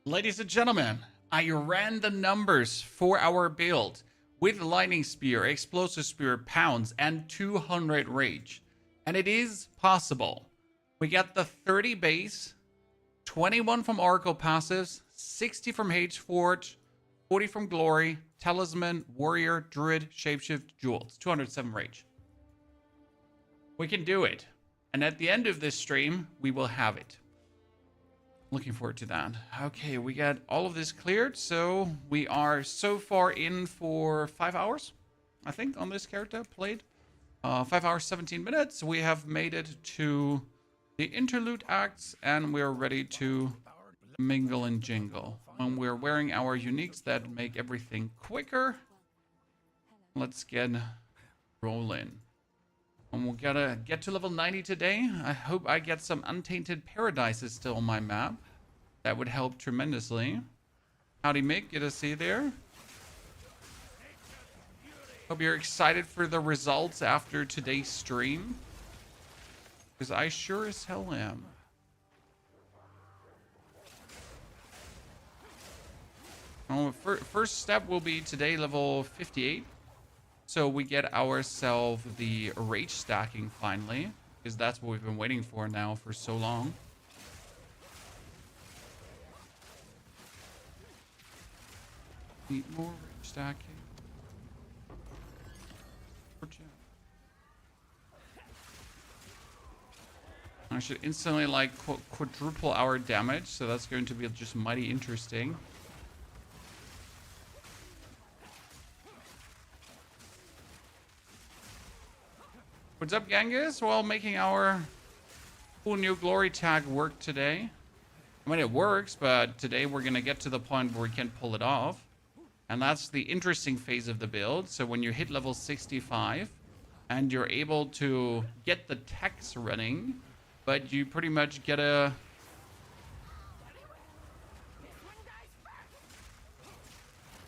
Ladies and gentlemen, I ran the numbers for our build with Lightning Spear, Explosive Spear, Pounds, and 200 Rage. And it is possible. We got the 30 base, 21 from Oracle passives, 60 from Hageforge, 40 from Glory, Talisman, Warrior, Druid, Shapeshift, Jewels. 207 Rage. We can do it. And at the end of this stream, we will have it. Looking forward to that. Okay, we got all of this cleared, so we are so far in for 5 hours, I think, on this character played. 5 hours, 17 minutes. We have made it to the interlude acts, and we're ready to mingle and jingle. And we're wearing our uniques that make everything quicker. Let's get rolling. And we're gonna get to level 90 today. I hope I get some Untainted Paradises still on my map. That would help tremendously. Howdy Mick, good to see you there. Hope you're excited for the results after today's stream. Because I sure as hell am. Oh, first step will be today level 58. So we get ourselves the rage stacking finally, because that's what we've been waiting for now for so long. Need more rage stacking. I should instantly like quadruple our damage, so that's going to be just mighty interesting. What's up, Genghis? Well, making our cool new glory tag work today. I mean, it works, but today we're going to get to the point where we can pull it off. And that's the interesting phase of the build. So when you hit level 65 and you're able to get the techs running, but you pretty much get a...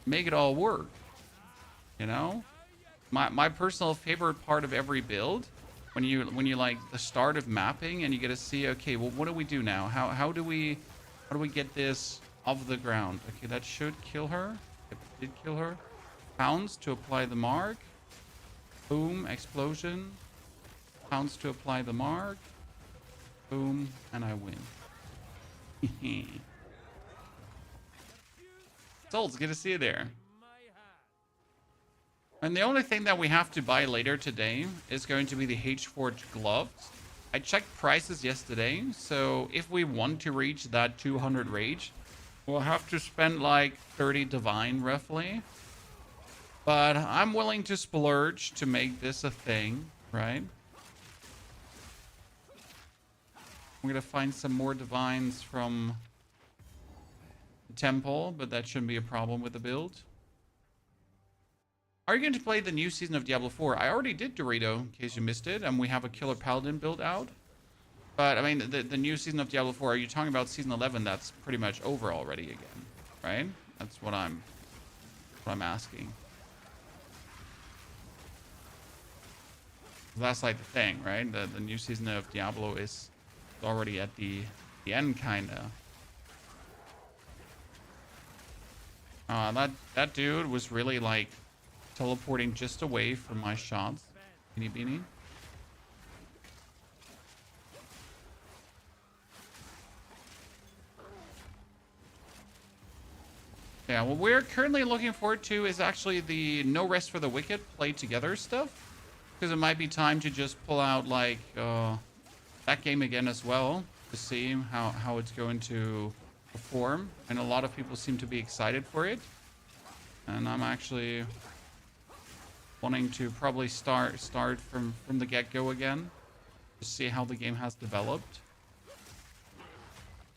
make it all work, you know? My personal favorite part of every build, when you like the start of mapping and you get to see, okay, well, what do we do now? How do we get this off the ground? Okay, that should kill her. It did kill her. Pounds to apply the mark. Boom, explosion. Pounds to apply the mark. Boom, and I win. Souls, good to see you there. And the only thing that we have to buy later today is going to be the Hageforge gloves. I checked prices yesterday, so if we want to reach that 200 rage, we'll have to spend like 30 divine roughly. But I'm willing to splurge to make this a thing, right? We're gonna find some more divines from the temple, but that shouldn't be a problem with the build. Are you going to play the new season of Diablo 4? I already did, Dorito, in case you missed it, and we have a Killer Paladin build out. But, I mean, the new season of Diablo 4, are you talking about Season 11? That's pretty much over already again, right? That's what I'm asking. That's like the thing, right? The new season of Diablo is already at the end, kinda. That dude was really, like, teleporting just away from my shots. Beanie beanie. Yeah, what we're currently looking forward to is actually the No Rest for the Wicked play together stuff. Because it might be time to just pull out, like, that game again as well. To see how it's going to perform. And a lot of people seem to be excited for it. And I'm actually wanting to probably start from the get-go again to see how the game has developed.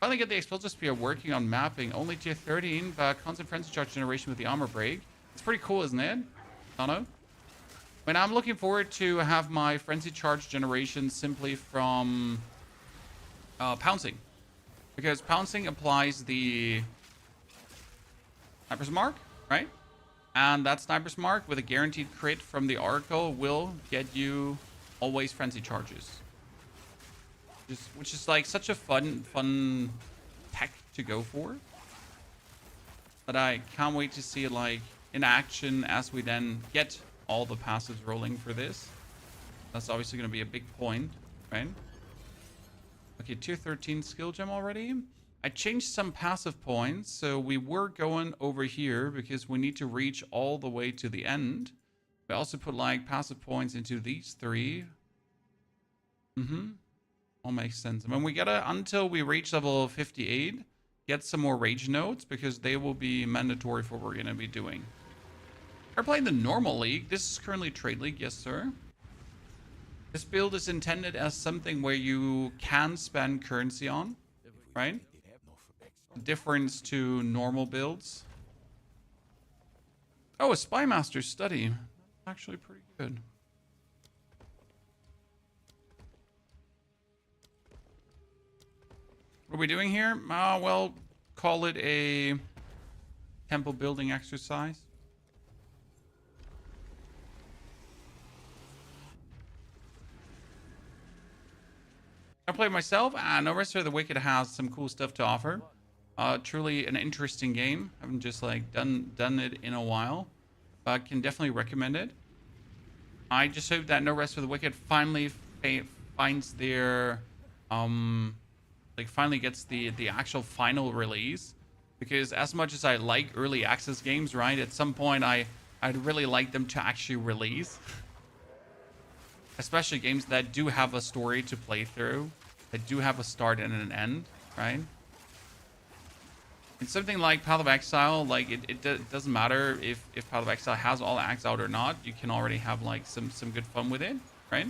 Finally get the Explosive Spear working on mapping, only tier 13, but constant frenzy charge generation with the armor break. It's pretty cool, isn't it? I don't know. I mean, I'm looking forward to have my frenzy charge generation simply from pouncing, because pouncing applies the Sniper's Mark, right? And that Sniper's Mark with a guaranteed crit from the Oracle will get you always frenzy charges. Which is like such a fun tech to go for. But I can't wait to see it like in action as we then get all the passes rolling for this. That's obviously going to be a big point, right? Okay, tier 13 skill gem already. I changed some passive points, so we were going over here because we need to reach all the way to the end. We also put like passive points into these three. All makes sense. I mean, we gotta, until we reach level 58, get some more rage nodes because they will be mandatory for what we're gonna be doing. We're playing the normal league. This is currently trade league, yes sir. This build is intended as something where you can spend currency on, right? The difference to normal builds. Oh, a Spy Master study. Actually pretty good. What are we doing here? Well, call it a temple building exercise. I play myself. No, Rest of the Wicked has some cool stuff to offer. Truly an interesting game. I haven't just like done it in a while, but can definitely recommend it. I just hope that No Rest for the Wicked finally finds their finally gets the actual final release, because as much as I like early access games, right, at some point I'd really like them to actually release. Especially games that do have a story to play through, that do have a start and an end, right? And something like Path of Exile, like it doesn't matter if Path of Exile has all acts out or not. You can already have like some good fun with it, right?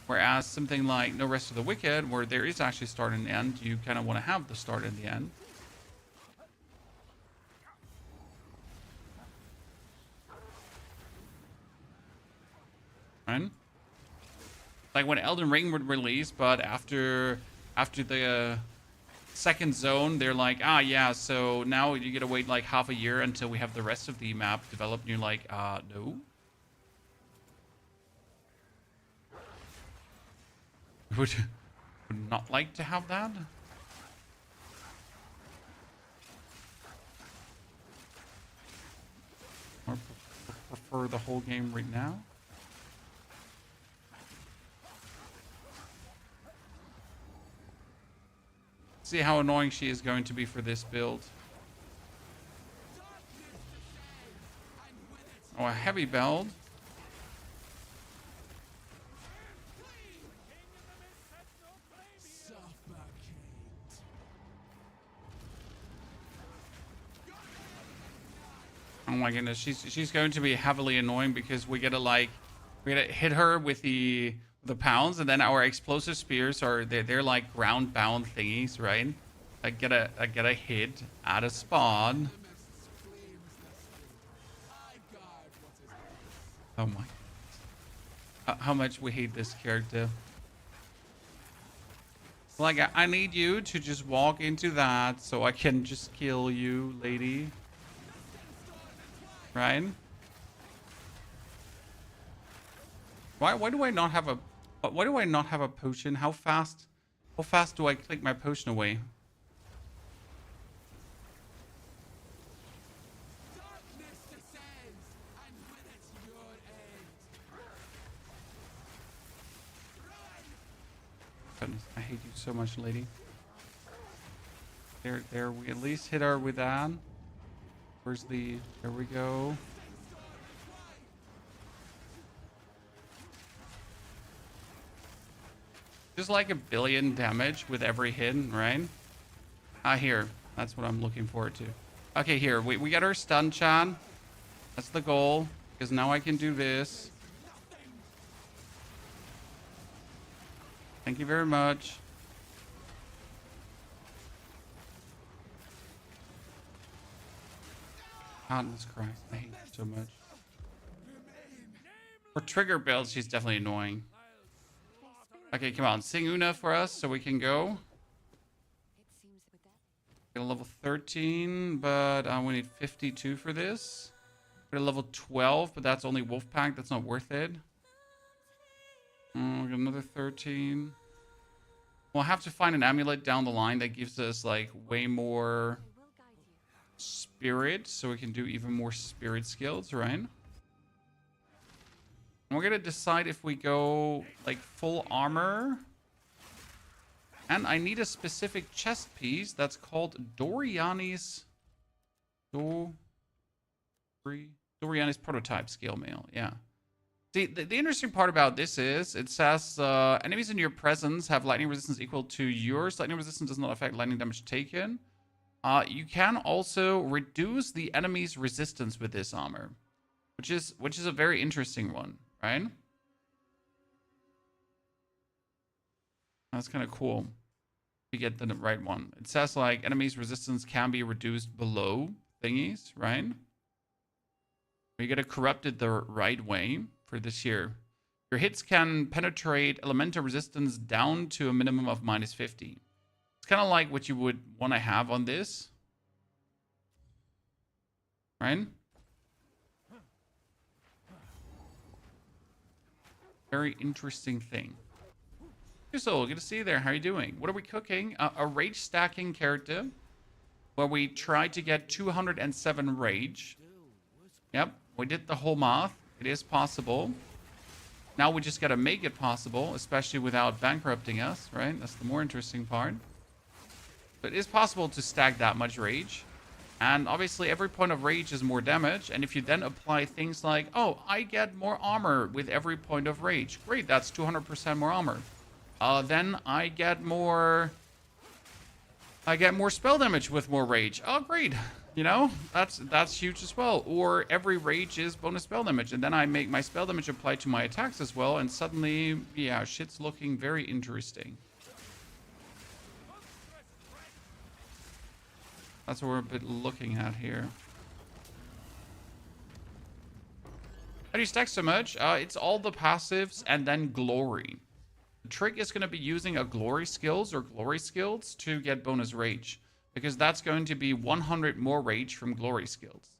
Whereas something like No Rest of the Wicked, where there is actually start and end, you kind of want to have the start and the end. Right? Like when Elden Ring would release, but after the second zone, they're like, yeah, so now you gotta wait like half a year until we have the rest of the map developed, and you're like, no. Would not like to have that. Or prefer the whole game right now. See how annoying she is going to be for this build. Oh, a heavy build. Oh my goodness, she's going to be heavily annoying because we gotta hit her with the pounds, and then our explosive spears are they're like ground bound thingies, right? I get a hit at a spawn. Oh my! How much we hate this character. Like I need you to just walk into that so I can just kill you, lady. Right? Why do I not have a potion? How fast do I click my potion away? Goodness, I hate you so much, lady. There, we at least hit her with that. Where's the... There we go. Just like 1 billion damage with every hit, right? Here. That's what I'm looking forward to. Okay, here. We got our stun, Chan. That's the goal. Because now I can do this. Thank you very much. Goodness Christ, I hate her so much. For trigger builds, she's definitely annoying. Okay, come on. Sing Una for us so we can go. Get a level 13, but we need 52 for this. Get a level 12, but that's only Wolfpack. That's not worth it. We got another 13. We'll have to find an amulet down the line that gives us like way more spirit, so we can do even more spirit skills, right? And we're gonna decide if we go like full armor. And I need a specific chest piece that's called Doriani's prototype scale mail. Yeah. See, the interesting part about this is it says enemies in your presence have lightning resistance equal to yours. Lightning resistance does not affect lightning damage taken. You can also reduce the enemy's resistance with this armor, which is a very interesting one, right? That's kind of cool. We get the right one. It says like enemies' resistance can be reduced below thingies, right? We get it corrupted the right way for this year. Your hits can penetrate elemental resistance down to a minimum of -50. It's kind of like what you would want to have on this, right? Very interesting thing. So, good to see you there. How are you doing? What are we cooking? A rage stacking character where we try to get 207 rage. Yep, we did the whole math. It is possible. Now we just got to make it possible, especially without bankrupting us, right? That's the more interesting part. But it is possible to stack that much rage. And obviously every point of rage is more damage. And if you then apply things like, oh, I get more armor with every point of rage. Great, that's 200% more armor. Then I get more spell damage with more rage. Oh, great. You know, that's huge as well. Or every rage is bonus spell damage. And then I make my spell damage apply to my attacks as well. And suddenly, yeah, shit's looking very interesting. That's what we're a bit looking at here. How do you stack so much? It's all the passives and then glory. The trick is going to be using a glory skills or glory skills to get bonus rage, because that's going to be 100 more rage from glory skills.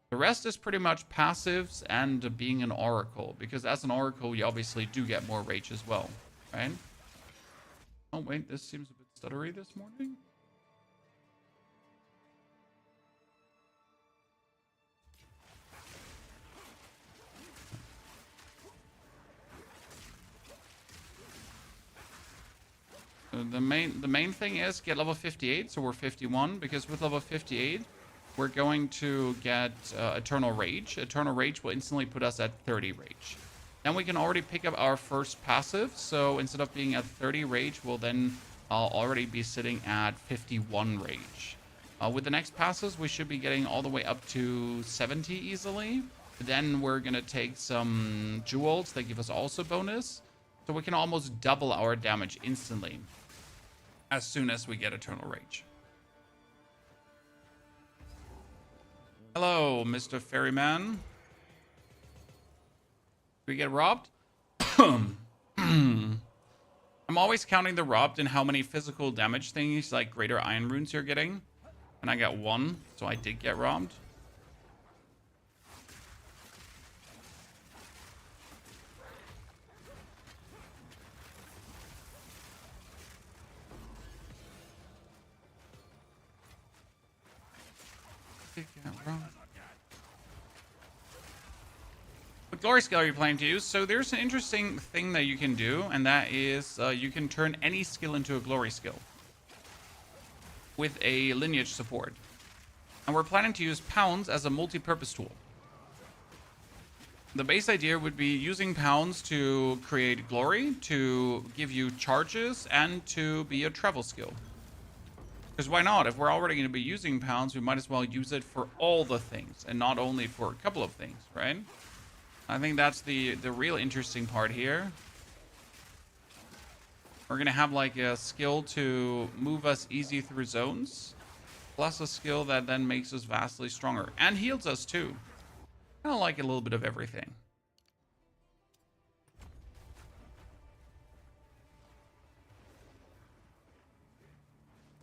The rest is pretty much passives and being an oracle, because as an oracle you obviously do get more rage as well, right? Oh wait, this seems a bit stuttery this morning. The main thing is get level 58, so we're 51, because with level 58, we're going to get Eternal Rage. Eternal Rage will instantly put us at 30 Rage. Then we can already pick up our first passive, so instead of being at 30 Rage, we'll then already be sitting at 51 Rage. With the next passes, we should be getting all the way up to 70 easily. Then we're going to take some jewels that give us also bonus, so we can almost double our damage instantly as soon as we get Eternal Rage. Hello, Mr. Ferryman. Did we get robbed? I'm always counting the robbed and how many physical damage things, like greater iron runes you're getting. And I got 1, so I did get robbed. What glory skill are you planning to use? So there's an interesting thing that you can do, and that is you can turn any skill into a glory skill with a lineage support. And we're planning to use pounds as a multi-purpose tool. The base idea would be using pounds to create glory, to give you charges, and to be a travel skill. Because why not? If we're already going to be using pounds, we might as well use it for all the things and not only for a couple of things, right? I think that's the real interesting part here. We're going to have like a skill to move us easy through zones, plus a skill that then makes us vastly stronger and heals us too. Kind of like a little bit of everything.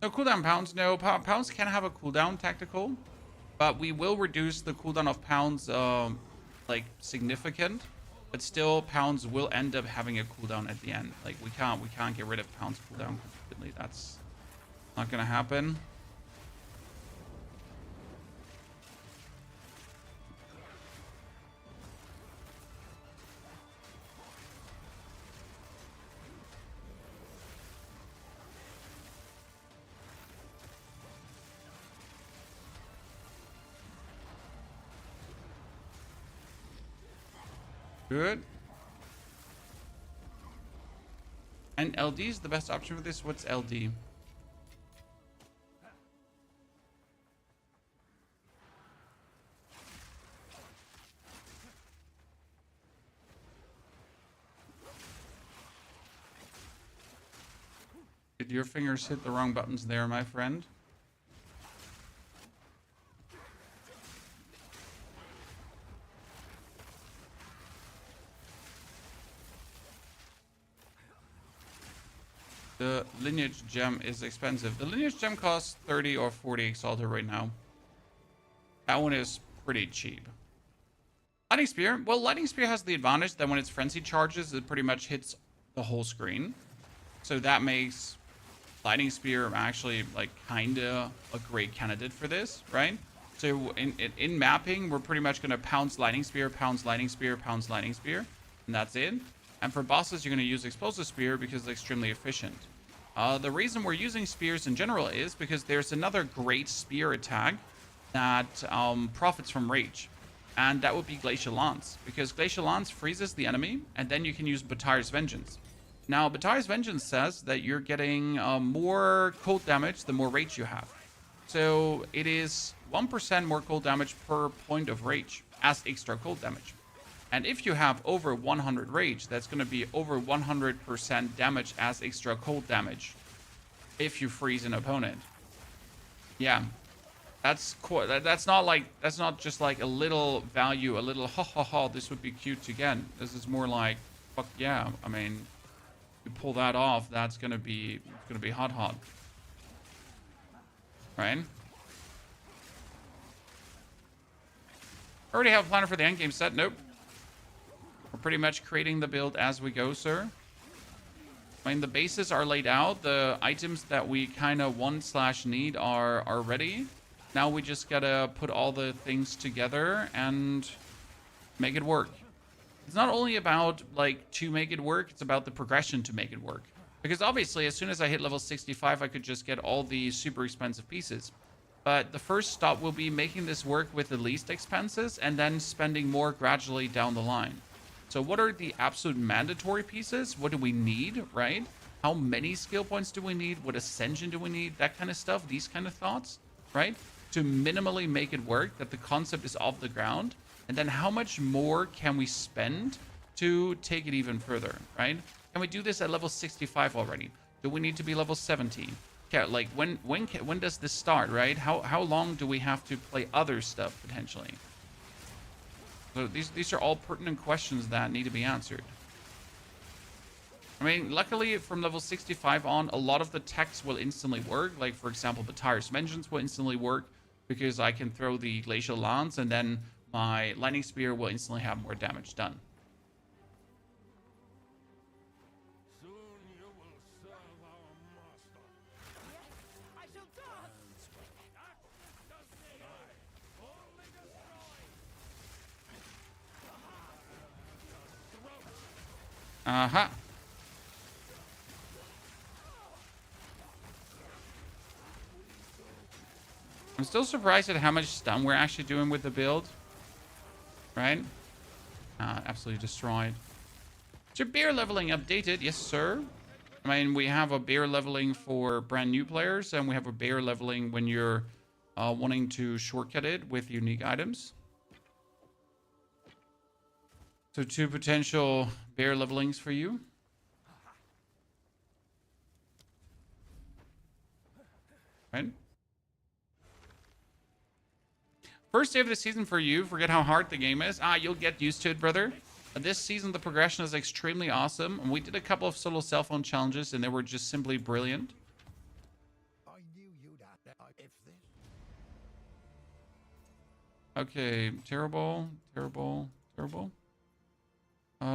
No cooldown pounds. No, pounds can have a cooldown tactical, but we will reduce the cooldown of pounds like significant. But still, pounds will end up having a cooldown at the end. Like we can't get rid of pounds cooldown completely. That's not gonna happen. Good. And LD is the best option for this. What's LD? Did your fingers hit the wrong buttons there, my friend? The lineage gem is expensive. The lineage gem costs 30 or 40 exalted right now. That one is pretty cheap. Lightning Spear. Well, Lightning Spear has the advantage that when it's frenzy charges, it pretty much hits the whole screen. So that makes Lightning Spear actually like kinda a great candidate for this, right? So in mapping, we're pretty much gonna pounce Lightning Spear, pounce Lightning Spear, pounce Lightning Spear, and that's it. And for bosses, you're gonna use Explosive Spear because it's extremely efficient. The reason we're using spears in general is because there's another great spear attack that profits from rage. And that would be Glacial Lance, because Glacial Lance freezes the enemy, and then you can use Batar's Vengeance. Now, Batar's Vengeance says that you're getting more cold damage the more rage you have. So it is 1% more cold damage per point of rage as extra cold damage. And if you have over 100 rage, that's going to be over 100% damage as extra cold damage if you freeze an opponent. Yeah. That's cool. That's not just like a little value, a little ha ha ha, this would be cute to get. This is more like, fuck yeah. I mean, you pull that off, that's gonna be hot hot. Right? Already have a planner for the endgame set? Nope. We're pretty much creating the build as we go, sir. I mean, the bases are laid out. The items that we kind of want/need are ready. Now we just gotta put all the things together and make it work. It's not only about, like, to make it work, it's about the progression to make it work. Because obviously, as soon as I hit level 65, I could just get all the super expensive pieces. But the first stop will be making this work with the least expenses and then spending more gradually down the line. So what are the absolute mandatory pieces? What do we need, right? How many skill points do we need? What ascension do we need? That kind of stuff, these kind of thoughts, right? To minimally make it work, that the concept is off the ground. And then how much more can we spend to take it even further, right? Can we do this at level 65 already? Do we need to be level 70? Okay, like when does this start, right? How long do we have to play other stuff potentially? So these are all pertinent questions that need to be answered. I mean, luckily from level 65 on, a lot of the techs will instantly work. Like, for example, Batar's Vengeance will instantly work because I can throw the Glacial Lance and then my Lightning Spear will instantly have more damage done. Soon you will serve our master. I shall dance! Uh-huh. I'm still surprised at how much stun we're actually doing with the build. Right? Absolutely destroyed. Is your bear leveling updated? Yes, sir. I mean, we have a bear leveling for brand new players, and we have a bear leveling when you're wanting to shortcut it with unique items. So 2 potential bear levelings for you. Right? First day of the season for you. Forget how hard the game is. You'll get used to it, brother. This season, the progression is extremely awesome. And we did a couple of solo cell phone challenges, and they were just simply brilliant. I knew you'd have if this. Okay, terrible.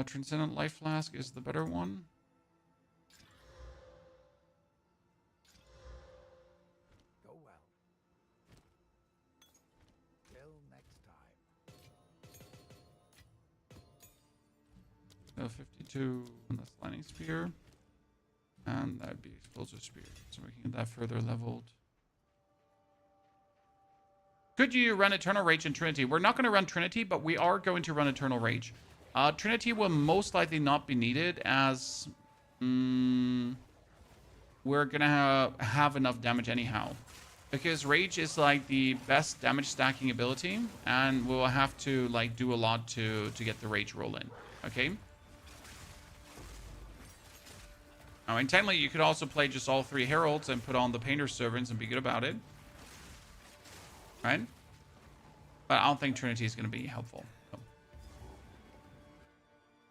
Transcendent Life Flask is the better one. Go well. Till next time. 52 on the Lightning Spear. And that'd be Explosive Spear. So we can get that further leveled. Could you run Eternal Rage and Trinity? We're not going to run Trinity, but we are going to run Eternal Rage. Trinity will most likely not be needed as we're gonna have enough damage anyhow. Because Rage is like the best damage stacking ability, and we'll have to like do a lot to get the Rage roll in. Okay. I mean, technically, you could also play just all 3 Heralds and put on the Painter Servants and be good about it. Right? But I don't think Trinity is going to be helpful. So.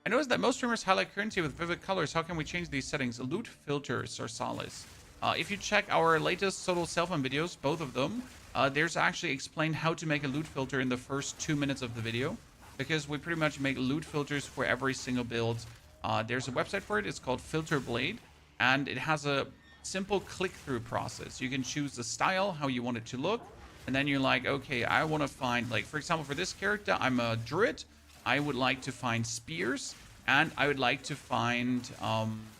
I noticed that most streamers highlight currency with vivid colors. How can we change these settings? Loot filters or solace. If you check our latest solo self-on videos, both of them, there's actually explained how to make a loot filter in the first 2 minutes of the video. Because we pretty much make loot filters for every single build. There's a website for it. It's called Filter Blade. And it has a simple click-through process. You can choose the style, how you want it to look. And then you're like, okay, I want to find, like, for example, for this character, I'm a Druid. I would like to find spears. And I would like to find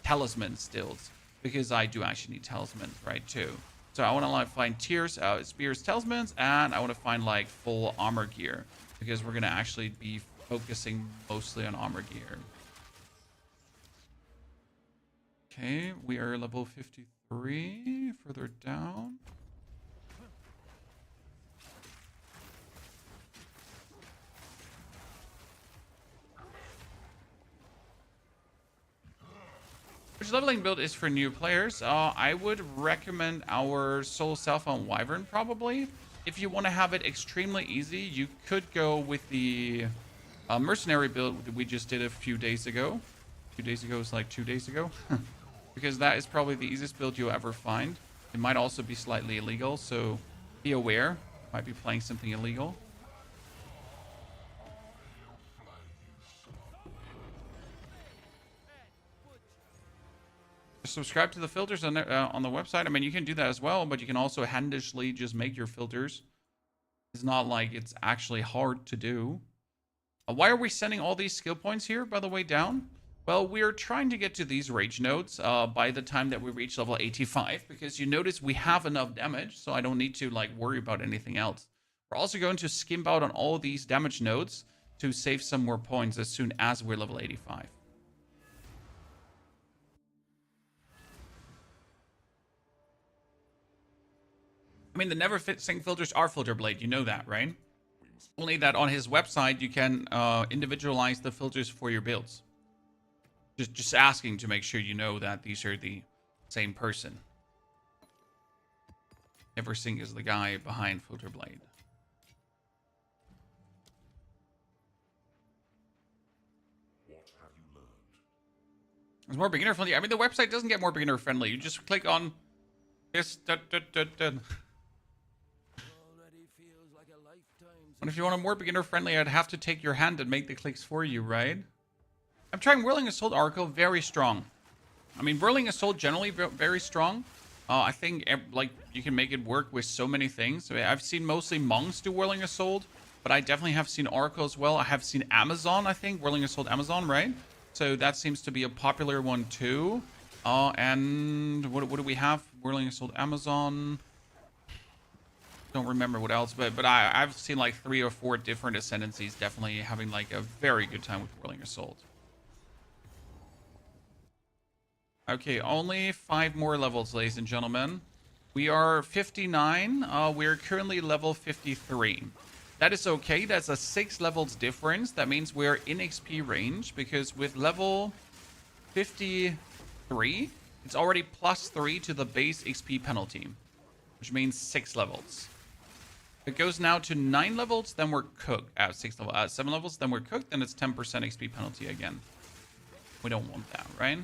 talisman stills. Because I do actually need talismans, right, too. So I want to like find tiers, spears, talismans, and I want to find like full armor gear. Because we're going to actually be focusing mostly on armor gear. Okay, we are level 53, further down. Which leveling build is for new players? I would recommend our Soul Self on Wyvern, probably. If you want to have it extremely easy, you could go with the Mercenary build that we just did a few days ago. 2 days ago is like 2 days ago. Because that is probably the easiest build you'll ever find. It might also be slightly illegal, so be aware. Might be playing something illegal. Subscribe to the filters on the website. I mean, you can do that as well, but you can also handishly just make your filters. It's not like it's actually hard to do. Why are we sending all these skill points here, by the way, down? Well, we're trying to get to these rage nodes by the time that we reach level 85, because you notice we have enough damage, so I don't need to like worry about anything else. We're also going to skimp out on all these damage nodes to save some more points as soon as we're level 85. I mean, the never sync filters are Filter Blade. You know that, right? Only that on his website, you can individualize the filters for your builds. Just asking to make sure you know that these are the same person. Never sync is the guy behind Filter Blade. What have you learned? It's more beginner friendly. I mean, the website doesn't get more beginner friendly. You just click on this. And if you want a more beginner friendly, I'd have to take your hand and make the clicks for you, right? I'm trying Whirling Assault Oracle, very strong. I mean, Whirling Assault generally very strong. I think like you can make it work with so many things. So I've seen mostly monks do Whirling Assault, but I definitely have seen Oracle as well. I have seen Amazon, I think, Whirling Assault Amazon, right? So that seems to be a popular one too. And what do we have? Whirling Assault Amazon. Don't remember what else, but I've seen like 3 or 4 different ascendancies definitely having like a very good time with Whirling Assault. Okay, only 5 more levels, ladies and gentlemen. We are 59. We're currently level 53. That is okay. That's a 6 levels difference. That means we're in XP range, because with level 53, it's already +3 to the base XP penalty, which means 6 levels. If it goes now to 9 levels, then we're cooked. 7 levels, then we're cooked, then it's 10% XP penalty again. We don't want that, right?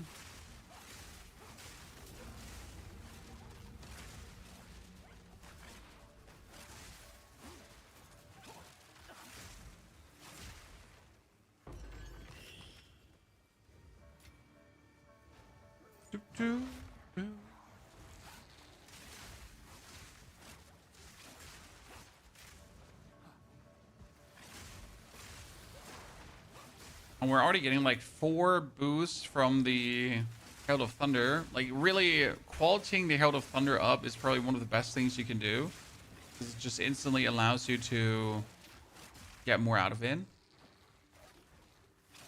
And we're already getting like 4 boosts from the Herald of Thunder. Like really qualitating the Herald of Thunder up is probably one of the best things you can do. It just instantly allows you to get more out of it.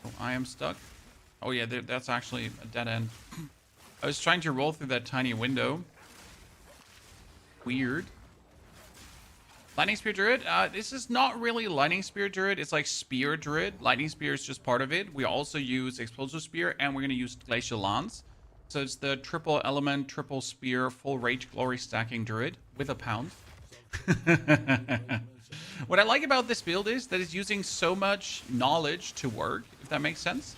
Oh, I am stuck. Oh yeah, that's actually a dead end. I was trying to roll through that tiny window. Weird. Lightning Spear Druid. This is not really Lightning Spear Druid. It's like Spear Druid. Lightning Spear is just part of it. We also use Explosive Spear, and we're going to use Glacial Lance. So it's the triple element, triple spear, full rage glory stacking Druid with a pound. What I like about this build is that it's using so much knowledge to work, if that makes sense.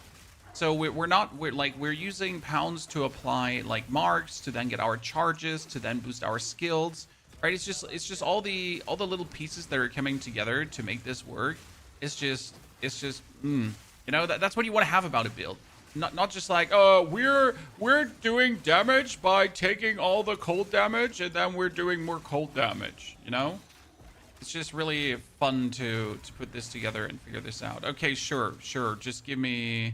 So we're using pounds to apply like marks, to then get our charges, to then boost our skills. Right, it's just all the little pieces that are coming together to make this work. It's just you know, that's what you want to have about a build. Not just like, oh, we're doing damage by taking all the cold damage and then we're doing more cold damage, you know? It's just really fun to put this together and figure this out. Okay, sure. Just give me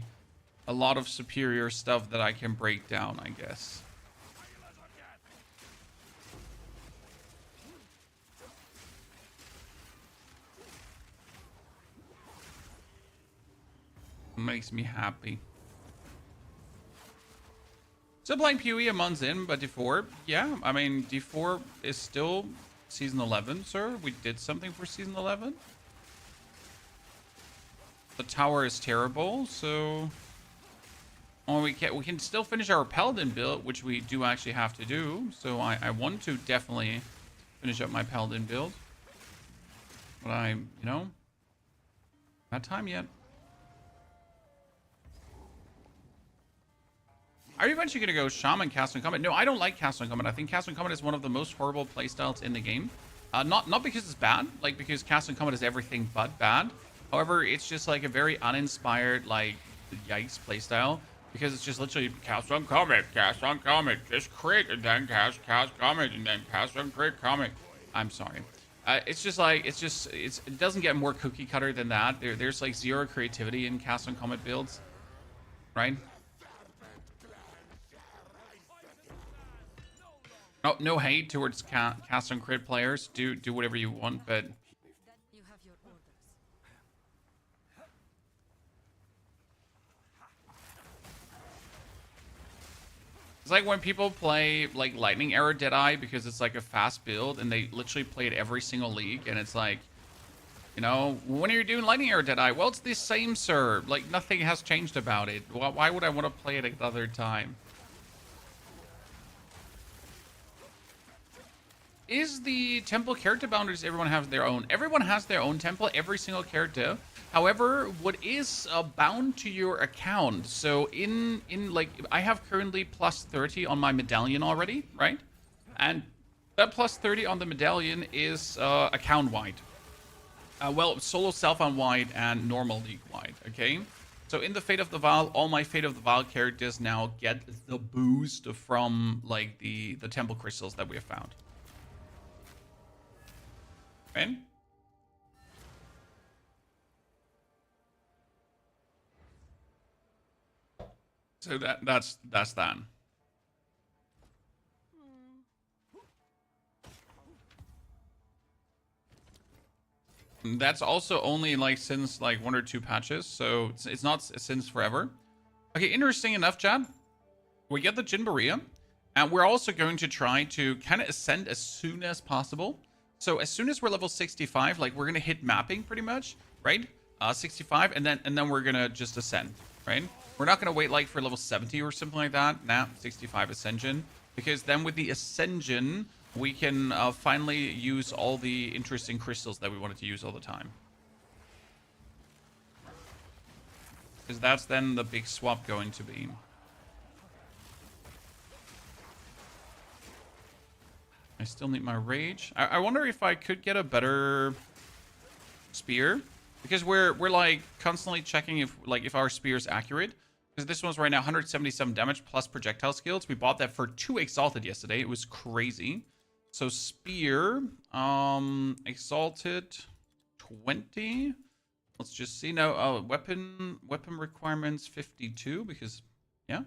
a lot of superior stuff that I can break down, I guess. Makes me happy. Still playing POE a month in, but D4, yeah, I mean, D4 is still Season 11, sir. We did something for Season 11. The tower is terrible, so... Oh, we can still finish our Paladin build, which we do actually have to do. So I want to definitely finish up my Paladin build. But you know, not time yet. Are you eventually going to go Shaman, Cast on Combat? No, I don't like Cast on Combat. I think Cast on Combat is one of the most horrible playstyles in the game. Not because it's bad, like because Cast on Combat is everything but bad. However, it's just like a very uninspired, like, yikes playstyle. Because it's just literally Cast on Combat, just crit, and then cast Comet, and then cast on crit Comet. I'm sorry. It's just like, it doesn't get more cookie cutter than that. There's like zero creativity in Cast on Combat builds. Right? Oh, no hate towards cast on crit players. Do whatever you want, but You have your orders. it's like when people play like Lightning Arrow Deadeye because it's like a fast build and they literally play it every single league, and it's like, you know, when are you doing Lightning Arrow Deadeye? Well, it's the same, sir. Like, nothing has changed about it. Why would I want to play it another time? Is the temple character boundaries everyone has their own? Everyone has their own temple, every single character. However, what is bound to your account? So in like, I have currently plus 30 on my medallion already, right? And that plus 30 on the medallion is account wide. Well, solo self-on wide and normal league wide, okay? So in the Fate of the Val, all my Fate of the Val characters now get the boost from like the temple crystals that we have found. Okay. So that's that. And that's also only like since like 1 or 2 patches, so it's not since forever. Okay, interesting enough, Chad. We get the Jinbaria, and we're also going to try to kind of ascend as soon as possible. So as soon as we're level 65, like we're gonna hit mapping pretty much, right? 65, and then we're gonna just ascend, right? We're not gonna wait like for level 70 or something like that. Nah, 65 ascension, because then with the ascension, we can finally use all the interesting crystals that we wanted to use all the time. Because that's then the big swap going to be. I still need my rage. I wonder if I could get a better spear, because we're like constantly checking if our spear is accurate. Because this one's right now 177 damage plus projectile skills. We bought that for 2 exalted yesterday. It was crazy. So spear, exalted 20. Let's just see now. Weapon requirements 52 because yeah.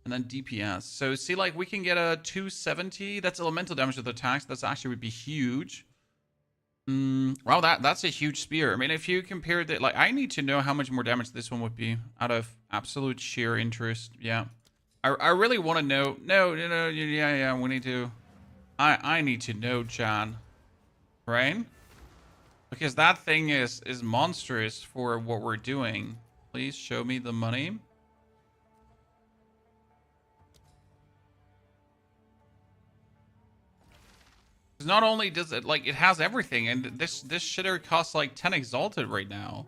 And then DPS. So see, like we can get a 270. That's elemental damage with attacks. That's actually would be huge. Wow, that's a huge spear. I mean, if you compare that, like, I need to know how much more damage this one would be out of absolute sheer interest. Yeah, I really want to know. No, yeah, we need to. I need to know, John. Right? Because that thing is monstrous for what we're doing. Please show me the money. Because not only does it, like, it has everything, and this shitter costs like 10 exalted right now.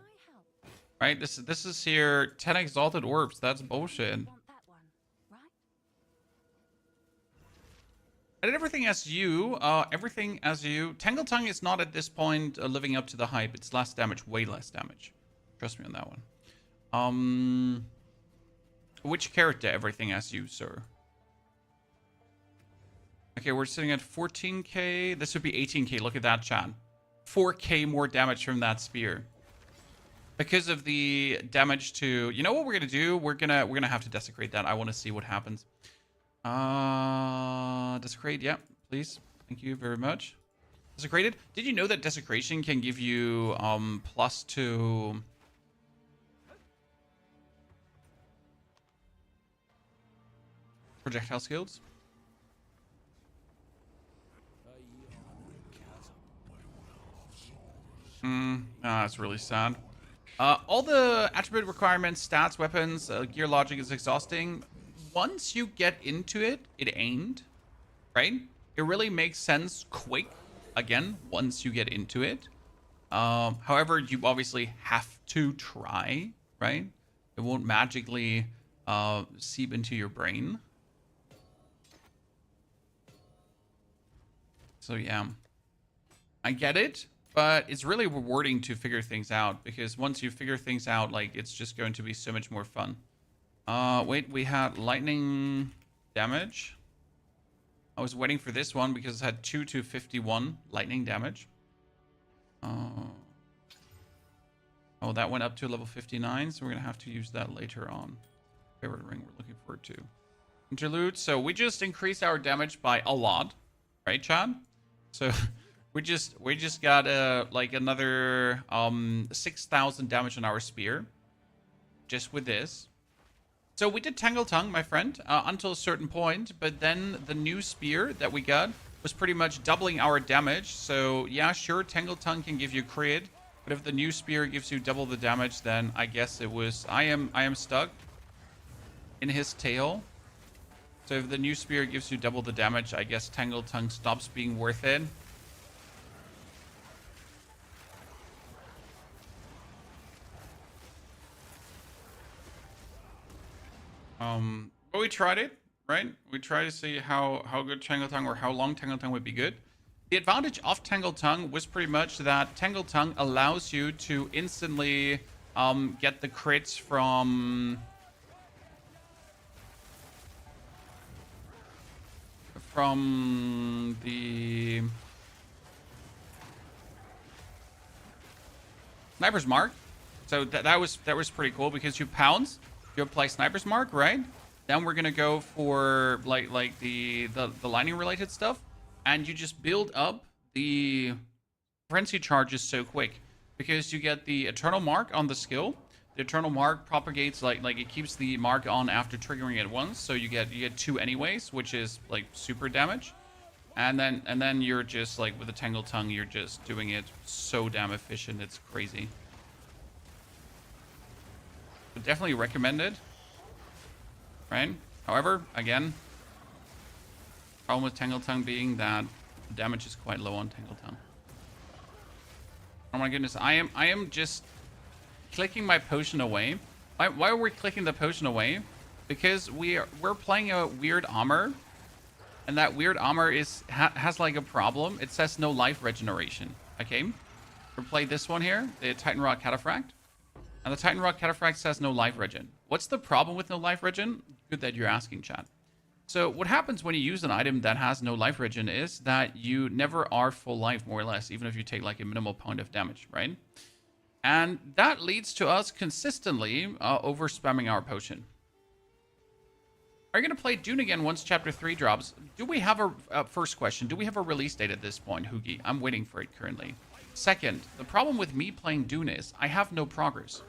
Right? This is here 10 exalted orbs. That's bullshit. Want that one, right? I did everything as you. Everything as you. Tangle Tongue is not at this point living up to the hype. It's less damage, way less damage. Trust me on that one. Which character? Everything as you, sir. Okay, we're sitting at 14k. This would be 18k. Look at that, chat. 4k more damage from that spear. Because of the damage to... You know what we're gonna do? We're gonna have to desecrate that. I want to see what happens. Desecrate, yeah, please. Thank you very much. Desecrated. Did you know that desecration can give you +2 projectile skills? That's really sad. All the attribute requirements, stats, weapons, gear logic is exhausting. Once you get into it, it ain't, right? It really makes sense quick, again, once you get into it. However, you obviously have to try, right? It won't magically seep into your brain. So yeah, I get it. But it's really rewarding to figure things out, because once you figure things out, like, it's just going to be so much more fun. Wait, we had lightning damage. I was waiting for this one because it had 2 to 51 lightning damage. Oh, that went up to level 59, so we're going to have to use that later on. Favorite ring we're looking forward to. Interlude. So we just increased our damage by a lot. Right, Chad? So... We just got like another 6,000 damage on our spear, just with this. So we did Tangle Tongue, my friend, until a certain point, but then the new spear that we got was pretty much doubling our damage. So yeah, sure, Tangle Tongue can give you crit, but if the new spear gives you double the damage, then I guess it was I am stuck in his tail. So if the new spear gives you double the damage, I guess Tangle Tongue stops being worth it. But we tried it, right? We tried to see how good Tangle Tongue, or how long Tangle Tongue would be good. The advantage of Tangle Tongue was pretty much that Tangle Tongue allows you to instantly get the crits from the Sniper's Mark. So that was pretty cool, because you pounce, you apply Sniper's Mark, right? Then we're gonna go for like the lightning related stuff, and you just build up the frenzy charges so quick, because you get the Eternal Mark on the skill. The Eternal Mark propagates like it keeps the mark on after triggering it once, so you get 2 anyways, which is like super damage. And then you're just like with the Tangle Tongue, you're just doing it so damn efficient, it's crazy. Would definitely recommend it. Right? However, again, problem with Tangle Tongue being that the damage is quite low on Tangle Tongue. Oh my goodness, I am just clicking my potion away. Why are we clicking the potion away? Because we're playing a weird armor, and that weird armor has like a problem. It says no life regeneration. Okay, we'll play this one here, the Titan Rock Cataphract. And the Titan Rock Cataphract says no life regen. What's the problem with no life regen? Good that you're asking, chat. So what happens when you use an item that has no life regen is that you never are full life, more or less, even if you take like a minimal point of damage, right? And that leads to us consistently over spamming our potion. Are you going to play Dune again once Chapter 3 drops? Do we have a... first question, do we have a release date at this point, Hoogie? I'm waiting for it currently. Second, the problem with me playing Dune is I have no progress.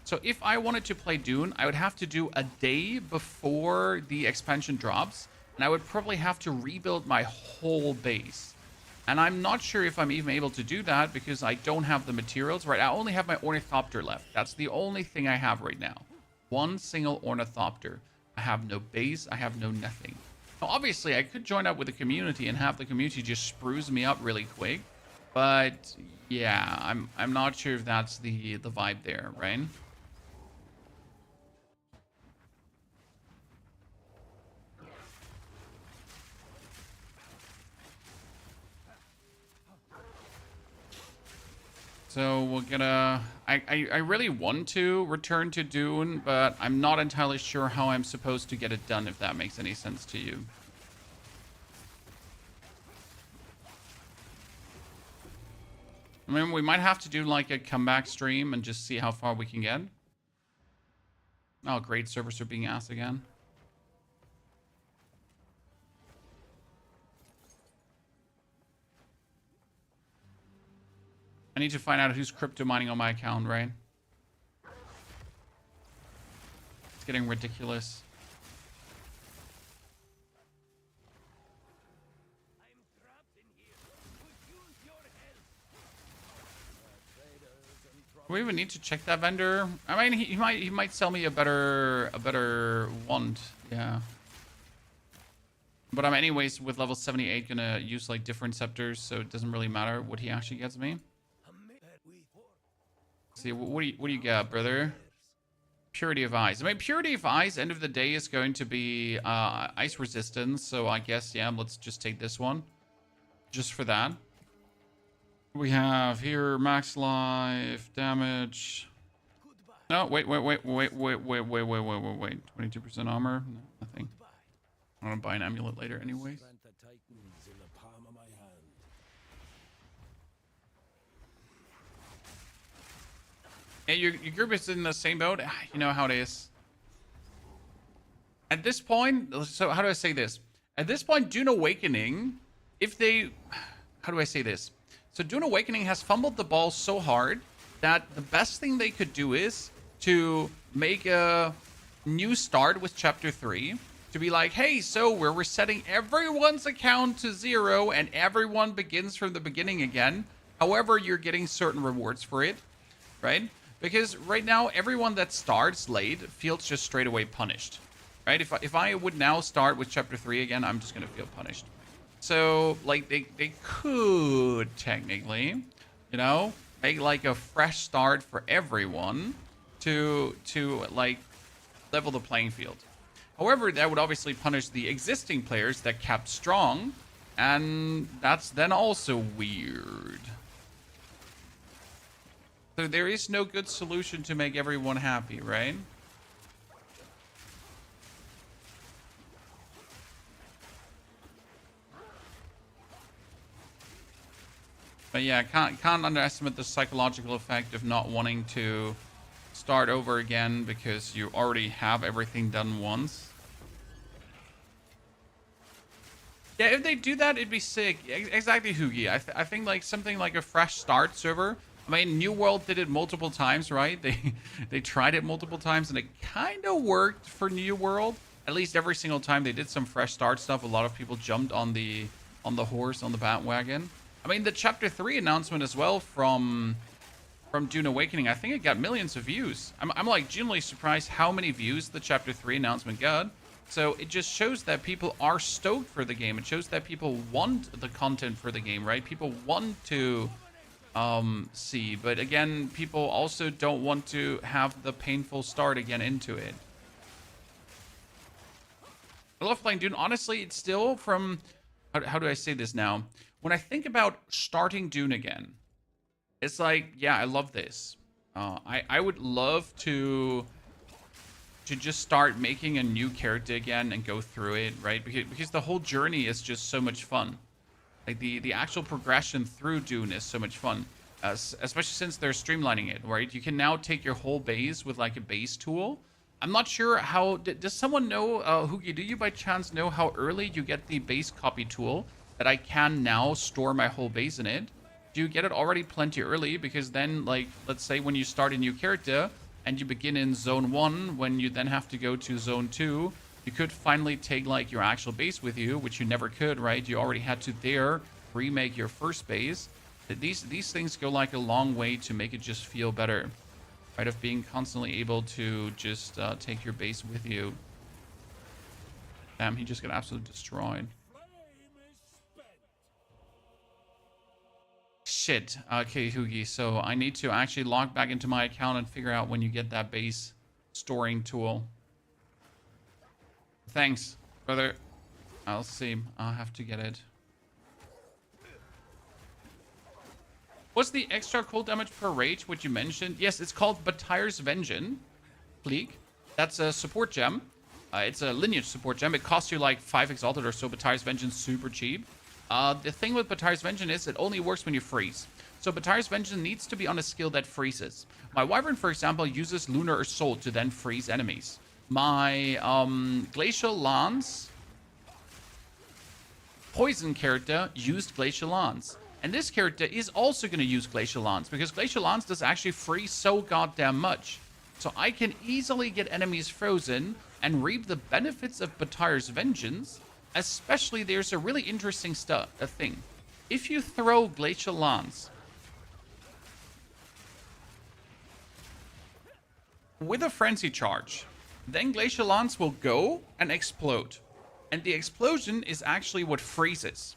So if I wanted to play Dune, I would have to do a day before the expansion drops, and I would probably have to rebuild my whole base. And I'm not sure if I'm even able to do that because I don't have the materials. Right, I only have my Ornithopter left. That's the only thing I have right now. One single Ornithopter. I have no base. I have no nothing. Now, obviously, I could join up with the community and have the community just spruce me up really quick. But yeah, I'm not sure if that's the vibe there, right? So we're gonna... I really want to return to Dune, but I'm not entirely sure how I'm supposed to get it done, if that makes any sense to you. I mean, we might have to do like a comeback stream and just see how far we can get. Oh, great. Servers are being asked again. I need to find out who's crypto mining on my account, right? It's getting ridiculous. Do we even need to check that vendor? I mean, he might sell me a better wand, yeah. But I'm anyways with level 78 gonna use like different scepters, so it doesn't really matter what he actually gets me. See, what do you got, brother? Purity of Eyes. I mean, Purity of Eyes, end of the day, is going to be ice resistance. So I guess, yeah, let's just take this one. Just for that. We have here max life, damage. No, wait. 22% armor. No, nothing. I'm gonna buy an amulet later anyways. Hey, your group is in the same boat. You know how it is. At this point, so how do I say this? At this point, Dune Awakening, if they... How do I say this? So Dune Awakening has fumbled the ball so hard that the best thing they could do is to make a new start with Chapter 3. To be like, hey, so we're resetting everyone's account to 0 and everyone begins from the beginning again. However, you're getting certain rewards for it, right? Because right now, everyone that starts late feels just straight away punished, right? If I would now start with Chapter 3 again, I'm just going to feel punished. So, like, they could technically, you know, make like a fresh start for everyone to like, level the playing field. However, that would obviously punish the existing players that kept strong, and that's then also weird. So there is no good solution to make everyone happy, right? But yeah, can't underestimate the psychological effect of not wanting to start over again because you already have everything done once. Yeah, if they do that, it'd be sick. Exactly, Hoogie. I think like something like a fresh start server. I mean, New World did it multiple times, right? They tried it multiple times, and it kind of worked for New World. At least every single time they did some fresh start stuff, a lot of people jumped on the horse, on the bandwagon. I mean, the Chapter 3 announcement as well from Dune Awakening, I think it got millions of views. I'm like genuinely surprised how many views the Chapter 3 announcement got. So it just shows that people are stoked for the game. It shows that people want the content for the game, right? People want to see, but again, people also don't want to have the painful start again into it. I love playing Dune. Honestly, it's still from... How do I say this now? When I think about starting Dune again, it's like, yeah, I love this. I would love to just start making a new character again and go through it, right? Because the whole journey is just so much fun. Like the actual progression through Dune is so much fun, especially since they're streamlining it, right? You can now take your whole base with like a base tool. I'm not sure how... Does someone know, Hoogie, do you by chance know how early you get the base copy tool that I can now store my whole base in it? you get it already plenty early, because then, like, let's say when you start a new character and you begin in zone 1, when you then have to go to zone 2, you could finally take like your actual base with you, which you never could, right? You already had to there remake your first base. These things go like a long way to make it just feel better, right? Of being constantly able to just take your base with you. Damn, he just got absolutely destroyed. Shit. Okay, Hugi. So I need to actually log back into my account and figure out when you get that base storing tool. Thanks, brother. I'll see. I'll have to get it. What's the extra cold damage per rage, which you mentioned? Yes, it's called Batire's Vengeance. Pleek. That's a support gem. It's a lineage support gem. It costs you like 5 exalted or so. Batire's Vengeance, super cheap. The thing with Batire's Vengeance is it only works when you freeze. So Batire's Vengeance needs to be on a skill that freezes. My Wyvern, for example, uses Lunar Assault to then freeze enemies. My Glacial Lance poison character used Glacial Lance. And this character is also going to use Glacial Lance, because Glacial Lance does actually freeze so goddamn much. So I can easily get enemies frozen and reap the benefits of Batire's Vengeance. Especially, there's a really interesting thing. If you throw Glacial Lance with a Frenzy Charge, then Glacial Lance will go and explode. And the explosion is actually what freezes.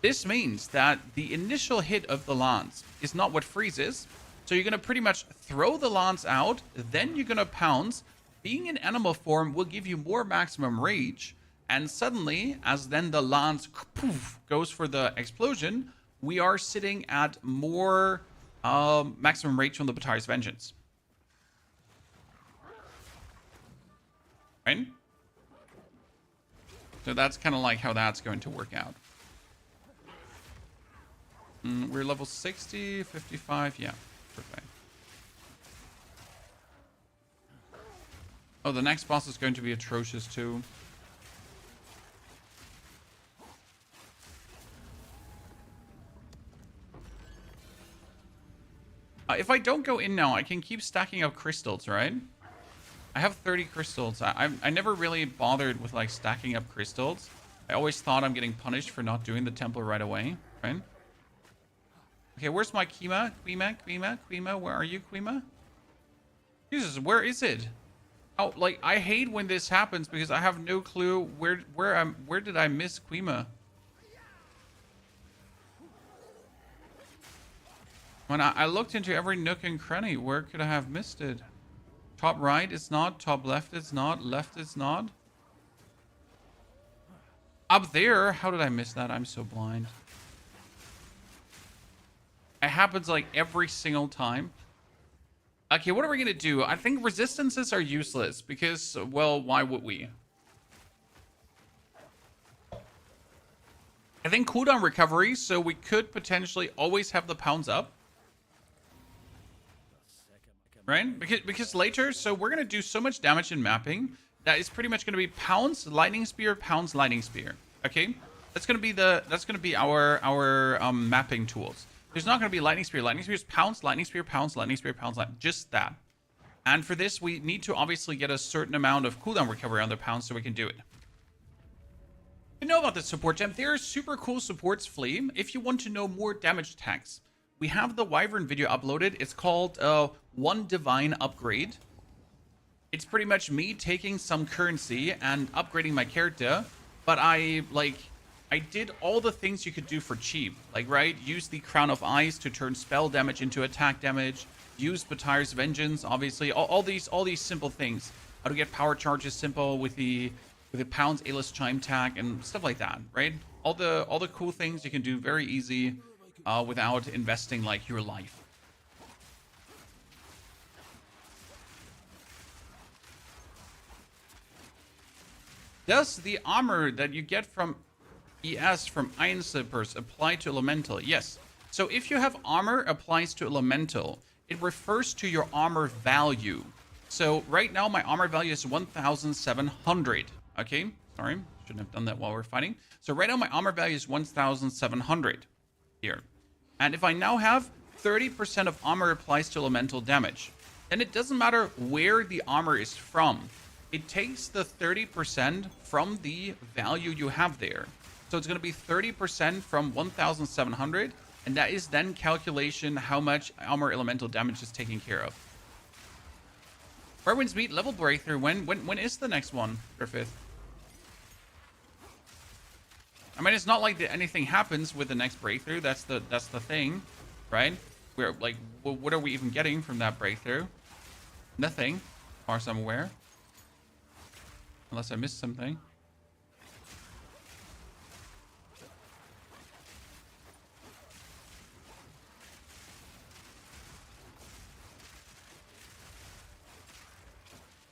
This means that the initial hit of the Lance is not what freezes. So you're going to pretty much throw the Lance out, then you're going to pounce. Being in animal form will give you more maximum rage. And suddenly, as then the Lance poof, goes for the explosion, we are sitting at more maximum rage from the Batire's Vengeance. Right? So that's kind of like how that's going to work out. We're level 60, 55, yeah, perfect. Oh, the next boss is going to be atrocious too. If I don't go in now, I can keep stacking up crystals, right? I have 30 crystals. I never really bothered with like stacking up crystals. I always thought I'm getting punished for not doing the temple right away, right? Okay, where's my Kima? Quima? Where are you, Quima? Jesus, where is it? Oh, like, I hate when this happens because I have no clue where did I miss Quima? When I looked into every nook and cranny, where could I have missed it? Top right, it's not. Top left, it's not. Left, it's not. Up there, how did I miss that? I'm so blind. It happens like every single time. Okay, what are we gonna do? I think resistances are useless because, well, why would we? I think cooldown recovery, so we could potentially always have the pounds up. Right? Because later, so we're gonna do so much damage in mapping that is pretty much gonna be pounds, lightning spear, pounds, lightning spear. Okay? That's gonna be our mapping tools. There's not going to be lightning spear. Lightning spear is pounce, lightning spear, pounce, lightning spear, pounce, just that. And for this, we need to obviously get a certain amount of cooldown recovery on the pounce so we can do it. You know about the support gem. There are super cool supports, Flea. If you want to know more damage attacks, we have the Wyvern video uploaded. It's called One Divine Upgrade. It's pretty much me taking some currency and upgrading my character, but I did all the things you could do for cheap. Like, right? Use the Crown of Ice to turn spell damage into attack damage. Use Batire's Vengeance, obviously. All these simple things. How to get power charges simple with the Pounds Aelus Chime Tack and stuff like that, right? All the cool things you can do very easy without investing like your life. Does the armor that you get from ES from Iron Slippers apply to Elemental? Yes. So if you have armor applies to Elemental, it refers to your armor value. So right now my armor value is 1,700. Okay, sorry, shouldn't have done that while we're fighting. So right now my armor value is 1,700 here. And if I now have 30% of armor applies to elemental damage, then it doesn't matter where the armor is from. It takes the 30% from the value you have there. So it's going to be 30% from 1,700, and that is then calculation how much armor elemental damage is taken care of. Whirlwind's Beat level breakthrough. When is the next one, Griffith? I mean, it's not like anything happens with the next breakthrough. That's the thing, right? We're like, what are we even getting from that breakthrough? Nothing, as far as I'm aware. Unless I missed something.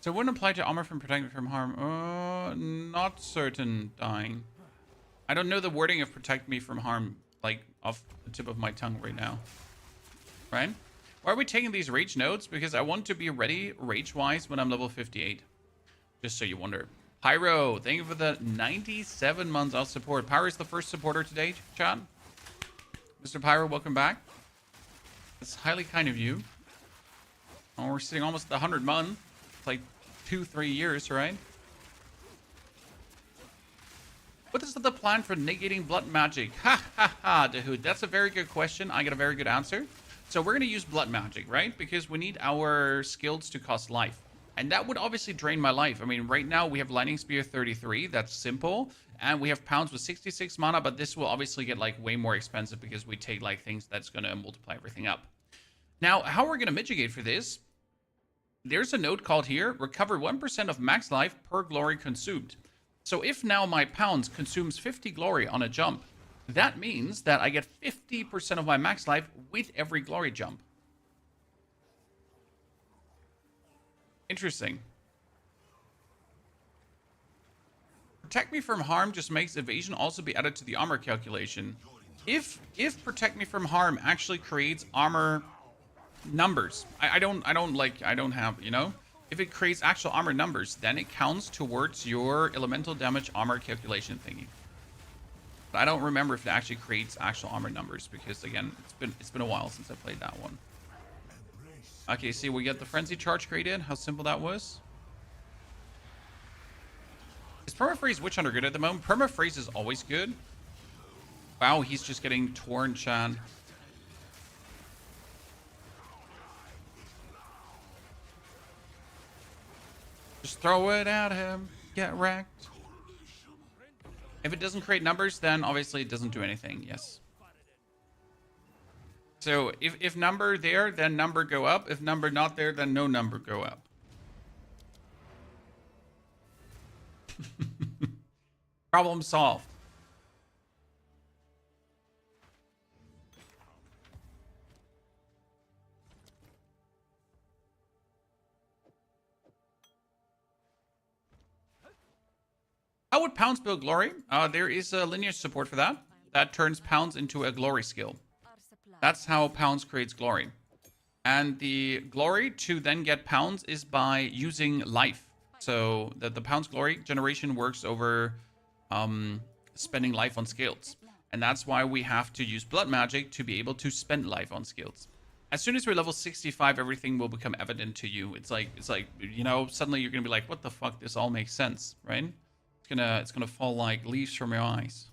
So it wouldn't apply to armor from protecting from harm. Not certain, dying. I don't know the wording of protect me from harm, like, off the tip of my tongue right now. Right? Why are we taking these rage nodes? Because I want to be ready rage-wise when I'm level 58. Just so you wonder. Pyro, thank you for the 97 months of support. Pyro is the first supporter today, chat. Mr. Pyro, welcome back. It's highly kind of you. Oh, we're sitting almost at the 100 month. It's like 2-3 years, right? What is the plan for negating blood magic? Ha ha ha, Dahood. That's a very good question. I get a very good answer. So we're going to use blood magic, right? Because we need our skills to cost life. And that would obviously drain my life. I mean, right now we have Lightning Spear 33. That's simple. And we have Pounds with 66 mana. But this will obviously get like way more expensive because we take like things that's going to multiply everything up. Now, how we're going to mitigate for this. There's a note called here. Recover 1% of max life per glory consumed. So if now my Pounds consumes 50 glory on a jump, that means that I get 50% of my max life with every glory jump. Interesting. Protect me from harm just makes evasion also be added to the armor calculation. If protect me from harm actually creates armor numbers, I don't have, you know? If it creates actual armor numbers, then it counts towards your elemental damage armor calculation thingy. But I don't remember if it actually creates actual armor numbers because again, it's been a while since I played that one. Okay, see, we get the frenzy charge created. How simple that was. Is permafreeze Witch Hunter good at the moment? Permafreeze is always good. Wow, he's just getting torn, Chan. Just throw it at him. Get wrecked. If it doesn't create numbers, then obviously it doesn't do anything. Yes. So if number there, then number go up. If number not there, then no number go up. Problem solved. How would Pounds build glory? There is a lineage support for that. That turns Pounds into a glory skill. That's how Pounds creates glory. And the glory to then get Pounds is by using life. So that the Pounds glory generation works over spending life on skills. And that's why we have to use blood magic to be able to spend life on skills. As soon as we're level 65, everything will become evident to you. It's like, you know, suddenly you're gonna be like, what the fuck? This all makes sense, right? It's gonna fall like leaves from your eyes.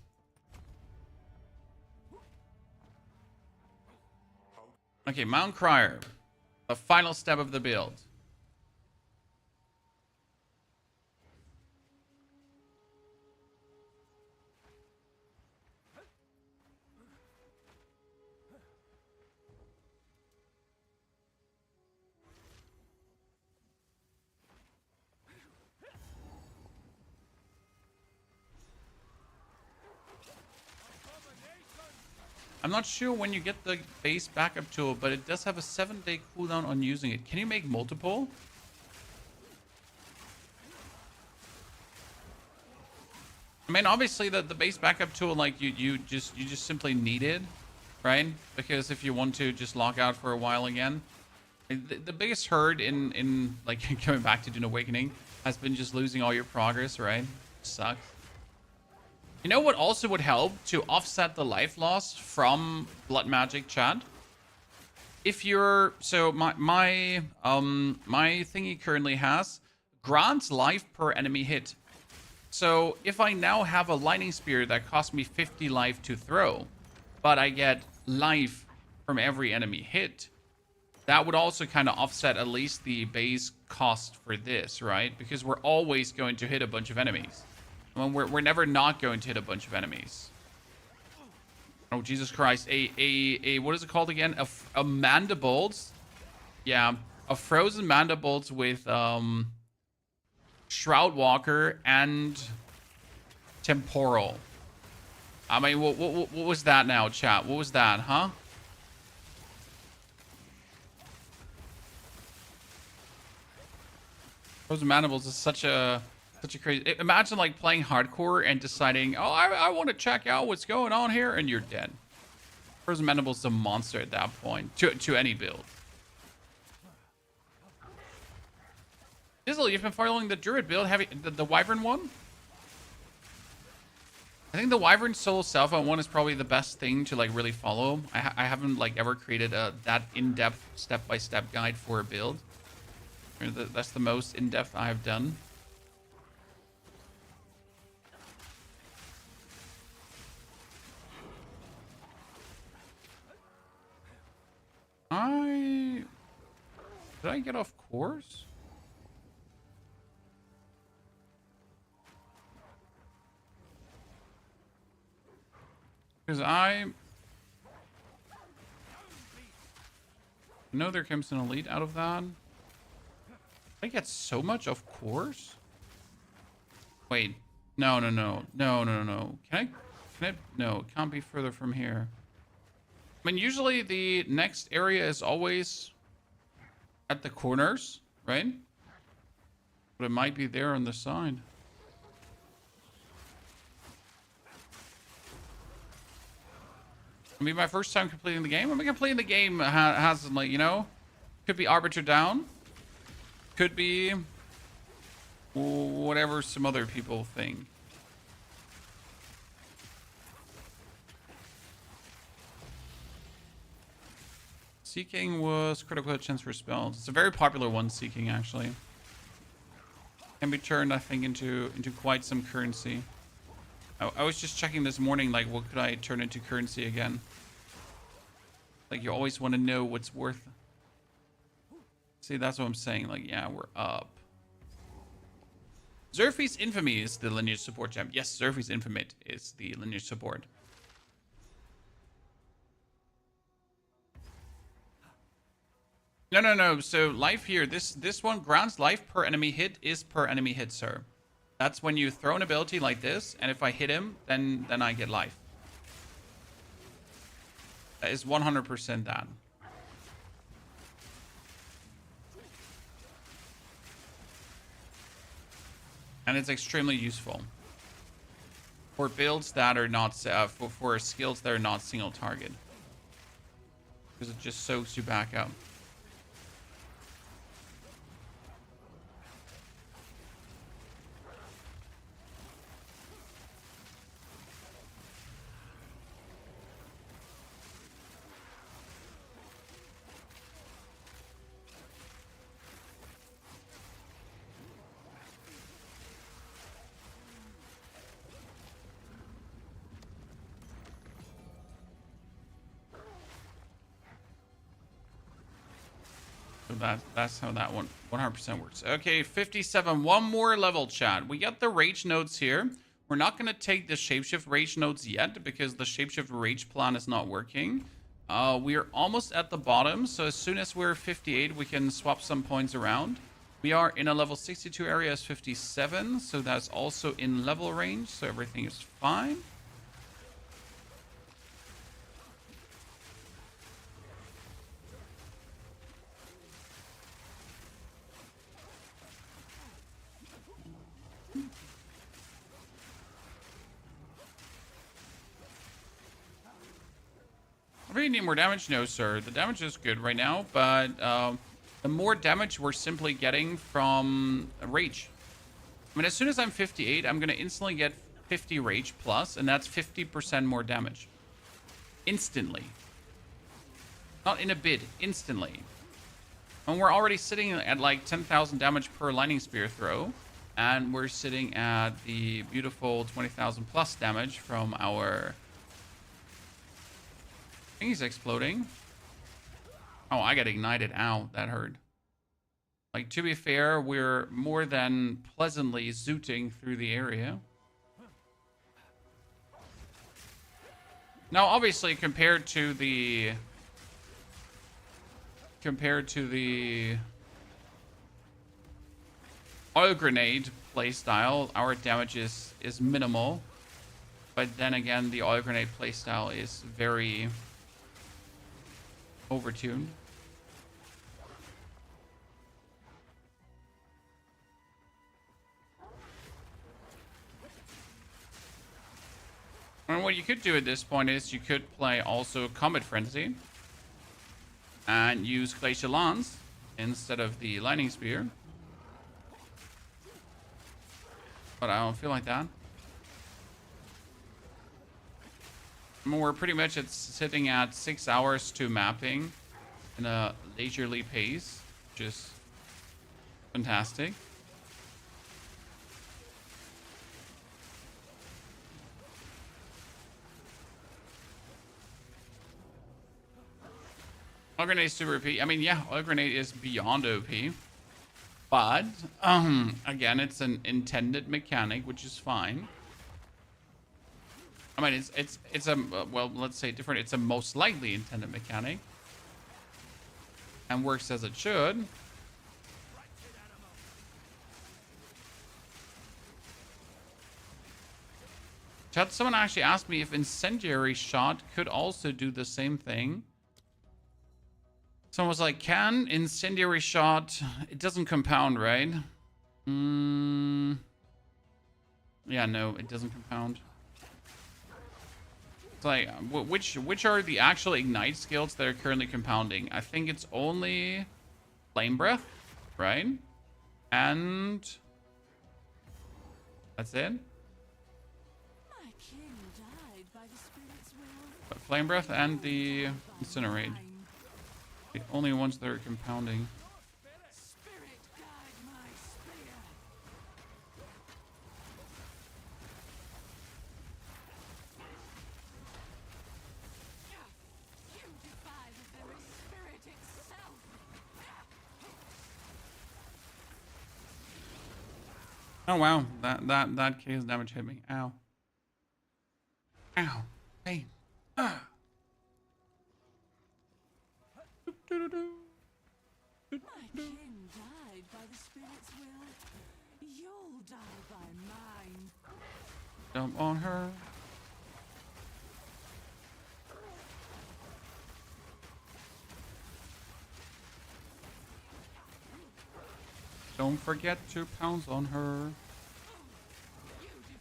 Okay, Mount Crier. The final step of the build. I'm not sure when you get the base backup tool, but it does have a 7-day cooldown on using it. Can you make multiple? I mean, obviously the base backup tool, like you just simply need it, right? Because if you want to just log out for a while again, the biggest hurt in like coming back to Dune Awakening has been just losing all your progress, right? Sucks. You know what also would help to offset the life loss from blood magic, chat? If you're my thingy currently has grants life per enemy hit. So if I now have a lightning spear that costs me 50 life to throw, but I get life from every enemy hit, that would also kind of offset at least the base cost for this, right? Because we're always going to hit a bunch of enemies. Well, we're never not going to hit a bunch of enemies. Oh, Jesus Christ. A what is it called again? A mandibles. Yeah. A frozen mandibles with Shroud Walker and Temporal. I mean, what was that now, chat? What was that, huh? Frozen mandibles is such a crazy. Imagine like playing hardcore and deciding, oh, I want to check out what's going on here, and you're dead. Frozen mandibles is a monster at that point to any build. Dizzle, you've been following the Druid build, the Wyvern one? I think the Wyvern solo self-out one is probably the best thing to like really follow. I haven't like ever created that in-depth step-by-step guide for a build. That's the most in-depth I've done. Did I get off course? Because I know there comes an elite out of that. I get so much off course? Wait. No. Can I? No, it can't be further from here. I mean, usually the next area is always at the corners, right? But it might be there on the side. It'll be my first time completing the game. I mean, completing the game has like, you know, could be Arbiter down. Could be whatever some other people think. Seeking was critical chance for spells. It's a very popular one, Seeking, actually. Can be turned, I think, into quite some currency. I was just checking this morning, like, what could I turn into currency again? Like, you always want to know what's worth. See, that's what I'm saying. Like, yeah, we're up. Zerfi's Infamy is the lineage support champ. Yes, Zerfi's Infamy is the lineage support. No. So life here, this one grants life per enemy hit is per enemy hit, sir. That's when you throw an ability like this, and if I hit him, then I get life. That is 100% that. And it's extremely useful for builds that are not for skills that are not single target, because it just soaks you back up. That's how that one 100% works. Okay, 57. One more level, chat. We got the rage nodes here. We're not going to take the shapeshift rage nodes yet because the shapeshift rage plan is not working. We are almost at the bottom, so as soon as we're 58, we can swap some points around. We are in a level 62 area as 57, so that's also in level range, so everything is fine. I really need more damage? No, sir. The damage is good right now, but the more damage we're simply getting from rage. I mean, as soon as I'm 58, I'm going to instantly get 50 rage plus, and that's 50% more damage. Instantly. Not in a bit, instantly. And we're already sitting at like 10,000 damage per lightning spear throw. And we're sitting at the beautiful 20,000 plus damage from our... I think he's exploding. Oh, I got ignited. Ow, that hurt. Like, to be fair, we're more than pleasantly zooting through the area. Now, obviously, compared to the oil grenade playstyle, our damage is minimal. But then again, the oil grenade playstyle is very overtuned. And what you could do at this point is you could play also Comet Frenzy and use Glacial Lance instead of the Lightning Spear. But I don't feel like that. I mean, we're pretty much sitting at 6 hours to mapping in a leisurely pace, which is fantastic. Oil Grenade is super OP. I mean, yeah, Oil Grenade is beyond OP. But, again, it's an intended mechanic, which is fine. I mean, it's a, well, let's say different. It's a most likely intended mechanic. And works as it should. Chat, someone actually asked me if Incendiary Shot could also do the same thing. Someone was like, can Incendiary Shot... It doesn't compound, right? Yeah, no, it doesn't compound. It's like, which are the actual Ignite skills that are currently compounding? I think it's only Flame Breath, right? And... that's it? My king died by the spirit's will. But Flame Breath and the Incinerate. The only ones that are compounding. Spirit guide my spear. You defy the very spirit itself. Oh wow, that case damage hit me. Ow. Ow. Pain. Ah. My king died by the spirit's will. You'll die by mine. Jump on her. Don't forget to pounce on her.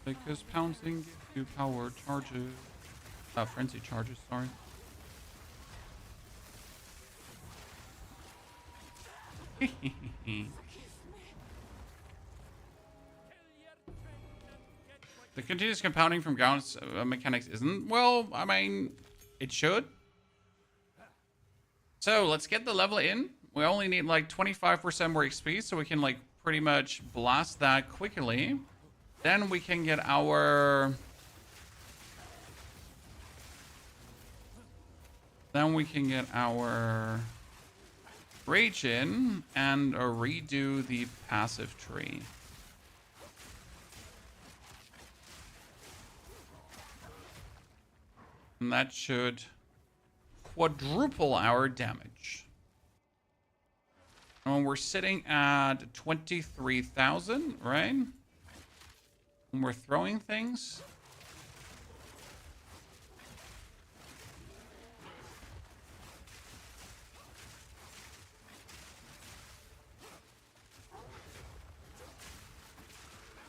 Because pouncing gives you power charges. Frenzy charges, sorry. The continuous compounding from Gaunt's mechanics isn't. Well, I mean, it should. So let's get the level in. We only need like 25% more XP, so we can like pretty much blast that quickly. Then we can get our... Rage in and redo the passive tree. And that should quadruple our damage. And we're sitting at 23,000, right? And we're throwing things.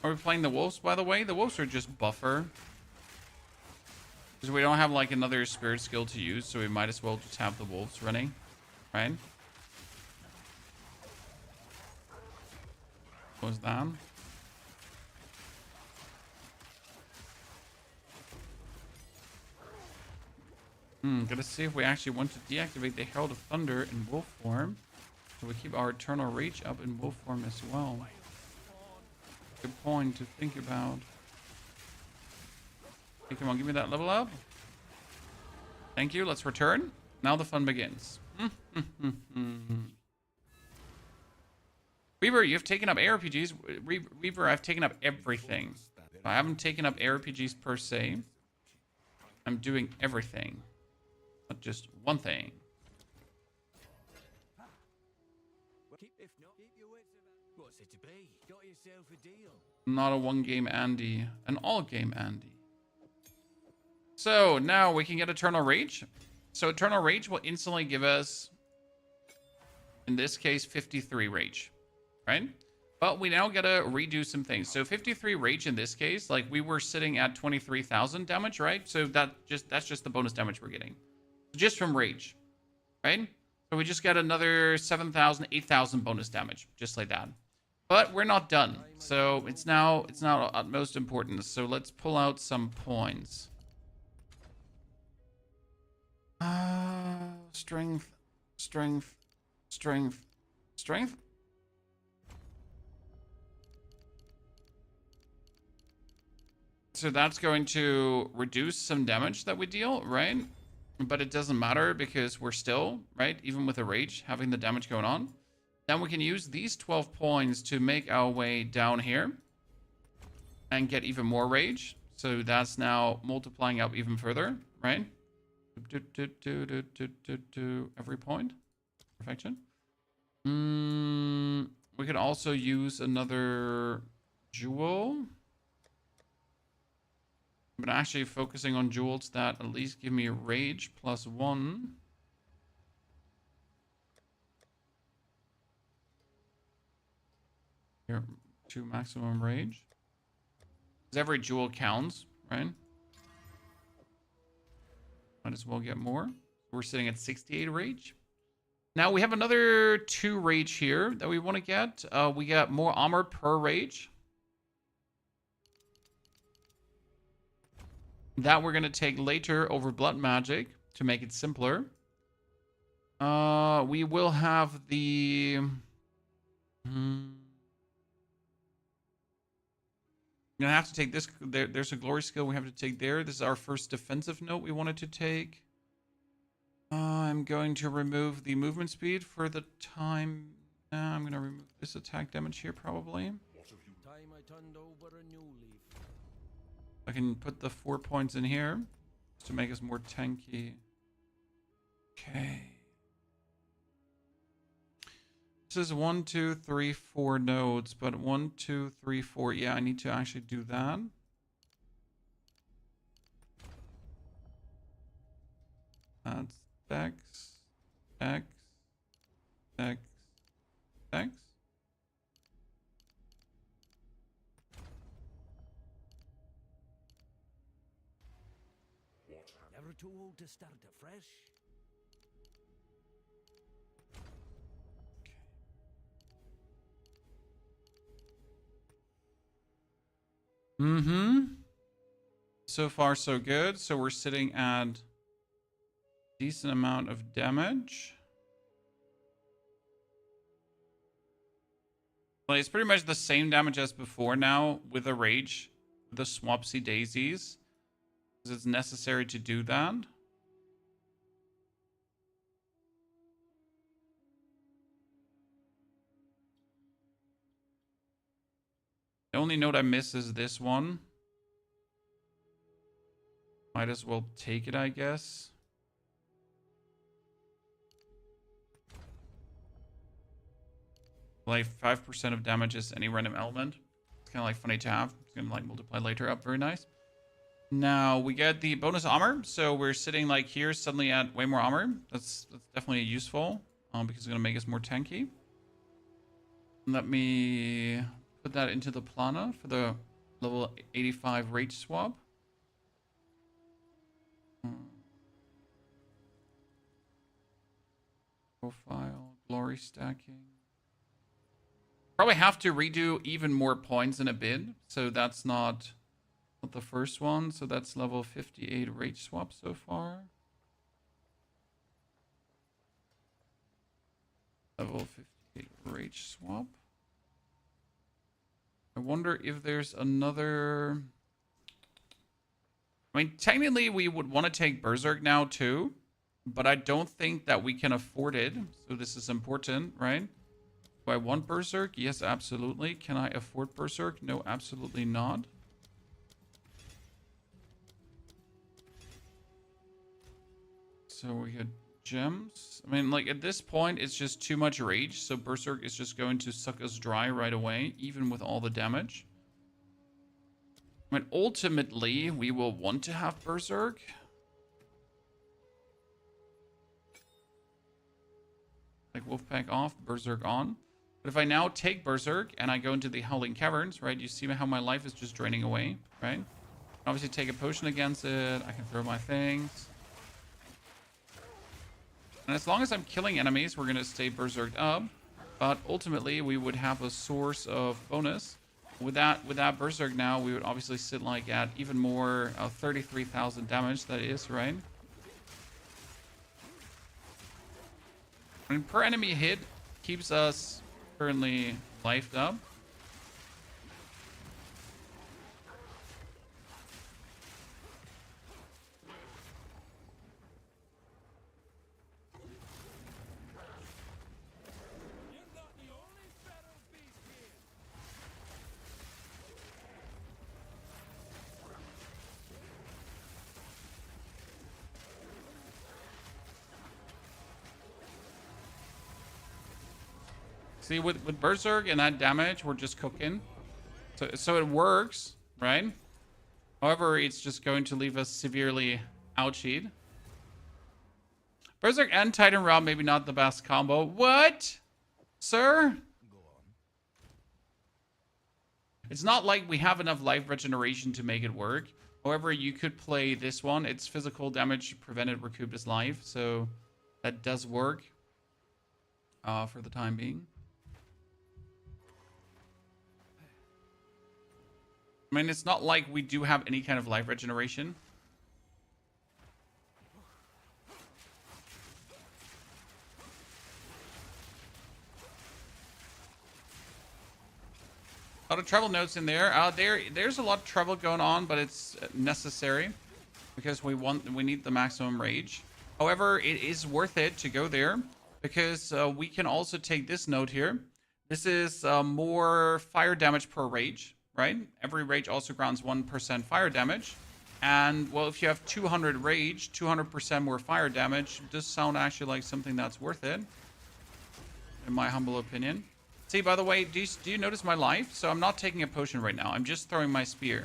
Are we playing the wolves, by the way? The wolves are just buffer. Because we don't have like another spirit skill to use, so we might as well just have the wolves running, right? Close down. Gotta see if we actually want to deactivate the Herald of Thunder in wolf form. So we keep our Eternal Reach up in wolf form as well. Good point to think about. Okay, come on, give me that level up. Thank you, let's return. Now the fun begins. Weaver, you've taken up ARPGs. Weaver, I've taken up everything. I haven't taken up ARPGs per se. I'm doing everything. Not just one thing. What's it to be? Got yourself a deal. Not a one-game Andy. An all-game Andy. So, now we can get Eternal Rage. So, Eternal Rage will instantly give us, in this case, 53 Rage. Right? But we now gotta redo some things. So 53 rage in this case, like we were sitting at 23,000 damage, right? So that's just the bonus damage we're getting. Just from rage. Right? So we just got another 7,000, 8,000 bonus damage. Just like that. But we're not done. So it's now utmost importance. So let's pull out some points. Strength. Strength. Strength. Strength. So that's going to reduce some damage that we deal, right? But it doesn't matter because we're still, right, even with a rage, having the damage going on. Then we can use these 12 points to make our way down here and get even more rage. So that's now multiplying up even further, right? Every point. Perfection. We could also use another jewel. But actually focusing on jewels that at least give me rage +1. Here, 2 maximum rage. Because every jewel counts, right? Might as well get more. We're sitting at 68 rage. Now we have another 2 rage here that we want to get. We got more armor per rage. That we're going to take later over blood magic to make it simpler. We will have the... I'm going to have to take this. There's a glory skill we have to take there. This is our first defensive note we wanted to take. I'm going to remove the movement speed for the time. I'm going to remove this attack damage here probably. Time I turned over a new leaf. I can put the 4 points in here just to make us more tanky. Okay. This is 1, 2, 3, 4 nodes, but 1, 2, 3, 4. Yeah, I need to actually do that. That's X, X, X, X. Never too old to start afresh. So far, so good. So we're sitting at a decent amount of damage. Well, it's pretty much the same damage as before now with a rage, with the Swapsy Daisies. Because it's necessary to do that. The only note I miss is this one. Might as well take it, I guess. Like 5% of damage is any random element. It's kind of like funny to have. It's going to like multiply later up. Very nice. Now we get the bonus armor. So we're sitting like here suddenly at way more armor. That's definitely useful because it's going to make us more tanky. Let me put that into the plana for the level 85 rage swap. Profile, glory stacking. Probably have to redo even more points in a bit. So that's not the first one. So that's level 58 rage swap so far. Level 58 rage swap. I wonder if there's another... I mean, technically we would want to take Berserk now too, but I don't think that we can afford it. So this is important, right? Do I want Berserk? Yes, absolutely. Can I afford Berserk? No, absolutely not. So we had gems. I mean, like, at this point, it's just too much rage. So Berserk is just going to suck us dry right away, even with all the damage. I mean, ultimately, we will want to have Berserk. Like, Wolfpack off, Berserk on. But if I now take Berserk and I go into the Howling Caverns, right? You see how my life is just draining away, right? Obviously, take a potion against it. I can throw my things. And as long as I'm killing enemies, we're going to stay berserked up. But ultimately, we would have a source of bonus. With that berserk now, we would obviously sit like at even more 33,000 damage, that is, right? And per enemy hit keeps us currently lifed up. See, with Berserk and that damage, we're just cooking. So it works, right? However, it's just going to leave us severely ouchied. Berserk and Titan Rod, maybe not the best combo. What? Sir? Go on. It's not like we have enough life regeneration to make it work. However, you could play this one. It's physical damage prevented, recouped his life. So that does work for the time being. I mean, it's not like we do have any kind of life regeneration. A lot of trouble notes in there. There's a lot of trouble going on, but it's necessary because we need the maximum rage. However, it is worth it to go there because we can also take this note here. This is more fire damage per rage. Right? Every rage also grants 1% fire damage. And, well, if you have 200 rage, 200% more fire damage does sound actually like something that's worth it. In my humble opinion. See, by the way, do you notice my life? So I'm not taking a potion right now. I'm just throwing my spear.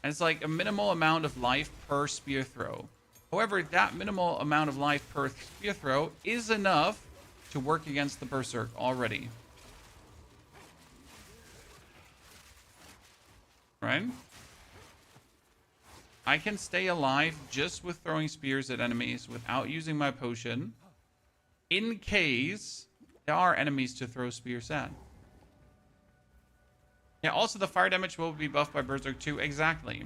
And it's like a minimal amount of life per spear throw. However, that minimal amount of life per spear throw is enough to work against the Berserk already. Right? I can stay alive just with throwing spears at enemies without using my potion in case there are enemies to throw spears at. Yeah, also the fire damage will be buffed by Berserk too. Exactly.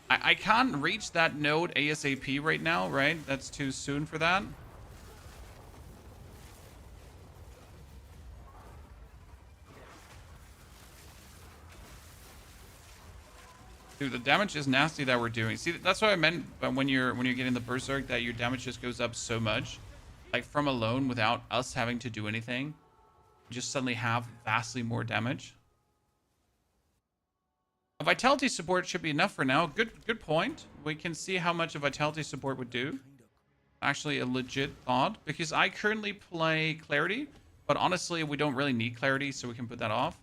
I can't reach that node ASAP right now, right? That's too soon for that. Dude, the damage is nasty that we're doing. See, that's what I meant when you're getting the Berserk, that your damage just goes up so much. Like, from alone, without us having to do anything. You just suddenly have vastly more damage. A Vitality support should be enough for now. Good point. We can see how much a Vitality support would do. Actually, a legit thought. Because I currently play Clarity. But honestly, we don't really need Clarity, so we can put that off.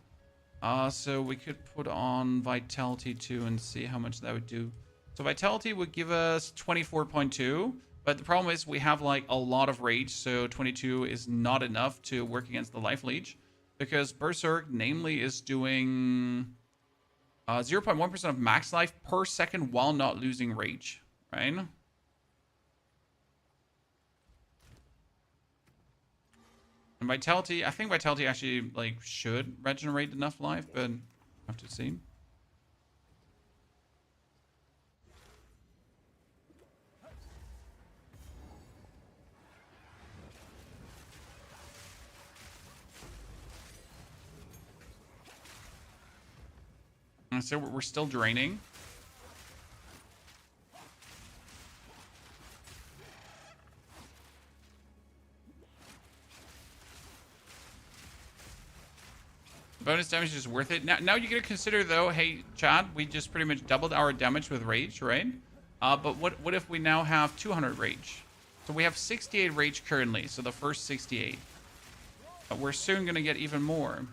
So we could put on Vitality too and see how much that would do. So Vitality would give us 24.2. But the problem is we have like a lot of rage. So 22 is not enough to work against the Life Leech. Because Berserk, namely, is doing 0.1% of max life per second while not losing rage. Right? And Vitality, I think Vitality actually like should regenerate enough life, but I have to see. And so we're still draining. Bonus damage is worth it. Now you gotta consider though, hey Chad, we just pretty much doubled our damage with rage, right? But what if we now have 200 rage? So we have 68 rage currently, so the first 68. But we're soon gonna get even more.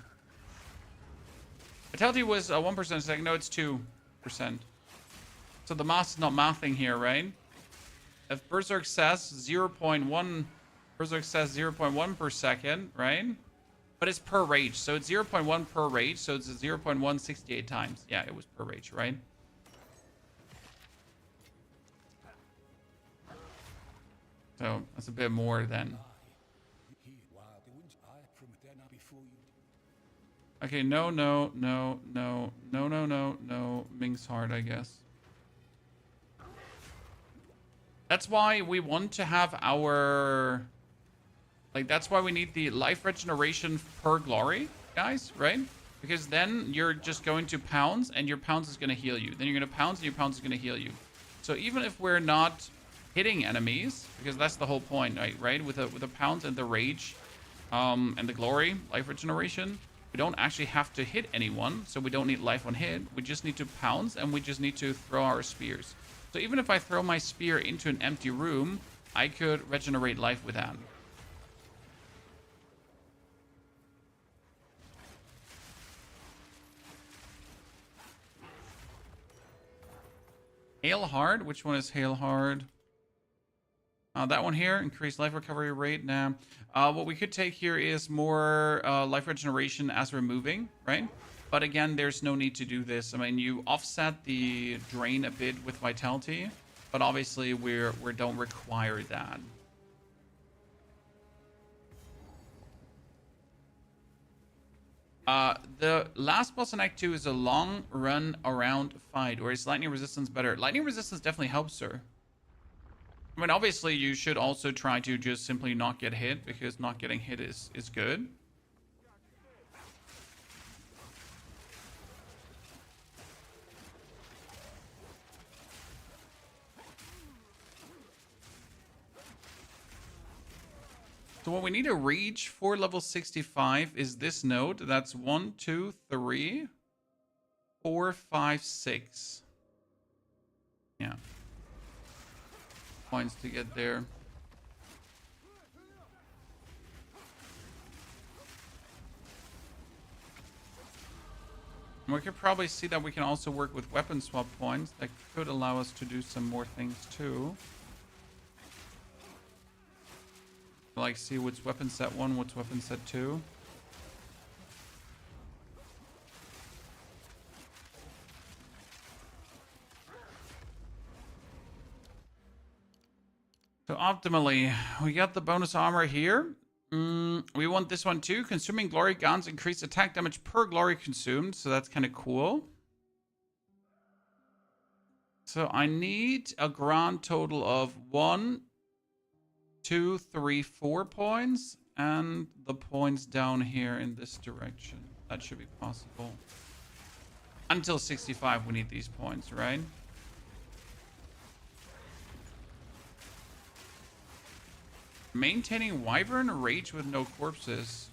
Vitality was 1% a second. No, it's 2%. So the math is not mathing here, right? If Berserk says 0.1, Berserk says 0.1 per second, right? But it's per rage, so it's 0.1 per rage, so it's 0.168 times. Yeah, it was per rage, right? So that's a bit more than. Okay, no, Ming's hard, I guess. That's why we want to have our... Like, that's why we need the life regeneration per glory, guys, right? Because then you're just going to pounce, and your pounce is going to heal you. Then you're going to pounce, and your pounce is going to heal you. So even if we're not hitting enemies, because that's the whole point, right? With a pounce and the rage and the glory, life regeneration, we don't actually have to hit anyone, so we don't need life on hit. We just need to pounce, and we just need to throw our spears. So even if I throw my spear into an empty room, I could regenerate life with that. Hail hard? Which one is hail hard? That one here, increased life recovery rate. Now, what we could take here is more life regeneration as we're moving, right? But again, there's no need to do this. I mean, you offset the drain a bit with vitality, but obviously we don't require that. The last boss in Act 2 is a long run around fight, or is lightning resistance better? Lightning resistance definitely helps, sir. I mean, obviously, you should also try to just simply not get hit, because not getting hit is good. So what we need to reach for level 65 is this node. That's 1, 2, 3, 4, 5, 6. Yeah. Points to get there. And we could probably see that we can also work with weapon swap points. That could allow us to do some more things too. Like see what's weapon set 1, what's weapon set 2. So optimally, we got the bonus armor here. We want this one too. Consuming glory guns increase attack damage per glory consumed. So that's kind of cool. So I need a grand total of 1, 2, 3, 4 points. And the points down here in this direction. That should be possible. Until 65, we need these points, right? Maintaining Wyvern Rage with no corpses.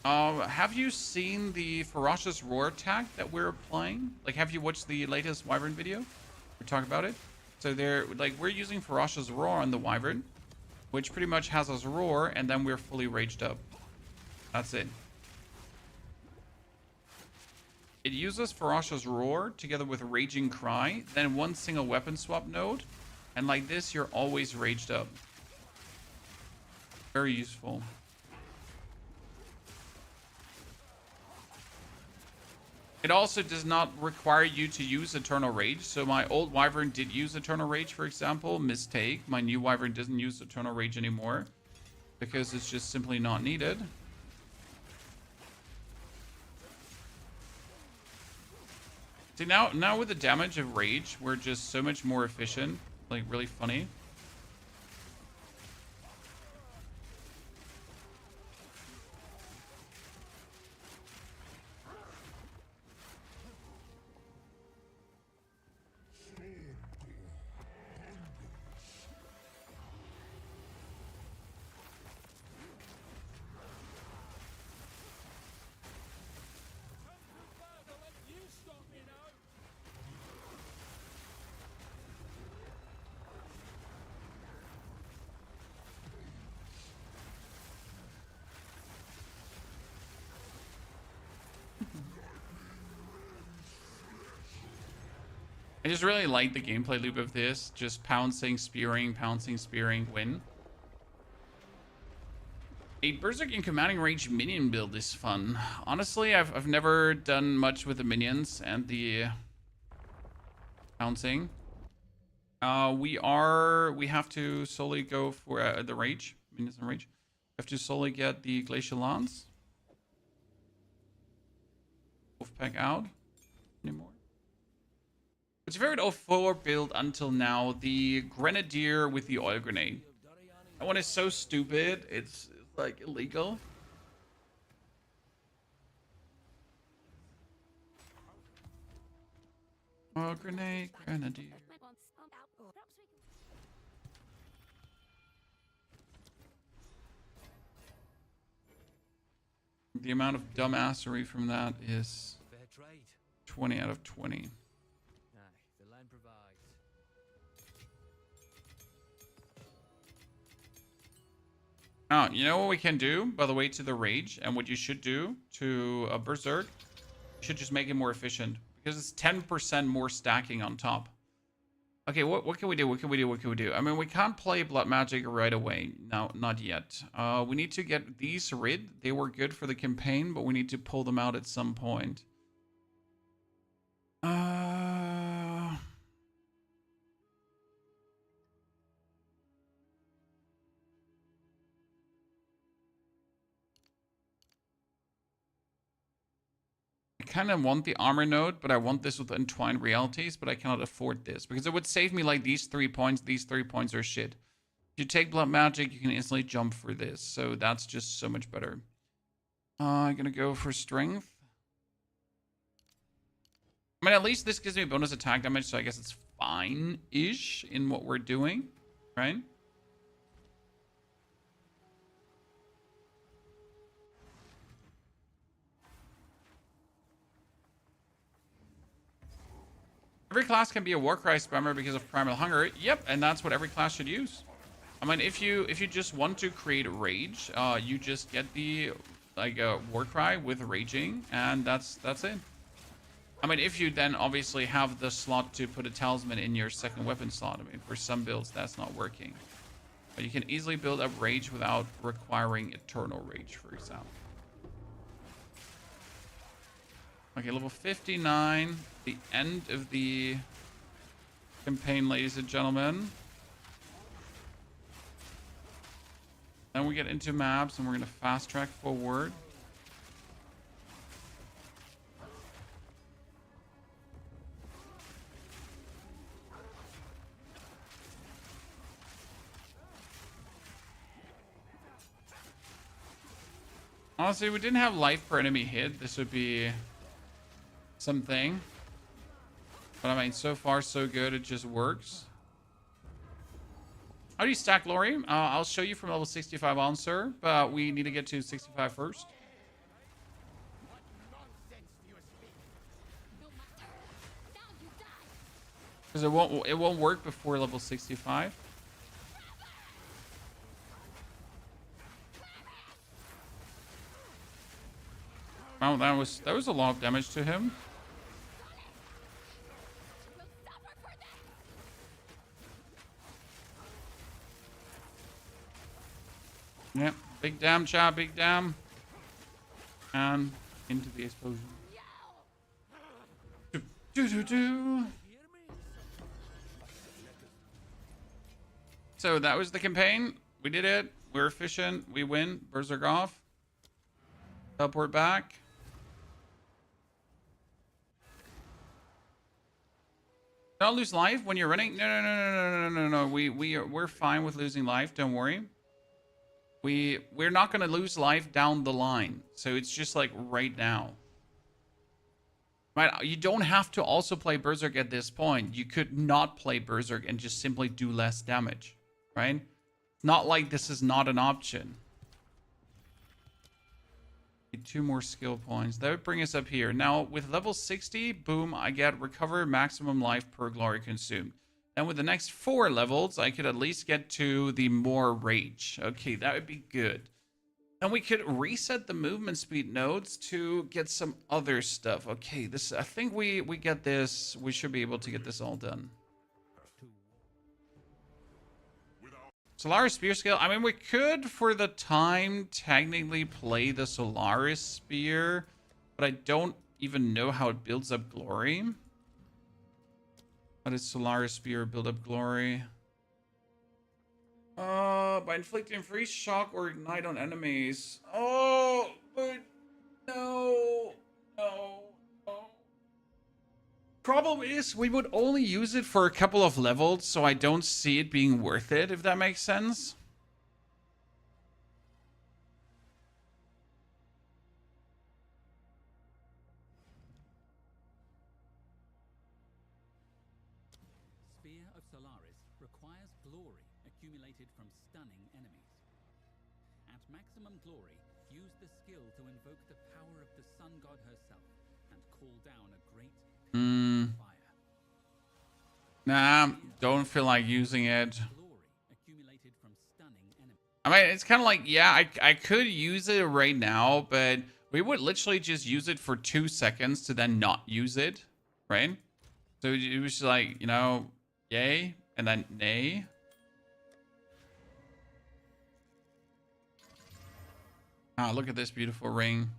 Have you seen the Ferocious Roar tag that we're applying? Like, have you watched the latest Wyvern video? We're talking about it. So we're using Ferocious Roar on the Wyvern, which pretty much has us roar, and then we're fully raged up. That's it. It uses Ferocious Roar together with Raging Cry, then one single weapon swap node, and like this, you're always raged up. Very useful. It also does not require you to use Eternal Rage. So my old Wyvern did use Eternal Rage, for example. Mistake. My new Wyvern doesn't use Eternal Rage anymore because it's just simply not needed. See, now with the damage of Rage, we're just so much more efficient. Like, really funny. I just really like the gameplay loop of this. Just pouncing, spearing, win. A Berserk in commanding range minion build is fun. Honestly, I've never done much with the minions and the pouncing. We have to solely go for the rage. Minions and rage. We have to solely get the Glacial Lance. Wolfpack out. Anymore. What's your favorite 04 build until now? The Grenadier with the oil grenade. That one is so stupid. It's like illegal. Oh, Grenadier. The amount of dumbassery from that is 20 out of 20. Oh, you know what we can do, by the way, to the rage, and what you should do to a Berserk? You should just make it more efficient, because it's 10% more stacking on top. Okay, what can we do? What can we do? I mean, we can't play Blood Magic right away. No, not yet. We need to get these rid. They were good for the campaign, but we need to pull them out at some point. I kind of want the armor node, but I want this with Entwined Realities, but I cannot afford this because it would save me like these 3 points. These 3 points are shit. If you take Blood Magic, you can instantly jump for this, so that's just so much better. I'm gonna go for Strength. I mean, at least this gives me bonus attack damage, so I guess it's fine-ish in what we're doing, right? Every class can be a Warcry spammer because of Primal Hunger. Yep, and that's what every class should use. I mean, if you just want to create rage, you just get the Warcry with raging, and that's it. I mean, if you then obviously have the slot to put a Talisman in your second weapon slot. I mean, for some builds that's not working, but you can easily build up rage without requiring Eternal Rage, for example. Okay, level 59, the end of the campaign, ladies and gentlemen. Then we get into maps, and we're going to fast track forward. Honestly, if we didn't have life per enemy hit, this would be something. But I mean, so far so good, it just works. How do you stack glory? I'll show you from level 65 on, sir, but we need to get to 65 first. Because it won't work before level 65. Wow, that was a lot of damage to him. Yep, big damn, chat, big damn. And into the explosion. So that was the campaign. We did it. We're efficient. We win. Berserk off. Teleport back. Don't lose life when you're running. No. We're fine with losing life. Don't worry. We're not gonna lose life down the line. So it's just like right now. Right? You don't have to also play Berserk at this point. You could not play Berserk and just simply do less damage. Right? It's not like this is not an option. 2 more skill points. That would bring us up here. Now, with level 60, boom, I get recover maximum life per glory consumed. And with the next 4 levels, I could at least get to the more rage. Okay, that would be good. And we could reset the movement speed nodes to get some other stuff. Okay, this, I think we get this. We should be able to get this all done. Solaris Spear skill. I mean, we could, for the time, technically play the Solaris Spear, but I don't even know how it builds up glory. How does Solaris Spear build up glory? By inflicting freeze, shock, or ignite on enemies. Oh, but no. Problem is, we would only use it for a couple of levels, so I don't see it being worth it, if that makes sense. Spear of Solaris requires glory accumulated from stunning enemies. At maximum glory, use the skill to invoke the power of the sun god herself and call down a great fire. Nah, don't feel like using it. Glory accumulated from stunning enemies. I mean, it's kind of like, yeah, I could use it right now, but we would literally just use it for 2 seconds to then not use it, right? So it was like, you know, yay, and then nay. Ah, look at this beautiful ring.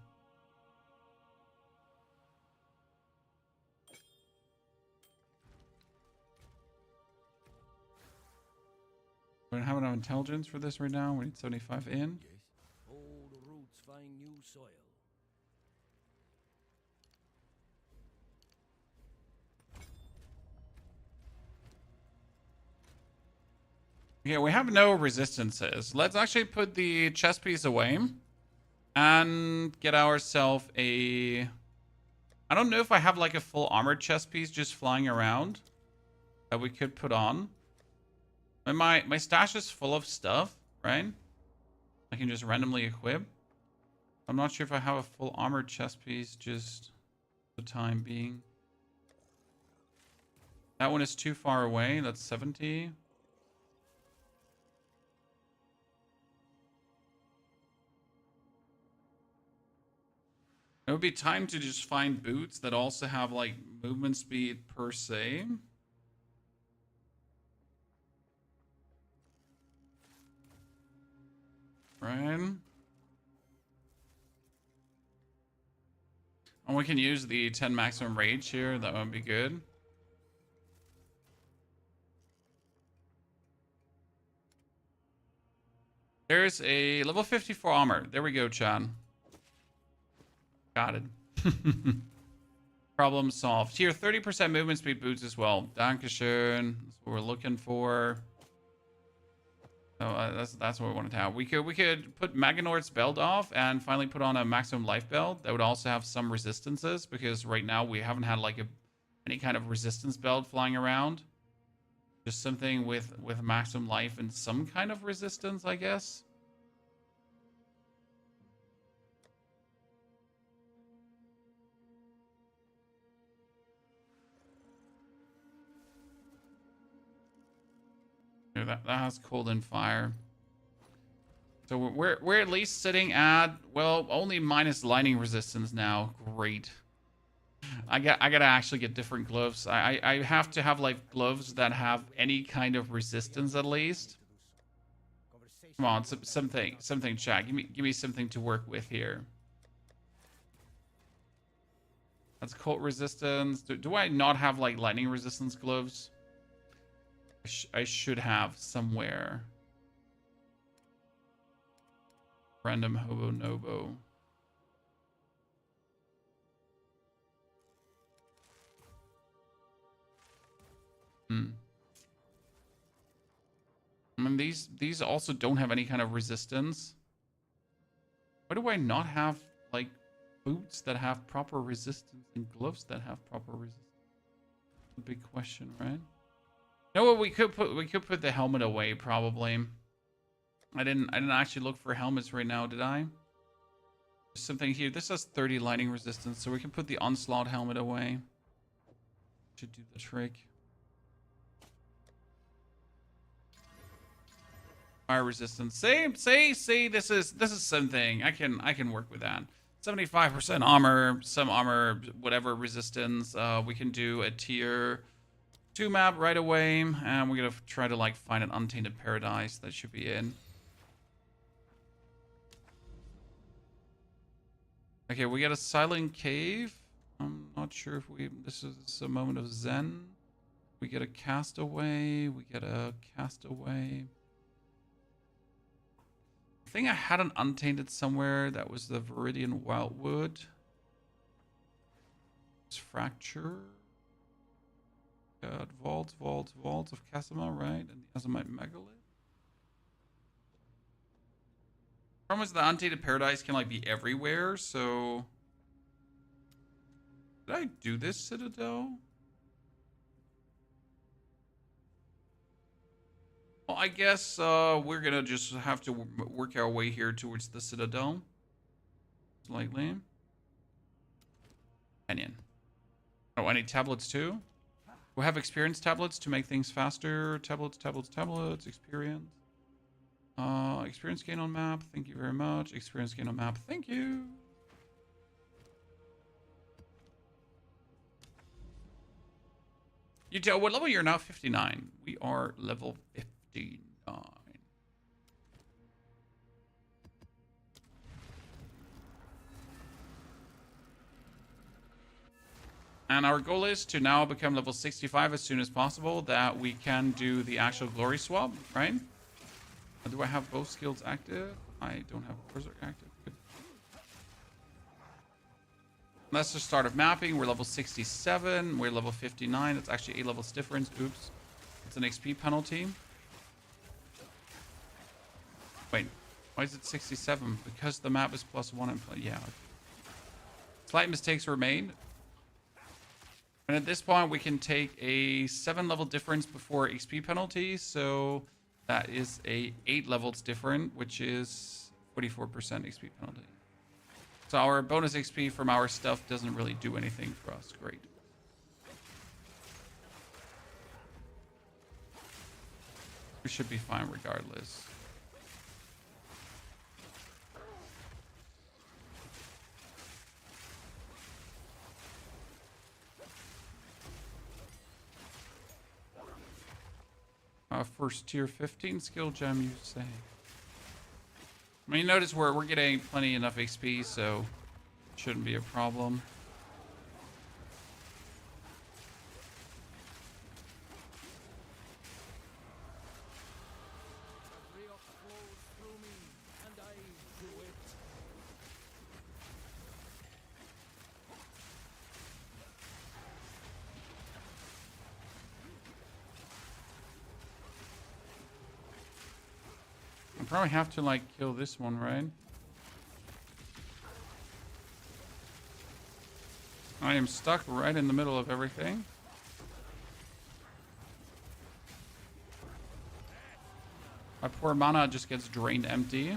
We don't have enough intelligence for this right now. We need 75 in. Yes, all the roots find new soil. Okay, we have no resistances. Let's actually put the chest piece away and get ourselves a... I don't know if I have like a full armored chest piece just flying around that we could put on. And my stash is full of stuff, right? I can just randomly equip. I'm not sure if I have a full armored chest piece just for the time being. That one is too far away. That's 70. It would be time to just find boots that also have like movement speed per se. Right. And we can use the 10 maximum rage here. That would be good. There's a level 54 armor. There we go, Chan. Got it. Problem solved. Here, 30% movement speed boots as well. Dankeschön. That's what we're looking for. Oh, that's what we wanted to have. We could put Maganort's belt off and finally put on a maximum life belt that would also have some resistances, because right now we haven't had like any kind of resistance belt flying around. Just something with maximum life and some kind of resistance, I guess. That has cold and fire. So we're at least sitting at, well, only minus lightning resistance now. Great. I gotta actually get different gloves. I have to have like gloves that have any kind of resistance at least. Come on, something, chat. Give me something to work with here. That's cold resistance. Do I not have like lightning resistance gloves? I should have somewhere. Random hobo nobo. I mean, these also don't have any kind of resistance. Why do I not have like boots that have proper resistance and gloves that have proper resistance? That's a big question, right? You know what, we could put the helmet away probably. I didn't actually look for helmets right now, did I? There's something here. This has 30 lightning resistance, so we can put the onslaught helmet away. Should do the trick. Fire resistance. Say this is something. I can work with that. 75% armor, some armor, whatever resistance. We can do a tier 2 map right away, and we're gonna try to like find an untainted paradise that should be in. Okay, we got a silent cave. I'm not sure if this is a moment of zen. We get a castaway. We get a castaway. I think I had an untainted somewhere. That was the Viridian Wildwood. It's Fracture. Got vaults of Cassima, right? And the Azamite Megalith. Problem is the untainted paradise can like be everywhere, so did I do this citadel? Well, I guess we're gonna just have to work our way here towards the citadel. Slightly. Canyon. Oh, I need tablets too? We'll have experience tablets to make things faster. Tablets, experience. Experience gain on map. Thank you very much. Experience gain on map. Thank you. You tell what level you're now? 59. We are level 59. And our goal is to now become level 65 as soon as possible, that we can do the actual glory swap, right? Do I have both skills active? I don't have Berserk active. Good. That's the start of mapping. We're level 67. We're level 59. It's actually 8 levels difference. Oops. It's an XP penalty. Wait. Why is it 67? Because the map is +1 and yeah. Slight mistakes were made. And at this point, we can take a 7 level difference before XP penalty. So that is a 8 levels different, which is 44% XP penalty. So our bonus XP from our stuff doesn't really do anything for us. Great. We should be fine regardless. First tier 15 skill gem, you say? I mean, you notice we're getting plenty enough XP, so it shouldn't be a problem. I probably have to like kill this one, right? I am stuck right in the middle of everything. My poor mana just gets drained empty.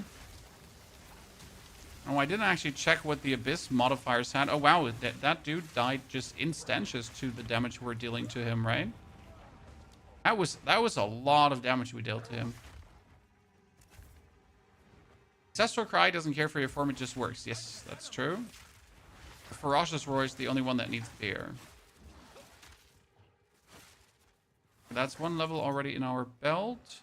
Oh, I didn't actually check what the Abyss modifiers had. Oh wow, that dude died just instantious to the damage we're dealing to him, right? That was a lot of damage we dealt to him. Ancestral Cry doesn't care for your form, it just works. Yes, that's true. The Ferocious Roar is the only one that needs fear. That's one level already in our belt.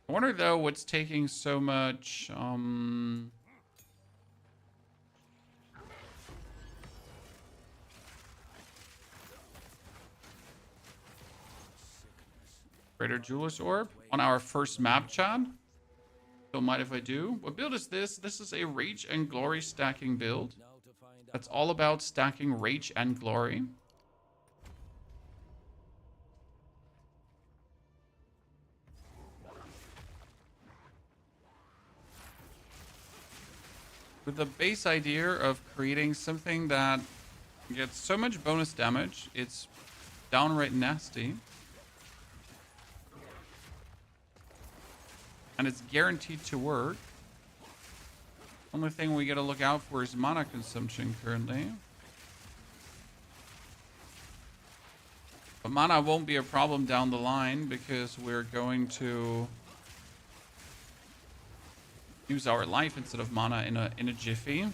I wonder though what's taking so much Greater Jeweler's Orb on our first map, Chad. Don't mind if I do. What build is this? This is a Rage and Glory stacking build. That's all about stacking Rage and Glory. With the base idea of creating something that gets so much bonus damage, it's downright nasty. And it's guaranteed to work. Only thing we gotta look out for is mana consumption currently. Mana won't be a problem down the line because we're going to use our life instead of mana in a jiffy.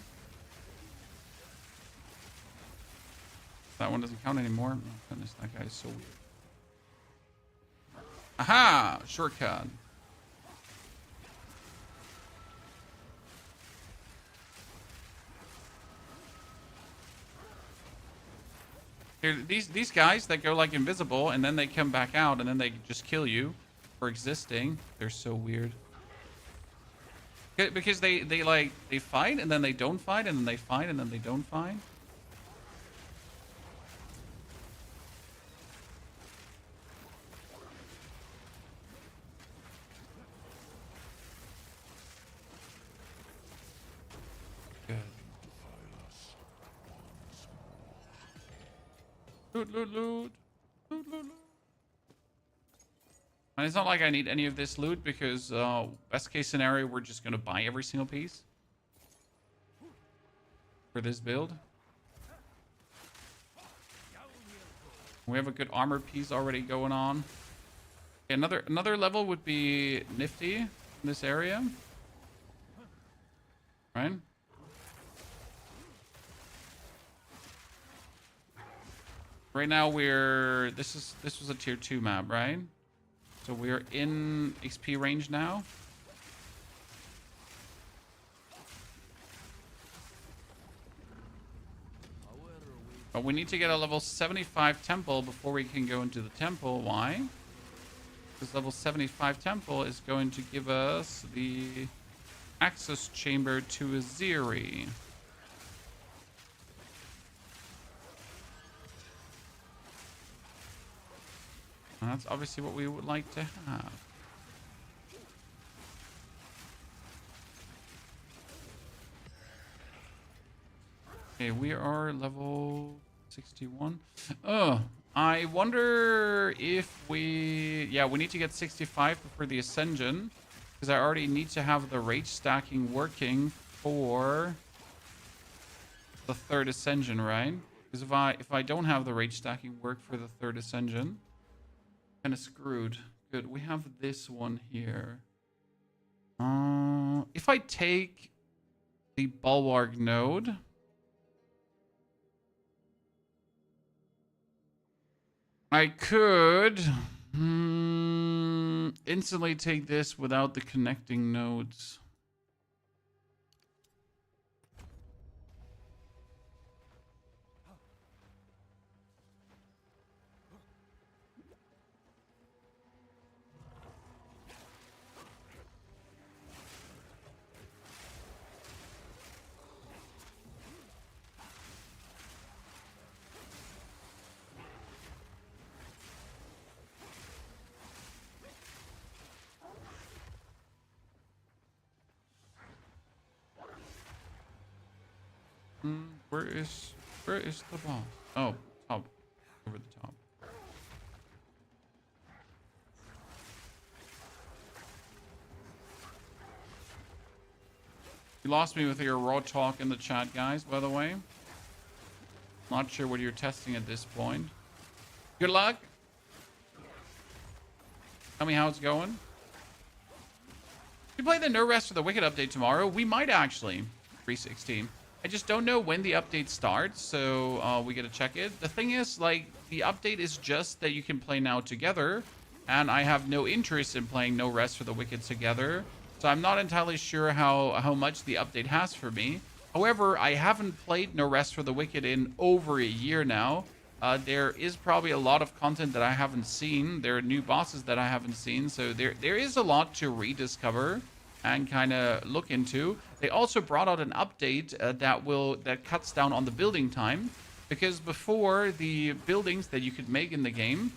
That one doesn't count anymore. Oh goodness, that guy is so weird. Aha! Shortcut. Here, these guys that go like invisible and then they come back out and then they just kill you for existing. They're so weird. Because they fight and then they don't fight and then they fight and then they don't fight. Good. Loot, loot, loot. Loot, loot, loot. And it's not like I need any of this loot because best case scenario, we're just going to buy every single piece for this build. We have a good armor piece already going on. Okay, another level would be nifty in this area. Right? Right now this was a tier 2 map, right? So we're in XP range now. But we need to get a level 75 temple before we can go into the temple. Why? Because level 75 temple is going to give us the access chamber to Aziri. And that's obviously what we would like to have. Okay, we are level 61. Oh, I wonder if we need to get 65 before the ascension, because I already need to have the rage stacking working for the 3rd ascension, right? Because if I don't have the rage stacking work for the 3rd ascension, kind of screwed. Good, we have this one here. If I take the bulwark node, I could instantly take this without the connecting nodes. Where is the boss? Oh, top. Over the top. You lost me with your raw talk in the chat, guys, by the way. Not sure what you're testing at this point. Good luck. Tell me how it's going. We play the No Rest for the Wicked update tomorrow. We might actually. 316. I just don't know when the update starts, so we gotta check it. The thing is, like, the update is just that you can play now together, and I have no interest in playing No Rest for the Wicked together, so I'm not entirely sure how much the update has for me. However, I haven't played No Rest for the Wicked in over a year now. There is probably a lot of content that I haven't seen. There are new bosses that I haven't seen, so there is a lot to rediscover and kind of look into. They also brought out an update that cuts down on the building time, because before, the buildings that you could make in the game,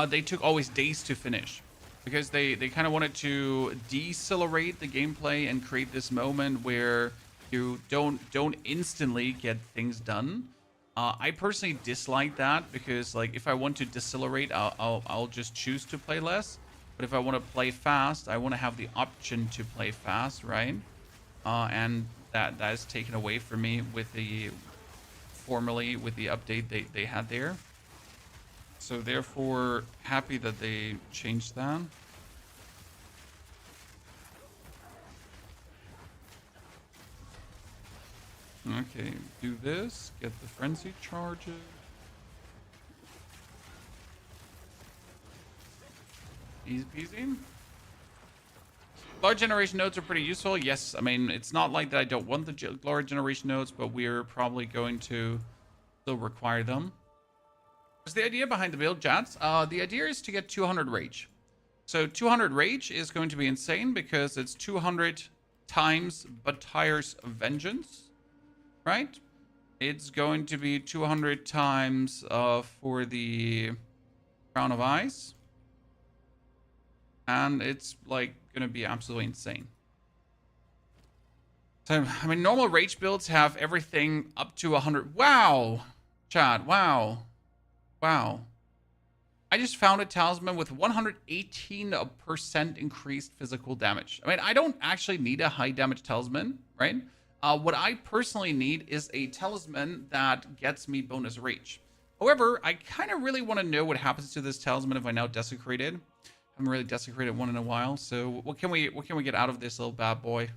they took always days to finish, because they kind of wanted to decelerate the gameplay and create this moment where you don't instantly get things done. I personally dislike that, because like if I want to decelerate, I'll just choose to play less. But if I want to play fast, I want to have the option to play fast, right? And that is taken away from me with the update they had there. So therefore, happy that they changed that. Okay, do this. Get the frenzy charges. Easy peasy. Glory generation nodes are pretty useful. Yes, I mean, it's not like that I don't want the glory generation nodes, but we're probably going to still require them. What's the idea behind the build, Jats? The idea is to get 200 rage. So 200 rage is going to be insane because it's 200 times Batyr's Vengeance, right? It's going to be 200 times for the Crown of Ice. And it's like gonna be absolutely insane. So, I mean, normal rage builds have everything up to 100. Wow, Chad, wow. Wow. I just found a talisman with 118% increased physical damage. I mean, I don't actually need a high damage talisman, right? What I personally need is a talisman that gets me bonus rage. However, I kind of really want to know what happens to this talisman if I now desecrate it. I haven't really desecrated one in a while, so what can we get out of this little bad boy?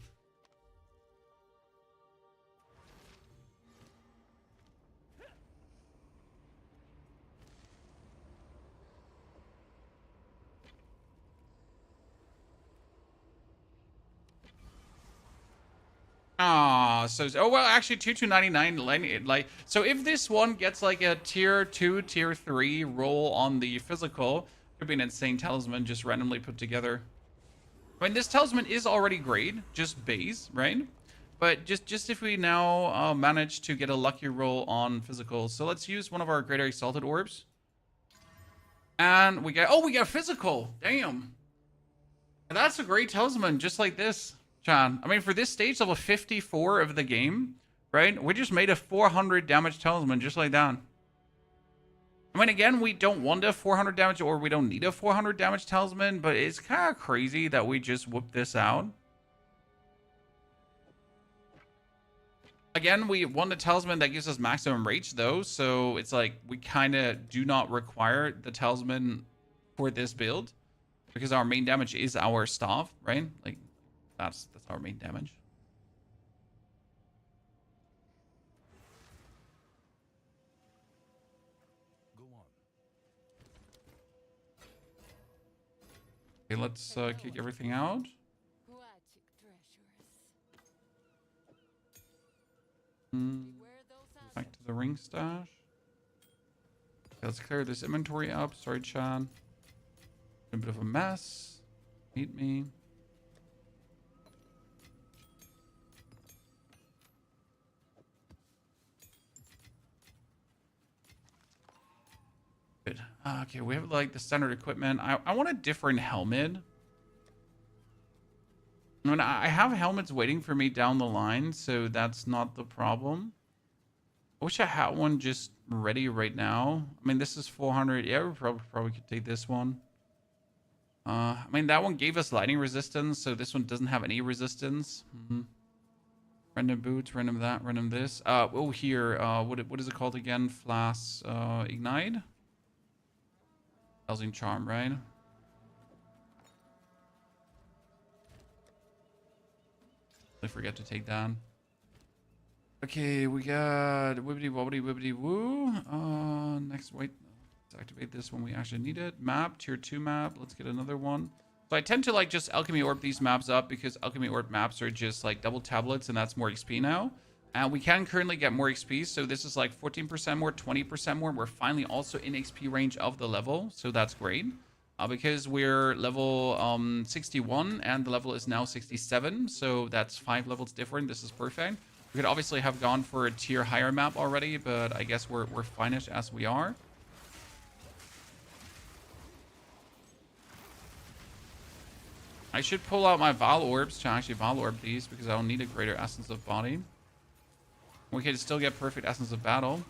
Ah, so oh well, actually 2299. Like, so if this one gets like a tier 2, tier 3 roll on the physical, could be an insane talisman just randomly put together. I mean, this talisman is already great, just base, right? But just if we now manage to get a lucky roll on physical, so let's use one of our greater exalted orbs, and we get physical. Damn, that's a great talisman, just like this. John, I mean, for this stage level 54 of the game, right? We just made a 400 damage talisman just like that. I mean, again, we don't want a 400 damage or we don't need a 400 damage talisman, but it's kind of crazy that we just whooped this out. Again, we want a talisman that gives us maximum rage though, so it's like we kind of do not require the talisman for this build because our main damage is our staff, right? Like, that's our main damage. Go on. Okay, let's kick everything out. Back to the ring stash. Okay, let's clear this inventory up. Sorry, Chad. A bit of a mess. Meet me. Good. Okay, we have like the standard equipment. I want a different helmet. I mean, I have helmets waiting for me down the line, so that's not the problem. I wish I had one just ready right now. I mean, this is 400. Yeah, we probably could take this one. I mean, that one gave us lightning resistance, so this one doesn't have any resistance. Random boots, random that, random this. Oh, here. What is it called again? Flask Ignite? Housing Charm, right? I forget to take that. Okay, we got wibbity wobbity wibbity woo. Next, wait, let's activate this when we actually need it. Map, tier 2 map. Let's get another one. So I tend to like just alchemy orb these maps up because alchemy orb maps are just like double tablets and that's more XP now. And we can currently get more XP. So this is like 14% more, 20% more. We're finally also in XP range of the level. So that's great. Because we're level 61 and the level is now 67. So that's 5 levels different. This is perfect. We could obviously have gone for a tier higher map already, but I guess we're fine-ish as we are. I should pull out my Val Orbs to actually Val Orb these because I don't need a greater Essence of Body. We can still get perfect Essence of Battle.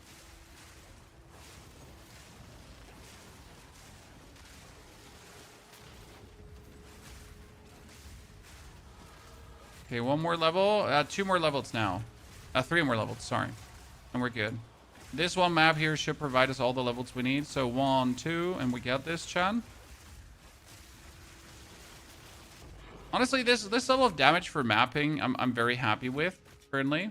Okay, one more level. 2 more levels now. 3 more levels, sorry. And we're good. This one map here should provide us all the levels we need. So 1, 2, and we got this, Chan. Honestly, this level of damage for mapping, I'm very happy with currently.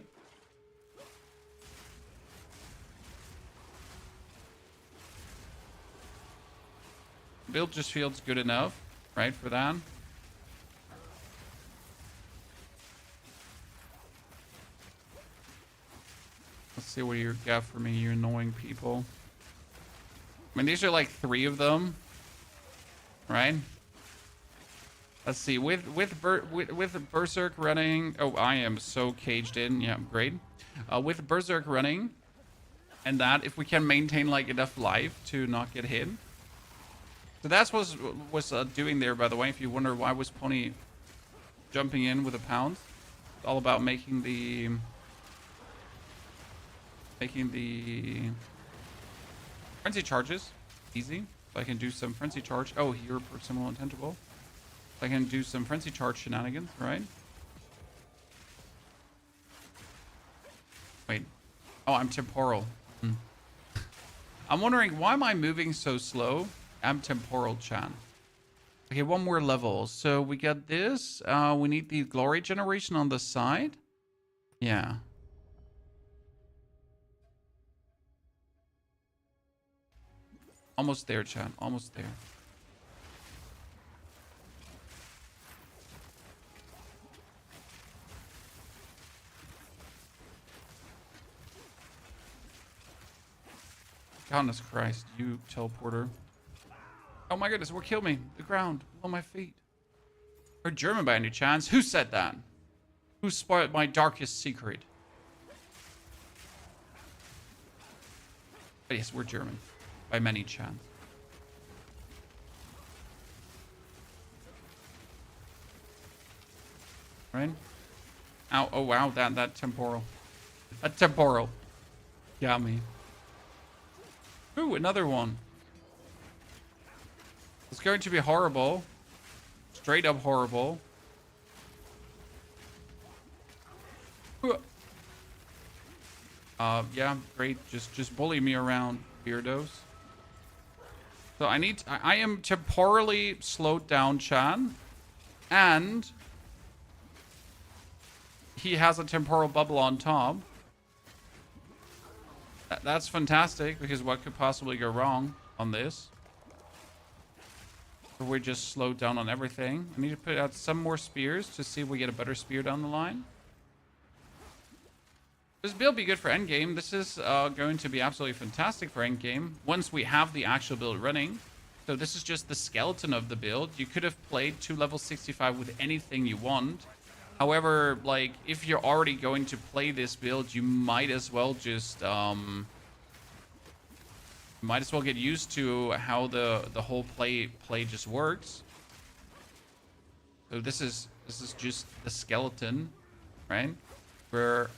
Build just feels good enough, right, for that. Let's see what you got for me, you annoying people. I mean, these are like 3 of them, right? Let's see, with Berserk running... Oh, I am so caged in. Yeah, great. With Berserk running, and that, if we can maintain like enough life to not get hit. So that's what was doing there, by the way. If you wonder why was Pony jumping in with a pound. It's all about making the frenzy charges easy. So I can do some frenzy charge. Oh, here, proximal intentable. I can do some frenzy charge shenanigans, right? Wait. Oh, I'm temporal. I'm wondering, why am I moving so slow? I'm temporal, Chan. Okay, one more level. So we got this. We need the glory generation on the side. Yeah. Almost there, Chan. Almost there. Goodness Christ, you teleporter. Oh my goodness, will kill me. The ground below my feet. Are German by any chance? Who said that? Who spoiled my darkest secret? But yes, we're German. By many chance. Right? Ow, oh wow, that temporal. That temporal. Got me. Ooh, another one. It's going to be horrible. Straight up horrible. Yeah, great. Just bully me around, weirdos. So I am temporally slowed down, Chan. And he has a temporal bubble on top. That's fantastic, because what could possibly go wrong on this? We're just slowed down on everything. I need to put out some more spears to see if we get a better spear down the line. This build be good for endgame. This is going to be absolutely fantastic for endgame once we have the actual build running. So this is just the skeleton of the build. You could have played to level 65 with anything you want. However, like, if you're already going to play this build, you might as well just get used to how the whole play just works. So this is just the skeleton, right? We're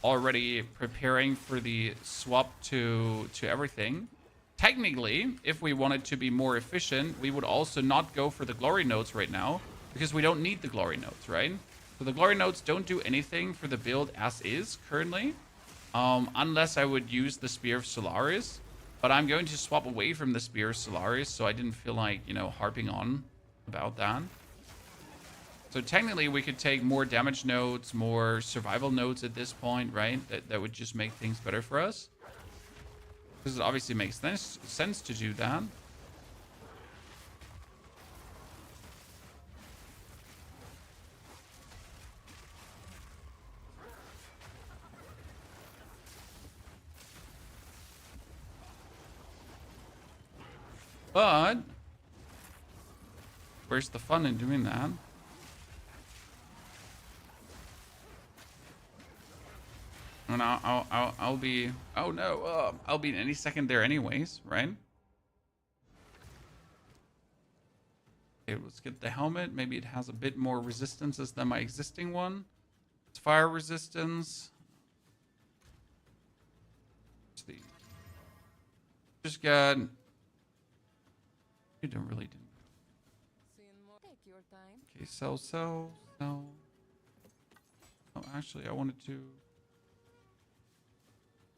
already preparing for the swap to everything. Technically, if we wanted to be more efficient, we would also not go for the glory nodes right now, because we don't need the glory nodes, right? So the glory nodes don't do anything for the build as is currently, unless I would use the Spear of Solaris. But I'm going to swap away from the Spear of Solaris, so I didn't feel like, you know, harping on about that. So technically, we could take more damage nodes, more survival nodes at this point, right? That would just make things better for us. Because it obviously makes sense to do that. But where's the fun in doing that? And I'll be, oh no, I'll be in any second there anyways, right? Okay, let's get the helmet. Maybe it has a bit more resistances than my existing one. It's fire resistance. Just got. You don't really do. Take your time. Okay, sell. Oh, actually, I wanted to.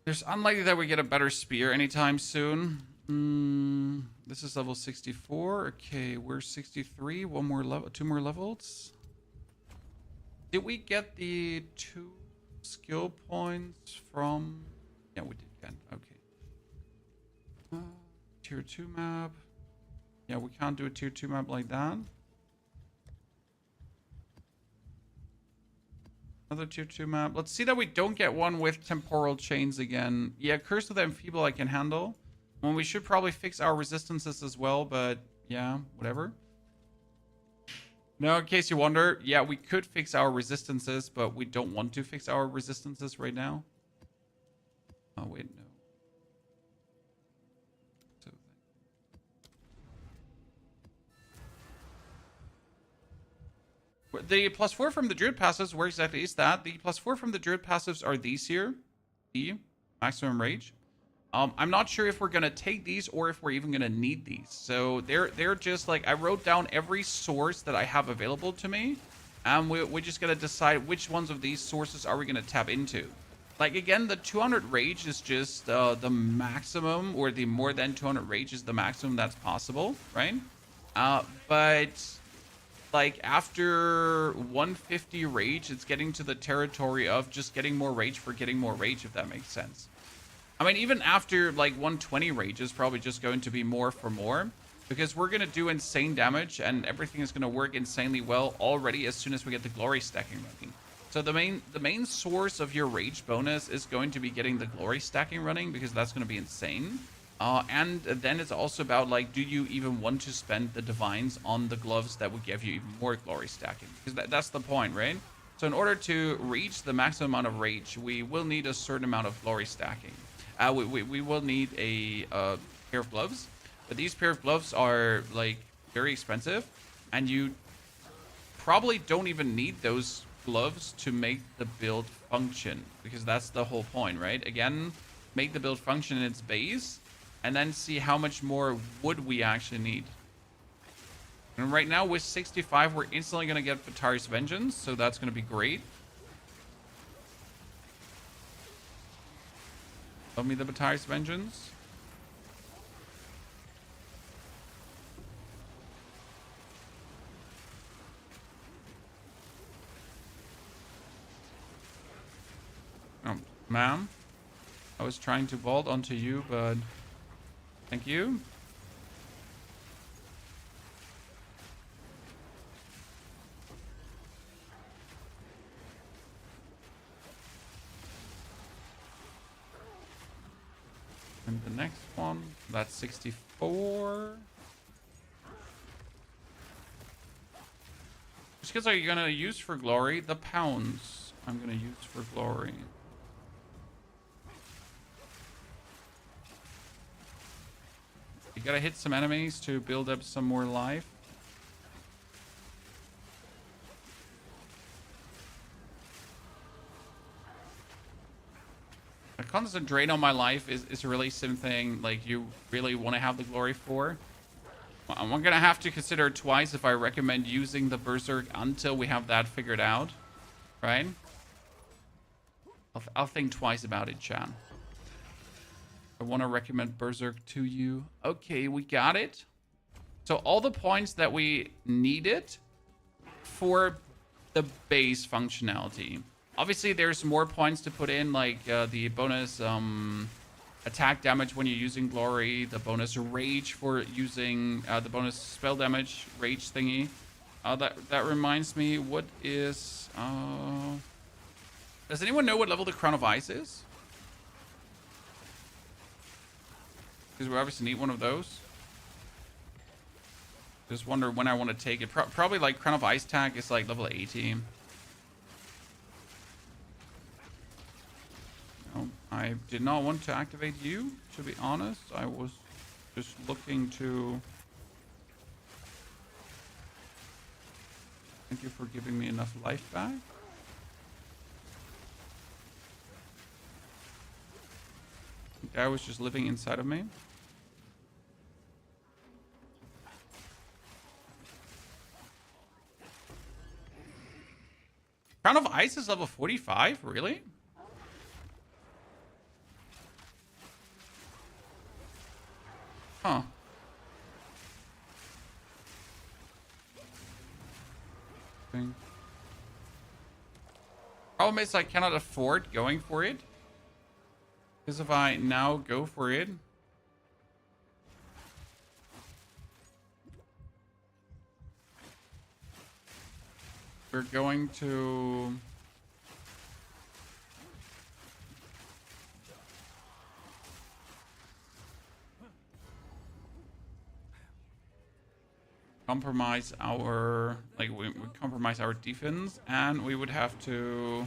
There's unlikely that we get a better spear anytime soon. This is level 64. Okay, we're 63. One more level, 2 more levels. Did we get the 2 skill points from? Yeah, we did get. Okay. Tier 2 map. Yeah, we can't do a tier 2 map like that. Another tier 2 map. Let's see that we don't get one with temporal chains again. Yeah, Curse of the Enfeeble I can handle. Well, we should probably fix our resistances as well, but yeah, whatever. Now, in case you wonder, yeah, we could fix our resistances, but we don't want to fix our resistances right now. Oh, wait, no. The +4 from the Druid passives, where exactly is that? The +4 from the Druid passives are these here. The maximum rage. I'm not sure if we're going to take these or if we're even going to need these. So they're just like, I wrote down every source that I have available to me. And we're just going to decide which ones of these sources are we going to tap into. Like, again, the 200 rage is just the maximum, or the more than 200 rage is the maximum that's possible, right? But like after 150 rage, it's getting to the territory of just getting more rage for getting more rage, if that makes sense. I mean, even after like 120 rage is probably just going to be more for more, because we're going to do insane damage and everything is going to work insanely well already as soon as we get the glory stacking running. So the main source of your rage bonus is going to be getting the glory stacking running, because that's going to be insane. And then it's also about, like, do you even want to spend the divines on the gloves that would give you even more glory stacking? Because that's the point, right? So in order to reach the maximum amount of rage, we will need a certain amount of glory stacking. We will need a pair of gloves, but these pair of gloves are like very expensive, and you probably don't even need those gloves to make the build function, because that's the whole point, right? Again, make the build function in its base, and then see how much more wood we actually need. And right now with 65, we're instantly going to get Vatari's Vengeance, so that's going to be great. Love me the Vatari's Vengeance. Oh, ma'am. I was trying to vault onto you, but thank you. And the next one, that's 64. Which skills are you going to use for glory? The pounds I'm going to use for glory. You gotta hit some enemies to build up some more life. A constant drain on my life is a really something like you really want to have the glory for. I'm gonna have to consider twice if I recommend using the Berserk until we have that figured out, right? I'll think twice about it, chan. I want to recommend Berserk to you. Okay, we got it. So all the points that we needed for the base functionality. Obviously, there's more points to put in, like the bonus attack damage when you're using glory, the bonus rage for using the bonus spell damage rage thingy. That reminds me, what is... does anyone know what level the Crown of Ice is? Because we obviously need one of those. Just wonder when I want to take it. Probably like Crown of Ice tag is like level 80. No, I did not want to activate you, to be honest. I was just looking to... Thank you for giving me enough life back. The guy was just living inside of me. Crown of Ice is level 45? Really? Problem is I cannot afford going for it. Because if I now go for it, we're going to compromise our, like, we compromise our defense, and we would have to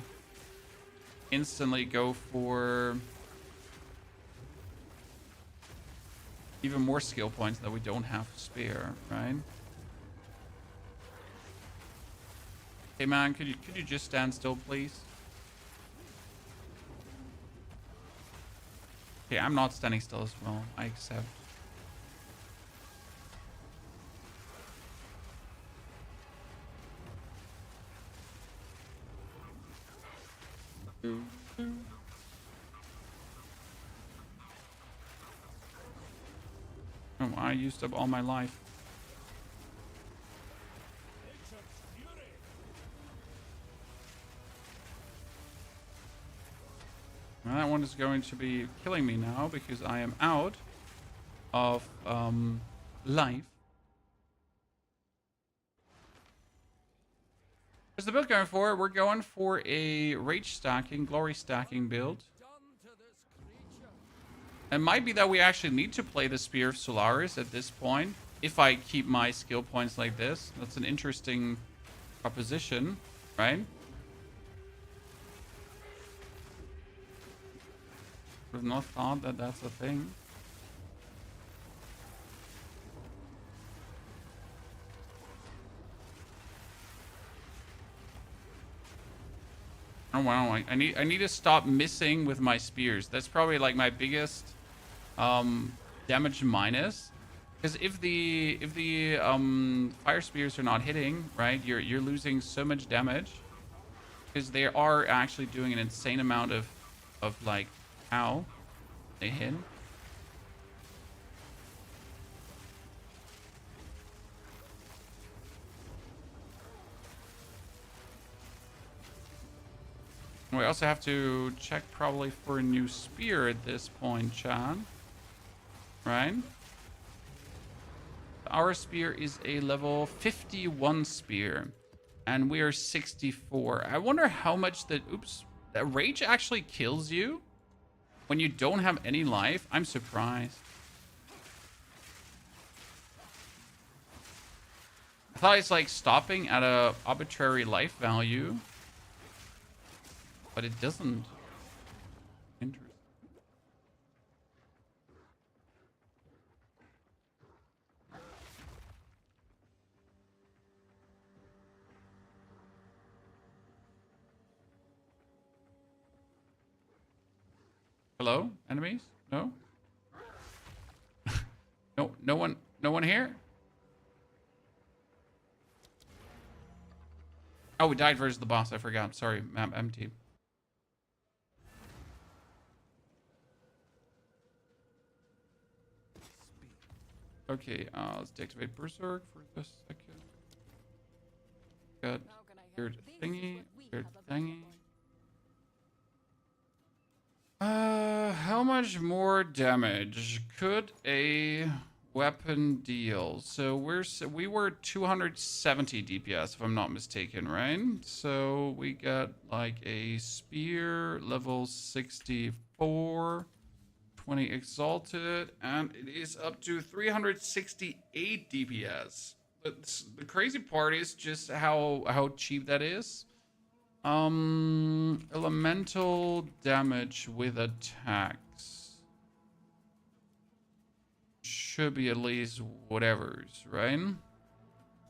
instantly go for even more skill points that we don't have spare, right? Hey man, could you just stand still, please? Okay, I'm not standing still as well. I accept. Oh, I used up all my life. Well, that one is going to be killing me now because I am out of life. What's the build going for? We're going for a rage stacking, glory stacking build. It might be that we actually need to play the Spear of Solaris at this point if I keep my skill points like this. That's an interesting proposition, right? Would have not thought that that's a thing. Oh wow, I need to stop missing with my spears. That's probably like my biggest damage minus. Because if the fire spears are not hitting, right, you're losing so much damage. Because they are actually doing an insane amount of like how they hit. We also have to check probably for a new spear at this point, chat. Right? Our spear is a level 51 spear. And we are 64. I wonder how much that... Oops. That rage actually kills you when you don't have any life. I'm surprised. I thought it's like stopping at a arbitrary life value. But it doesn't. Interesting. Hello, enemies? No? No one here? Oh, we died versus the boss. I forgot. Sorry, map empty. Okay, let's deactivate Berserk for a second. Got weird thingy, weird thingy. How much more damage could a weapon deal? So we were 270 DPS if I'm not mistaken, right? So we got like a spear level 64. 20 exalted, and it is up to 368 DPS. But the crazy part is just how cheap that is. Elemental damage with attacks should be at least whatever's, right?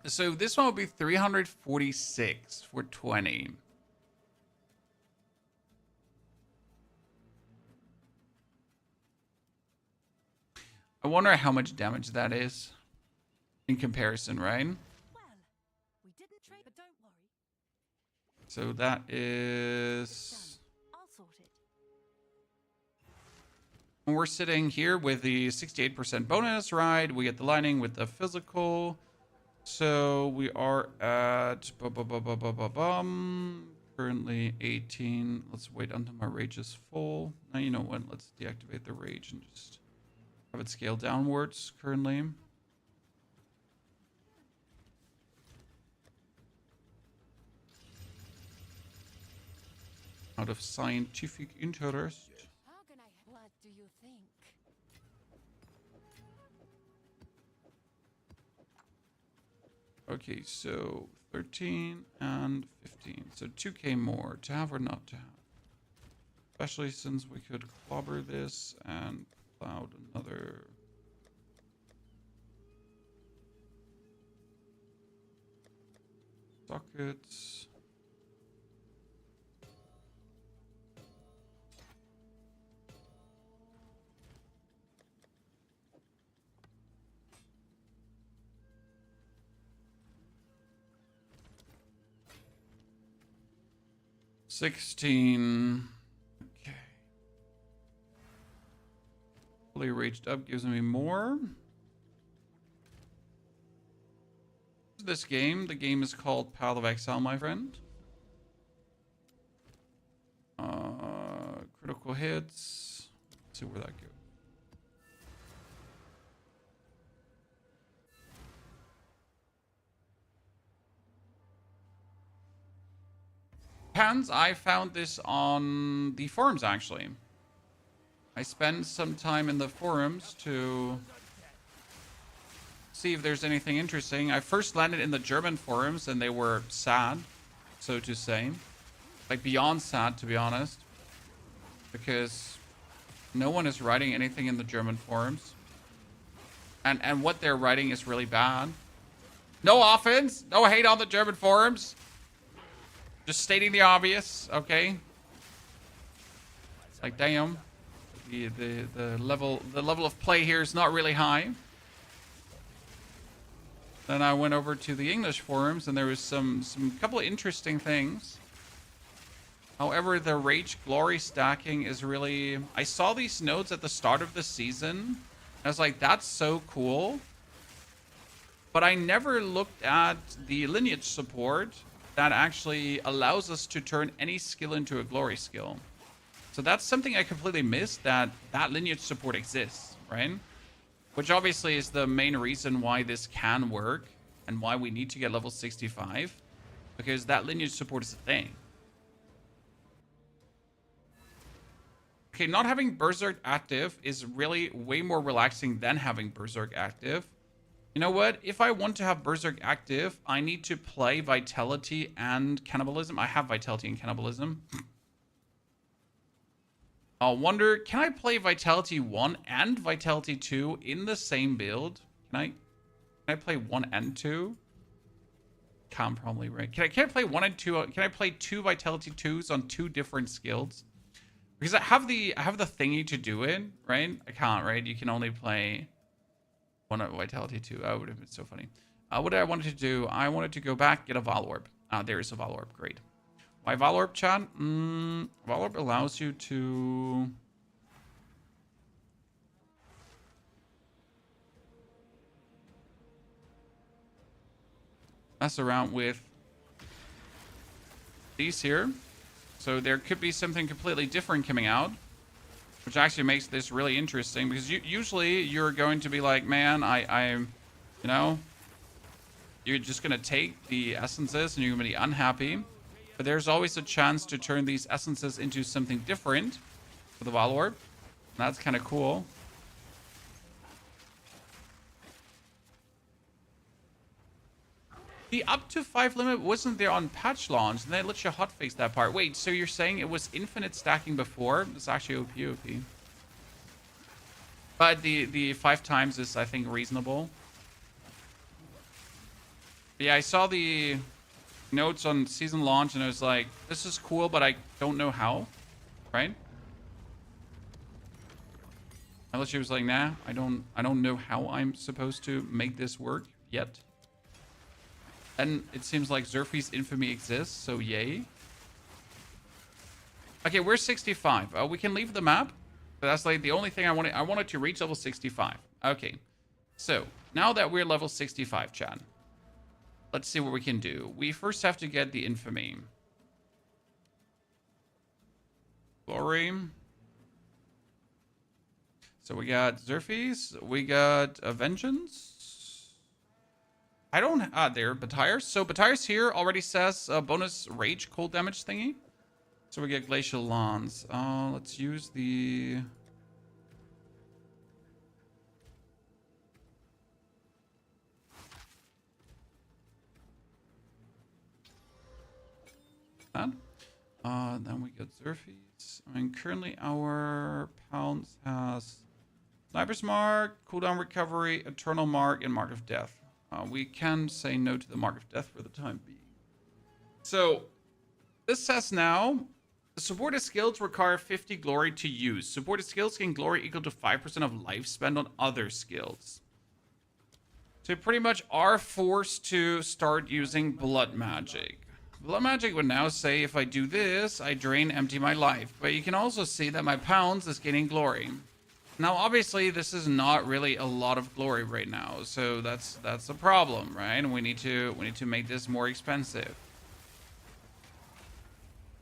So this one will be 346 for 20. I wonder how much damage that is in comparison, right? Well, we didn't trade, but don't worry. So that is... I'll sort it. When we're sitting here with the 68% bonus, right? We get the lining with the physical. So we are at currently 18. Let's wait until my rage is full. Now, you know what? Let's deactivate the rage and just have it scale downwards currently. Out of scientific interest. How can I? What do you think? Okay, so 13 and 15. So 2k more, to have or not to have. Especially since we could clobber this and cloud another. Sockets. $16. Okay. Fully raged up gives me more. This game, the game is called Path of Exile, my friend. Critical hits. Let's see where that goes. Hands, I found this on the forums actually. I spent some time in the forums to see if there's anything interesting. I first landed in the German forums and they were sad, so to say. Like beyond sad, to be honest. Because no one is writing anything in the German forums. And what they're writing is really bad. No offense, no hate on the German forums. Just stating the obvious, okay? Like damn. The level of play here is not really high. Then I went over to the English forums and there was some couple of interesting things. However, the Rage Glory stacking is really... I saw these nodes at the start of the season. I was like, that's so cool. But I never looked at the lineage support that actually allows us to turn any skill into a glory skill. So that's something I completely missed, that lineage support exists, right? Which obviously is the main reason why this can work and why we need to get level 65, because that lineage support is a thing. Okay, not having Berserk active is really way more relaxing than having Berserk active. You know what? If I want to have Berserk active, I need to play Vitality and Cannibalism. I have Vitality and Cannibalism. I wonder, can I play Vitality 1 and Vitality 2 in the same build? Can I play 1 and 2? Can't probably, right? Can I play 1 and 2? Can I play 2 Vitality 2s on 2 different skills? Because I have the thingy to do it, right? I can't, right? You can only play 1 at Vitality 2. Oh, would have been so funny. What did I want to do? I wanted to go back, get a Val Orb. There is a Val Orb. Great. Why Val Orb, chat? Val Orb allows you to... mess around with these here. So there could be something completely different coming out, which actually makes this really interesting, because usually you're going to be like, man, I'm, you know, you're just going to take the essences and you're going to be unhappy. But there's always a chance to turn these essences into something different for the Val Orb. That's kind of cool. The up to 5 limit wasn't there on patch launch, and they let you hotfix that part. Wait, so you're saying it was infinite stacking before? It's actually OP. But the 5 times is, I think, reasonable. Yeah, I saw the notes on season launch, and I was like, this is cool, but I don't know how, right? Unless she was like, nah, I don't know how I'm supposed to make this work yet. And it seems like Zerfi's infamy exists, so yay. Okay, we're 65. We can leave the map. But that's like the only thing I wanted. I wanted to reach level 65. Okay. So, now that we're level 65, Chad. Let's see what we can do. We first have to get the infamy. glory. So we got Xerfes, we got Vengeance. I don't, there, Batires. So Batires here already says bonus rage cold damage thingy. So we get Glacial Lance. Let's use the... that. Then we get Xerfes. I mean, currently our Pounds has Sniper's Mark, Cooldown Recovery, Eternal Mark, and Mark of Death. We can say no to the Mark of Death for the time being. So, this says now, supported skills require 50 glory to use. Supported skills gain glory equal to 5% of life spent on other skills. So you pretty much are forced to start using blood magic. Blood magic would now say if I do this, I drain empty my life. But you can also see that my Pounds is gaining glory. Now, obviously, this is not really a lot of glory right now, so that's a problem, right? And we need to make this more expensive.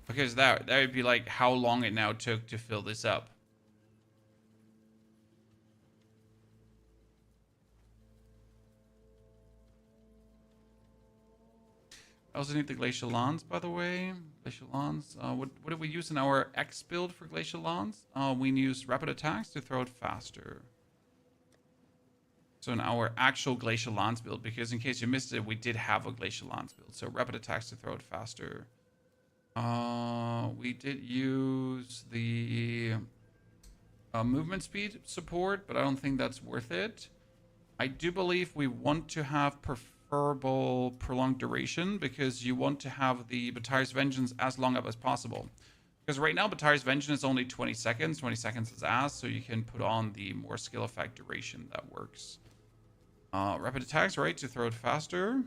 Because that would be like how long it now took to fill this up. I also need the Glacial Lance, by the way. Glacial Lance. What did we use in our X build for Glacial Lance? We used rapid attacks to throw it faster. So in our actual Glacial Lance build, because in case you missed it, we did have a Glacial Lance build. So rapid attacks to throw it faster. We did use the movement speed support, but I don't think that's worth it. I do believe we want to have preferable prolonged duration because you want to have the Batire's Vengeance as long up as possible. Because right now Batire's Vengeance is only 20 seconds. 20 seconds is ass, so you can put on the more skill effect duration that works. Rapid attacks, right, to throw it faster.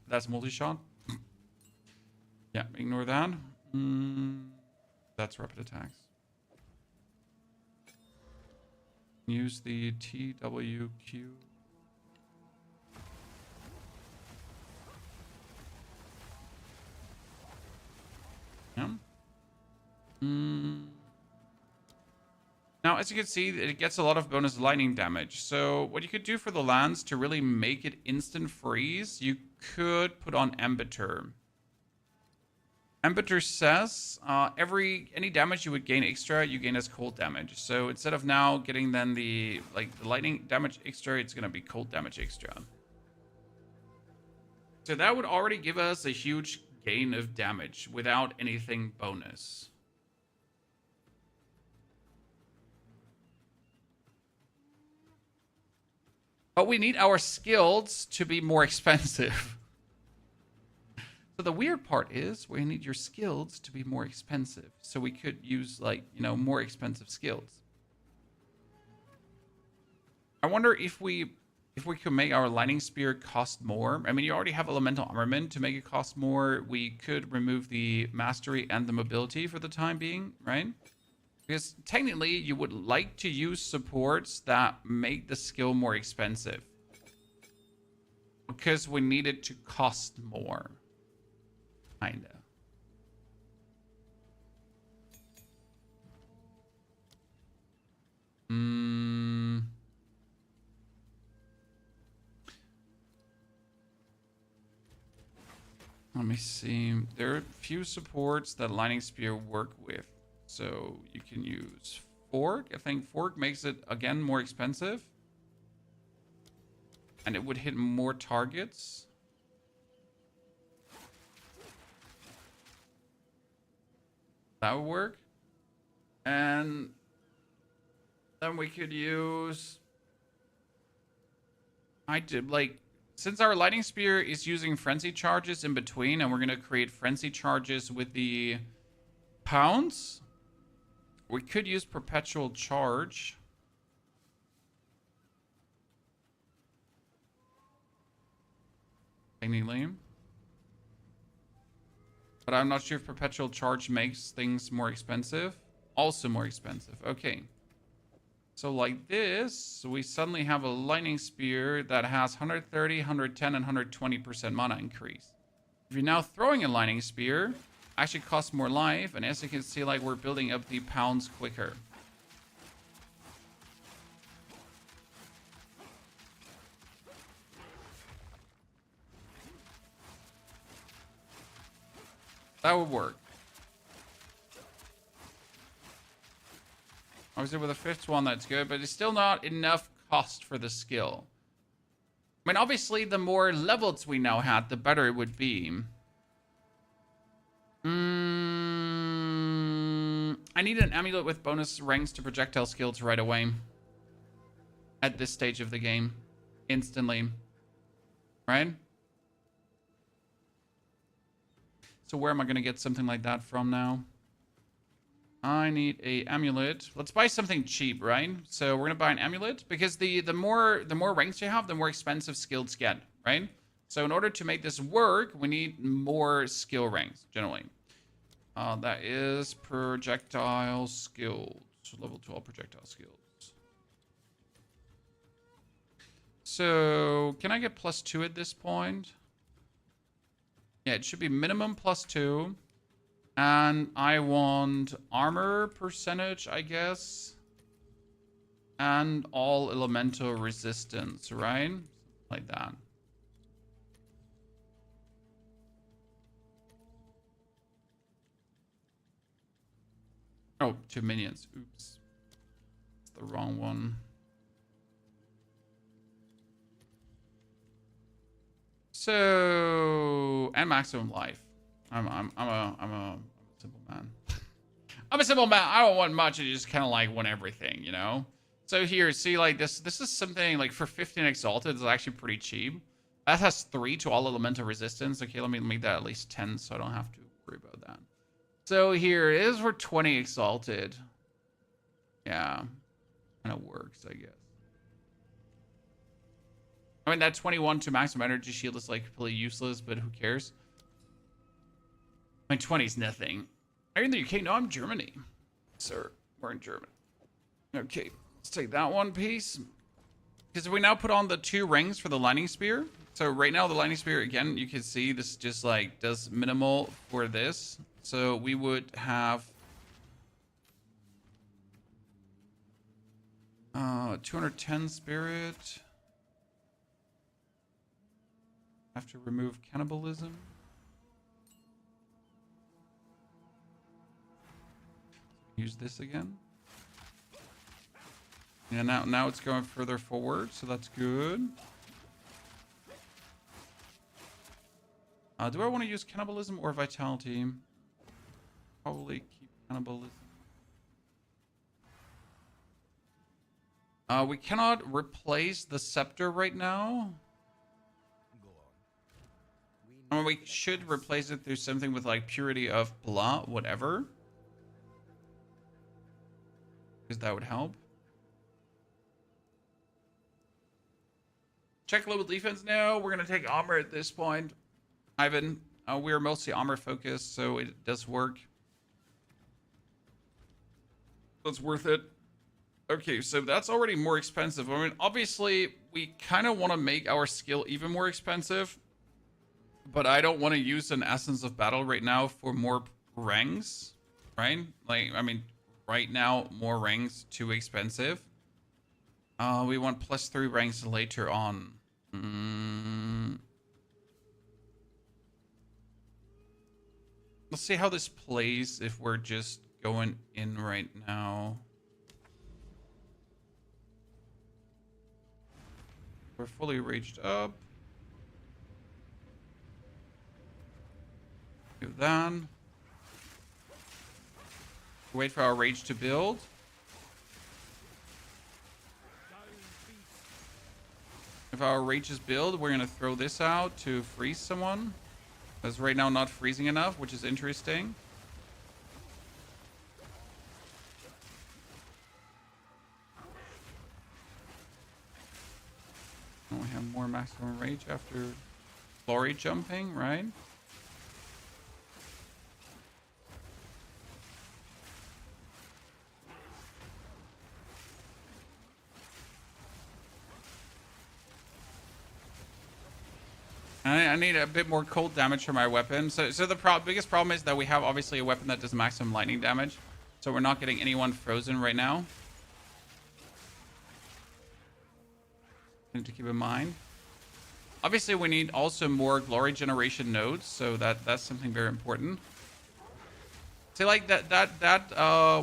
That's multi-shot. Yeah, ignore that. That's rapid attacks. Use the TWQ. Yeah. Now, as you can see, it gets a lot of bonus lightning damage. So what you could do for the lance to really make it instant freeze, you could put on Embiter. Embiter says any damage you would gain extra, you gain as cold damage. So instead of now getting then the lightning damage extra, it's gonna be cold damage extra. So that would already give us a huge gain of damage without anything bonus. But we need our skills to be more expensive. So the weird part is we need your skills to be more expensive. So we could use more expensive skills. I wonder if we could make our lightning spear cost more. I mean, you already have elemental armament to make it cost more. We could remove the mastery and the mobility for the time being, right? Because technically you would like to use supports that make the skill more expensive. Because we need it to cost more. Kinda. Let me see. There are a few supports that Lightning Spear work with. So you can use Fork. I think Fork makes it, again, more expensive. And it would hit more targets. That would work. And then we could use... Since our Lightning Spear is using Frenzy Charges in between, and we're going to create Frenzy Charges with the Pounds, we could use Perpetual Charge. Technically. But I'm not sure if Perpetual Charge makes things more expensive. Also more expensive. Okay. So like this, we suddenly have a Lightning Spear that has 130, 110, and 120% mana increase. If you're now throwing a lightning spear, actually costs more life, and as you can see, like, we're building up the pounds quicker. That would work. Obviously with a 5th one, that's good, but it's still not enough cost for the skill. I mean, obviously, the more levels we now had, the better it would be. I need an amulet with bonus ranks to projectile skills right away. At this stage of the game. Instantly. Right? So where am I going to get something like that from now? I need a amulet. Let's buy something cheap, right? So we're going to buy an amulet because the more ranks you have, the more expensive skills get, right? So in order to make this work, we need more skill ranks, generally. That is projectile skills. Level 12 projectile skills. So can I get +2 at this point? Yeah, it should be minimum +2. And I want armor percentage, I guess. And all elemental resistance, right? Like that. Oh, 2 minions. Oops. That's the wrong one. So, and maximum life. I'm a simple man. I'm a simple man. I don't want much. I just kind of like want everything, you know? So here, see, like this is something like for 15 exalted is actually pretty cheap. That has 3 to all elemental resistance. Okay, let me make that at least 10 so I don't have to worry about that. So here it is for 20 exalted. Yeah, kind of works, I guess. I mean, that 21 to maximum energy shield is like completely useless, but who cares? My 20 is nothing. Are you in the UK? No, I'm Germany. Sir, we're in Germany. Okay, let's take that one piece. Because we now put on the 2 rings for the lightning spear. So right now the lightning spear, again, you can see this just like does minimal for this. So we would have 210 spirit. Have to remove cannibalism. Use this again. Yeah, now it's going further forward, so that's good. Do I want to use cannibalism or vitality? Probably keep cannibalism. We cannot replace the scepter right now. I mean, we should replace it through something with like purity of blah, whatever. Because that would help. Check level defense now. We're going to take armor at this point. Ivan, we're mostly armor focused, so it does work. That's worth it. Okay, so that's already more expensive. I mean, obviously, we kind of want to make our skill even more expensive. But I don't want to use an Essence of Battle right now for more ranks, right? Like, I mean, right now, more ranks, too expensive. We want +3 ranks later on. Let's see how this plays if we're just going in right now. We're fully raged up. Do that. Wait for our rage to build. If our rage is build, we're going to throw this out to freeze someone. Because right now not freezing enough, which is interesting. And we have more maximum rage after glory jumping, right? I need a bit more cold damage for my weapon. So the biggest problem is that we have obviously a weapon that does maximum lightning damage. So we're not getting anyone frozen right now. Need to keep in mind. Obviously, we need also more glory generation nodes, so that's something very important. See, like that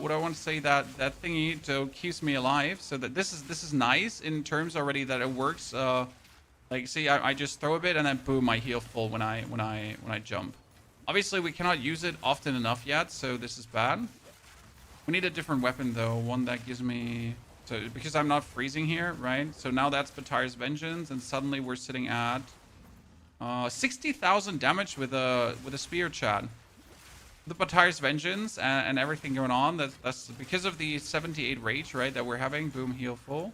what I want to say, that thingy to keeps me alive. So that this is nice in terms already that it works. Like, see, I just throw a bit and then boom, I heal full when I jump. Obviously, we cannot use it often enough yet, so this is bad. We need a different weapon though, one that gives me. So because I'm not freezing here, right? So now that's Batar's Vengeance, and suddenly we're sitting at 60,000 damage with a spear, chat. The Batar's Vengeance and everything going on. That's because of the 78 rage, right? That we're having. Boom, heal full.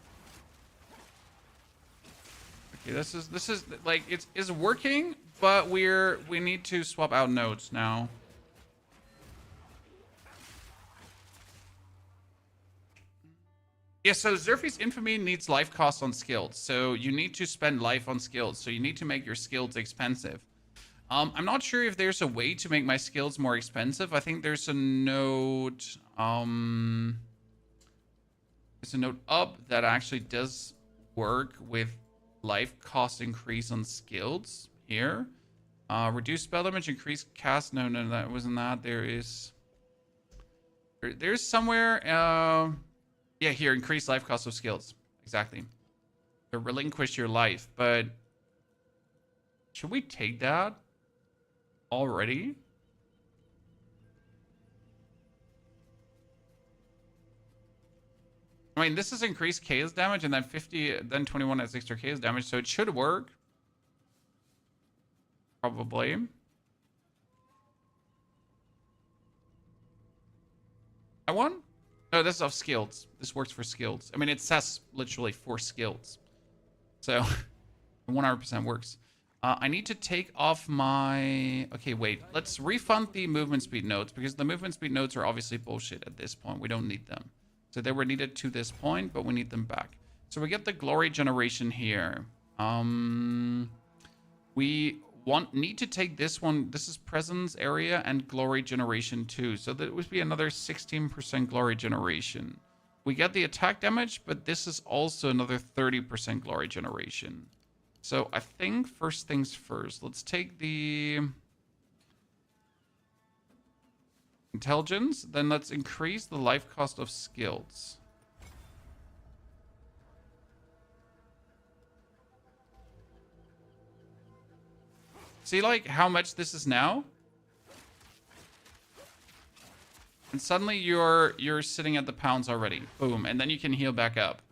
Okay, this is like it's working, but we need to swap out nodes now. Yeah, so Zerfi's Infamy needs life cost on skills. So you need to spend life on skills. So you need to make your skills expensive. I'm not sure if there's a way to make my skills more expensive. I think there's a node, there's a node up that actually does work with life cost increase on skills here. Reduce spell damage, increase cast. No, that wasn't that. There's somewhere, yeah, here, increase life cost of skills. Exactly. To relinquish your life, but should we take that already? I mean, this is increased chaos damage, and then 50, then 21 has extra chaos damage, so it should work. Probably. I won? No, this is of skills. This works for skills. I mean, it says literally for skills. So, 100% works. I need to take off my... Okay, wait. Let's refund the movement speed nodes, because the movement speed nodes are obviously bullshit at this point. We don't need them. So they were needed to this point, but we need them back. So we get the glory generation here. We need to take this one. This is presence area and glory generation too. So that would be another 16% glory generation. We get the attack damage, but this is also another 30% glory generation. So I think first things first. Let's take the intelligence. Then let's increase the life cost of skills. See, like, how much this is now? And suddenly you're sitting at the pounds already. Boom. And then you can heal back up.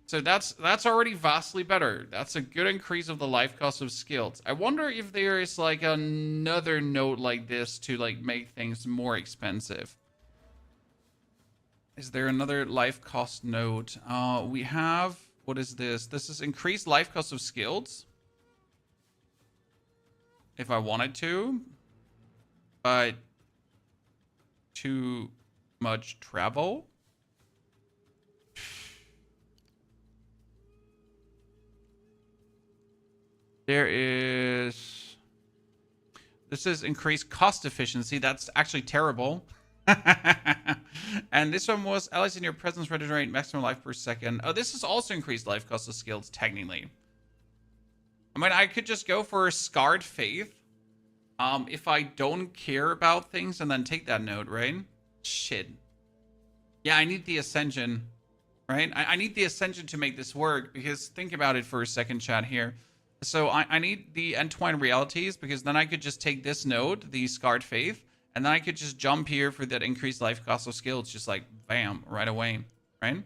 So that's already vastly better. That's a good increase of the life cost of skills. I wonder if there is, like, another note like this to, like, make things more expensive. Is there another life cost note? We have... What is this? This is increased life cost of skills. If I wanted to, but too much travel. There is, this is increased cost efficiency. That's actually terrible. And this one was allies in your presence regenerate maximum life per second. Oh, this is also increased life cost of skills technically. I mean, I could just go for Scarred Faith if I don't care about things and then take that node, right? Shit. Yeah, I need the Ascension, right? I need the Ascension to make this work, because think about it for a second, chat here. So I need the Entwined Realities, because then I could just take this node, the Scarred Faith, and then I could just jump here for that increased life cost of skills, just like, bam, right away, right?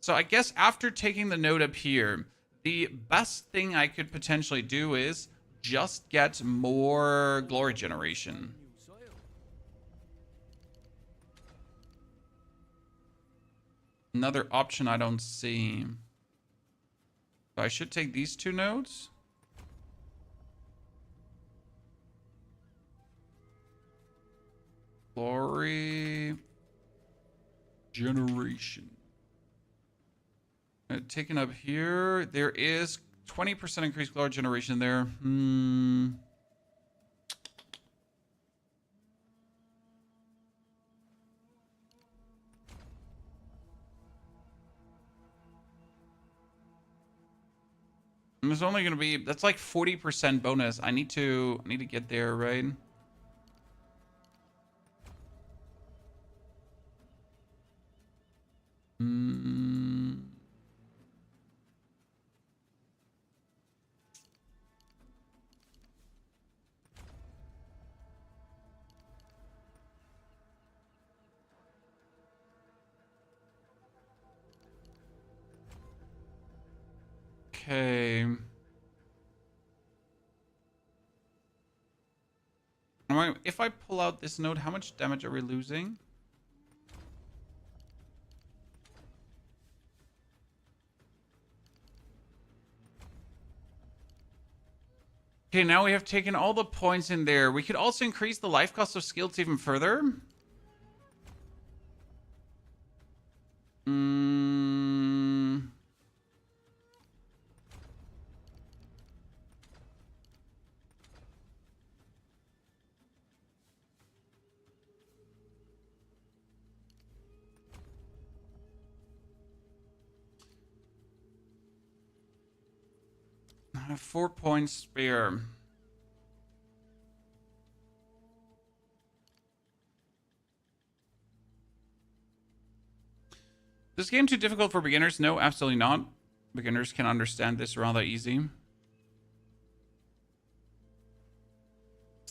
So I guess after taking the node up here, the best thing I could potentially do is just get more glory generation. Another option I don't see. So I should take these two nodes. Glory generation. Taken up here, there is 20% increased glory generation there. And it's only gonna be, that's like 40% bonus. I need to get there, right? Okay. If I pull out this node, how much damage are we losing? Okay, now we have taken all the points in there. We could also increase the life cost of skills even further. 4 points spare. This game too difficult for beginners? No, absolutely not. Beginners can understand this rather easy.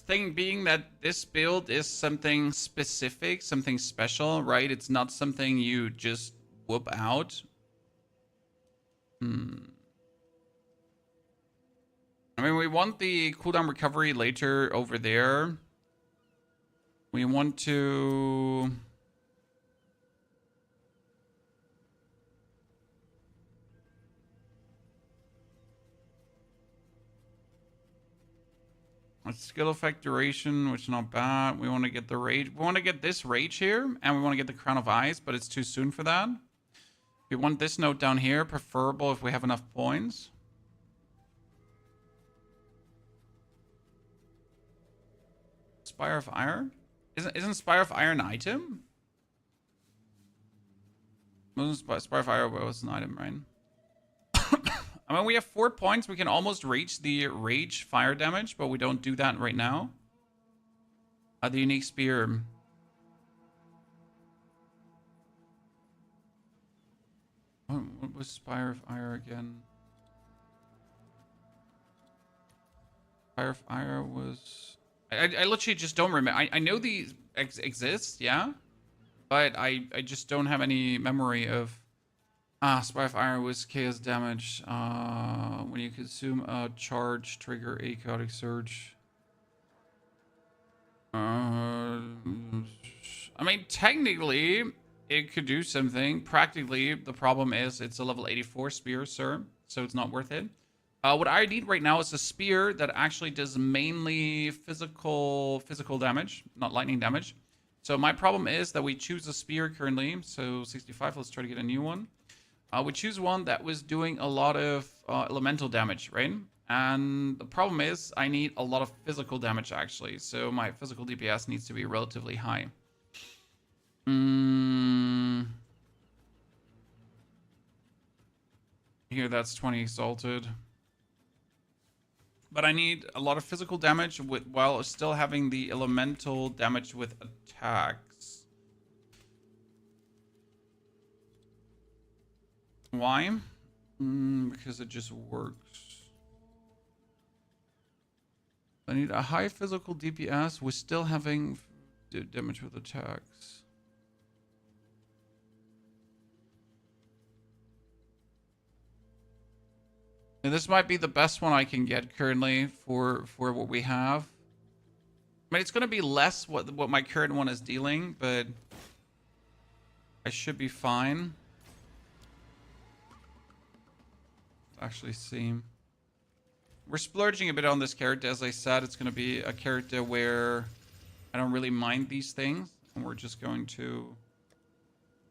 Thing being that this build is something specific, something special, right? It's not something you just whoop out. I mean, we want the cooldown recovery later over there. We want to... skill effect duration, which is not bad. We want to get the rage. We want to get this rage here, and we want to get the crown of ice, but it's too soon for that. We want this note down here, preferable if we have enough points. Spire of Ire? Isn't Spire of Ire an item? Spire of Ire was an item, right? I mean, we have 4 points. We can almost reach the rage fire damage, but we don't do that right now. The unique spear. What was Spire of Ire again? Spire of Ire was... I literally just don't remember. I know these exist, yeah? But I just don't have any memory of... Spire of Ire was chaos damage. When you consume a charge, trigger a chaotic surge. I mean, technically, it could do something. Practically, the problem is it's a level 84 spear, sir. So it's not worth it. What I need right now is a spear that actually does mainly physical damage, not lightning damage. So my problem is that we choose a spear currently. So 65, let's try to get a new one. We choose one that was doing a lot of elemental damage, right? And the problem is I need a lot of physical damage, actually. So my physical DPS needs to be relatively high. Here, that's 20 exalted. But I need a lot of physical damage while still having the elemental damage with attacks. Why? Because it just works. I need a high physical DPS with still having damage with attacks. And this might be the best one I can get currently for what we have. I mean, it's going to be less what my current one is dealing, but I should be fine. Actually seem we're splurging a bit on this character. As I said, it's going to be a character where I don't really mind these things, and we're just going to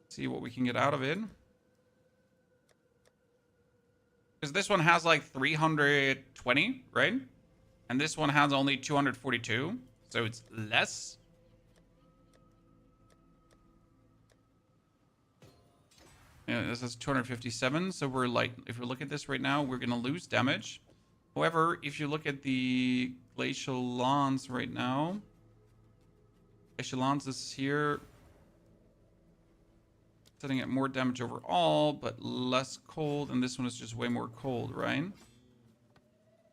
see what we can get out of it. Because this one has like 320, right? And this one has only 242. So it's less. Yeah, this is 257. So we're like, if we look at this right now, we're going to lose damage. However, if you look at the Glacial Lance right now, Glacial Lance is here, setting at more damage overall, but less cold, and this one is just way more cold, right?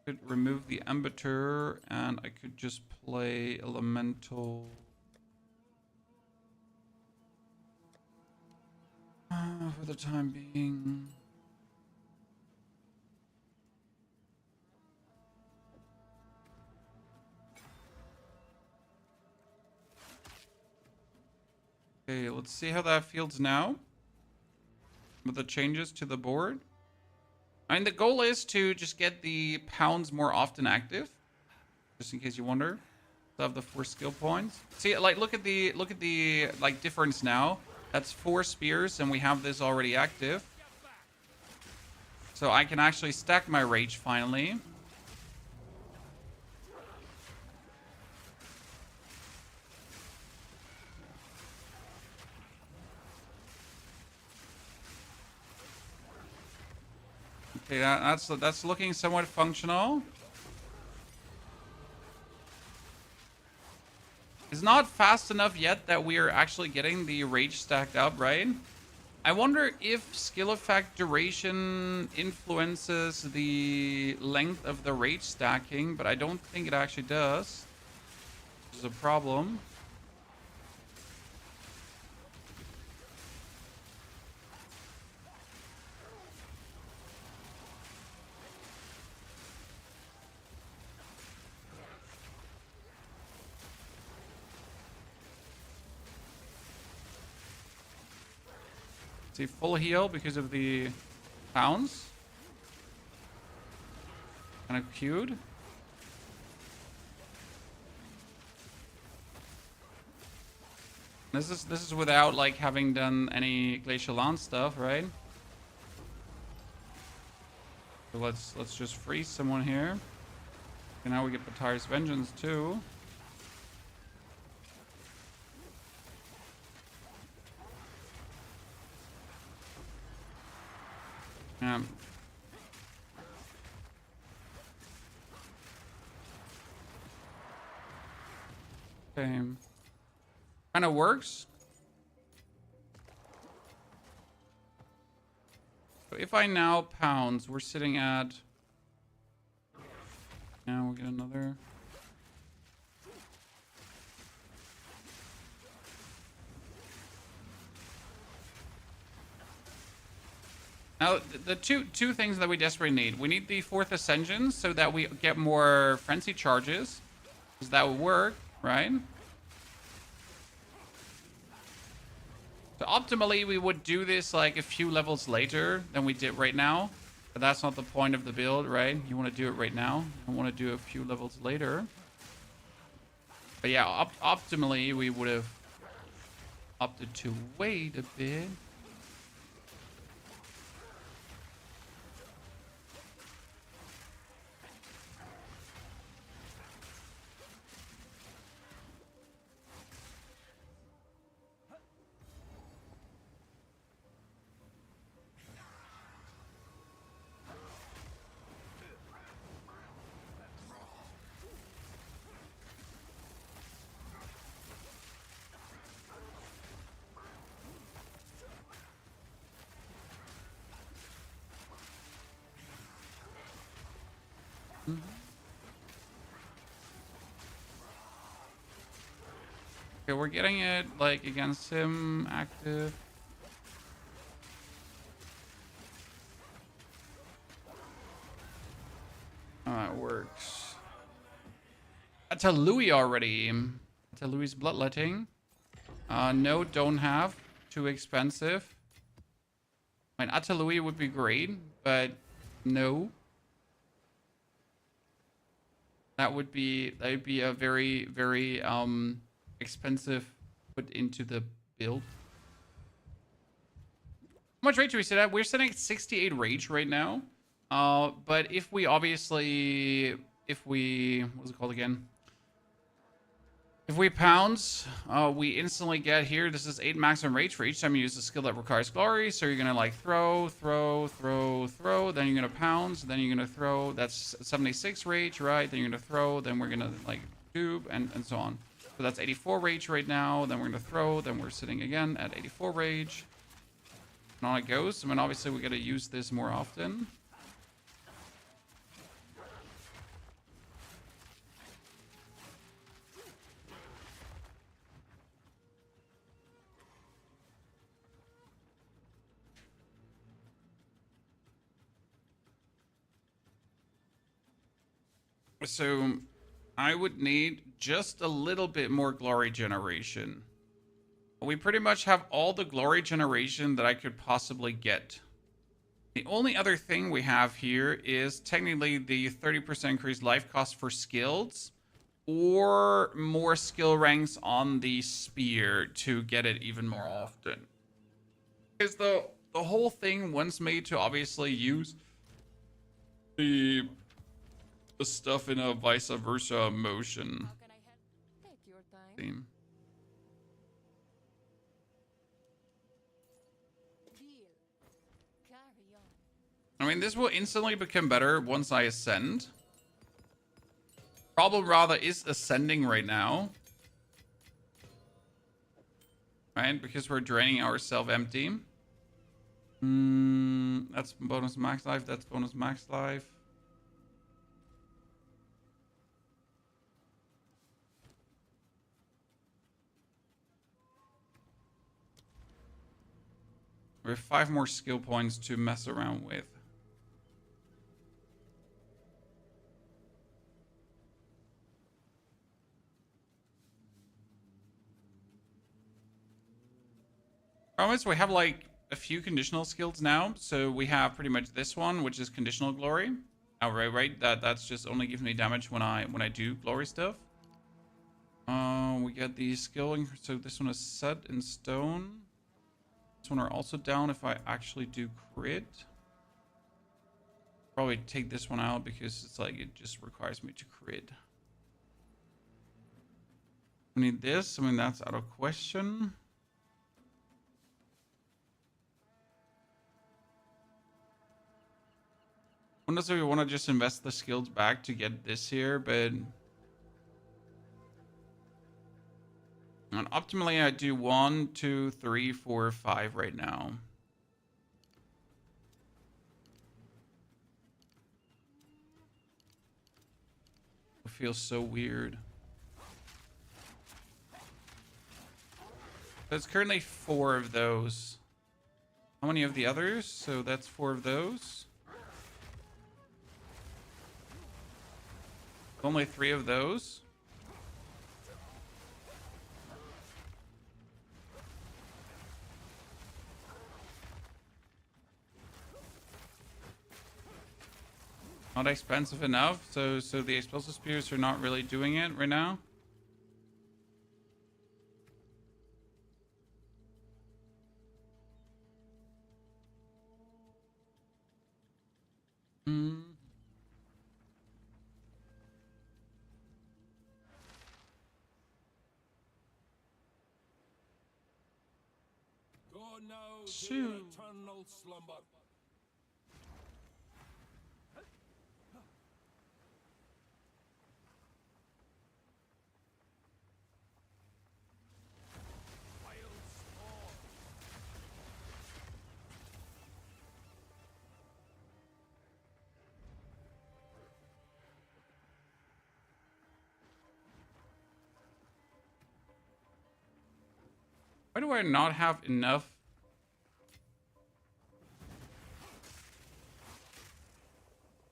Could remove the Embiter, and I could just play Elemental. For the time being. Okay, let's see how that feels now. With the changes to the board. I mean, the goal is to just get the pounds more often active. Just in case you wonder. So have the 4 skill points. See, like, look at the like difference now. That's 4 spears, and we have this already active. So I can actually stack my rage finally. Okay, that's looking somewhat functional. It's not fast enough yet that we are actually getting the rage stacked up, right? I wonder if skill effect duration influences the length of the rage stacking, but I don't think it actually does. Which is a problem. See, full heal because of the pounds. Kind of queued. This is without like having done any Glacial Lance stuff, right? So let's just freeze someone here. And now we get Batar's Vengeance too. Yeah. Okay. Kind of works. So if I now pounds, we're sitting at. Now we'll get another. Now, the two things that we desperately need. We need the 4th Ascension so that we get more Frenzy charges. Because that would work, right? So optimally, we would do this like a few levels later than we did right now. But that's not the point of the build, right? You want to do it right now. You want to do a few levels later. But yeah, optimally, we would have opted to wait a bit. Okay, we're getting it like against him active. Oh, it works. That's a Louis already. That's a Louis bloodletting. No, don't have. Too expensive. I mean, Atalui would be great, but no. That would be a very, very expensive put into the build. How much rage do we sit at? We're sitting at 68 rage right now. But if we obviously, what's it called again? If we pounce, we instantly get here. This is 8 maximum rage for each time you use a skill that requires glory. So you're gonna like throw. Then you're gonna pounce. Then you're gonna throw. That's 76 rage, right? Then you're gonna throw. Then we're gonna like tube and so on. So that's 84 rage right now. Then we're gonna throw. Then we're sitting again at 84 rage. And on it goes. I mean, obviously we gotta use this more often. So I would need just a little bit more glory generation. We pretty much have all the glory generation that I could possibly get. The only other thing we have here is technically the 30% increased life cost for skills or more skill ranks on the spear to get it even more often. Because the whole thing wants me to obviously use the stuff in a vice versa motion How can I help? Take your time. theme. Deal. Carry on. I mean, this will instantly become better once I ascend. Problem rather is ascending right now. Right? Because we're draining ourselves empty. That's bonus max life. That's bonus max life. We have 5 more skill points to mess around with. Promise, we have like a few conditional skills now. So we have pretty much this one, which is conditional glory. Oh, right. That's just only gives me damage when I do glory stuff. We get the skill. So this one is set in stone. This one are also down if I actually do crit. Probably take this one out because it's like it just requires me to crit. We need this. I mean, that's out of question. I don't necessarily want to just invest the skills back to get this here, but and optimally I do 1, 2, 3, 4, 5 right now. It feels so weird. There's currently 4 of those. How many of the others? So that's 4 of those. Only 3 of those. Not expensive enough, so the explosive spears are not really doing it right now. Go now to Shoot. eternal slumber. Why do I not have enough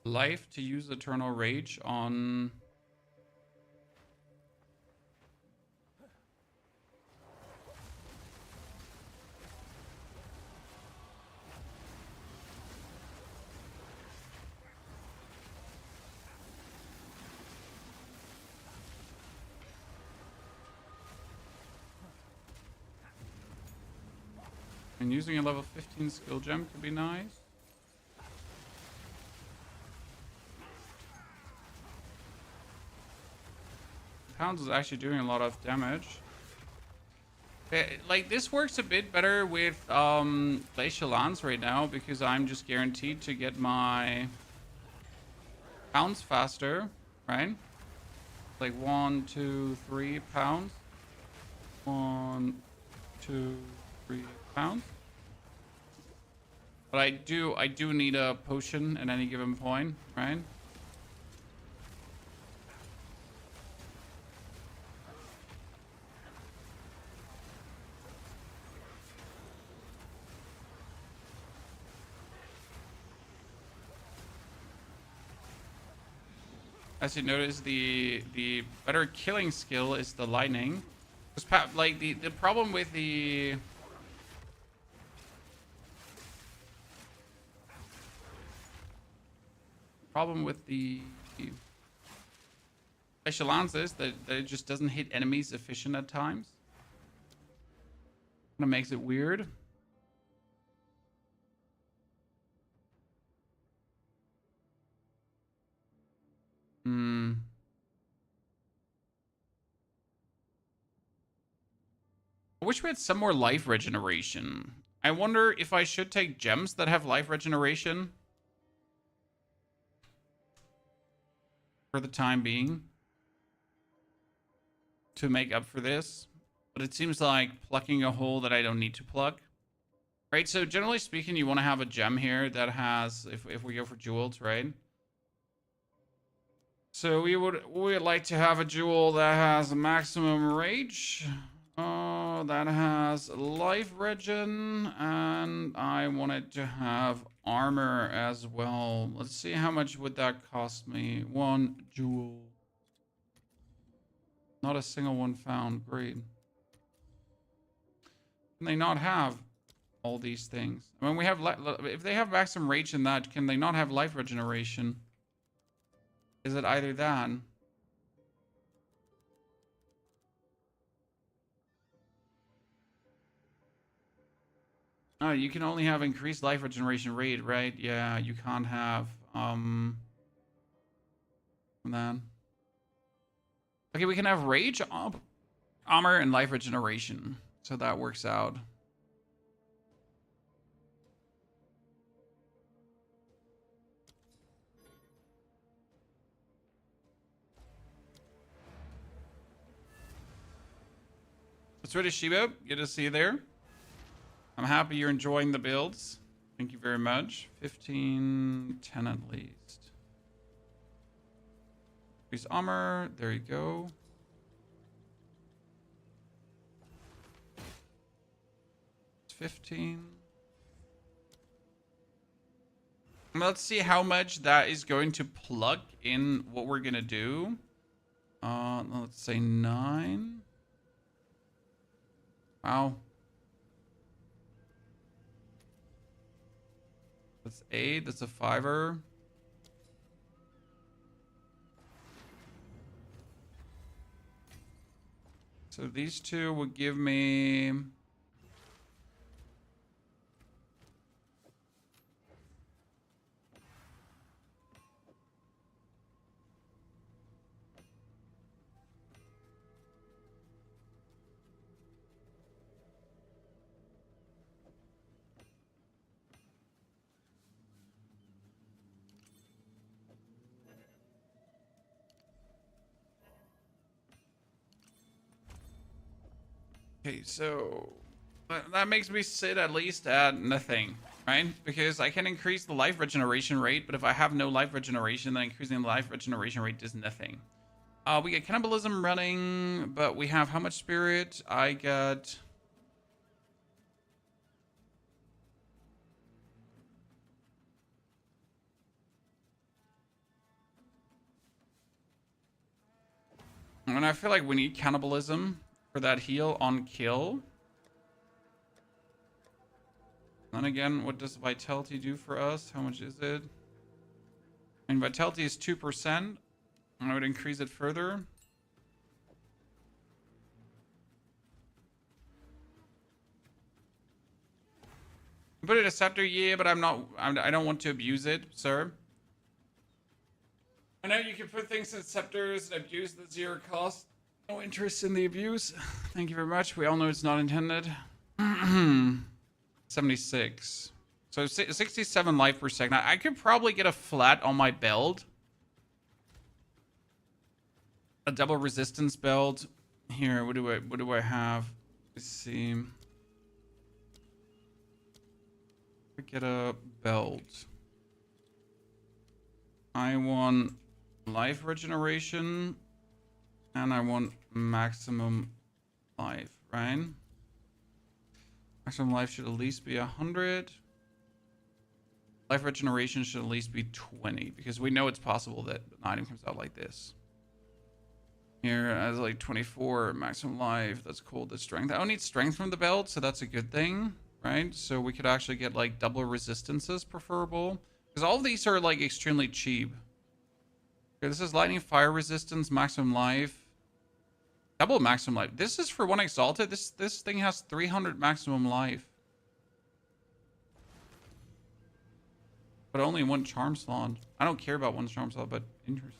life to use Eternal Rage on... And using a level 15 skill gem could be nice. pounds is actually doing a lot of damage. Like, this works a bit better with Glacial Lance right now because I'm just guaranteed to get my pounds faster, right? Like 1, 2, 3 pounds. 1, 2, 3 pounds. But I do need a potion at any given point, right? As you notice, the better killing skill is the lightning. Like the problem with the Glacial Lance is that it just doesn't hit enemies efficient at times. Kind of makes it weird. I wish we had some more life regeneration. I wonder if I should take gems that have life regeneration for the time being to make up for this. But it seems like plucking a hole that I don't need to pluck. Right, so generally speaking, you want to have a gem here that has, if we go for jewels, right? So we would like to have a jewel that has a maximum rage. That has life regen, and I wanted to have armor as well. Let's see how much would that cost me. 1 jewel. Not a single one found. Great. Can they not have all these things? I mean, we have if they have maximum rage in that, can they not have life regeneration? Is it either that? Oh, you can only have increased life regeneration rate, right? Yeah, you can't have that. Okay, we can have rage, armor, and life regeneration. So that works out. What's ready, Shiba? Good to see you there. I'm happy you're enjoying the builds. Thank you very much. 15, 10 at least. Increase armor. There you go. It's 15. Let's see how much that is going to plug in what we're going to do. Let's say 9. Wow. That's 8. That's a 5-er. So these two would give me... Okay, so that makes me sit at least at nothing, right? Because I can increase the life regeneration rate, but if I have no life regeneration, then increasing the life regeneration rate does nothing. We get cannibalism running, but we have how much spirit? I got... And I feel like we need cannibalism for that heal on kill. And again, what does vitality do for us? How much is it? And vitality is 2%. I would increase it further. Put it a scepter, yeah, but I don't want to abuse it, sir. I know you can put things in scepters and abuse the 0 cost. No interest in the abuse. Thank you very much. We all know it's not intended. 76. So 67 life per second. I could probably get a flat on my build. A double resistance build. Here, what do I have? Let's see. Get a build. I want life regeneration and I want maximum life, right? Maximum life should at least be 100. Life regeneration should at least be 20 because we know it's possible that an item comes out like this. Here as like 24 maximum life. That's cool. The strength. I don't need strength from the belt, so that's a good thing, right? So we could actually get like double resistances preferable because all of these are like extremely cheap. Okay, this is lightning, fire resistance, maximum life, double maximum life. This is for one exalted. This thing has 300 maximum life, but only one charm slot. I don't care about one charm slot, but interesting.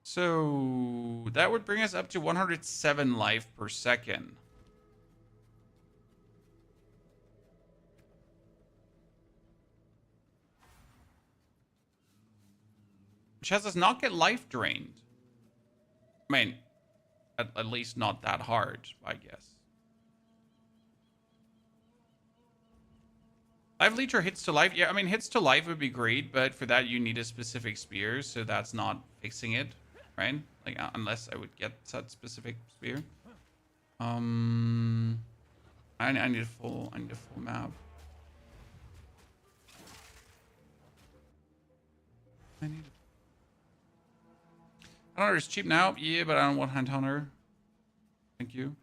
So that would bring us up to 107 life per second. Which has us not get life drained. I mean, at least not that hard, I guess. Life leecher hits to life. Yeah, I mean, hits to life would be great, but for that you need a specific spear, so that's not fixing it. Right? Like, unless I would get that specific spear. I need a full map. I don't know, it's cheap now. Yeah, but I don't want Headhunter. Thank you.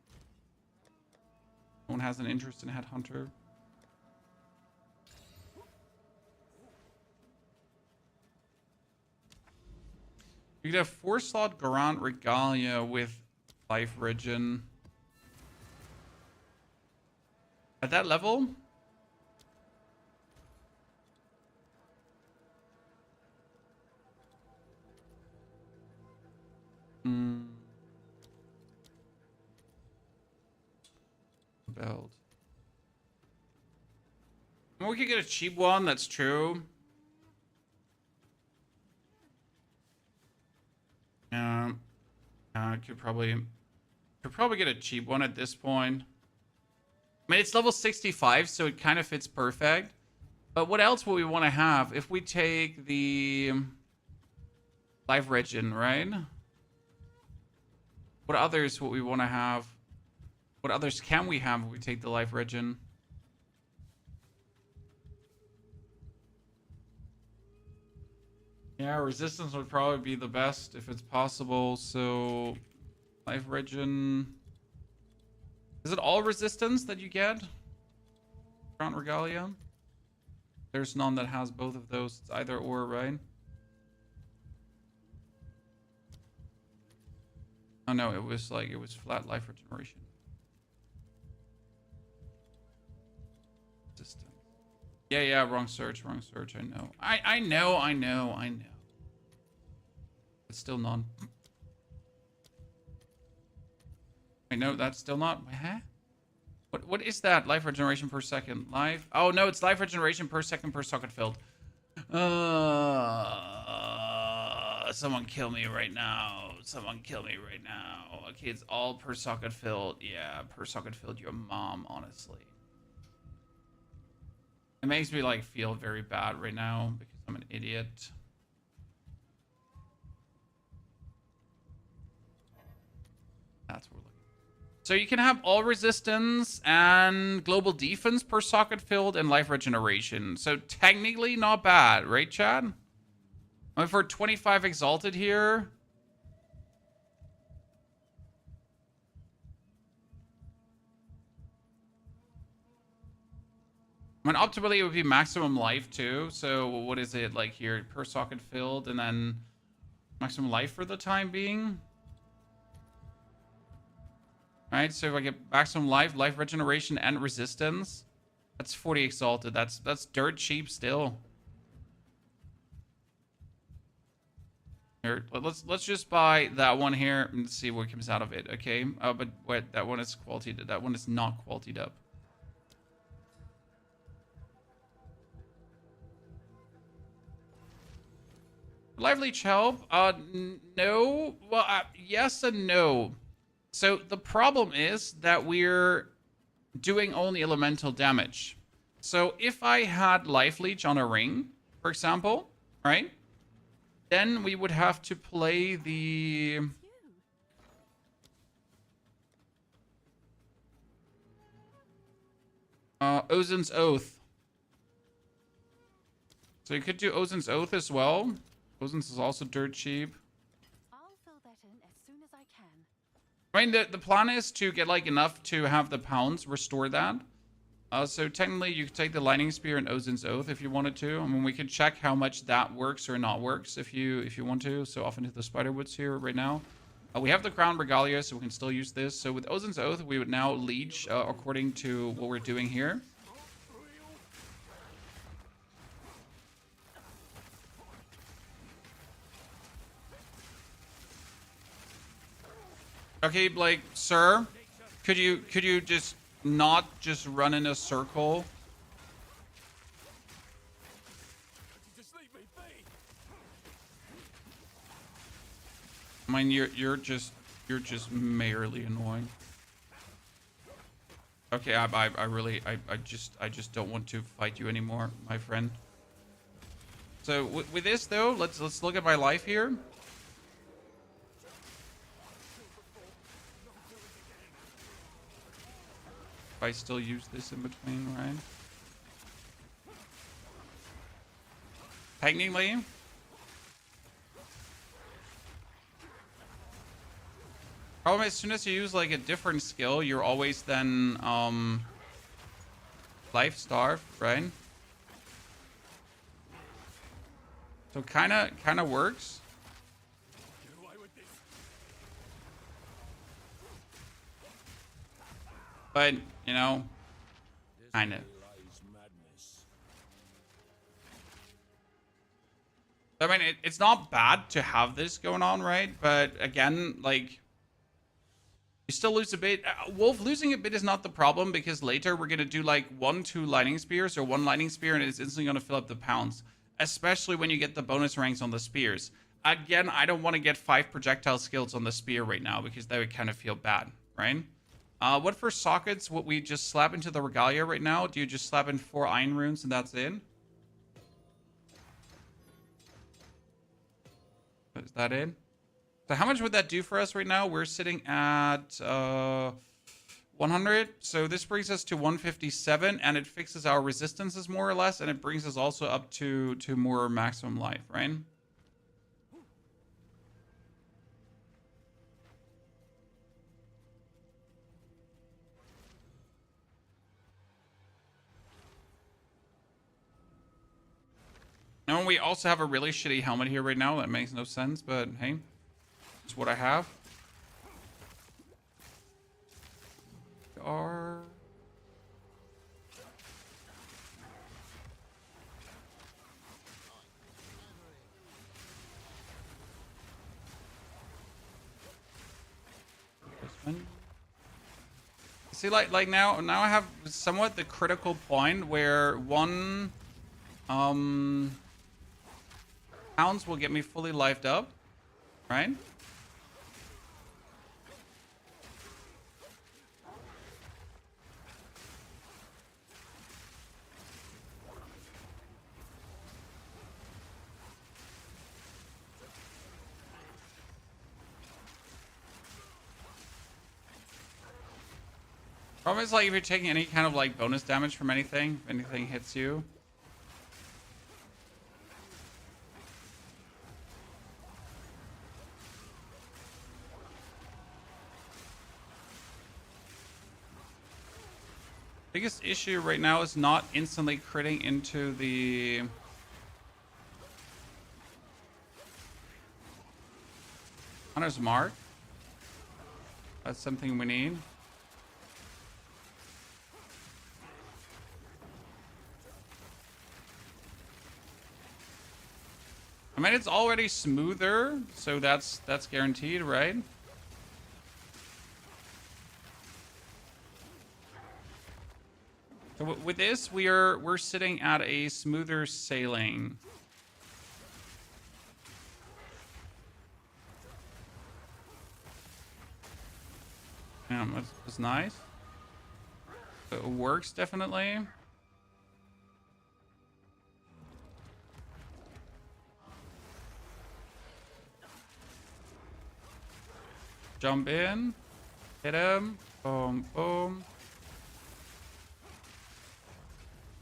No one has an interest in Headhunter. You could have 4-slot Garant Regalia with life regen. At that level? Build. We could get a cheap one, that's true. I could probably get a cheap one at this point. I mean, it's level 65, so it kind of fits perfect. But what else will we want to have if we take the life regen, right? What others will we want to have? What others can we have if we take the life regen? Yeah, resistance would probably be the best if it's possible. So, life regen. Is it all resistance that you get? Crown Regalia? There's none that has both of those. It's either or, right? Oh no, it was flat life regeneration. Resistance. Yeah, wrong search, I know. I know. It's still none. I know that's still not. Huh? What is that? Life regeneration per second. Life. Oh no, it's life regeneration per second per socket filled. Someone kill me right now. Okay, it's all per socket filled. Yeah, per socket filled. Your mom, honestly. It makes me like feel very bad right now because I'm an idiot. That's what we're looking for. So you can have all resistance and global defense per socket filled and life regeneration. So technically not bad, right, Chad? I mean, for 25 exalted here. I mean, optimally it would be maximum life too. So what is it like here? Per socket filled and then maximum life for the time being. Right, so if I get maximum life regeneration, and resistance, That's 40 exalted. That's dirt cheap still. Here, let's just buy that one here and see what comes out of it. Okay. But wait, that one is quality. That one is not qualityed up. Lively help? No. Well, yes and no. So the problem is that we're doing only elemental damage. So if I had life leech on a ring, for example, right? Then we would have to play the Ozin's Oath. So you could do Ozin's Oath as well. Ozin's is also dirt cheap. I'll fill that in as soon as I can. I mean, the plan is to get like enough to have the pounds restore that. So technically, you could take the Lightning Spear and Ozin's Oath if you wanted to. I mean, we could check how much that works or not works if you want to. So off into the Spiderwoods here right now. We have the Crown Regalia, so we can still use this. So with Ozin's Oath, we would now leech according to what we're doing here. Okay, like, sir, could you just not just run in a circle? Just leave me be. I mean, you're just merely annoying. Okay, I really just don't want to fight you anymore, my friend. So with this though, let's look at my life here. If I still use this in between, right? Technically, problem as soon as you use like a different skill, you're always then life starved, right? So kind of works. Get away with this. But, you know, kind of. Lies madness. I mean, it's not bad to have this going on, right? But again, like, you still lose a bit. Wolf losing a bit is not the problem because later we're going to do like 1-2 lightning spears or 1 lightning spear and it's instantly going to fill up the pounds. Especially when you get the bonus ranks on the spears. Again, I don't want to get 5 projectile skills on the spear right now because that would kind of feel bad, right? What for sockets would we just slap into the regalia right now? Do you just slap in 4 iron runes and that's it? Is that it? So how much would that do for us right now? We're sitting at 100. So this brings us to 157 and it fixes our resistances more or less. And it brings us also up to more maximum life, right? And we also have a really shitty helmet here right now. That makes no sense, but hey, it's what I have. Are see, like now I have somewhat the critical point where 1 pounds will get me fully lifed up, right? Problem is, like, if you're taking any kind of like bonus damage from anything, if anything hits you. Biggest issue right now is not instantly critting into the Hunter's Mark. That's something we need. I mean, it's already smoother, so that's guaranteed, right? So with this, we're sitting at a smoother sailing. Yeah, that's nice. It works definitely. Jump in, hit him, boom, boom.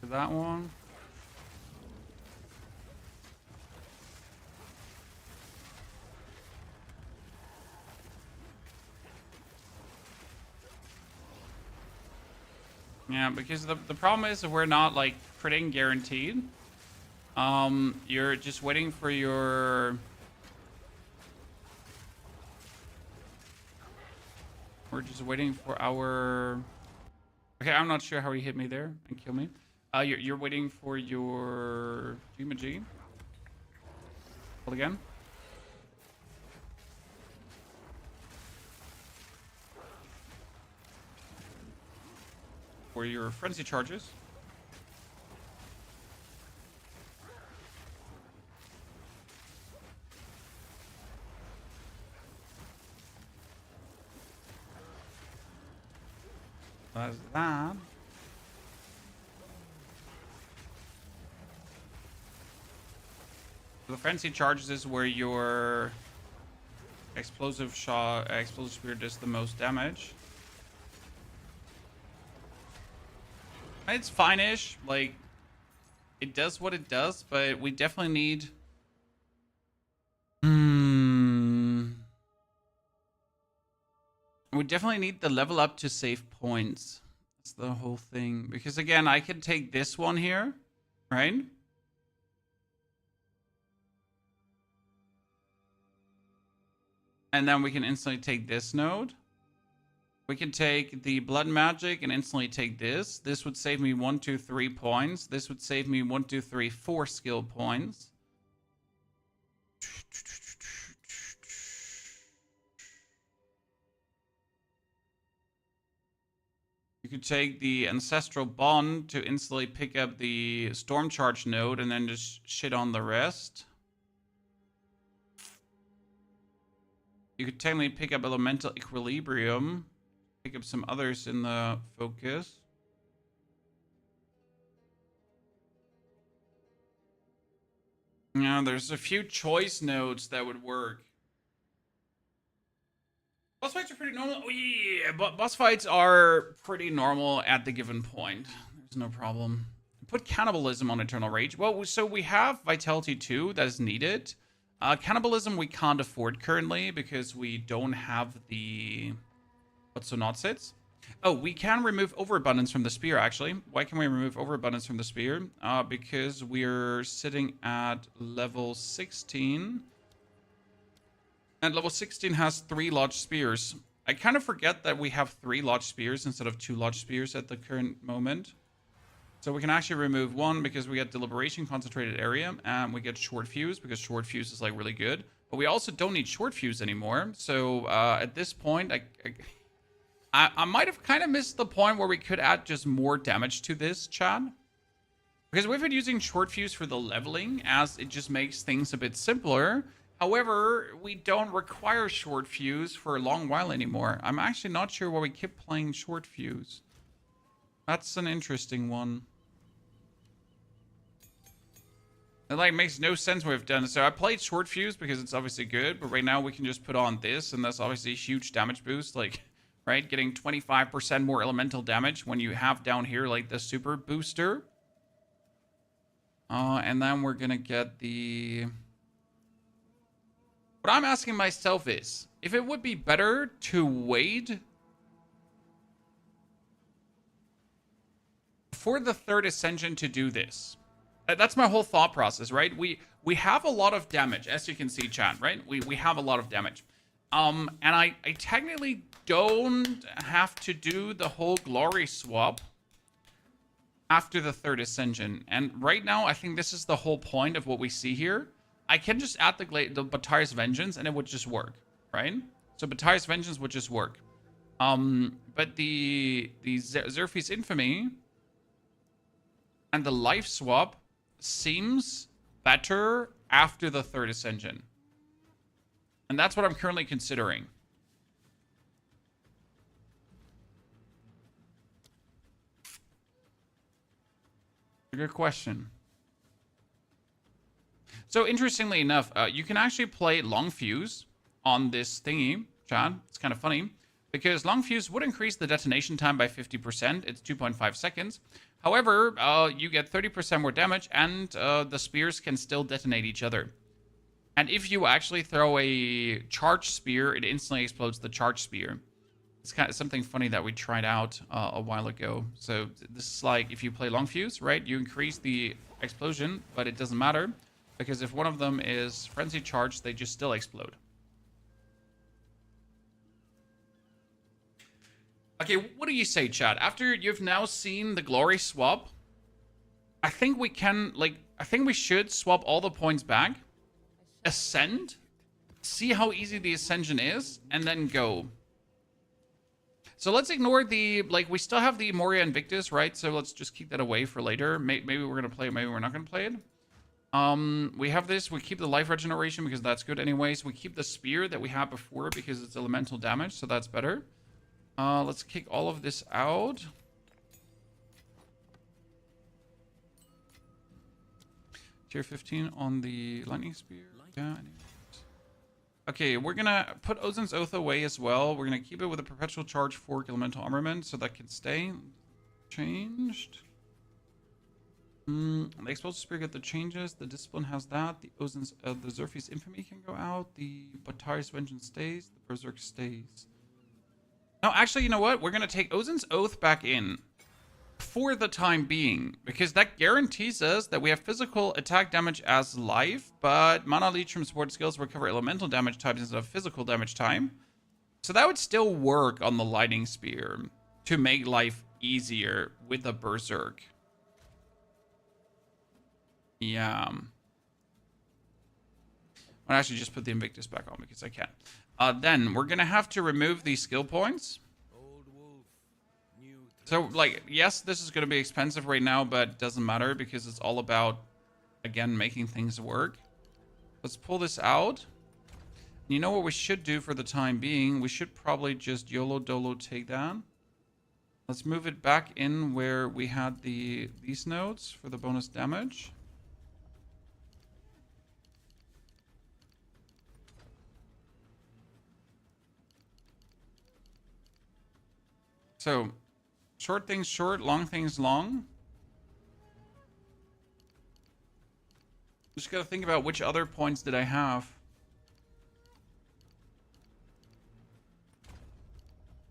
To that one. Yeah, because the problem is that we're not like critting guaranteed. You're just waiting for your. We're just waiting for our. Okay, I'm not sure how he hit me there and kill me. You're waiting for your G. Hold again. For your frenzy charges. That's that. The frenzy charges is where your explosive spear does the most damage. It's fine-ish, like it does what it does, but we definitely need. We definitely need the level up to save points. That's the whole thing. Because again, I can take this one here, right? And then we can instantly take this node. We can take the blood magic and instantly take this. This would save me 1, 2, 3 points. This would save me 1, 2, 3, 4 skill points. You could take the Ancestral Bond to instantly pick up the Storm Charge node and then just shit on the rest. You could technically pick up Elemental Equilibrium. Pick up some others in the focus. Yeah, there's a few choice nodes that would work. Boss fights are pretty normal. Oh yeah, but boss fights are pretty normal at the given point. There's no problem. Put Cannibalism on Eternal Rage. Well, so we have Vitality 2 that is needed. Cannibalism we can't afford currently because we don't have the... What's so not sits? Oh, we can remove Overabundance from the Spear, actually. Why can we remove Overabundance from the Spear? Because we're sitting at level 16. And level 16 has 3 Lodge Spears. I kind of forget that we have 3 Lodge Spears instead of 2 Lodge Spears at the current moment. So we can actually remove 1 because we get Deliberation, Concentrated Area, and we get Short Fuse because Short Fuse is like really good. But we also don't need Short Fuse anymore. So at this point, I might have kind of missed the point where we could add just more damage to this, chat. Because we've been using Short Fuse for the leveling as it just makes things a bit simpler. However, we don't require Short Fuse for a long while anymore. I'm actually not sure why we keep playing Short Fuse. That's an interesting one. It like makes no sense what we've done. So I played Short Fuse because it's obviously good, but right now we can just put on this, and that's obviously a huge damage boost. Like, right, getting 25% more elemental damage when you have down here like the super booster. And then we're gonna get the... What I'm asking myself is, if it would be better to wait for the 3rd Ascension to do this. That's my whole thought process, right? We have a lot of damage, as you can see, chat, right? We have a lot of damage. And I technically don't have to do the whole glory swap after the 3rd Ascension. And right now, I think this is the whole point of what we see here. I can just add the Batari's Vengeance and it would just work, right? So Batari's Vengeance would just work. But the Zerfi's Infamy and the life swap seems better after the 3rd Ascension. And that's what I'm currently considering. Good question. So interestingly enough, you can actually play Long Fuse on this thingy, Chad. It's kind of funny because Long Fuse would increase the detonation time by 50%. It's 2.5 seconds. However, you get 30% more damage and the spears can still detonate each other. And if you actually throw a charged spear, it instantly explodes the charged spear. It's kind of something funny that we tried out a while ago. So this is like if you play Long Fuse, right? You increase the explosion, but it doesn't matter. Because if one of them is frenzy charged, they just still explode. Okay, what do you say, chat? After you've now seen the glory swap, I think we can, I think we should swap all the points back, ascend, see how easy the ascension is, and then go. So let's ignore the, we still have the Moria Invictus, right? So let's just keep that away for later. Maybe we're going to play it, maybe we're not going to play it. We have this, we keep the life regeneration because that's good anyways. We keep the spear that we had before because it's elemental damage, so that's better. Let's kick all of this out. Tier 15 on the lightning spear. Yeah. Okay, we're gonna put Ozin's Oath away as well. We're gonna keep it with a perpetual charge fork elemental armament, so that can stay. Changed. The explosive spear get the changes. The discipline has that. The Ozin's, the Zerfi's Infamy can go out. The Batari's Vengeance stays. The Berserk stays. No, actually, you know what? We're gonna take Ozin's Oath back in for the time being, because that guarantees us that we have physical attack damage as life, but Mana Leech from support skills recover elemental damage types instead of physical damage time. So that would still work on the lightning spear to make life easier with a Berserk. Yeah. I'll actually just put the Invictus back on because I can. Then we're gonna have to remove these skill points. So, yes, this is going to be expensive right now, but it doesn't matter because it's all about, again, making things work. Let's pull this out. You know what we should do for the time being? We should probably just YOLO Dolo take that. Let's move it back in where we had these nodes for the bonus damage. So... short things short, long things long. Just gotta think about which other points did I have.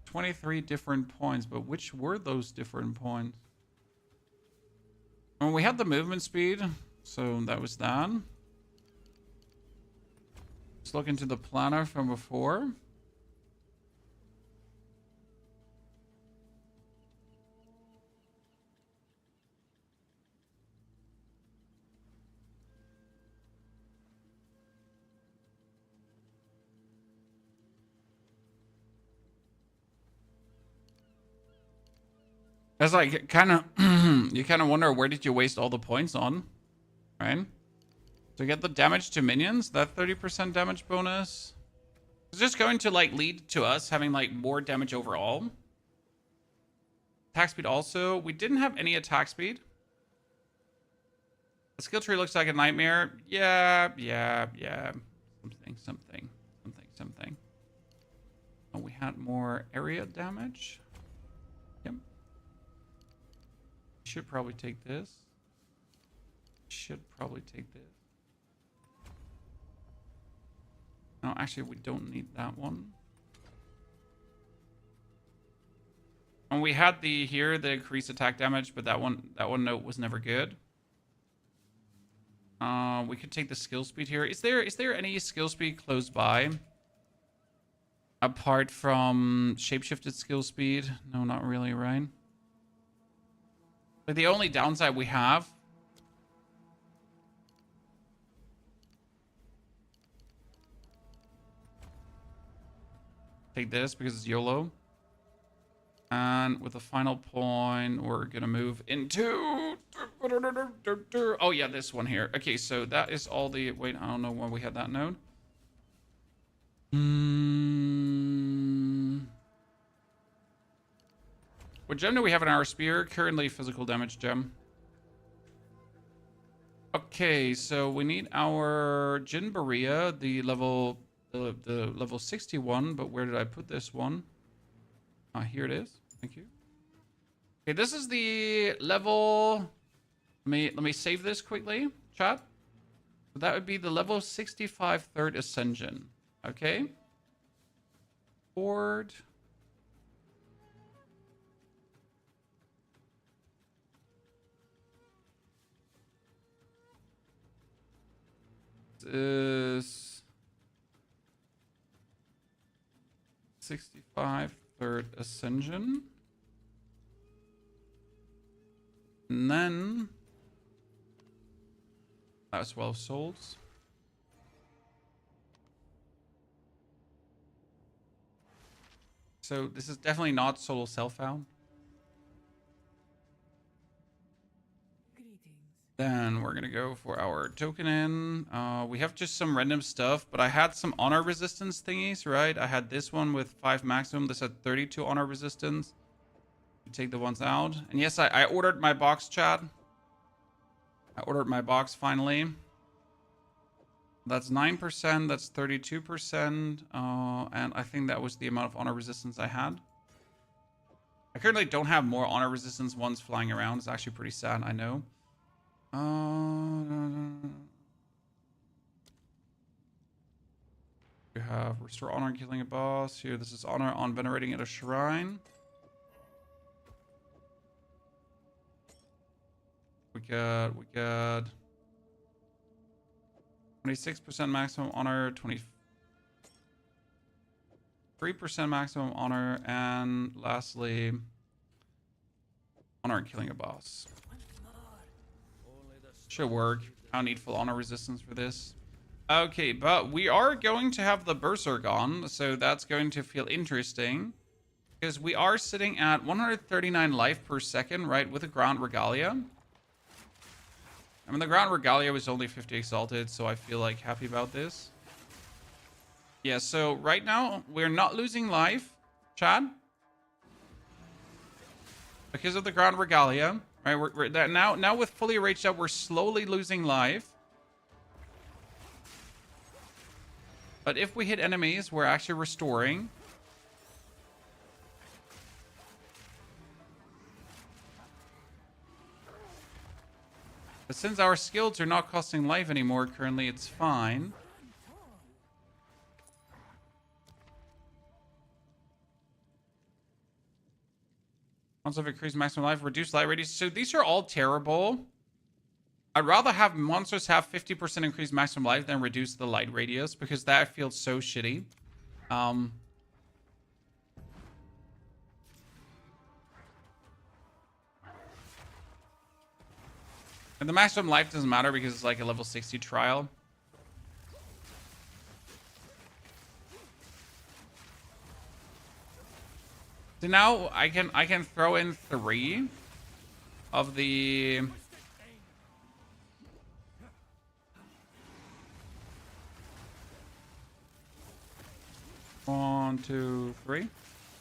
23 different points, but which were those different points? Well, we had the movement speed, so that was that. Let's look into the planner from before. It's like kind of you kind of wonder, where did you waste all the points on, right? To get the damage to minions, that 30% damage bonus is just going to lead to us having more damage overall. Attack speed also, we didn't have any attack speed. The skill tree looks like a nightmare. Yeah. Something. Oh, we had more area damage. Yep. Should probably take this. No, actually, we don't need that one. And we had the increased attack damage, but that one note was never good. We could take the skill speed here. Is there any skill speed close by? Apart from shapeshifted skill speed? No, not really, right? The only downside we have Take this because it's YOLO. And with the final point, we're gonna move into... Oh yeah, this one here. Okay, so that is all the... Wait, I don't know when we had that node. What gem do we have in our spear? Currently physical damage gem. Okay, so we need our Jin Berea, the level 61, but where did I put this one? Here it is. Thank you. Okay, this is the level. Let me save this quickly, chat. So that would be the level 65 third ascension. Okay. Board. This is 65 third ascension. And then that was 12 souls. So this is definitely not solo self-found. Then we're gonna go for our token in. We have just some random stuff, but I had some honor resistance thingies, right? I had this one with 5 maximum. This had 32 honor resistance. You take the ones out. And yes, I ordered my box, chat. I ordered my box finally. That's 9%, that's 32%. And I think that was the amount of honor resistance I had. I currently don't have more honor resistance ones flying around. It's actually pretty sad, I know. We have restore honor and killing a boss. Here, this is honor on venerating at a shrine. We got 26% maximum honor, 23% maximum honor, and lastly, honor and killing a boss. Should work. I don't need full honor resistance for this. Okay, but we are going to have the Berserk on, so that's going to feel interesting. Because we are sitting at 139 life per second, right, with a Ground Regalia. I mean, the Ground Regalia was only 50 exalted, so I feel like happy about this. Yeah, so right now, we're not losing life, Chad. Because of the Ground Regalia. Right, we're now with fully raged up, we're slowly losing life. But if we hit enemies, we're actually restoring. But since our skills are not costing life anymore, currently it's fine. Monsters have increased maximum life, reduced light radius. So these are all terrible. I'd rather have monsters have 50% increased maximum life than reduce the light radius, because that feels so shitty. And the maximum life doesn't matter because it's like a level 60 trial. So now I can throw in 3 of the 1, 2, 3.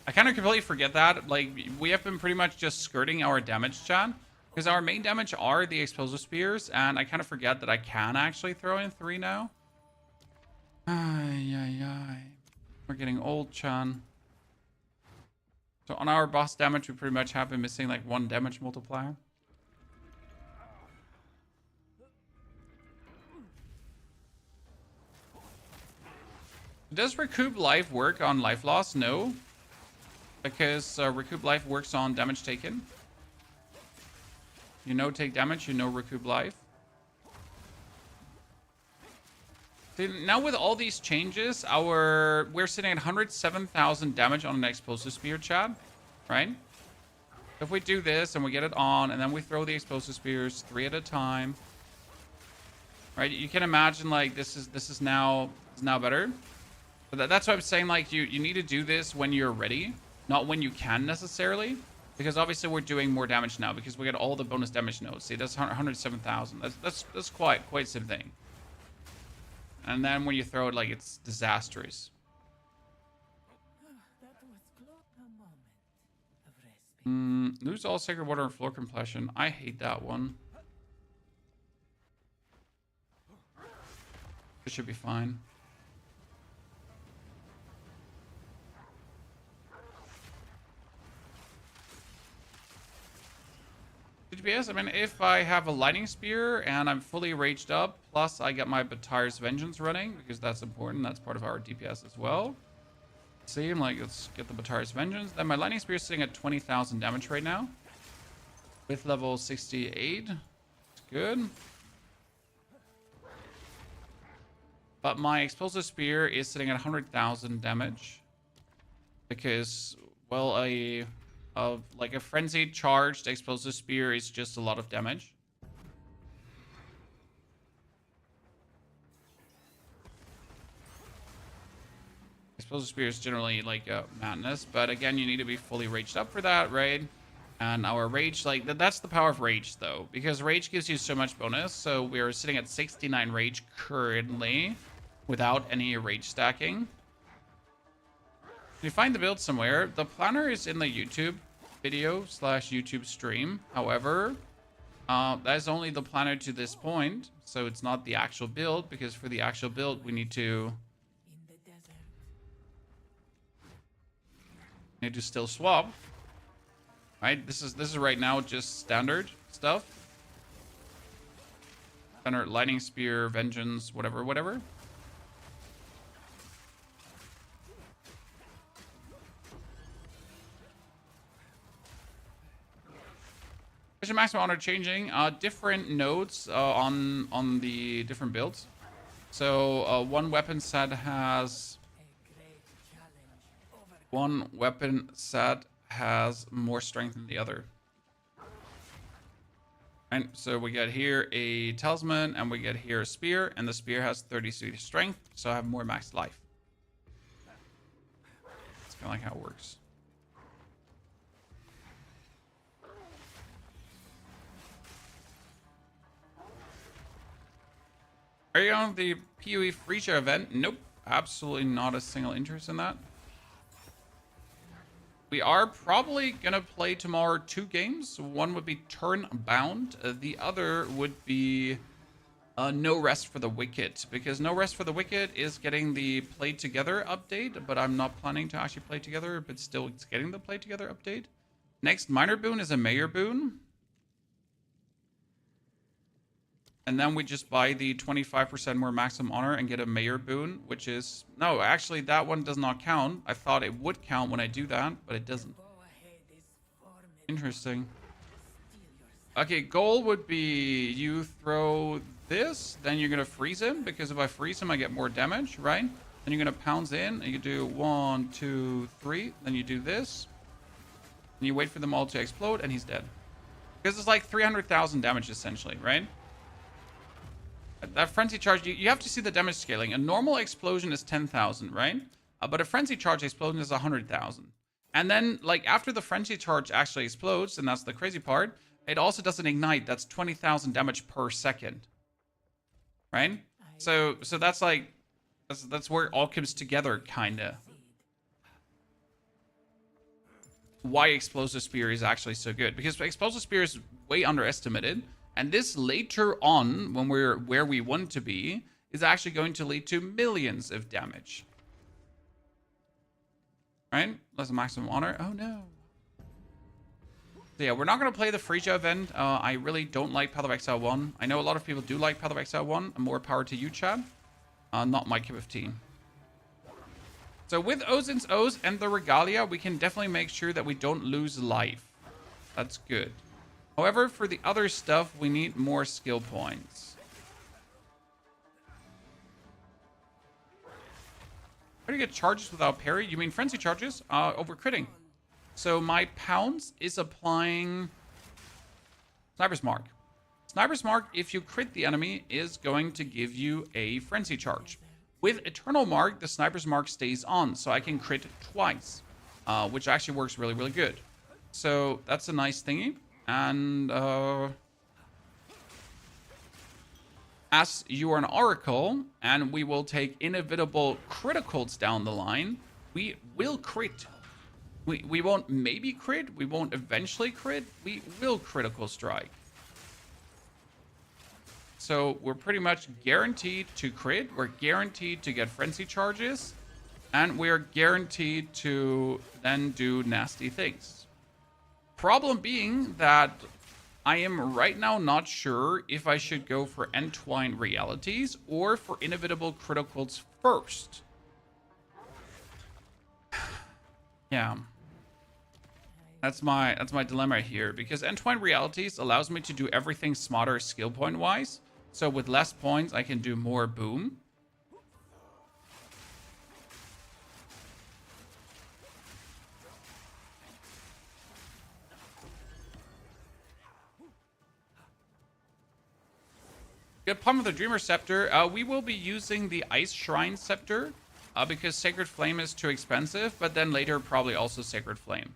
I kind of completely forget that. Like, we have been pretty much just skirting our damage, chat. Because our main damage are the explosive spears, and I kind of forget that I can actually throw in 3 now. Ay. We're getting old, Chan. So on our boss damage, we pretty much have been missing like 1 damage multiplier. Does recoup life work on life loss? No. Because recoup life works on damage taken. You know take damage, you know recoup life. See, now with all these changes, we're sitting at 107,000 damage on an explosive spear, chat, right? If we do this and we get it on, and then we throw the explosive spears 3 at a time, right? You can imagine like this is now better. But that's why I'm saying, like, you need to do this when you're ready, not when you can necessarily. Because obviously we're doing more damage now because we got all the bonus damage nodes. See, that's 107,000. That's quite something. And then when you throw it, like, it's disastrous. That was a moment of respite. Lose all sacred water and floor completion. I hate that one. It should be fine. DPS, I mean, if I have a lightning spear and I'm fully raged up, plus I get my Batar's Vengeance running, because that's important, that's part of our DPS as well. See, I'm like, let's get the Batar's Vengeance. Then my lightning spear is sitting at 20,000 damage right now. With level 68. It's good. But my explosive spear is sitting at 100,000 damage. Because, well, like a frenzied charged explosive spear is just a lot of damage. Explosive spear is generally like a madness, but again, you need to be fully raged up for that, right? And our rage, like, that's the power of rage, though, because rage gives you so much bonus. So we're sitting at 69 rage currently without any rage stacking. If you find the build somewhere, the planner is in the YouTube video / YouTube stream. However, that is only the planner to this point, so it's not the actual build, because for the actual build we need to still swap. Right? This is right now just standard stuff. Standard lightning spear, vengeance, whatever. Maximum honor changing different nodes on the different builds. So one weapon set has more strength than the other. And so we get here a Talisman and we get here a spear, and the spear has 33 strength, so I have more max life. That's kind of like how it works. Are you on the POE free share event? Nope. Absolutely not a single interest in that. We are probably going to play tomorrow 2 games. One would be turn bound. The other would be No Rest for the Wicked. Because No Rest for the Wicked is getting the Play Together update. But I'm not planning to actually play together. But still, it's getting the Play Together update. Next minor boon is a mayor boon. And then we just buy the 25% more maximum honor and get a mayor boon, which is... No, actually, that one does not count. I thought it would count when I do that, but it doesn't. Interesting. Okay, goal would be you throw this, then you're going to freeze him, because if I freeze him, I get more damage, right? Then you're going to pounce in, and you do 1, 2, 3. Then you do this. And you wait for them all to explode, and he's dead. Because it's like 300,000 damage, essentially, right? That frenzy charge, you have to see the damage scaling. A normal explosion is 10,000, right? But a frenzy charge explosion is 100,000. And then, like, after the frenzy charge actually explodes, and that's the crazy part, it also doesn't ignite. That's 20,000 damage per second, right? So that's like, that's where it all comes together, kinda. Why explosive spear is actually so good, because explosive spear is way underestimated. And this later on, when we're where we want to be, is actually going to lead to millions of damage. Right? Less maximum honor. Oh no. So yeah, we're not going to play the Frisia event. I really don't like Path of Exile 1. I know a lot of people do like Path of Exile 1. More power to you, Chad. Not my cup of tea. So with Ozin's O's and the Regalia, we can definitely make sure that we don't lose life. That's good. However, for the other stuff, we need more skill points. How do you get charges without parry? You mean frenzy charges? Over critting. So my pounds is applying Sniper's Mark. Sniper's Mark, if you crit the enemy, is going to give you a frenzy charge. With Eternal Mark, the Sniper's Mark stays on, so I can crit twice, which actually works really, really good. So that's a nice thingy. And as you are an Oracle, and we will take inevitable criticals down the line, we will crit. We won't maybe crit, we won't eventually crit, we will critical strike. So we're pretty much guaranteed to crit, we're guaranteed to get frenzy charges, and we're guaranteed to then do nasty things. Problem being that I am right now not sure if I should go for Entwined Realities or for inevitable criticals first. Yeah. That's my dilemma here, because Entwined Realities allows me to do everything smarter skill point wise. So with less points, I can do more boom. Good Palm of the Dreamer Scepter. We will be using the Ice Shrine Scepter because Sacred Flame is too expensive, but then later probably also Sacred Flame.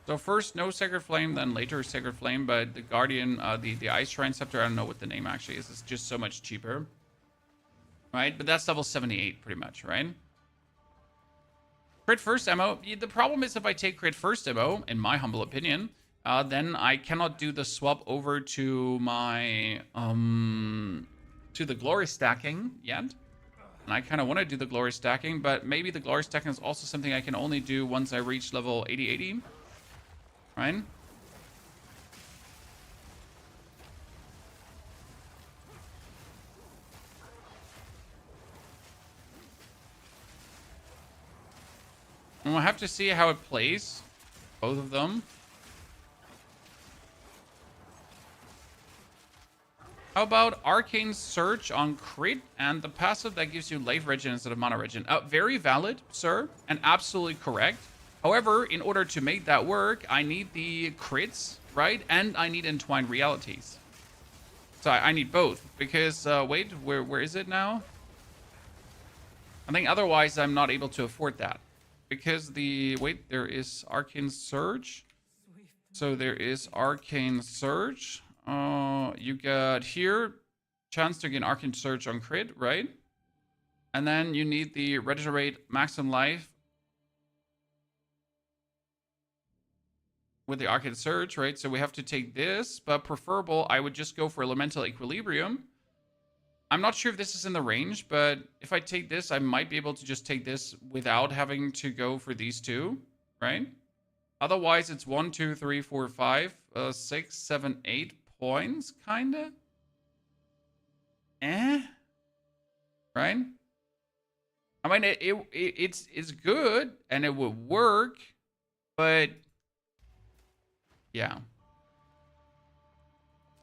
So first, no Sacred Flame, then later Sacred Flame, but the Guardian, the Ice Shrine Scepter, I don't know what the name actually is. It's just so much cheaper. Right? But that's level 78 pretty much, right? Crit first ammo. The problem is if I take crit first ammo, in my humble opinion, then I cannot do the swap over to my, to the glory stacking yet. And I kind of want to do the glory stacking, but maybe the glory stacking is also something I can only do once I reach level 80-80. Right? And we'll have to see how it plays. Both of them. How about Arcane Surge on crit and the passive that gives you life regen instead of mana regen? Very valid, sir, and absolutely correct. However, in order to make that work, I need the crits, right? And I need Entwined Realities. So I need both because, wait, where is it now? I think otherwise I'm not able to afford that. Because wait, there is Arcane Surge. So there is Arcane Surge. You got here, chance to gain Arcane Surge on crit, right? And then you need the regenerate maximum life with the Arcane Surge, right? So we have to take this, but preferable, I would just go for Elemental Equilibrium. I'm not sure if this is in the range, but if I take this, I might be able to just take this without having to go for these two, right? Otherwise, it's 1, 2, 3, 4, 5, 6, 7, 8 points, kinda. Right? I mean, it's good and it would work, but yeah.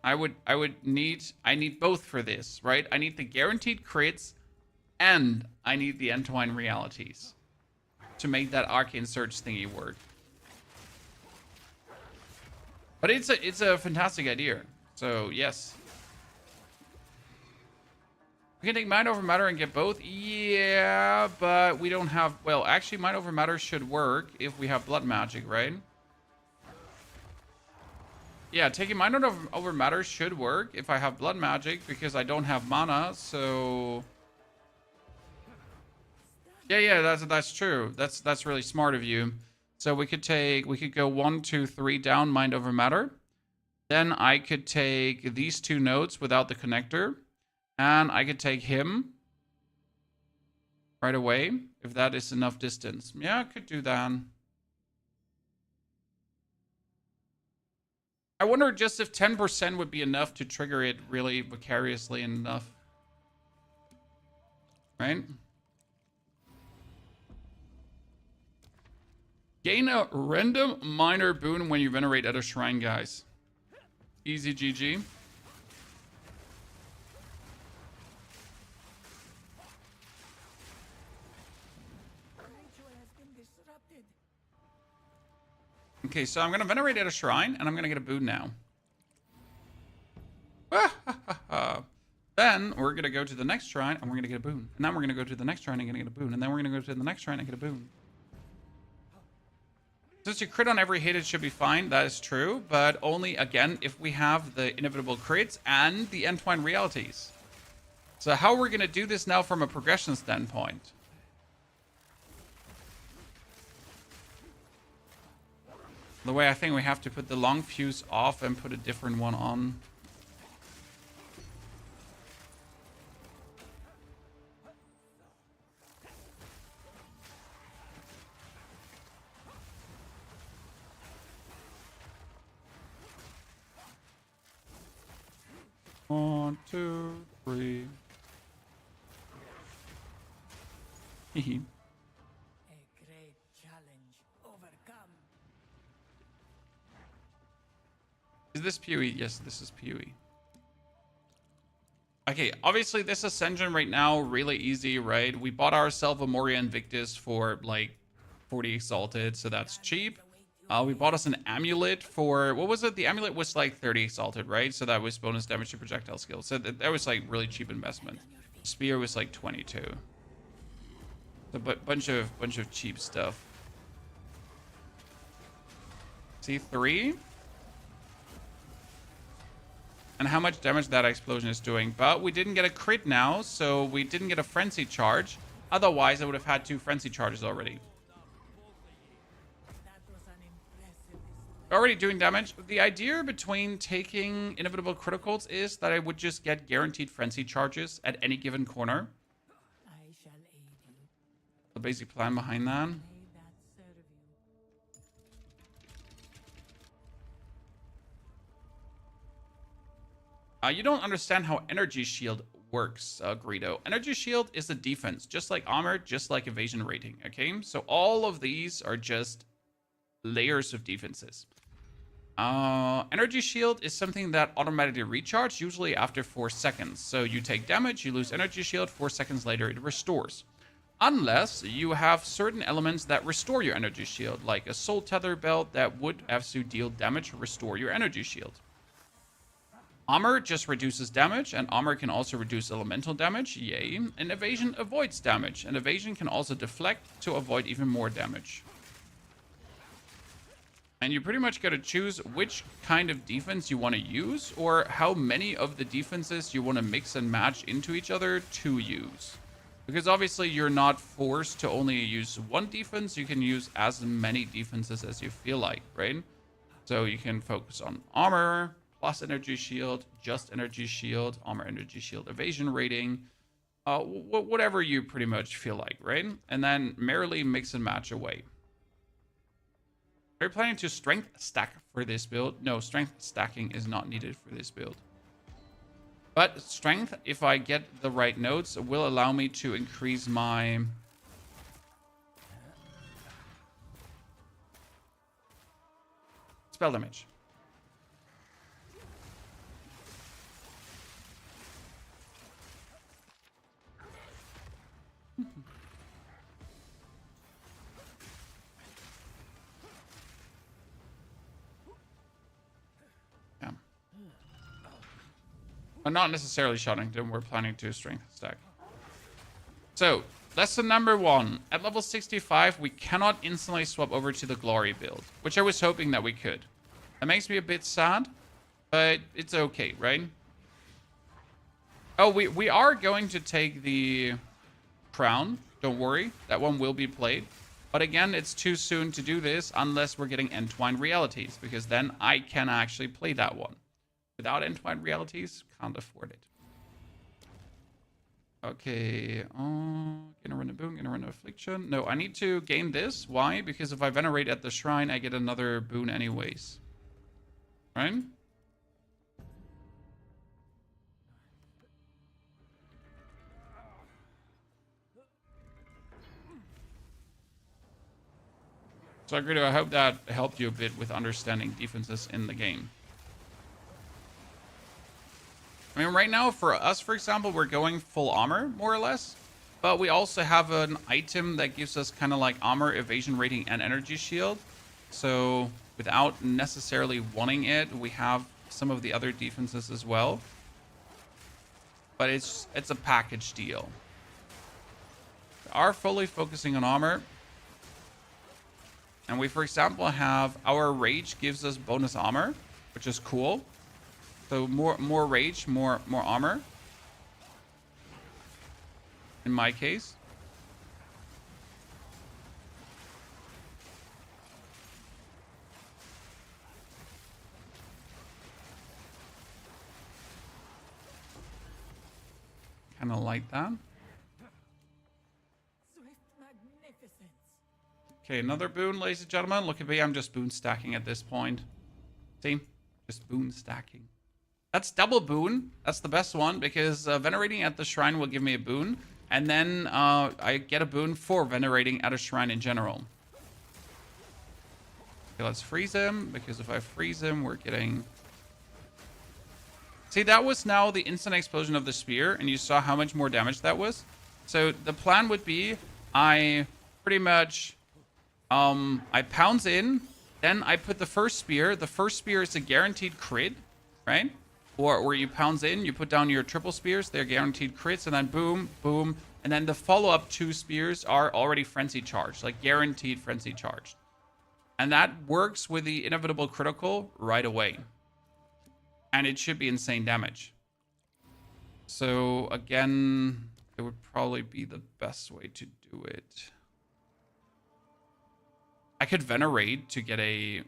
I need both for this, right? I need the guaranteed crits and I need the Entwined Realities to make that Arcane Surge thingy work. But it's a fantastic idea. So, yes. We can take Mind Over Matter and get both. Yeah, but we don't have... Well, actually, Mind Over Matter should work if we have Blood Magic, right? Yeah, taking Mind Over Matter should work if I have Blood Magic because I don't have mana, so... Yeah, that's true. That's really smart of you. So we could go 1, 2, 3 down Mind Over Matter. Then I could take these two nodes without the connector. And I could take him right away if that is enough distance. Yeah, I could do that. I wonder just if 10% would be enough to trigger it really vicariously enough. Right? Gain a random minor boon when you venerate at a shrine, guys. Easy GG. Okay, so I'm going to venerate at a shrine, and I'm going to get a boon now. Then we're going to go to the next shrine, and we're going to get a boon. And then we're going to go to the next shrine and get a boon. And then we're going to go to the next shrine and get a boon. Since you crit on every hit, it should be fine. That is true. But only, again, if we have the inevitable crits and the Entwined Realities. So how we're going to do this now from a progression standpoint. The way I think we have to put the long fuse off and put a different one on. One, two, three. Hehe. A great challenge overcome. Is this POE? Yes, this is POE. Okay, obviously this Ascension right now, really easy, right? We bought ourselves a Moria Invictus for like 40 Exalted, so that's cheap. We bought us an Amulet for, what was it? The Amulet was like 30 Exalted, right? So that was bonus damage to projectile skill. So that was like really cheap investment. Spear was like 22. A bunch of cheap stuff. C3. And how much damage that explosion is doing. But we didn't get a crit now, so we didn't get a frenzy charge. Otherwise, I would have had 2 frenzy charges already. Already doing damage. The idea between taking inevitable criticals is that I would just get guaranteed frenzy charges at any given corner. I shall aid you. The basic plan behind that. May that serve you. You don't understand how Energy Shield works, Greedo. Energy Shield is a defense, just like armor, just like evasion rating, okay? So all of these are just layers of defenses. Energy Shield is something that automatically recharges, usually after 4 seconds. So you take damage, you lose Energy Shield, 4 seconds later it restores. Unless you have certain elements that restore your Energy Shield, like a Soul Tether belt that would have to deal damage, restore your Energy Shield. Armor just reduces damage, and armor can also reduce elemental damage, yay. And evasion avoids damage, and evasion can also deflect to avoid even more damage. And you pretty much got to choose which kind of defense you want to use, or how many of the defenses you want to mix and match into each other to use. Because obviously you're not forced to only use one defense, you can use as many defenses as you feel like, right? So you can focus on armor, plus energy shield, just energy shield, armor energy shield, evasion rating, whatever you pretty much feel like, right? And then merely mix and match away. Are you planning to strength stack for this build? No, strength stacking is not needed for this build. But strength, if I get the right nodes, will allow me to increase my spell damage. Not necessarily Shoddington, we're planning to strength stack. So, lesson number 1. At level 65, we cannot instantly swap over to the Glory build, which I was hoping that we could. That makes me a bit sad, but it's okay, right? Oh, we are going to take the Crown. Don't worry, that one will be played. But again, it's too soon to do this unless we're getting Entwined Realities, because then I can actually play that one. Without Entwined Realities, can't afford it. Okay, gonna run a boon, gonna run an affliction. No, I need to gain this. Why? Because if I venerate at the shrine, I get another boon anyways. Right? So, Greedo, I hope that helped you a bit with understanding defenses in the game. I mean, right now, for us, for example, we're going full armor, more or less. But we also have an item that gives us kind of like armor, evasion rating, and energy shield. So without necessarily wanting it, we have some of the other defenses as well. But it's a package deal. We are fully focusing on armor. And we, for example, have our rage gives us bonus armor, which is cool. So more rage, more armor. In my case. Kind of like that. Swift magnificence. Okay, another boon, ladies and gentlemen. Look at me, I'm just boon stacking at this point. See? Just boon stacking. That's double boon. That's the best one because venerating at the shrine will give me a boon. And then I get a boon for venerating at a shrine in general. Okay, let's freeze him because if I freeze him, we're getting... See, that was now the instant explosion of the spear, and you saw how much more damage that was. So the plan would be I pretty much... I pounce in, then I put the first spear. The first spear is a guaranteed crit, right? Or where you pounce in, you put down your triple spears, they're guaranteed crits, and then boom, boom. And then the follow-up 2 spears are already frenzy charged, like guaranteed frenzy charged. And that works with the inevitable critical right away. And it should be insane damage. So again, it would probably be the best way to do it. I could venerate to get a...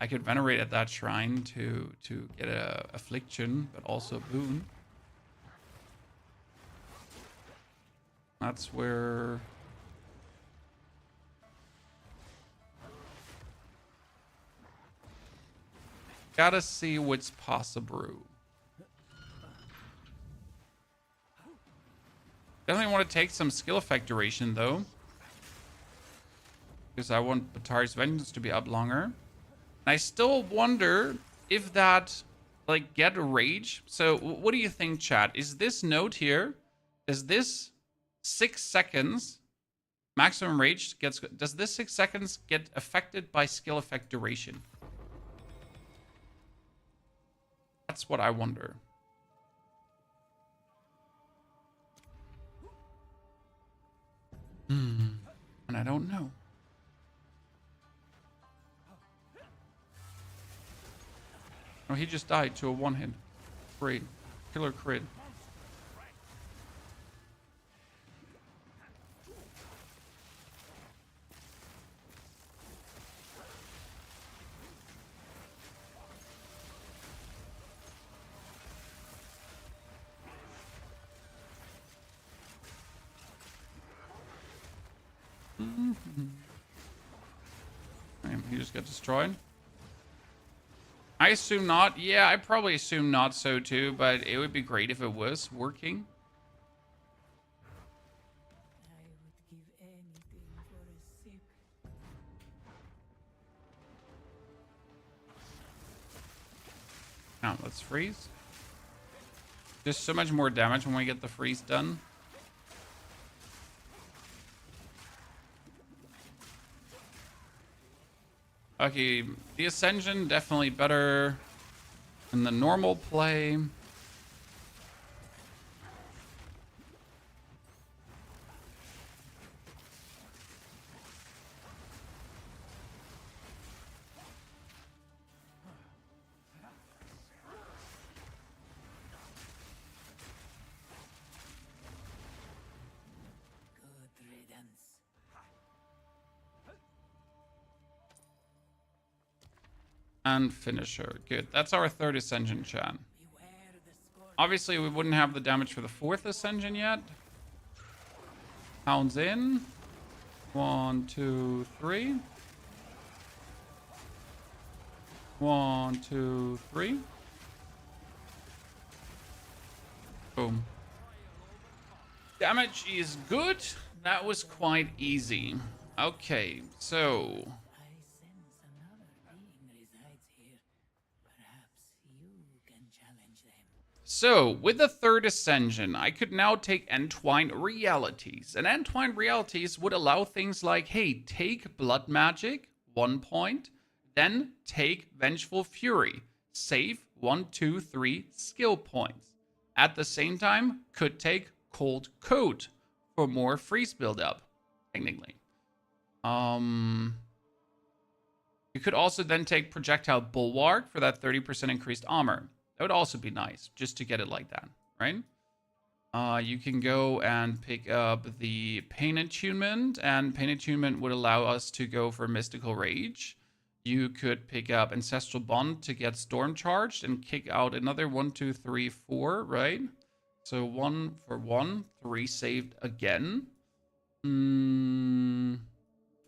I could venerate at that shrine to get a affliction, but also a boon. That's where... Gotta see what's possible. Definitely want to take some skill effect duration though. Because I want Batari's Vengeance to be up longer. And I still wonder if that, like, get rage. So what do you think, chat? Is this note here, is this 6 seconds maximum rage gets, does this 6 seconds get affected by skill effect duration? That's what I wonder. And I don't know. Oh, he just died to a one-hit. Great. Killer crit. He just got destroyed. I assume not. Yeah, I probably assume not so too, but it would be great if it was working. I would give anything for a sip. Now, let's freeze. There's so much more damage when we get the freeze done. Okay, the Ascension definitely better than the normal play. Good riddance. And finisher. Good. That's our 3rd Ascension, chat. Beware the scorn. Obviously, we wouldn't have the damage for the 4th Ascension yet. Pounds in. 1, 2, 3. 1, 2, 3. Boom. Damage is good. That was quite easy. Okay, so... I sense another being resides here. Perhaps you can challenge them. So, with the 3rd Ascension, I could now take Entwined Realities. And Entwined Realities would allow things like, hey, take Blood Magic 1 point. Then take Vengeful Fury. Save 1, 2, 3 skill points. At the same time, could take Cold Coat for more freeze buildup, technically. You could also then take Projectile Bulwark for that 30% increased armor. That would also be nice, just to get it like that, right? You can go and pick up the Pain Attunement, and Pain Attunement would allow us to go for Mystical Rage. You could pick up Ancestral Bond to get Storm Charged and kick out another 1, 2, 3, 4, right? So 1 for 1, 3 saved again.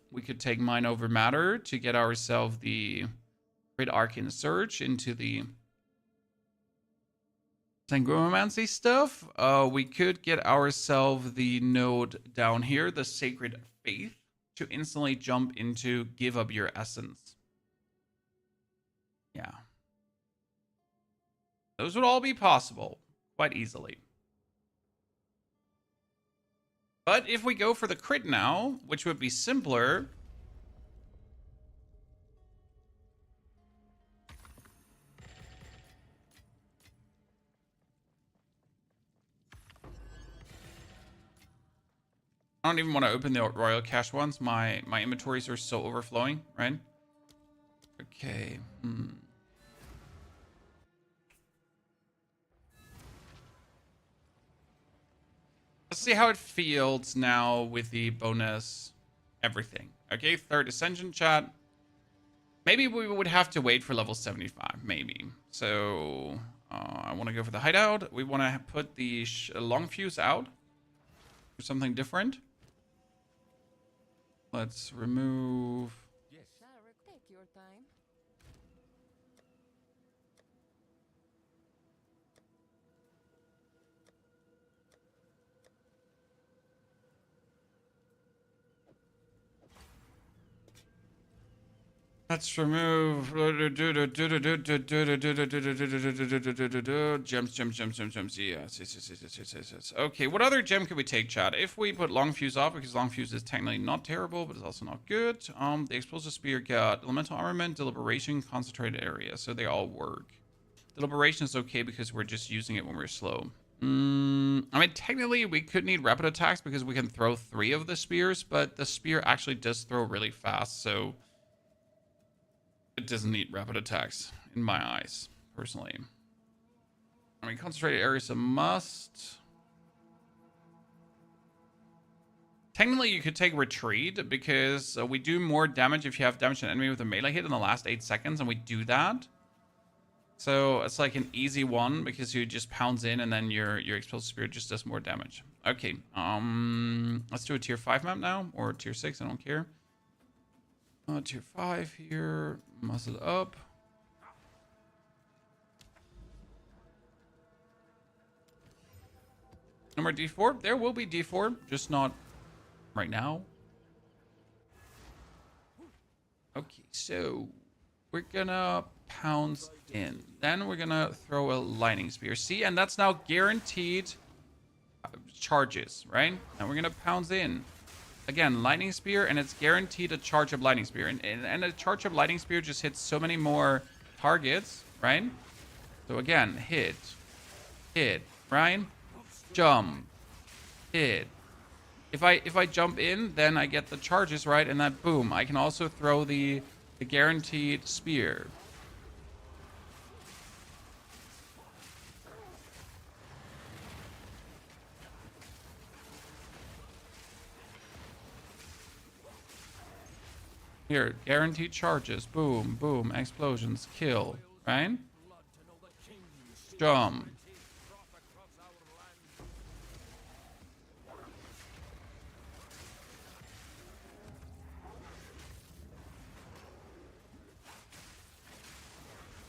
We could take Mind Over Matter to get ourselves the Great Arcane Surge into the Sanguinomancy stuff. We could get ourselves the node down here, the Sacred Faith, to instantly jump into Give Up Your Essence. Yeah. Those would all be possible quite easily. But if we go for the crit now, which would be simpler, I don't even want to open the Royal Cache ones. My inventories are so overflowing, right? Okay. Let's see how it feels now with the bonus everything. Okay, 3rd Ascension chat. Maybe we would have to wait for level 75, maybe. So, I want to go for the hideout. We want to put the long fuse out for something different. Let's remove... Yes. Take your time. Let's remove gems. Yes. Okay, what other gem could we take, chat? If we put long fuse off, because long fuse is technically not terrible, but it's also not good. The explosive spear got elemental armament, deliberation, concentrated area, so they all work. Deliberation is okay because we're just using it when we're slow. I mean, technically we could need rapid attacks because we can throw 3 of the spears, but the spear actually does throw really fast, so it doesn't need rapid attacks, in my eyes, personally. I mean, concentrated area is a must. Technically, you could take retreat, because we do more damage if you have damaged an enemy with a melee hit in the last 8 seconds, and we do that. So, it's like an easy one, because you just pounds in, and then your explosive spear just does more damage. Okay, let's do a tier 5 map now, or tier 6, I don't care. Tier 5 here, muscle up. No more D4? There will be D4, just not right now. Okay, so we're gonna pounce in. Then we're gonna throw a lightning spear. See, and that's now guaranteed charges, right? And we're gonna pounce in. Again, lightning spear, and it's guaranteed a charge up lightning spear. And a charge up lightning spear just hits so many more targets, right? So again, hit, right? Jump, hit. If I jump in, then I get the charges, right? And that boom, I can also throw the guaranteed spear. Here, guaranteed charges. Boom, boom, explosions, kill, right? Jump.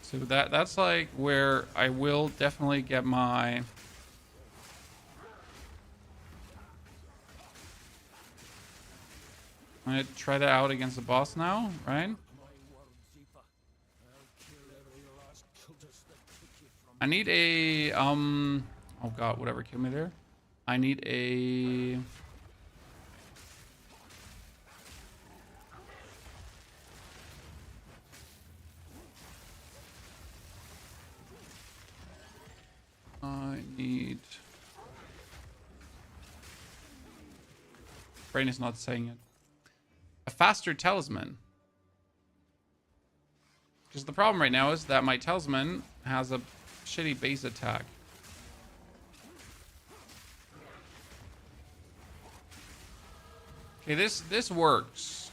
So that's like where I will definitely get my... I'm gonna try that out against the boss now, right? I need a oh god, whatever killed me there. I need a need... Brain is not saying it. A faster talisman. Because the problem right now is that my talisman has a shitty base attack. Okay, this works.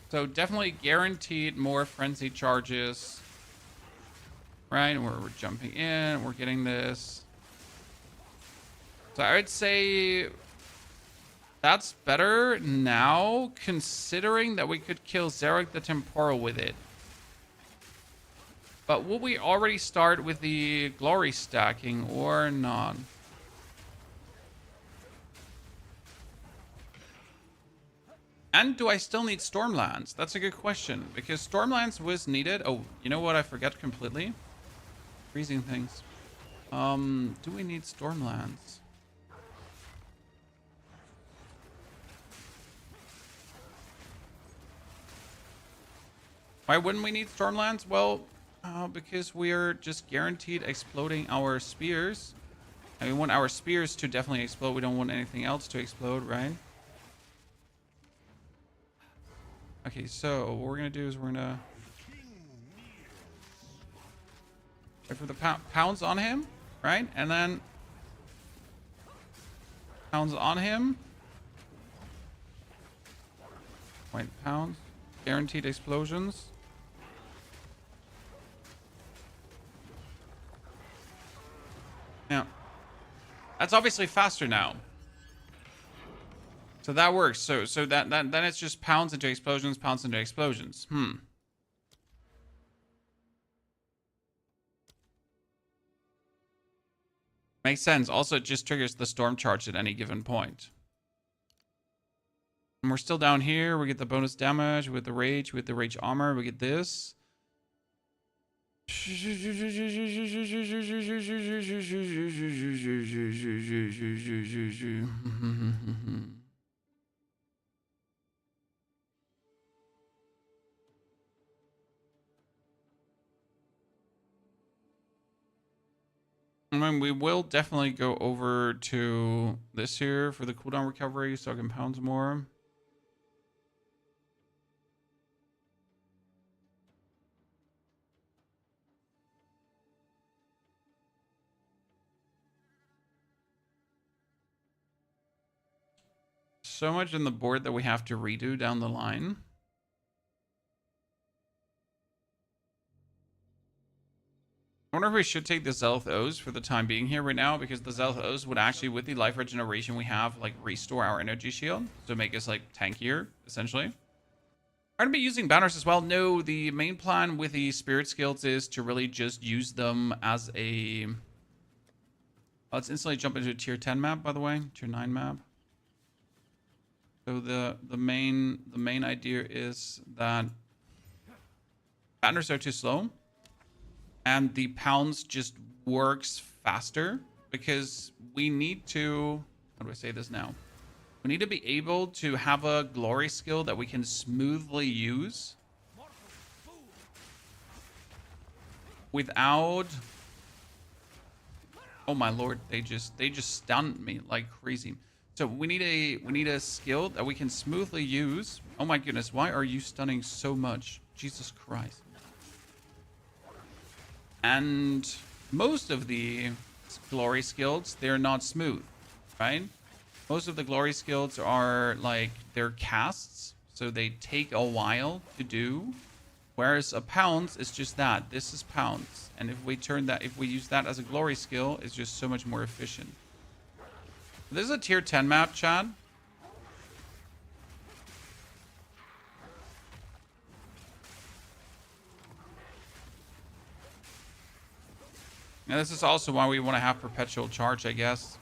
So definitely guaranteed more frenzy charges. Right, we're jumping in, we're getting this. So I would say that's better now, considering that we could kill Zarek the Temporal with it. But will we already start with the glory stacking or not? And do I still need Stormlands? That's a good question, because Stormlands was needed. Oh, you know what? I forgot completely. Freezing things. Do we need Stormlands? Why wouldn't we need Stormlands? Well, because we're just guaranteed exploding our spears. And we want our spears to definitely explode. We don't want anything else to explode, right? Okay, so what we're gonna do is we're gonna wait for the pounds on him, right? And then pounds on him. Wait, pounds. Guaranteed explosions. Yeah. That's obviously faster now. So that works. So then it's just pounds into explosions, pounds into explosions. Makes sense. Also, it just triggers the storm charge at any given point. And we're still down here. We get the bonus damage with the rage armor. We get this. I mean, we will definitely go over to this here for the cooldown recovery, so I can pounds more. So much in the board that we have to redo down the line. I wonder if we should take the Zealth O's for the time being here right now, because the Zealth O's would actually, with the life regeneration we have, like restore our energy shield to make us like tankier, essentially. I'm going to be using banners as well. No, the main plan with the spirit skills is to really just use them as a... Let's instantly jump into a tier 10 map, by the way, tier 9 map. So the main idea is that banners are too slow. And the pounds just works faster because we need to, how do I say this now? We need to be able to have a glory skill that we can smoothly use without, oh my lord, they just stunned me like crazy. So we need a skill that we can smoothly use. Oh my goodness, why are you stunning so much? Jesus Christ. And most of the glory skills, they're not smooth, right? Most of the glory skills are like, they're casts, so they take a while to do. Whereas a pounds is just that. This is pounds. And if we use that as a glory skill, it's just so much more efficient. This is a tier 10 map, Chad. And this is also why we want to have perpetual charge, I guess.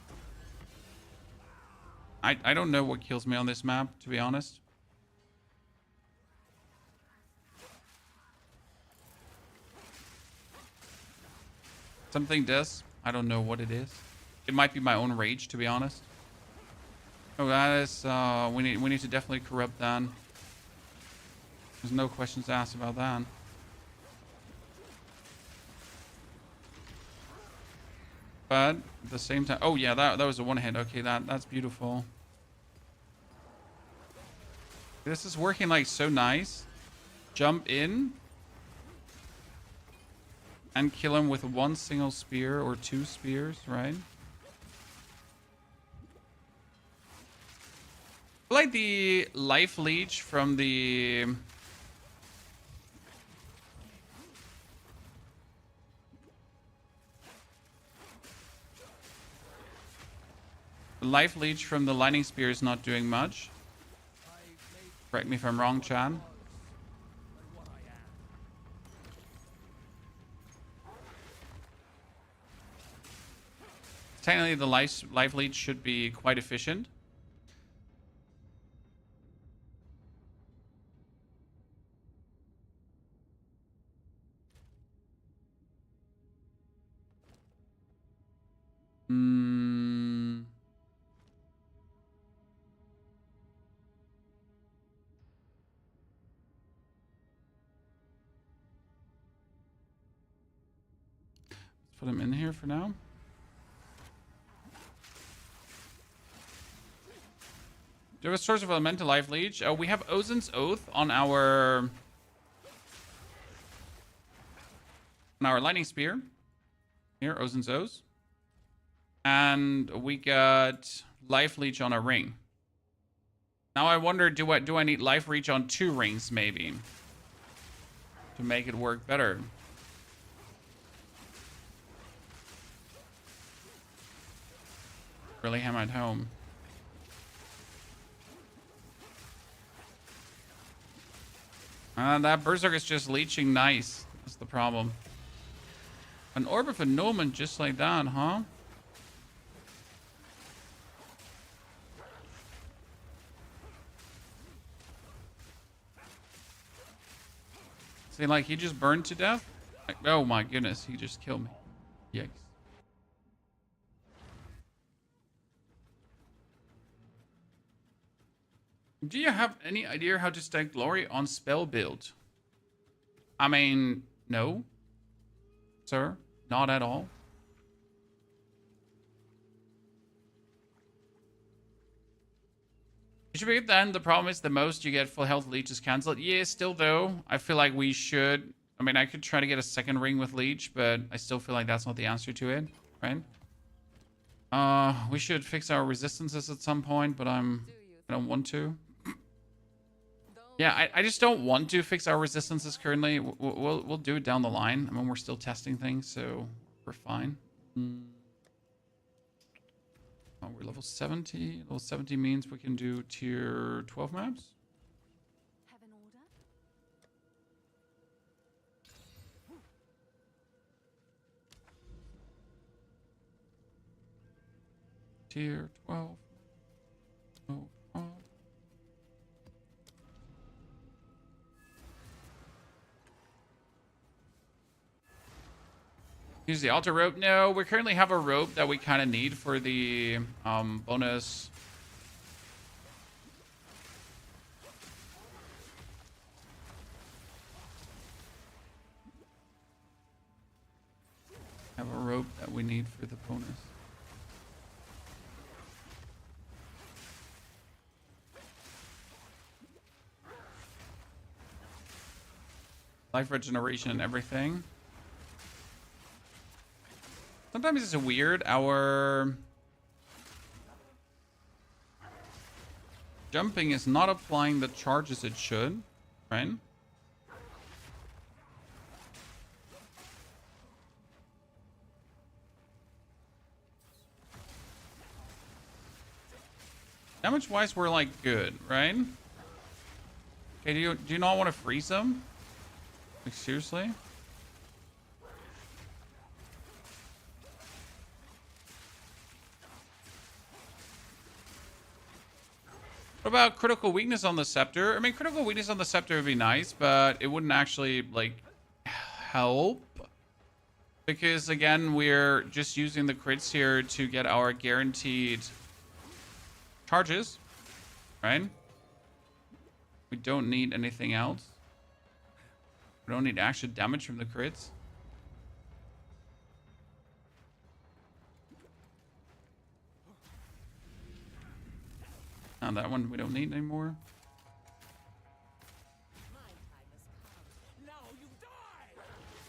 I don't know what kills me on this map, to be honest. Something does. I don't know what it is. It might be my own rage, to be honest. Oh, that is... we need to definitely corrupt that. There's no questions asked about that. but at the same time... Oh, yeah, that was a one hit. Okay, that's beautiful. This is working, like, so nice. Jump in. And kill him with one single spear or two spears, right? I like the life leech from the... Life leech from the lightning spear is not doing much. Correct me if I'm wrong, Chan. Technically, the life leech should be quite efficient. Let's put him in here for now. Do we have a source of elemental life leech? We have Ozin's Oath on our lightning spear. Here, Ozin's Oath. And we got life leech on a ring. Now I wonder, do I need life leech on 2 rings maybe to make it work better? Really hammer at home. That Berserk is just leeching nice. That's the problem. An Orb of Annulment just like that, huh? See, like, he just burned to death? Like, oh my goodness, he just killed me. Yikes. Do you have any idea how to stack glory on spell build? I mean, no. Sir, not at all. You should be good then. The problem is the most you get full health leech is cancelled. Yeah, still though, I feel like we should... I mean, I could try to get a second ring with leech, but I still feel like that's not the answer to it, right? We should fix our resistances at some point, but I don't want to. Yeah, I just don't want to fix our resistances currently. We'll do it down the line. I mean, we're still testing things, so we're fine. Oh, we're level 70. Level 70 means we can do tier 12 maps. Have an order? Tier 12. Oh, oh. Use the altar rope. No, we currently have a rope that we kind of need for the bonus. Have a rope that we need for the bonus. Life regeneration and everything. Sometimes it's weird. Our jumping is not applying the charges it should, right? Damage wise, we're like good, right? Okay, do you not want to freeze them? Like, seriously? What about critical weakness on the scepter? I mean, critical weakness on the scepter would be nice, but it wouldn't actually, like, help. Because, again, we're just using the crits here to get our guaranteed charges, right? We don't need anything else. We don't need actual damage from the crits. That one we don't need anymore.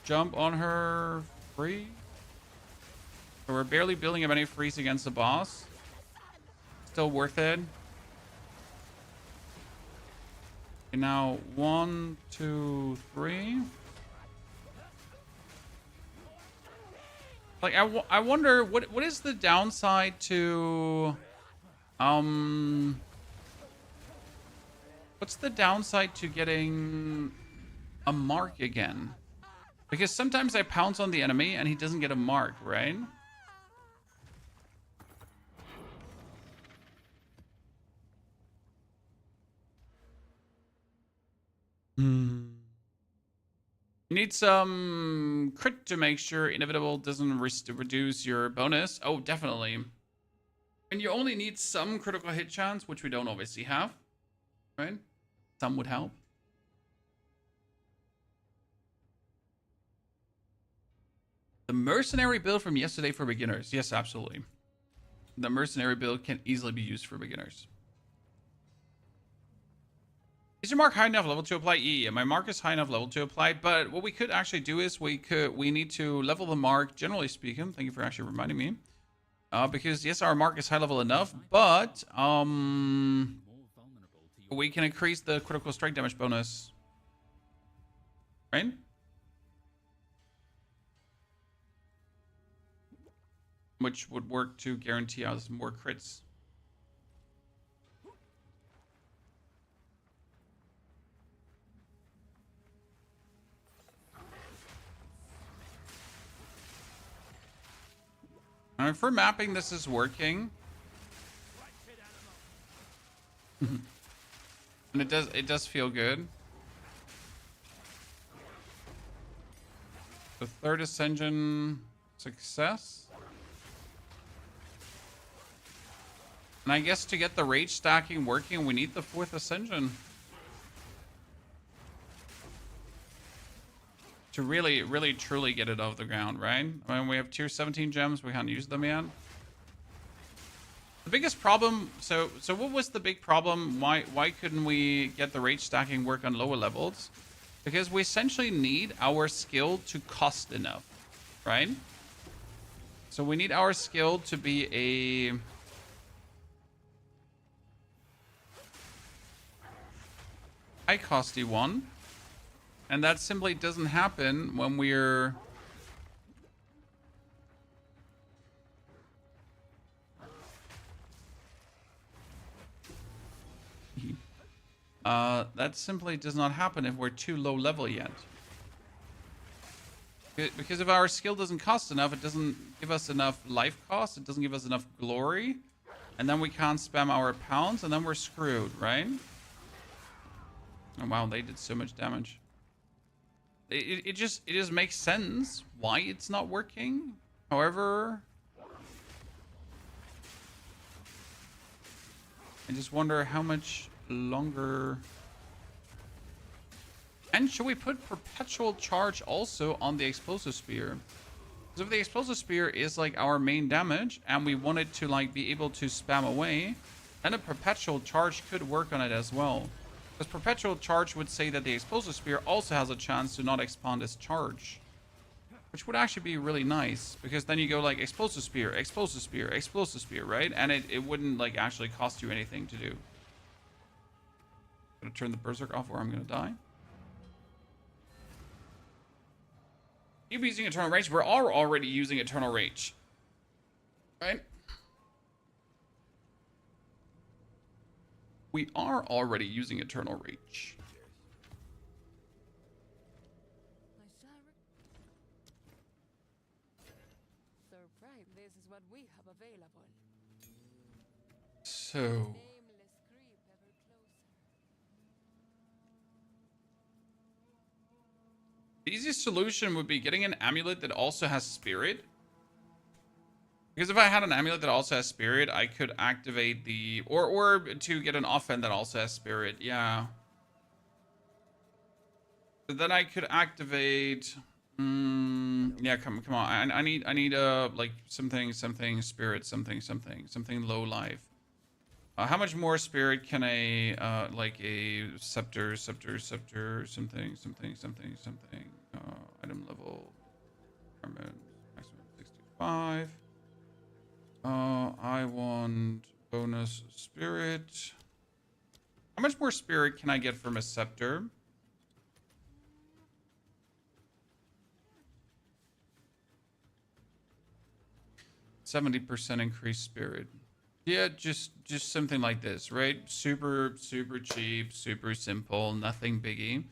Jump on her. Free. So we're barely building up any freeze against the boss. Still worth it. Okay, now 1, 2, 3. Like I wonder what is the downside to what's the downside to getting a mark again? Because sometimes I pounce on the enemy and he doesn't get a mark, right? You need some crit to make sure inevitable doesn't reduce your bonus. Oh, definitely. And you only need some critical hit chance, which we don't obviously have, right? Some would help. The mercenary build from yesterday for beginners. Yes, absolutely. The mercenary build can easily be used for beginners. Is your mark high enough level to apply? Yeah, my mark is high enough level to apply, but what we could actually do is we need to level the mark, generally speaking. Thank you for actually reminding me. Because yes, our mark is high level enough, but we can increase the critical strike damage bonus. Right? Which would work to guarantee us more crits. I mean, for mapping, this is working. And it does feel good. The third ascension success. And I guess to get the rage stacking working, we need the fourth ascension. To really, really, truly get it off the ground, right? I mean, we have tier 17 gems. We haven't used them yet. The biggest problem... So what was the big problem? Why couldn't we get the rage stacking work on lower levels? Because we essentially need our skill to cost enough, right? So we need our skill to be a... high costy one, and that simply doesn't happen when we're that simply does not happen if we're too low level yet. Because if our skill doesn't cost enough, it doesn't give us enough life cost, it doesn't give us enough glory, and then we can't spam our pounds, and then we're screwed, right? Oh wow, they did so much damage. It just makes sense why it's not working. However, I just wonder how much longer. And should we put perpetual charge also on the explosive spear? Because if the explosive spear is like our main damage and we want it to like be able to spam away, then a perpetual charge could work on it as well. Because perpetual charge would say that the explosive spear also has a chance to not expand its charge, which would actually be really nice, because then you go like explosive spear, explosive spear, explosive spear, right? And it wouldn't like actually cost you anything to do. I'm gonna turn the Berserk off or I'm gonna die. Keep using Eternal Rage. We're already using Eternal Rage, right? We are already using Eternal Reach. Surprise, this is what we have available. So Nameless creep ever closer. the easiest solution would be getting an amulet that also has spirit. Because if I had an amulet that also has spirit, I could activate the... Or to get an offhand that also has spirit, yeah. But then I could activate... yeah, come on. I need like something spirit, something low life. How much more spirit can a like a scepter, something, item level, maximum 65. I want bonus spirit. How much more spirit can I get from a scepter? %70 increased spirit. Yeah, just something like this, right? Super cheap, super simple, nothing biggie.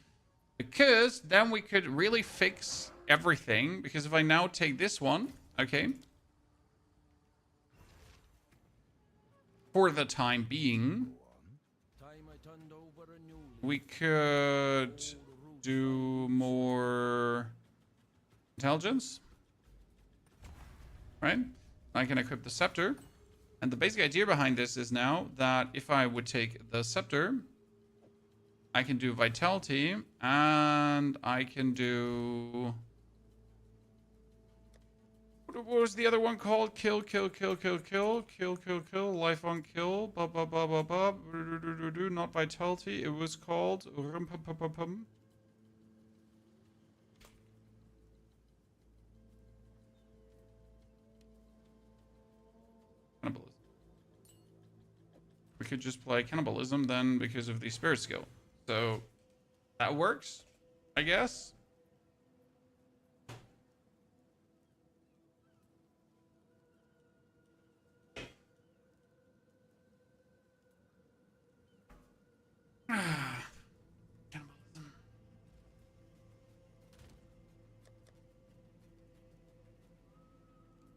Because then we could really fix everything. Because if I now take this one, okay, for the time being, we could do more intelligence, right? I can equip the scepter. And the basic idea behind this is now that if I would take the scepter, I can do vitality, and I can do... What was the other one called? Kill, life on kill, not vitality. It was called... Cannibalism. We could just play cannibalism then because of the spirit skill. So that works, I guess. Cannibalism.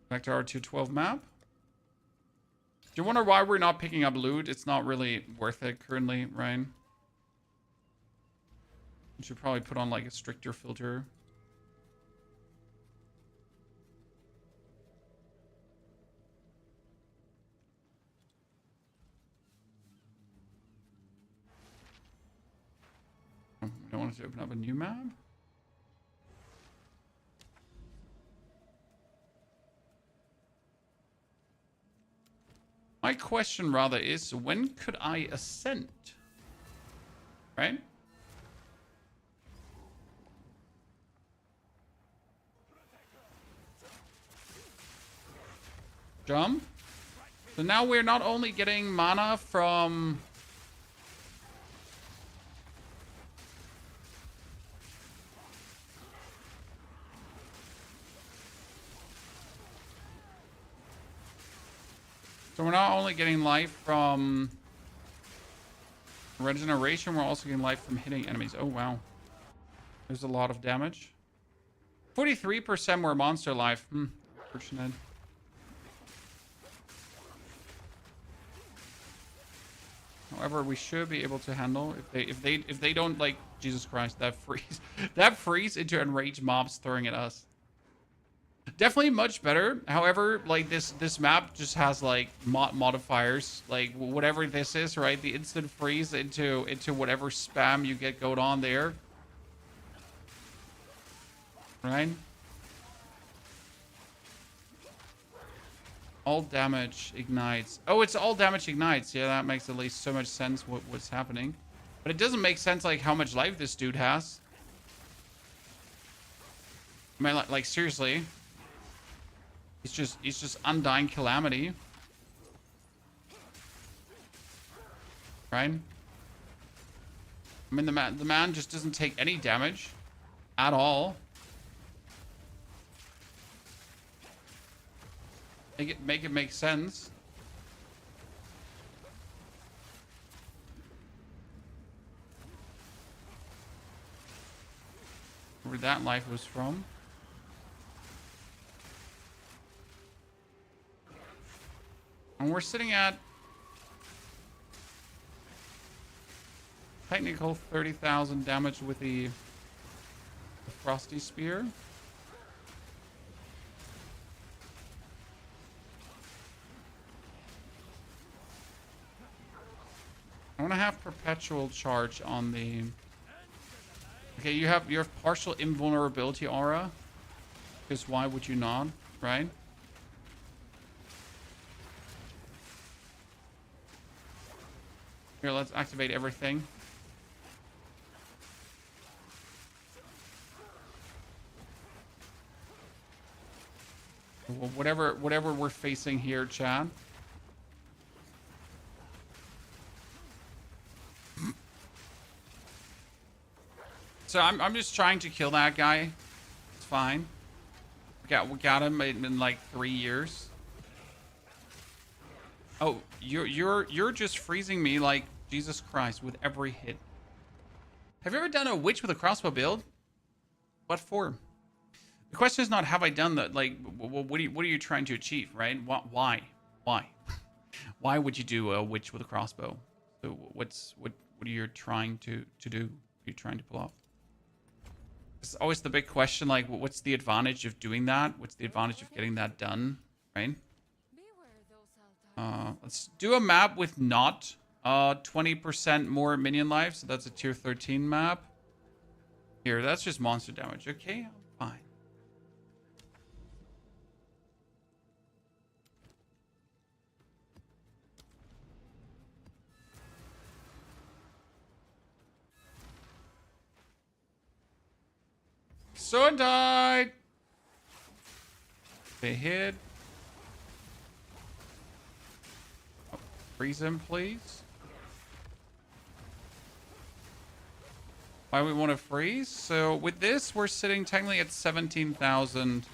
Back to our 212 map. Do you wonder why we're not picking up loot? It's not really worth it currently, right? We should probably put on like a stricter filter. Oh, we don't want it to open up a new map. My question rather is, when could I ascend? Right? Jump. So now we're not only getting mana from... So we're not only getting life from regeneration, we're also getting life from hitting enemies. Oh, wow. There's a lot of damage. 43% more monster life. Unfortunate. However, we should be able to handle if they don't, like, Jesus Christ, that freeze into enraged mobs throwing at us. Definitely much better. However, like this map just has like modifiers, like whatever this is, right? The instant freeze into whatever spam you get going on there, right? All damage ignites. Oh, it's all damage ignites. Yeah, that makes at least so much sense what's happening. But it doesn't make sense like how much life this dude has. I mean, like seriously. He's just undying calamity. Right? I mean, the man just doesn't take any damage at all. Make it make sense. Where that life was from. And we're sitting at technical 30,000 damage with the Frosty Spear. I want to have perpetual charge on the... Okay, you have your partial invulnerability aura. Because why would you not, right? Here, let's activate everything. Whatever we're facing here, Chad. So I'm just trying to kill that guy. It's fine. We got him in like 3 years. Oh, you're just freezing me like Jesus Christ with every hit. Have you ever done a witch with a crossbow build? What for? The question is not have I done that. Like, what are you trying to achieve, right? Why? Why would you do a witch with a crossbow? So what are you trying to do? What are you trying to pull off? It's always the big question. Like, what's the advantage of doing that? What's the advantage of getting that done, right? Let's do a map with not 20% more minion life. So that's a tier 13 map. Here, that's just monster damage. Okay, I'm fine. So died. They hit. Oh, freeze him, please. Why we want to freeze? So with this, we're sitting technically at 17,000.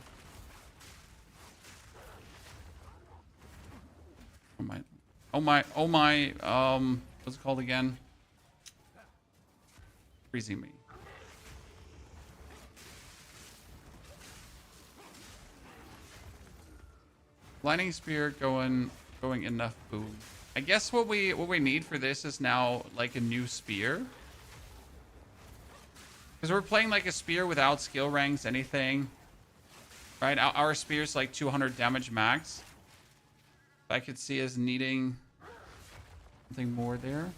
Oh my, what's it called again? Freezing me. Lightning spear going enough boom. I guess what we need for this is now like a new spear. Because we're playing like a spear without skill ranks, anything. Right? Our spear's like 200 damage max. I could see us needing something more there.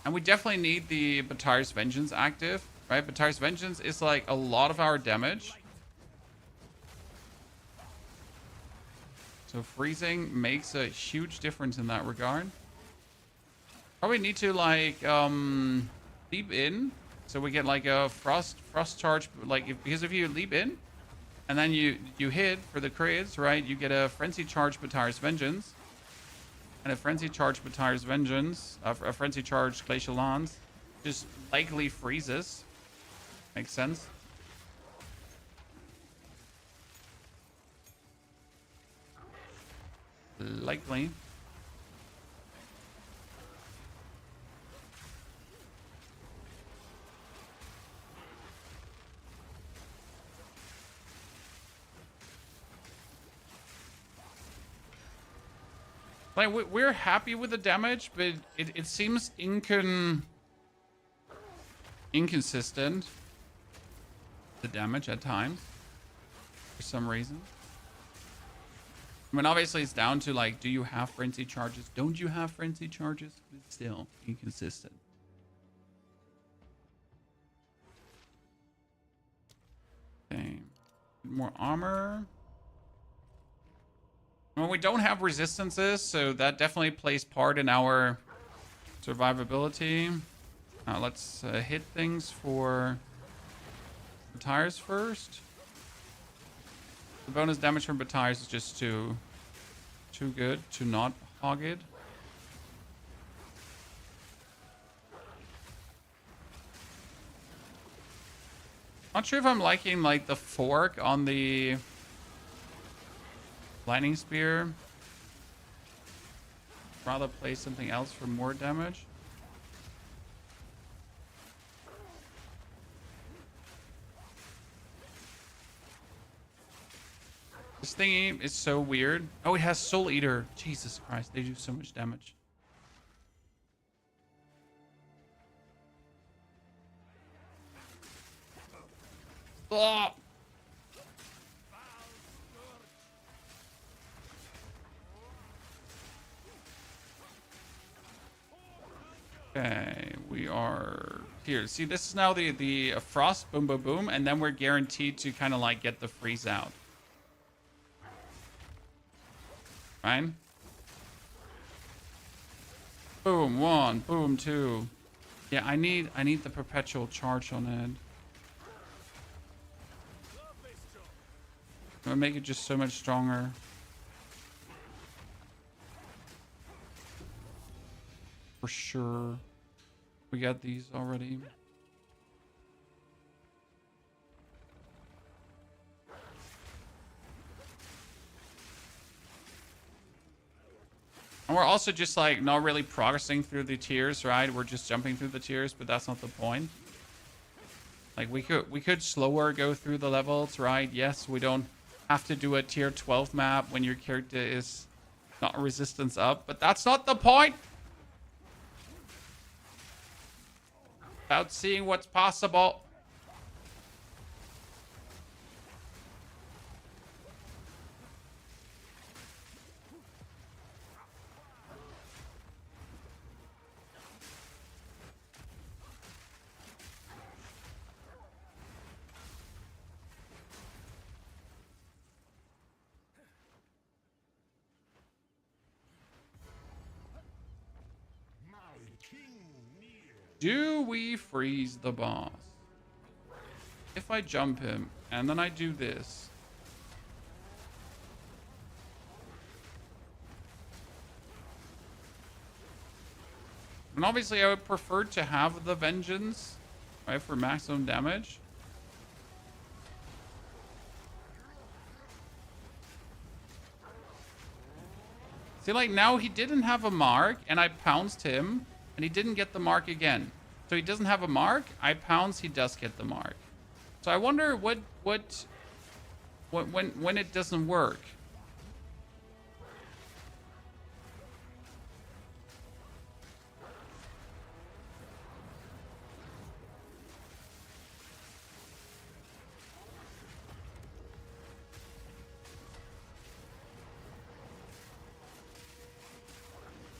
And we definitely need the Batar's Vengeance active. Right? Batar's Vengeance is like a lot of our damage. So freezing makes a huge difference in that regard. Probably need to like leap in, so we get like a frost charge. Like because if you leap in, and then you hit for the crits, right? You get a frenzy charge Batar's Vengeance, and a frenzy charge Batar's Vengeance, a frenzy charge Glacial Lance, just likely freezes. Makes sense. Likely. Like we're happy with the damage, but it seems inconsistent. The damage at times, for some reason. I mean, obviously it's down to like, do you have frenzy charges? Don't you have frenzy charges? But it's still inconsistent. Okay. More armor. Well, we don't have resistances, so that definitely plays part in our survivability. Let's hit things for the tires first. The bonus damage from Battires is just too good to not hog it. Not sure if I'm liking like the fork on the lightning spear. Rather play something else for more damage. This thingy is so weird. Oh, it has Soul Eater. Jesus Christ, they do so much damage. Oh. Okay, we are here. See, this is now the frost, boom, boom, boom, and then we're guaranteed to kind of like get the freeze out. Fine. Boom, 1. Boom, 2. Yeah, I need the perpetual charge on it. It'll make it just so much stronger. For sure. We got these already. And we're also just like not really progressing through the tiers, right? We're just jumping through the tiers, but that's not the point. Like we could slower go through the levels, right? Yes, we don't have to do a tier 12 map when your character is not resistance up, but that's not the point. About seeing what's possible. Do we freeze the boss? If I jump him and then I do this. And obviously I would prefer to have the vengeance, right, for maximum damage. See, like now he didn't have a mark and I pounced him. And he didn't get the mark again. So he doesn't have a mark. I pounce, he does get the mark. So I wonder when it doesn't work.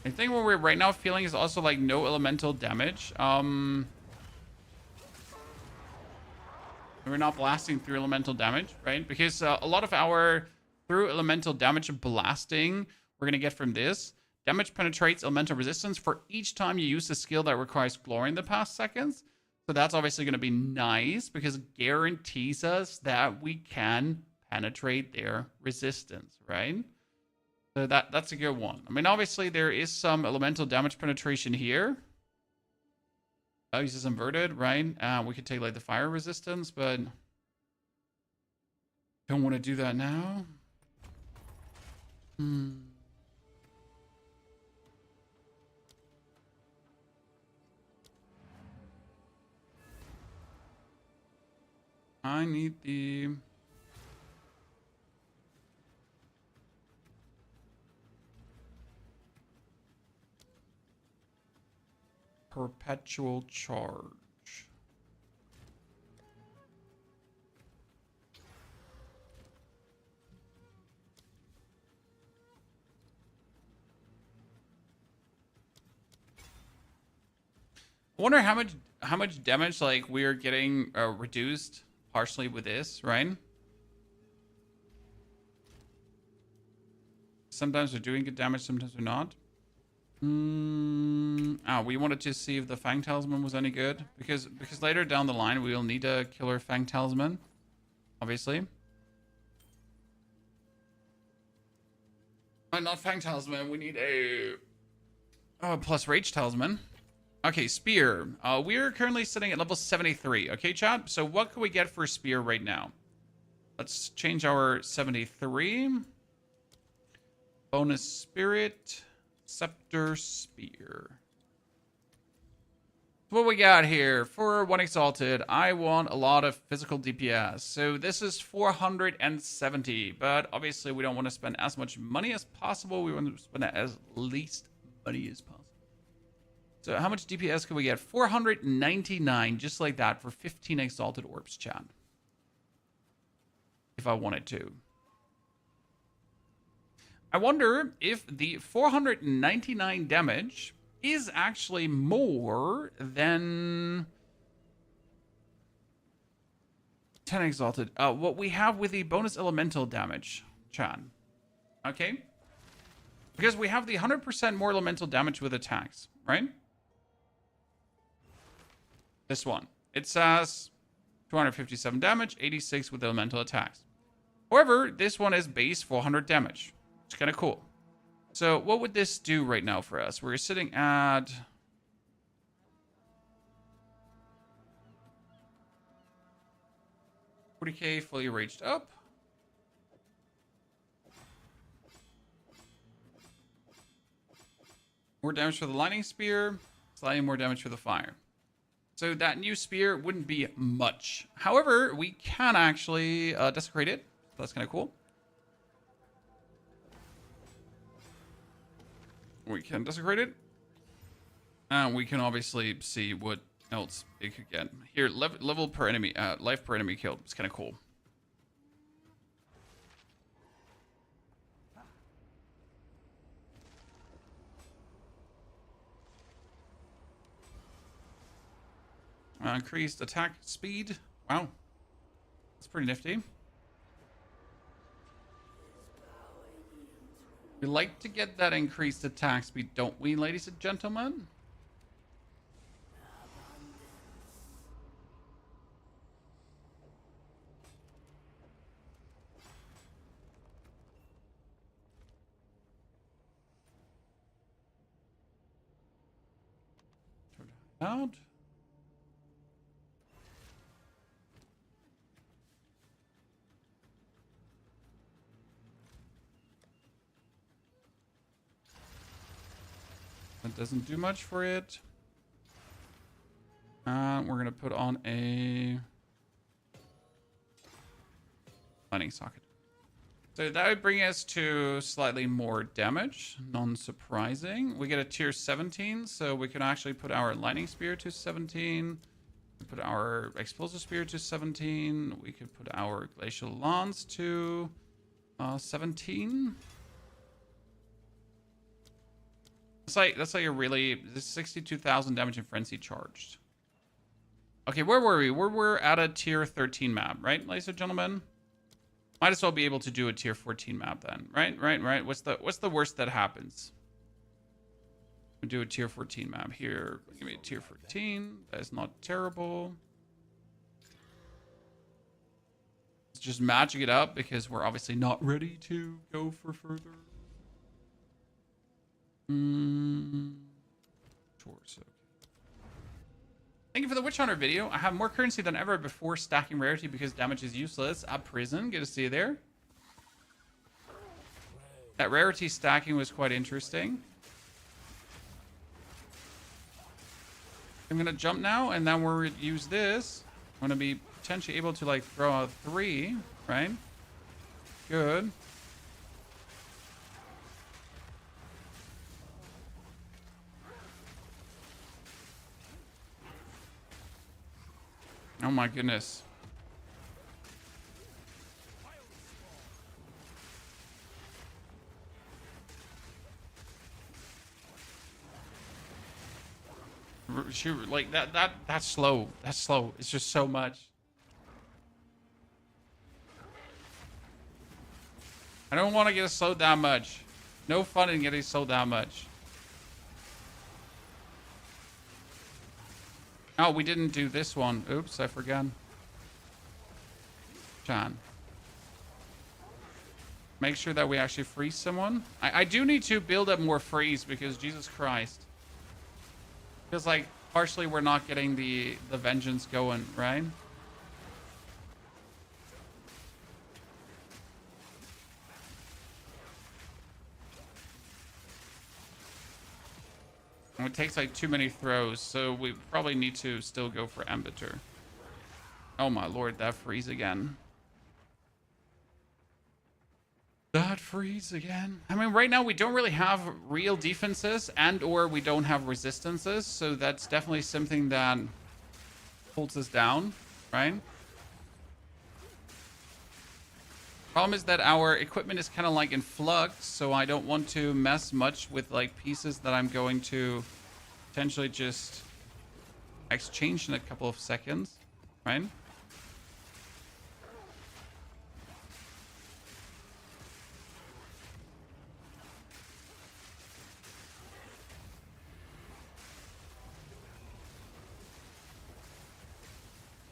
I think what we're right now feeling is also like no elemental damage. We're not blasting through elemental damage, right? Because a lot of our through elemental damage blasting we're going to get from this. Damage penetrates elemental resistance for each time you use a skill that requires glory in the past seconds. So that's obviously going to be nice because it guarantees us that we can penetrate their resistance, right? So that's a good one. I mean, obviously, there is some elemental damage penetration here. Oh, he's just inverted, right? We could take, like, the fire resistance, but don't want to do that now. I need the... perpetual charge. I wonder how much damage like we're getting reduced partially with this, right? Sometimes we're doing good damage, sometimes we're not. We wanted to see if the Fang Talisman was any good because later down the line we will need a killer Fang Talisman, obviously. Not Fang Talisman. We need a plus Rage Talisman. Okay, Spear. We're currently sitting at level 73. Okay, chat. So what can we get for Spear right now? Let's change our 73. Bonus Spirit. Scepter, Spear. What we got here for 1 Exalted, I want a lot of physical DPS. So this is 470, but obviously we don't want to spend as much money as possible. We want to spend as least money as possible. So how much DPS can we get? 499, just like that, for 15 Exalted Orbs, chat. If I wanted to. I wonder if the 499 damage is actually more than 10 Exalted. What we have with the bonus elemental damage, chat. Okay. Because we have the 100% more elemental damage with attacks, right? This one. It says 257 damage, 86 with elemental attacks. However, this one is base 400 damage. It's kind of cool. So what would this do right now for us? We're sitting at... 40k fully raged up. More damage for the lightning spear, slightly more damage for the fire. So that new spear wouldn't be much. However, we can actually desecrate it. That's kind of cool. We can desecrate it. And we can obviously see what else it could get. Here, level per enemy, life per enemy killed. It's kind of cool. Increased attack speed. Wow. That's pretty nifty. We like to get that increased attack speed, don't we, ladies and gentlemen? Turn it out. That doesn't do much for it. We're going to put on a lightning socket. So that would bring us to slightly more damage. Non-surprising. We get a tier 17, so we can actually put our lightning spear to 17. Put our explosive spear to 17. We could put our glacial lance to 17. That's like a really... This 62,000 damage and frenzy charged. Okay, where were we? We're at a tier 13 map, right, ladies and gentlemen? Might as well be able to do a tier 14 map then, right? What's the worst that happens? We'll do a tier 14 map here. Give me a tier 14. That is not terrible. It's just matching it up because we're obviously not ready to go for further. Torso. Thank you for the Witch Hunter video. I have more currency than ever before stacking rarity because damage is useless. At prison, good to see you there. That rarity stacking was quite interesting. I'm gonna jump now, and then we'll use this. I'm gonna be potentially able to like throw out 3, right? Good. Oh my goodness. Shoot, like that's slow. That's slow. It's just so much. I don't want to get slowed that much. No fun in getting slowed that much. Oh, we didn't do this one. Oops, I forgot. John. Make sure that we actually freeze someone. I do need to build up more freeze because Jesus Christ. Feels like partially we're not getting the vengeance going, right? It takes like too many throws, so we probably need to still go for Embiter. Oh my lord, that freeze again. That freeze again. I mean, right now we don't really have real defenses and or we don't have resistances, so that's definitely something that holds us down, right? Problem is that our equipment is kind of like in flux, so I don't want to mess much with like pieces that I'm going to potentially just exchange in a couple of seconds, right?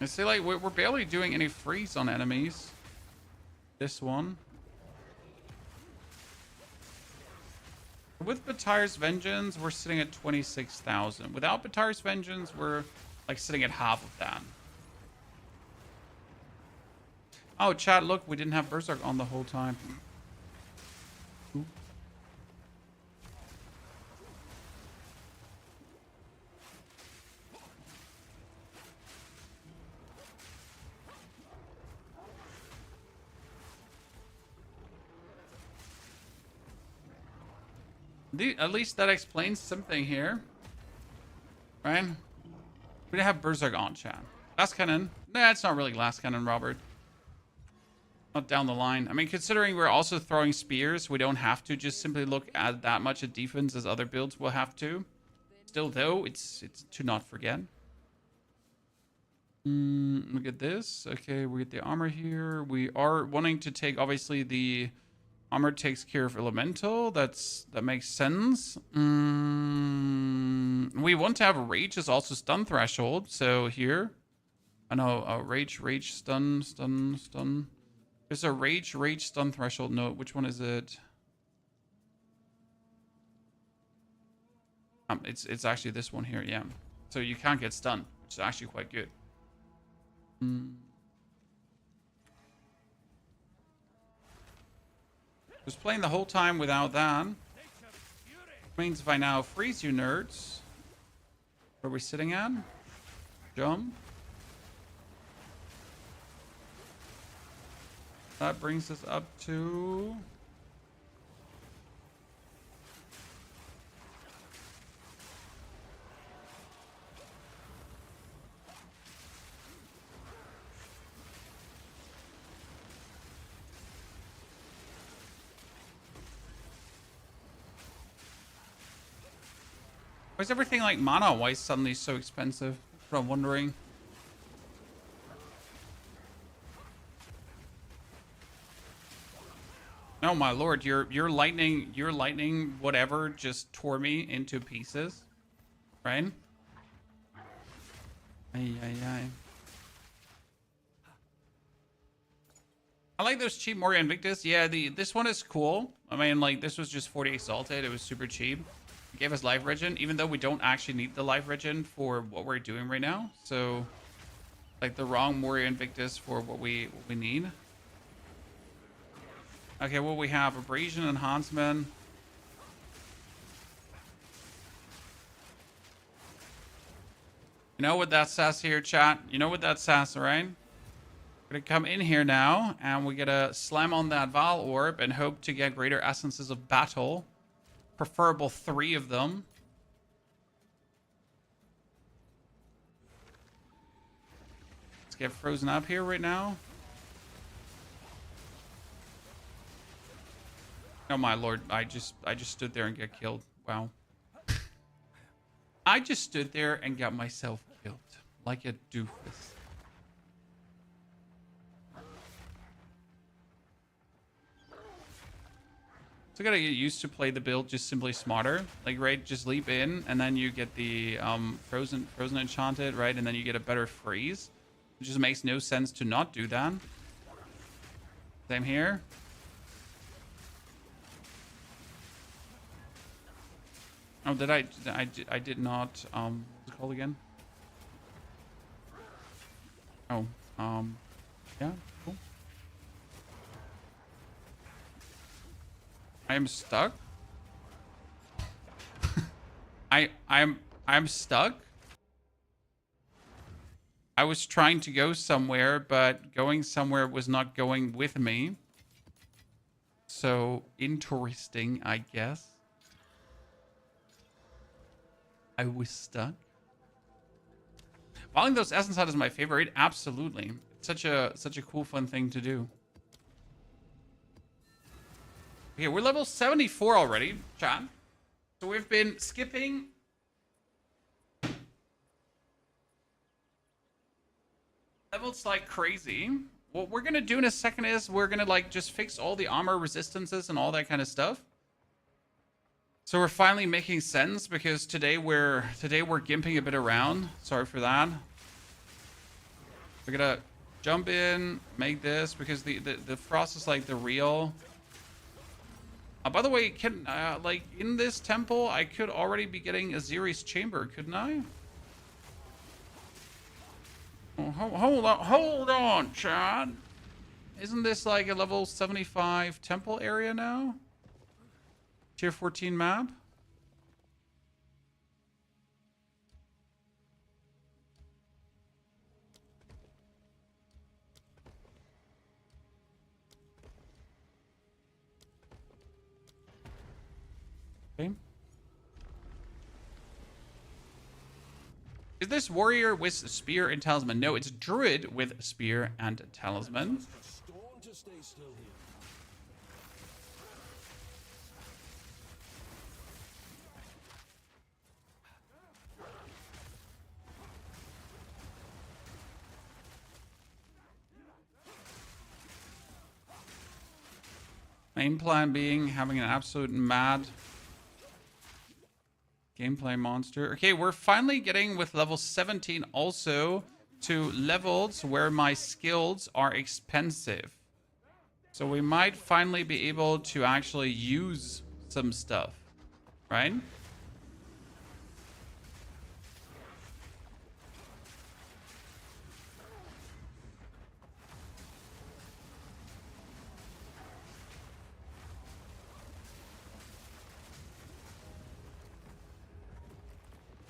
I say, like, we're barely doing any freeze on enemies. This one. With Batar's Vengeance, we're sitting at 26,000. Without Batar's Vengeance, we're, like, sitting at half of that. Oh, chat, look, we didn't have Berserk on the whole time. Ooh. At least that explains something here. Right? We didn't have Berserk on, chat. Glass Cannon. Nah, it's not really Glass Cannon, Robert. Not down the line. I mean, considering we're also throwing spears, we don't have to just simply look at that much at defense as other builds will have to. Still, though, it's to not forget. Look at this. Okay, we get the armor here. We are wanting to take, obviously, the armor takes care of elemental. That makes sense. We want to have a rage is also stun threshold. So here, I know rage, stun. There's a rage stun threshold. No, which one is it? It's actually this one here. Yeah. So you can't get stunned, which is actually quite good. Just playing the whole time without that. Means if I now freeze you nerds. Where are we sitting at? Jump. That brings us up to... Why is everything like mana-wise suddenly so expensive? That's what I'm wondering. Oh my lord, your lightning whatever just tore me into pieces. Right? Ay. I like those cheap Moria Invictus. Yeah, this one is cool. I mean, like, this was just 40 salted. It was super cheap. It gave us life regen, even though we don't actually need the life regen for what we're doing right now. So, like, the wrong Moria Invictus for what we need. Okay, what we have? Abrasion Enhancement. You know what that says here, chat? You know what that says, right? We're gonna come in here now, and we gotta slam on that Val Orb and hope to get greater essences of battle. Preferable 3 of them. Let's get frozen up here right now. Oh my lord, I just stood there and get killed. Wow. I just stood there and got myself killed. Like a doofus. So gotta get used to play the build just simply smarter. Like, right, just leap in and then you get the frozen enchanted, right? And then you get a better freeze. It just makes no sense to not do that. Same here. Oh, I did not, what's it called again? Oh, yeah, cool. I am stuck. I'm stuck. I was trying to go somewhere, but going somewhere was not going with me. So interesting, I guess. I was stuck. Following those essence hunt is my favorite. Absolutely. It's such a cool, fun thing to do. Okay, we're level 74 already, chat. So we've been skipping levels like crazy. What we're gonna do in a second is we're gonna like just fix all the armor resistances and all that kind of stuff. So we're finally making sense because today we're gimping a bit around. Sorry for that. We're gonna jump in, make this, because the frost is like the real. By the way, can like in this temple, I could already be getting a Aziri's chamber, couldn't I? Oh, hold on, Chad. Isn't this like a level 75 temple area now? Tier 14 map? Okay. Is this warrior with spear and talisman? No, it's druid with spear and talisman. Storm to stay still here. Main plan being having an absolute mad gameplay monster. Okay, we're finally getting with level 17 also to levels where my skills are expensive. So we might finally be able to actually use some stuff, right?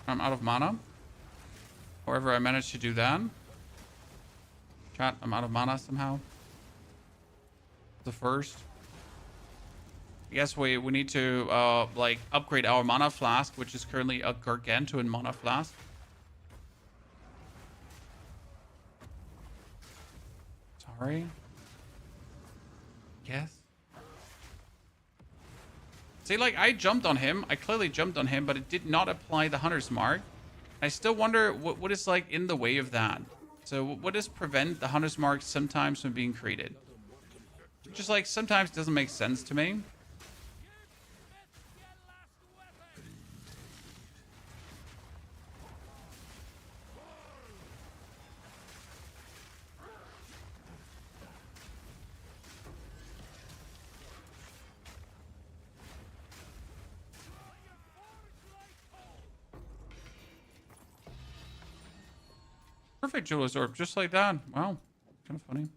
I'm out of mana. However, I managed to do that. Chat, I'm out of mana somehow. The first. I guess we need to like upgrade our mana flask, which is currently a gargantuan mana flask. Sorry. Guess. See, like, I jumped on him. I clearly jumped on him, but it did not apply the Hunter's Mark. I still wonder what is, like, in the way of that. So what does prevent the Hunter's Mark sometimes from being created? Just, like, sometimes it doesn't make sense to me. Perfect Jeweler's Orb, just like that. Wow, kind of funny.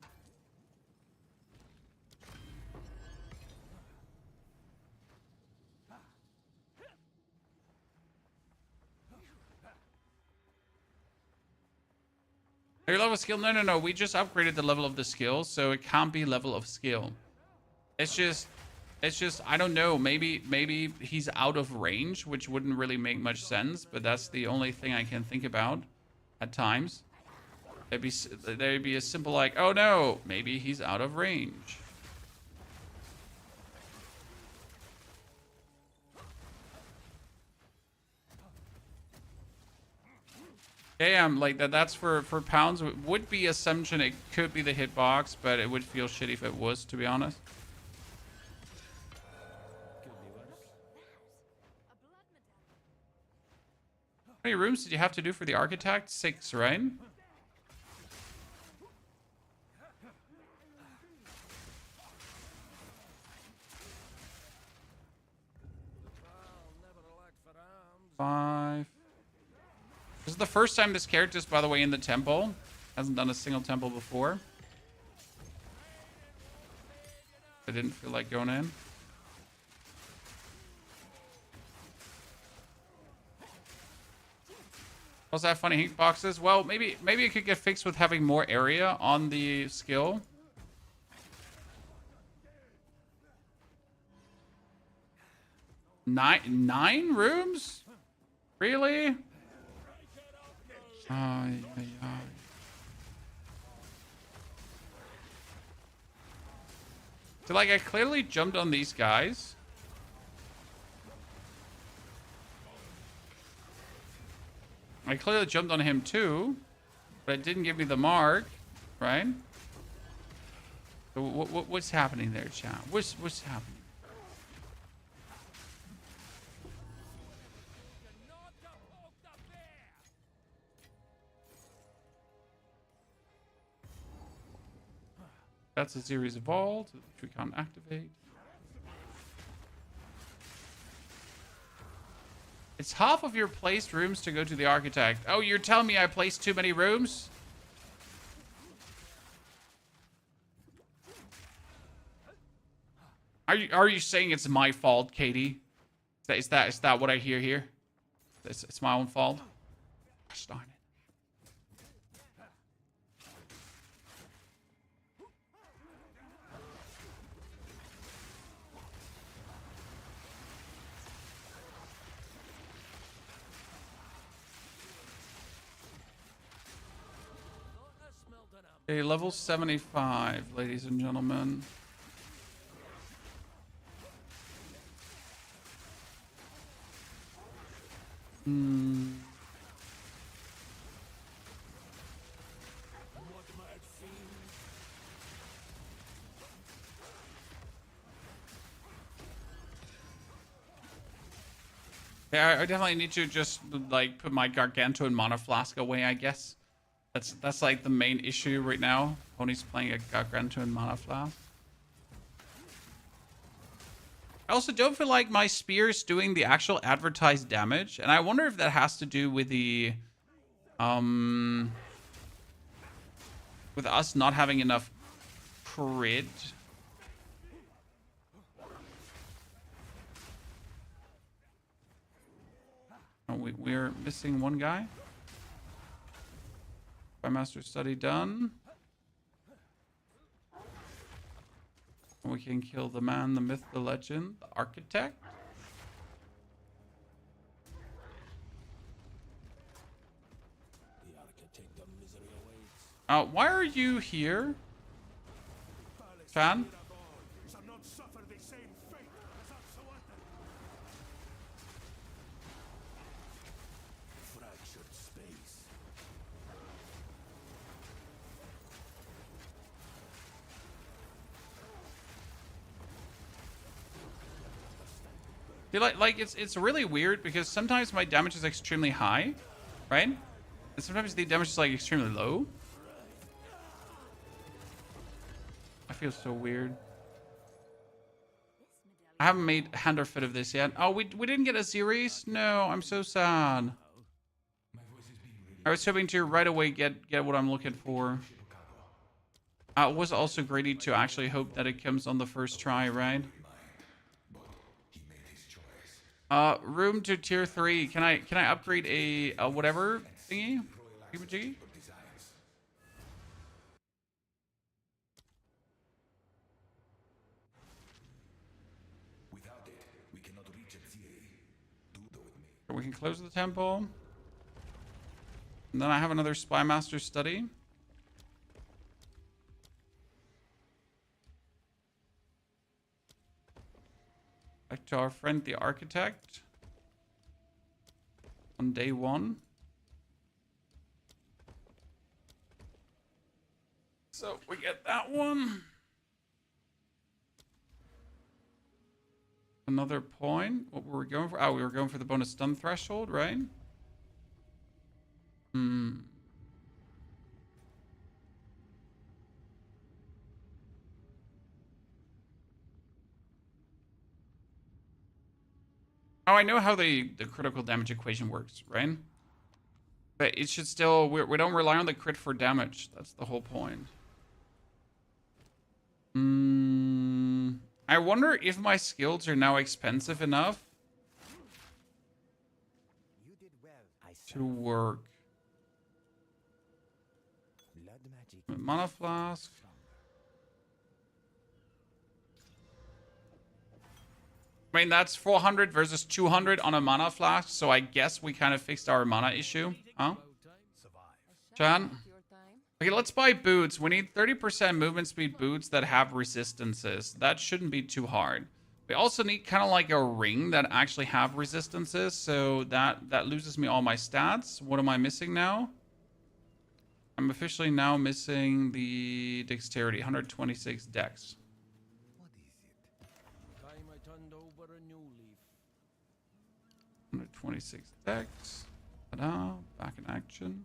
Your level of skill? No. We just upgraded the level of the skill, so it can't be level of skill. It's just, I don't know. Maybe he's out of range, which wouldn't really make much sense. But that's the only thing I can think about at times. There'd be a simple like, oh no, maybe he's out of range. Damn, like that's for pounds. It would be assumption. It could be the hitbox, but it would feel shitty if it was, to be honest. How many rooms did you have to do for the architect? 6, right? Five. This is the first time this character's, by the way, in the temple. Hasn't done a single temple before. I didn't feel like going in. Also have funny hitboxes. Well, maybe it could get fixed with having more area on the skill. Nine rooms? Really? So, like, I clearly jumped on these guys. I clearly jumped on him too, but it didn't give me the mark, right? So what's happening there, chat? What's happening? That's a series of vault, which we can't activate. It's half of your placed rooms to go to the architect. Oh, you're telling me I placed too many rooms? Are you saying it's my fault, Katie? Is that what I hear here? It's my own fault? Gosh darn it. Okay, level 75, ladies and gentlemen. Yeah, I definitely need to just like put my gargantuan mana flask away, I guess. That's like the main issue right now. Pony's playing a gargantuan mana flask. I also don't feel like my spear's doing the actual advertised damage, and I wonder if that has to do with the with us not having enough crit. Oh, we're missing one guy. Master study done. We can kill the man, the myth, the legend, the architect. Why are you here, fan? Like it's really weird because sometimes my damage is extremely high, right? And sometimes the damage is like extremely low. I feel so weird. I haven't made hand or foot of this yet. Oh, we didn't get a series? No, I'm so sad. I was hoping to right away get what I'm looking for. I was also greedy to actually hope that it comes on the first try, right? Room to tier 3. Can I upgrade a whatever thingy? Thingy? Without it, we cannot reach it. We can close the temple. And then I have another Spy Master study. Back to our friend the architect. On day 1. So we get that one. Another point. What were we going for? Oh, we were going for the bonus stun threshold, right? Oh, I know how the critical damage equation works, right? But it should still... We don't rely on the crit for damage. That's the whole point. I wonder if my skills are now expensive enough to work. Mana flask. I mean, that's 400 versus 200 on a mana flask, so I guess we kind of fixed our mana issue. Huh? Chan? Okay, let's buy boots. We need 30% movement speed boots that have resistances. That shouldn't be too hard. We also need kind of like a ring that actually have resistances, so that loses me all my stats. What am I missing now? I'm officially now missing the dexterity, 126 dex. 126 dex. Ta-da. Back in action.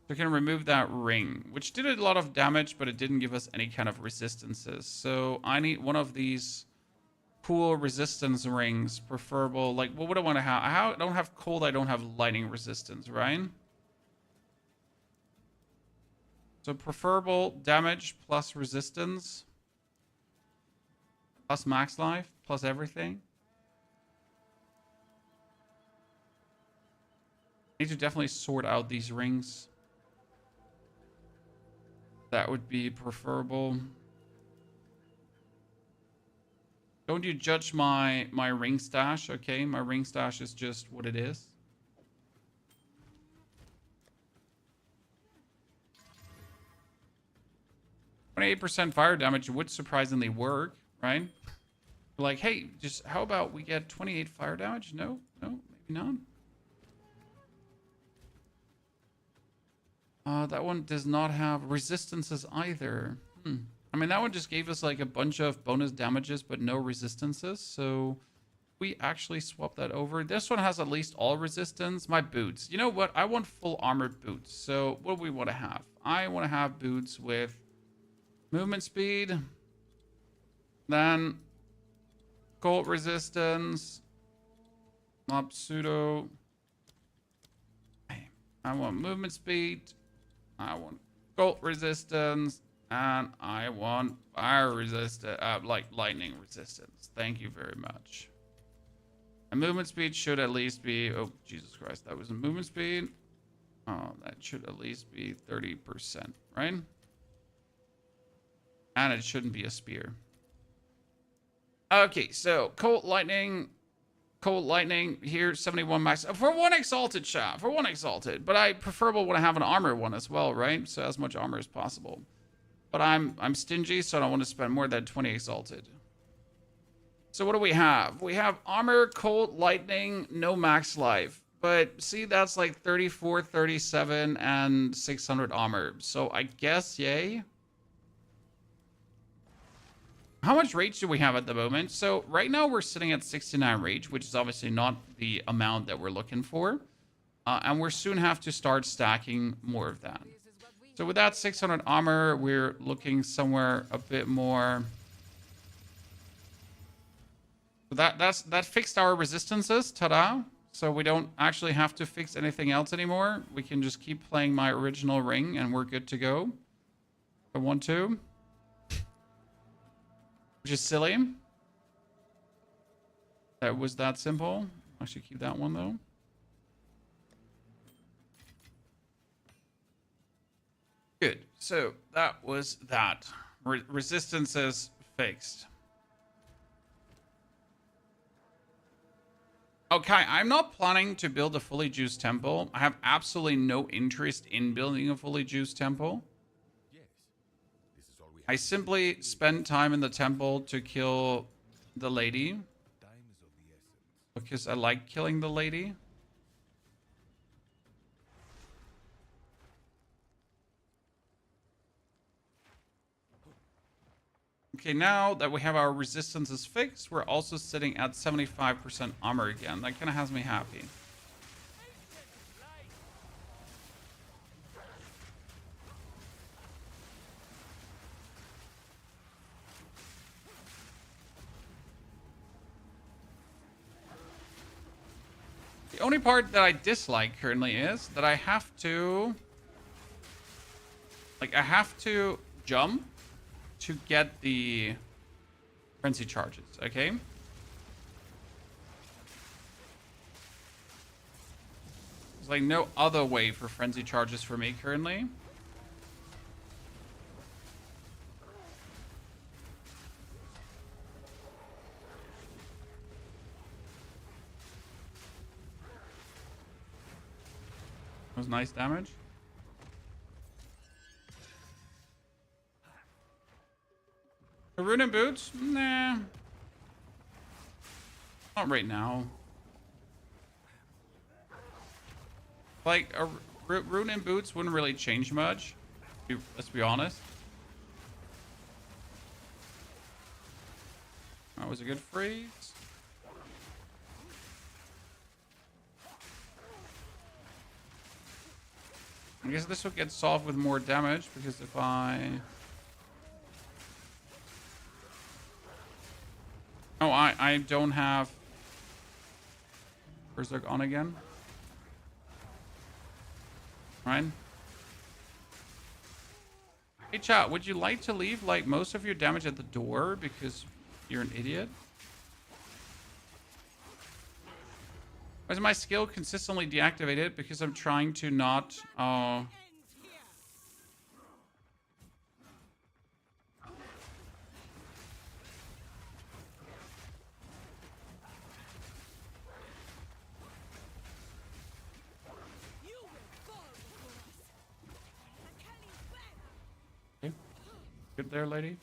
We can remove that ring, which did a lot of damage, but it didn't give us any kind of resistances. So I need one of these cool resistance rings, preferable. Like, what would I want to have? I don't have cold, I don't have lightning resistance, right? So preferable damage plus resistance plus max life plus everything. Need to definitely sort out these rings. That would be preferable. Don't you judge my ring stash, okay? My ring stash is just what it is. %, fire damage would surprisingly work, right? Like, hey, just how about we get 28 fire damage? No, maybe not. That one does not have resistances either. I mean, that one just gave us like a bunch of bonus damages, but no resistances. So we actually swap that over. This one has at least all resistance. My boots. You know what? I want full armored boots. So what do we want to have? I want to have boots with movement speed. Then cold resistance. Mob pseudo. I want movement speed. I want cold resistance. And I want fire resistance, like lightning resistance. Thank you very much. And movement speed should at least be, oh, Jesus Christ, that was a movement speed. Oh, that should at least be 30%, right? And it shouldn't be a spear. Okay, so cold lightning here, 71 max. For one exalted shot, for one exalted. But I preferably want to have an armor one as well, right? So as much armor as possible. But I'm stingy, so I don't want to spend more than 20 exalted. So what do we have? We have armor, cold, lightning, no max life. But see, that's like 34, 37, and 600 armor. So I guess, yay. How much rage do we have at the moment? So right now we're sitting at 69 rage, which is obviously not the amount that we're looking for. And we'll soon have to start stacking more of that. So with that 600 armor, we're looking somewhere a bit more. So that fixed our resistances, ta-da. So we don't actually have to fix anything else anymore. We can just keep playing my original ring and we're good to go. If I want to. Which is silly. That was that simple. I should keep that one though. Good. So that was that. Resistance is fixed. Okay, I'm not planning to build a fully juiced temple. I have absolutely no interest in building a fully juiced temple. I simply spend time in the temple to kill the lady. Because I like killing the lady. Okay, now that we have our resistances fixed, we're also sitting at 75% armor again. That kind of has me happy. The only part that I dislike currently is that I have to... Like, I have to jump to get the frenzy charges, okay? There's like no other way for frenzy charges for me currently. That was nice damage. Rune and boots? Nah. Not right now. Like, a rune and boots wouldn't really change much. Let's be honest. That was a good freeze. I guess this will get solved with more damage, because if I... Oh, I don't have Berserk on again. Right? Hey chat, would you like to leave like most of your damage at the door because you're an idiot? Why is my skill consistently deactivated? Because I'm trying to not... Okay. Good there, lady.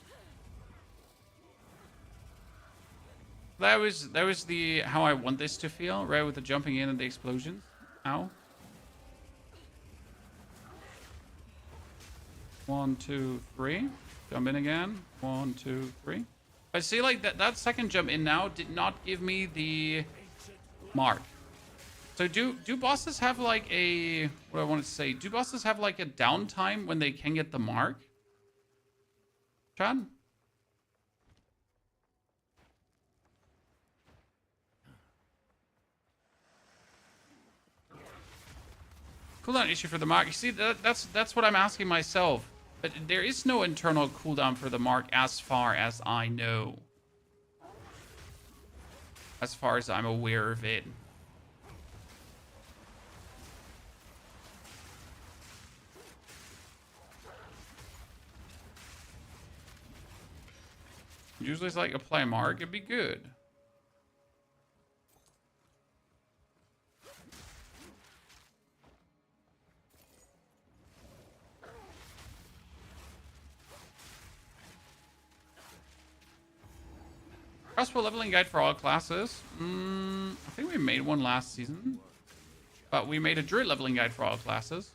That was the how I want this to feel, right? With the jumping in and the explosions. Ow. 1, 2, 3. Jump in again. 1, 2, 3. I see like that second jump in now did not give me the mark. So do bosses have like a, what do I want to say? Do bosses have like a downtime when they can get the mark? Chad? Cooldown issue for the mark. You see, that's what I'm asking myself. But there is no internal cooldown for the mark as far as I know. As far as I'm aware of it. Usually it's like apply mark, it'd be good. Crossbow leveling guide for all classes. I think we made one last season. But we made a Druid leveling guide for all classes.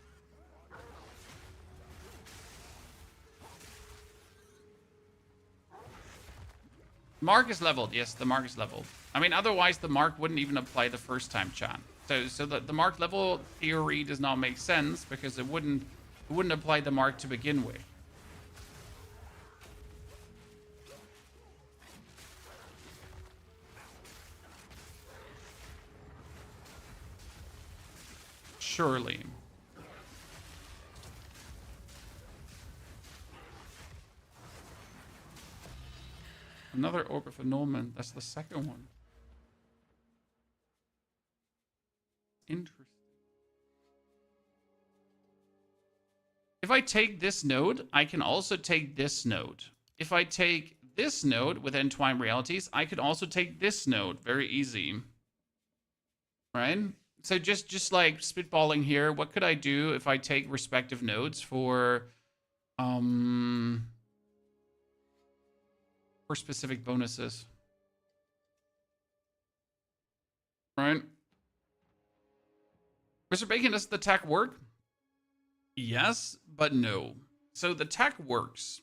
Mark is leveled. Yes, the mark is leveled. I mean, otherwise the mark wouldn't even apply the first time, chat. So the mark level theory does not make sense because it wouldn't apply the mark to begin with. Surely. Another Orb of Annulment. That's the second one. Interesting. If I take this node, I can also take this node. If I take this node with Entwined Realities, I could also take this node. Very easy. Right? So just like spitballing here, what could I do if I take respective nodes for specific bonuses? Right? Mr. Bacon, does the attack work? Yes, but no. So the attack works.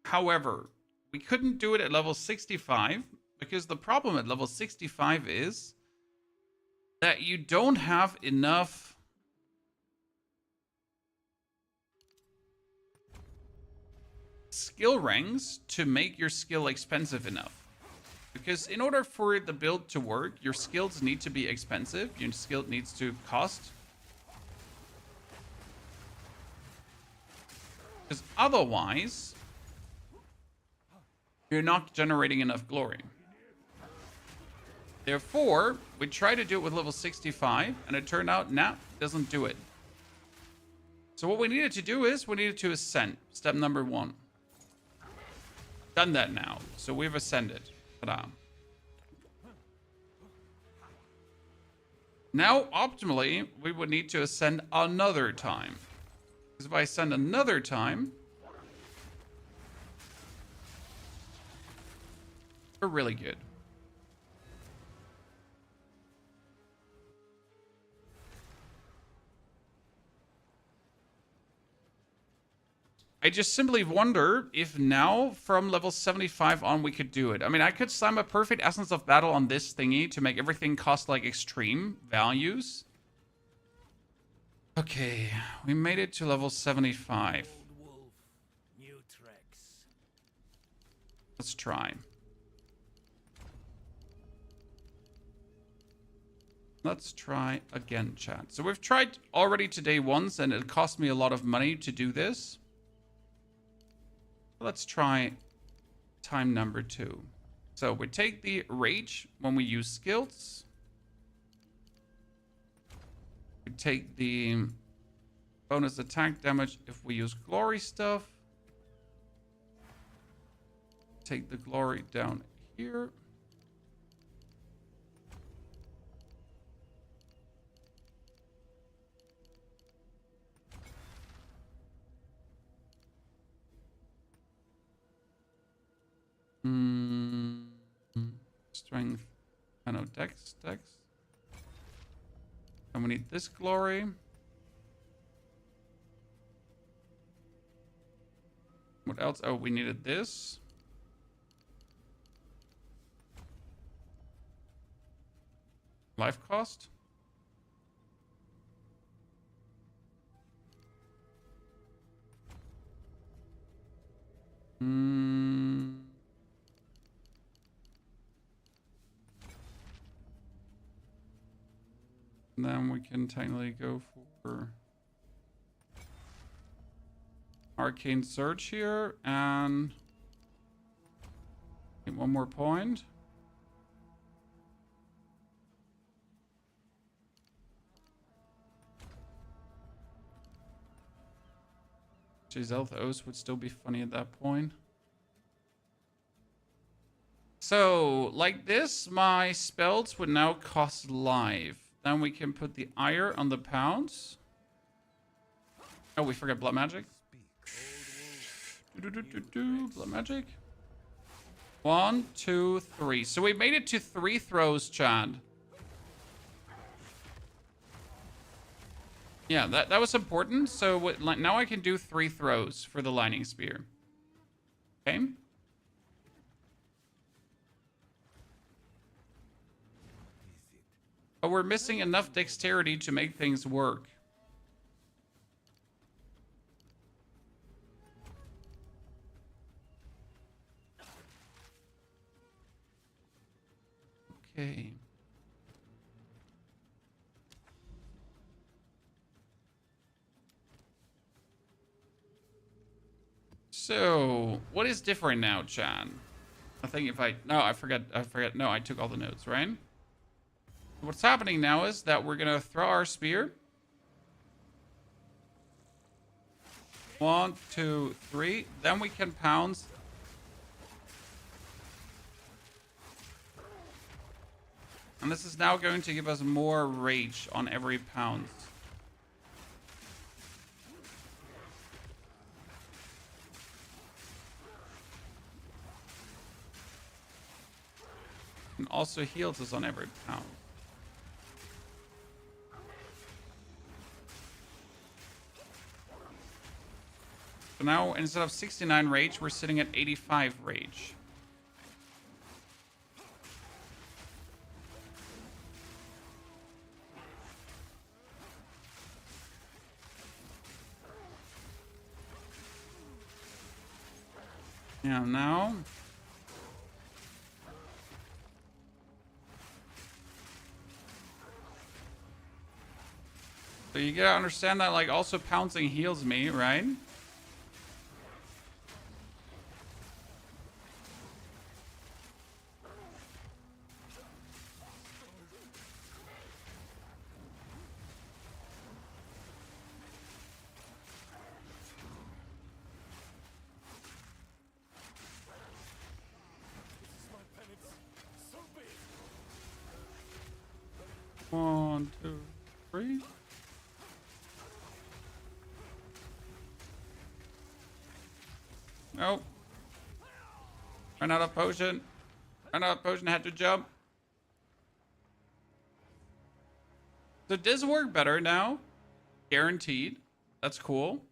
However, we couldn't do it at level 65 because the problem at level 65 is that you don't have enough skill ranks to make your skill expensive enough. Because in order for the build to work, your skills need to be expensive. Your skill needs to cost. Because otherwise, you're not generating enough glory. Therefore, we tried to do it with level 65, and it turned out, nah, doesn't do it. So what we needed to do is, we needed to ascend. Step number 1. Done that now. So we've ascended. Ta-da. Now, optimally, we would need to ascend another time. Because if I ascend another time, we're really good. I just simply wonder if now, from level 75 on, we could do it. I mean, I could slam a perfect Essence of Battle on this thingy to make everything cost, like, extreme values. Okay, we made it to level 75. Old wolf, new tracks. Let's try. Let's try again, chat. So we've tried already today once, and it cost me a lot of money to do this. Let's try time number 2. So we take the rage when we use skills. We take the bonus attack damage if we use glory stuff. Take the glory down here. Strength. I know, dex. And we need this glory. What else? Oh, we needed this. Life cost. Then we can technically go for Arcane Surge here and get one more point. Geez, Elthos would still be funny at that point. So, like this, my spells would now cost life. Then we can put the ire on the pounds. Oh, we forgot blood magic. Blood magic. 1, 2, 3. So we made it to 3 throws, Chad. Yeah, that was important. So now I can do 3 throws for the lightning spear. Okay. But we're missing enough dexterity to make things work. Okay. So, what is different now, Chan? I think if I forgot. No, I took all the notes, right? What's happening now is that we're gonna throw our spear. 1, 2, 3. Then we can pounce. And this is now going to give us more rage on every pounce. And also heals us on every pound. So now, instead of 69 rage, we're sitting at 85 rage. Yeah, now... So you gotta understand that, like, also pouncing heals me, right? One, two, three. Nope. Ran out of potion. Ran out of potion, had to jump. So it does work better now. Guaranteed. That's cool.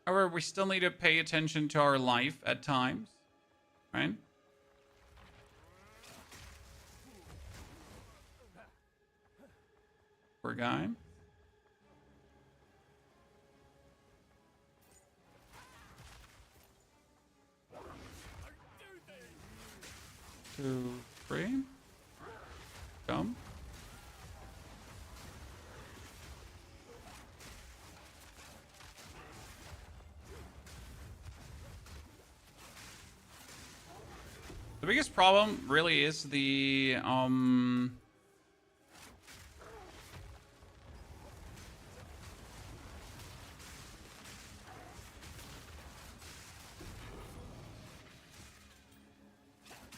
However, we still need to pay attention to our life at times, right? Poor guy. Two, three. Jump. The biggest problem really is the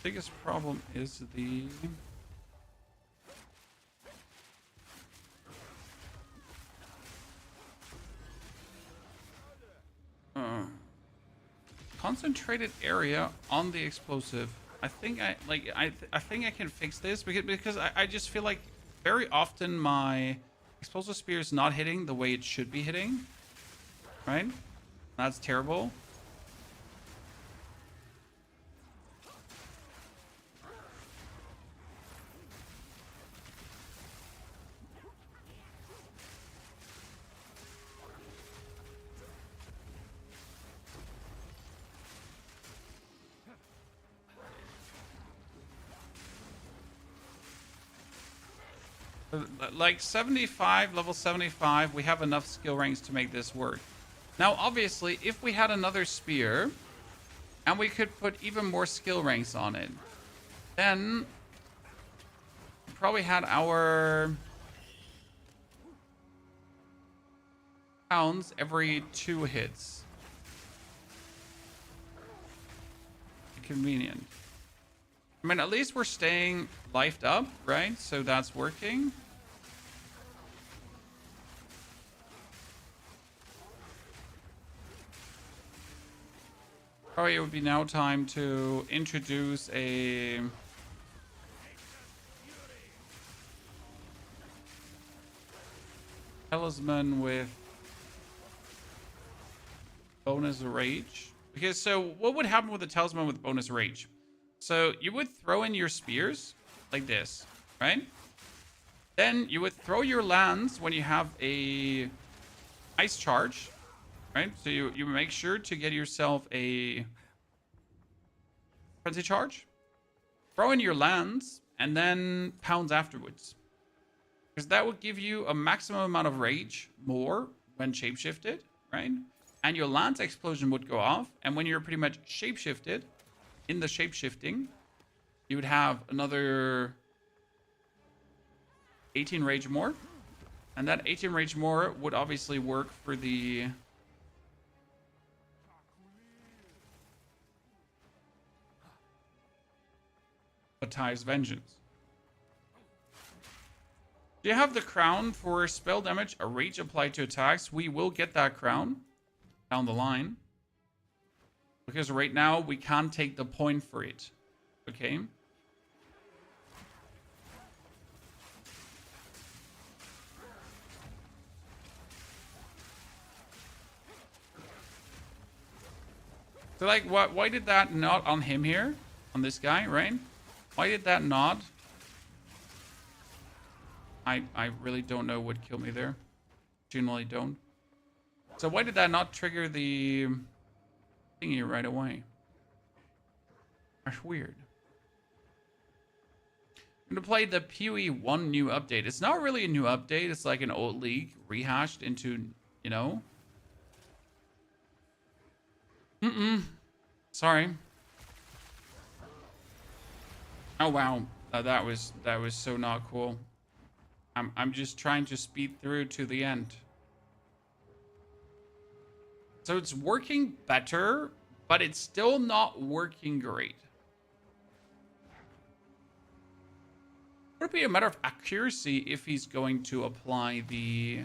biggest problem is the concentrated area on the explosive. I think I think I can fix this because I just feel like very often my explosive spear is not hitting the way it should be hitting. Right? That's terrible. Like 75, level 75, we have enough skill ranks to make this work. Now, obviously, if we had another spear and we could put even more skill ranks on it, then we probably had our pounds every 2 hits. Convenient. I mean, at least we're staying lifed up, right? So that's working. Probably it would be now time to introduce a Talisman with bonus rage. Because so what would happen with the Talisman with bonus rage? So you would throw in your spears like this, right? Then you would throw your lands when you have a ice charge, right? So you make sure to get yourself a frenzy charge, throw in your lands, and then pounds afterwards. Because that would give you a maximum amount of rage more when shapeshifted, right? And your lance explosion would go off, and when you're pretty much shapeshifted, in the shapeshifting, you would have another 18 rage more. And that 18 rage more would obviously work for the Bataille's Vengeance. Do you have the crown for spell damage, a rage applied to attacks? We will get that crown down the line. Because right now, we can't take the point for it. Okay? So, like, why did that not on him here? On this guy, right? Why did that not? I really don't know what killed me there. Generally don't. So why did that not trigger the thingy right away? That's weird. I'm gonna play the POE 1 new update. It's not really a new update. It's like an old league rehashed into, you know. Sorry. Oh wow, that was so not cool. I'm just trying to speed through to the end. So it's working better, but it's still not working great. Would it be a matter of accuracy if he's going to apply the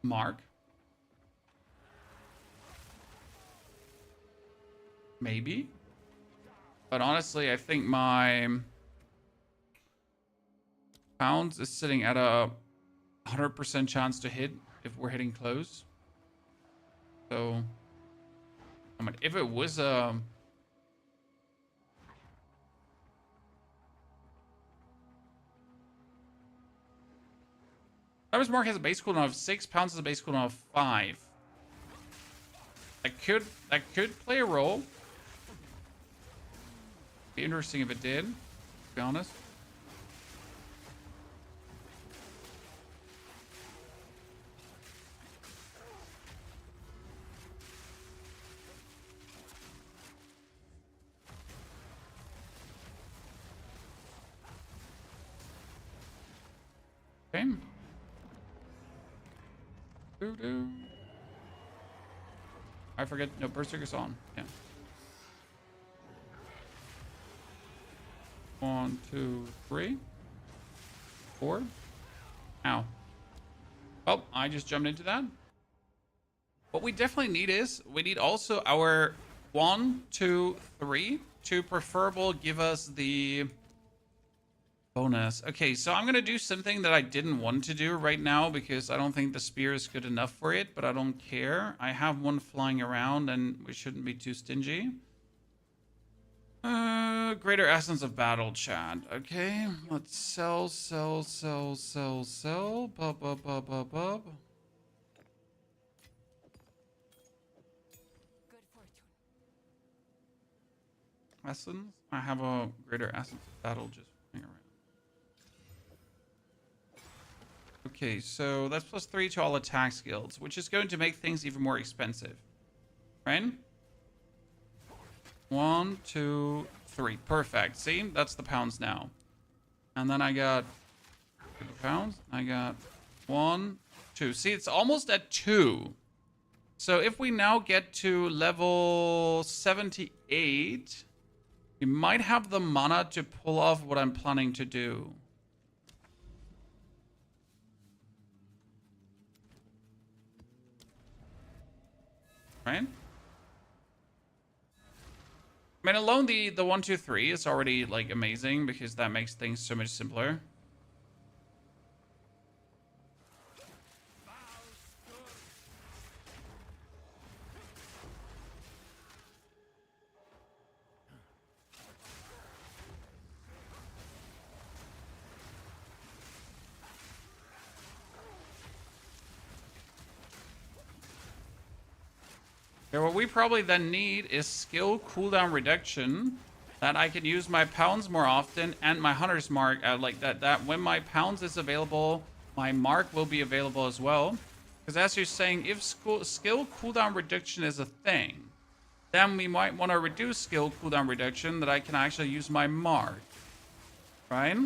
mark? Maybe. But honestly, I think my pounds is sitting at a 100% chance to hit if we're hitting close. So, I mean, if it was a Travis Mark has a base cooldown of 6, Pounds has a base cooldown of 5. That could play a role. Be interesting if it did, to be honest. Okay. Doo-doo. I forget. No, Berserk is on. Yeah. 1, 2, 3, 4. Ow. Oh, I just jumped into that. What we definitely need is we need also our 1, 2, 3 to preferable give us the bonus. Okay, so I'm gonna do something that I didn't want to do right now because I don't think the spear is good enough for it, but I don't care. I have one flying around and we shouldn't be too stingy. Greater essence of battle, chat. Okay, let's sell. Bub. Good fortune. Essence? I have a greater essence of battle just flying around. Okay, so that's +3 to all attack skills, which is going to make things even more expensive. Right? 1, 2, 3. Perfect. See? That's the pounds now. And then I got pounds. I got 1, 2. See, it's almost at 2. So if we now get to level 78, we might have the mana to pull off what I'm planning to do. Right? I mean, alone the 1, 2, 3 is already like amazing because that makes things so much simpler. Okay, what we probably then need is skill cooldown reduction, that I can use my pounds more often and my hunter's mark like that. That when my pounds is available, my mark will be available as well. Because as you're saying, if skill cooldown reduction is a thing, then we might want to reduce skill cooldown reduction that I can actually use my mark, right?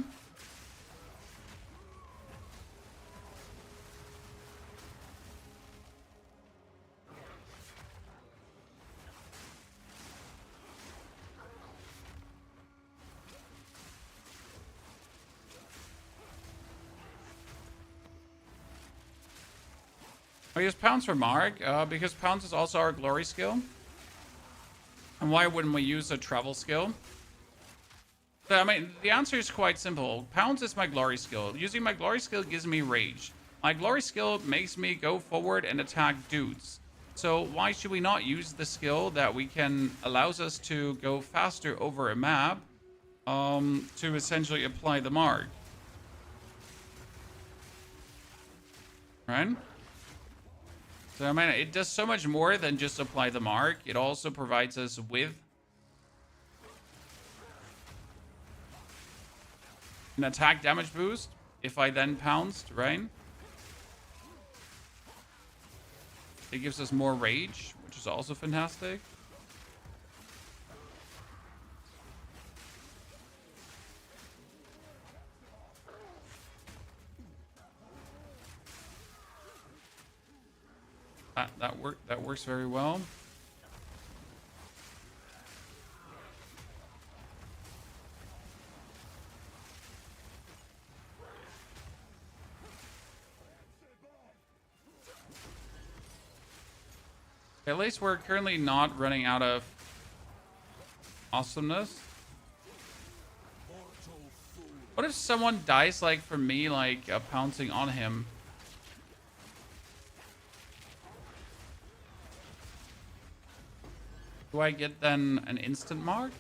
I use pounds for mark because pounds is also our glory skill. And why wouldn't we use a travel skill? So, I mean, the answer is quite simple. Pounds is my glory skill. Using my glory skill gives me rage. My glory skill makes me go forward and attack dudes. So why should we not use the skill that allows us to go faster over a map to essentially apply the mark? Right? So, I mean, it does so much more than just apply the mark. It also provides us with an attack damage boost if I then pounced, right? It gives us more rage, which is also fantastic. That works very well. At least we're currently not running out of awesomeness. What if someone dies like from me like pouncing on him? Do I get then an instant mark?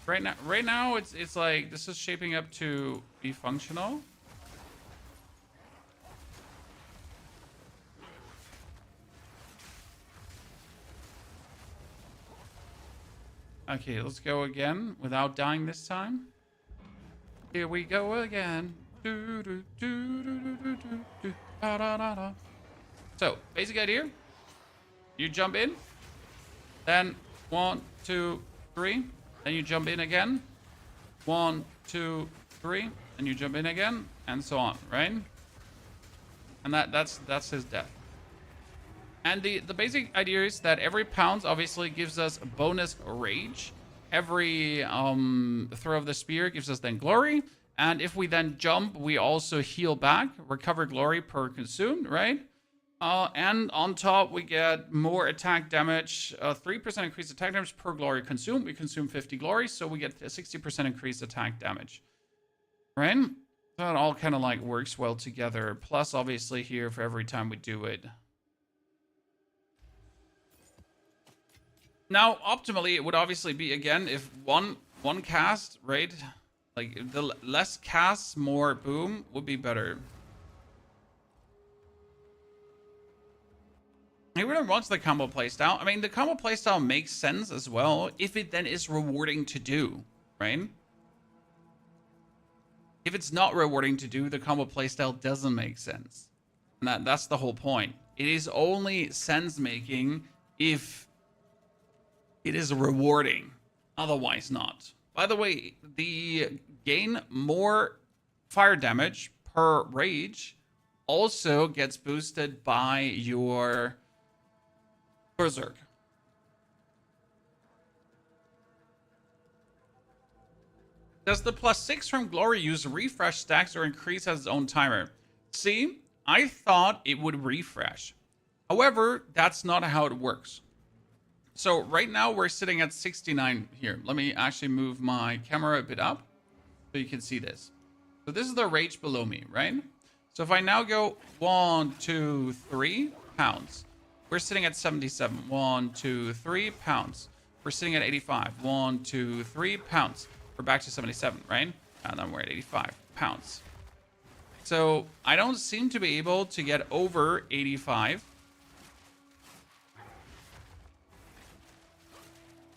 Right now, it's like this is shaping up to be functional. Okay, let's go again without dying this time. Here we go again. So, basic idea. You jump in. Then 1, 2, 3. Then you jump in again. 1, 2, 3. And you jump in again. And so on, right? And that's his death. And the basic idea is that every pounce obviously gives us a bonus rage. Every throw of the spear gives us then glory. And if we then jump, we also heal back, recover glory per consumed, right? And on top, we get more attack damage, 3% increased attack damage per glory consumed. We consume 50 glory, so we get a 60% increased attack damage, right? So that all kind of like works well together. Plus, obviously, here for every time we do it. Now, optimally, it would obviously be, again, if one cast, right? Like, the less casts, more boom would be better. He really wants the combo playstyle. I mean, the combo playstyle makes sense as well if it then is rewarding to do, right? If it's not rewarding to do, the combo playstyle doesn't make sense. And that's the whole point. It is only sense-making if it is rewarding, otherwise not. By the way, the gain more fire damage per rage also gets boosted by your Berserk. Does the +6 from Glory use refresh stacks or increase as its own timer? See, I thought it would refresh. However, that's not how it works. So right now we're sitting at 69 here. Let me actually move my camera a bit up so you can see this. So this is the rage below me, right? So if I now go 1, 2, 3 pounds, we're sitting at 77. 1, 2, 3 pounds. We're sitting at 85. 1, 2, 3 pounds. We're back to 77, right? And then we're at 85 pounds. So I don't seem to be able to get over 85.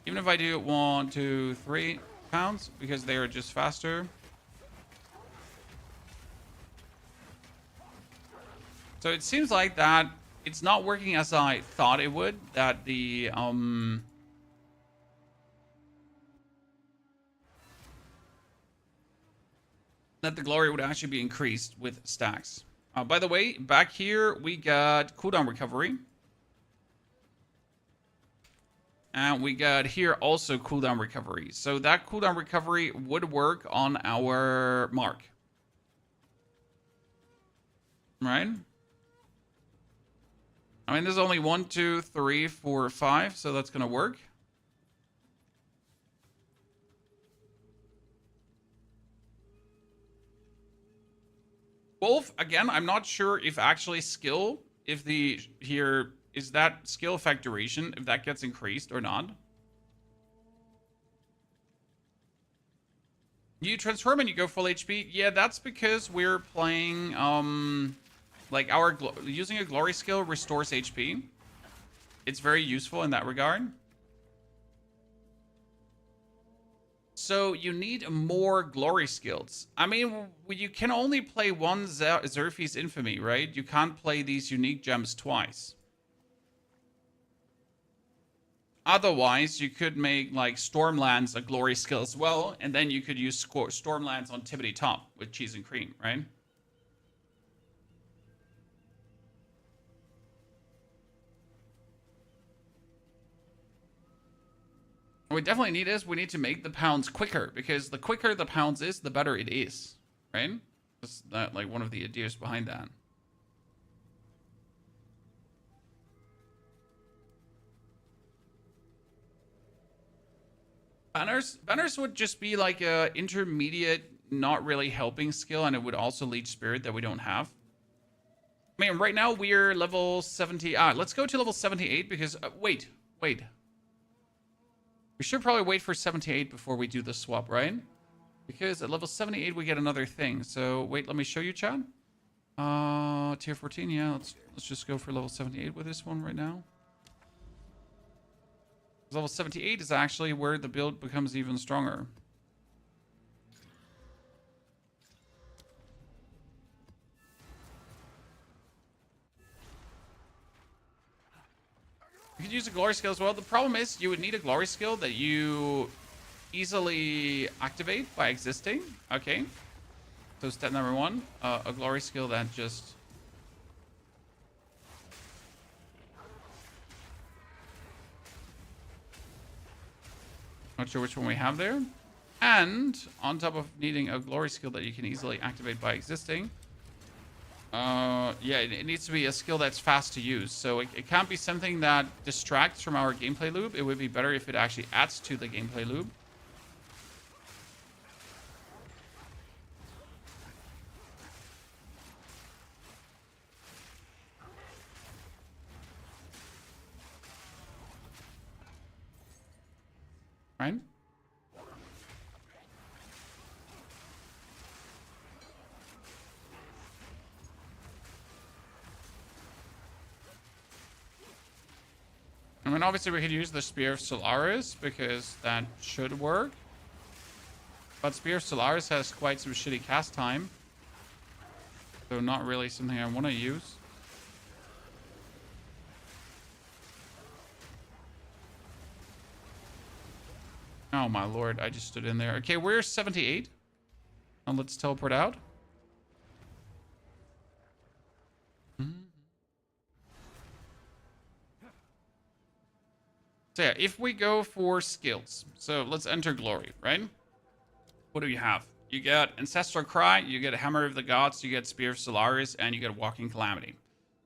Even if I do 1, 2, 3 pounds, because they are just faster. So it seems like that it's not working as I thought it would, that the glory would actually be increased with stacks. By the way, back here we got cooldown recovery. And we got here also cooldown recovery. So that cooldown recovery would work on our mark. Right? I mean, there's only 1, 2, 3, 4, 5, so that's going to work. Wolf, again, I'm not sure if actually skill, if the here is that skill effect duration, if that gets increased or not. You transform and you go full HP. Yeah, that's because we're playing like our using a glory skill restores HP. It's very useful in that regard. So you need more glory skills. I mean, you can only play one Xerfes Infamy, right? You can't play these unique gems twice. Otherwise, you could make like Stormlands a glory skill as well, and then you could use Stormlands on Tibbity Top with cheese and cream, right? What we definitely need is we need to make the pounds quicker, because the quicker the pounds is, the better it is, right? That's like one of the ideas behind that. Banners would just be like a intermediate, not really helping skill, and it would also leech spirit that we don't have. I mean, right now we're level 70. Let's go to level 78 because wait. We should probably wait for 78 before we do the swap, right? Because at level 78 we get another thing. So wait, let me show you, Chad. Tier 14, yeah. Let's just go for level 78 with this one right now. Level 78 is actually where the build becomes even stronger. You could use a glory skill as well. The problem is you would need a glory skill that you easily activate by existing. Okay. So step number 1, a glory skill that just... Not sure which one we have there. And on top of needing a glory skill that you can easily activate by existing, yeah, it needs to be a skill that's fast to use. So it can't be something that distracts from our gameplay loop. It would be better if it actually adds to the gameplay loop. Right? I mean, obviously we could use the Spear of Solaris because that should work. But Spear of Solaris has quite some shitty cast time. So not really something I want to use. Oh my lord, I just stood in there. Okay, we're 78. Now let's teleport out. So yeah, if we go for skills, so let's enter glory, right? What do you have? You get Ancestral Cry, you get Hammer of the Gods, you get Spear of Solaris, and you get Walking Calamity.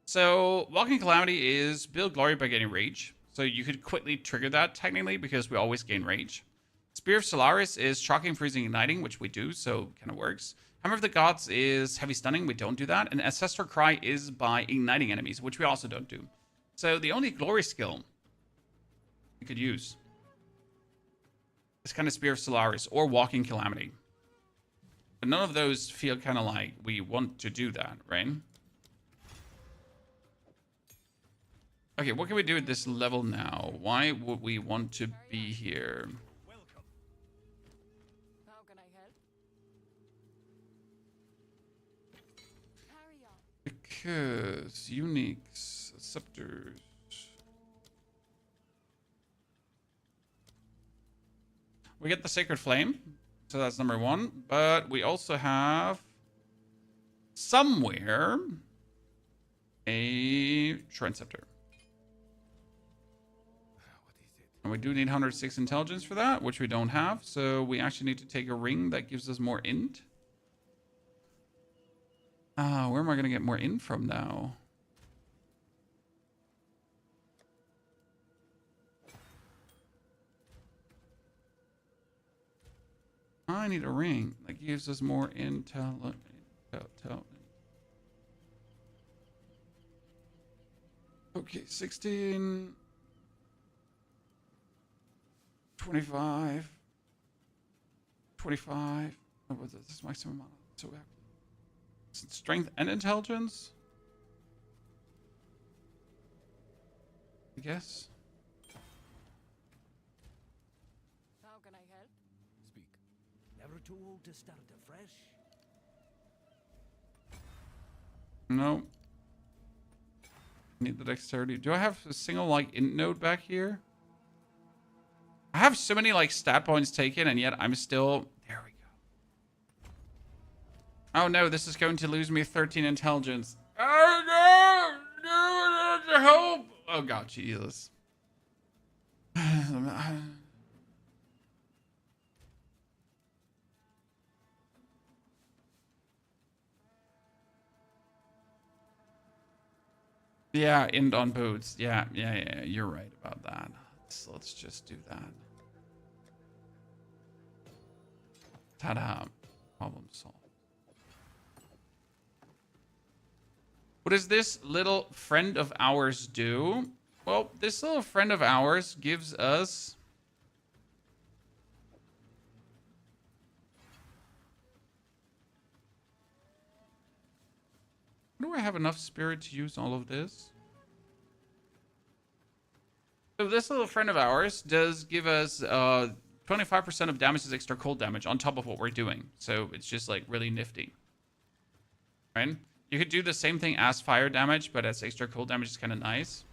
So Walking Calamity is build glory by getting rage. So you could quickly trigger that technically because we always gain rage. Spear of Solaris is Shocking, Freezing, Igniting, which we do, so kind of works. Hammer of the Gods is Heavy Stunning, we don't do that. And Ancestral Cry is by igniting enemies, which we also don't do. So the only glory skill we could use is kind of Spear of Solaris or Walking Calamity. But none of those feel kind of like we want to do that, right? Okay, what can we do at this level now? Why would we want to be here? How can I help? Carry on. Because uniques, scepters. We get the Sacred Flame, so that's number 1. But we also have somewhere a Shrine Scepter. And we do need 106 intelligence for that, which we don't have. So we actually need to take a ring that gives us more int. Where am I going to get more int from now? I need a ring that gives us more intel. Okay, 16, 25, 25. Oh, this is maximum amount. So we have strength and intelligence, I guess. How can I help? Speak. Never too old to start afresh. No. Need the dexterity. Do I have a single like int node back here? I have so many like stat points taken, and yet I'm still. There we go. Oh no, this is going to lose me 13 intelligence. Oh no! Help! Oh god, Jesus. Yeah, end on boots. Yeah, you're right about that. So let's just do that. Ta-da. Problem solved. What does this little friend of ours do? Well, this little friend of ours gives us Do I have enough spirit to use all of this? So this little friend of ours does give us 25% of damage as extra cold damage on top of what we're doing. So it's just like really nifty. Right? You could do the same thing as fire damage, but as extra cold damage is kind of nice.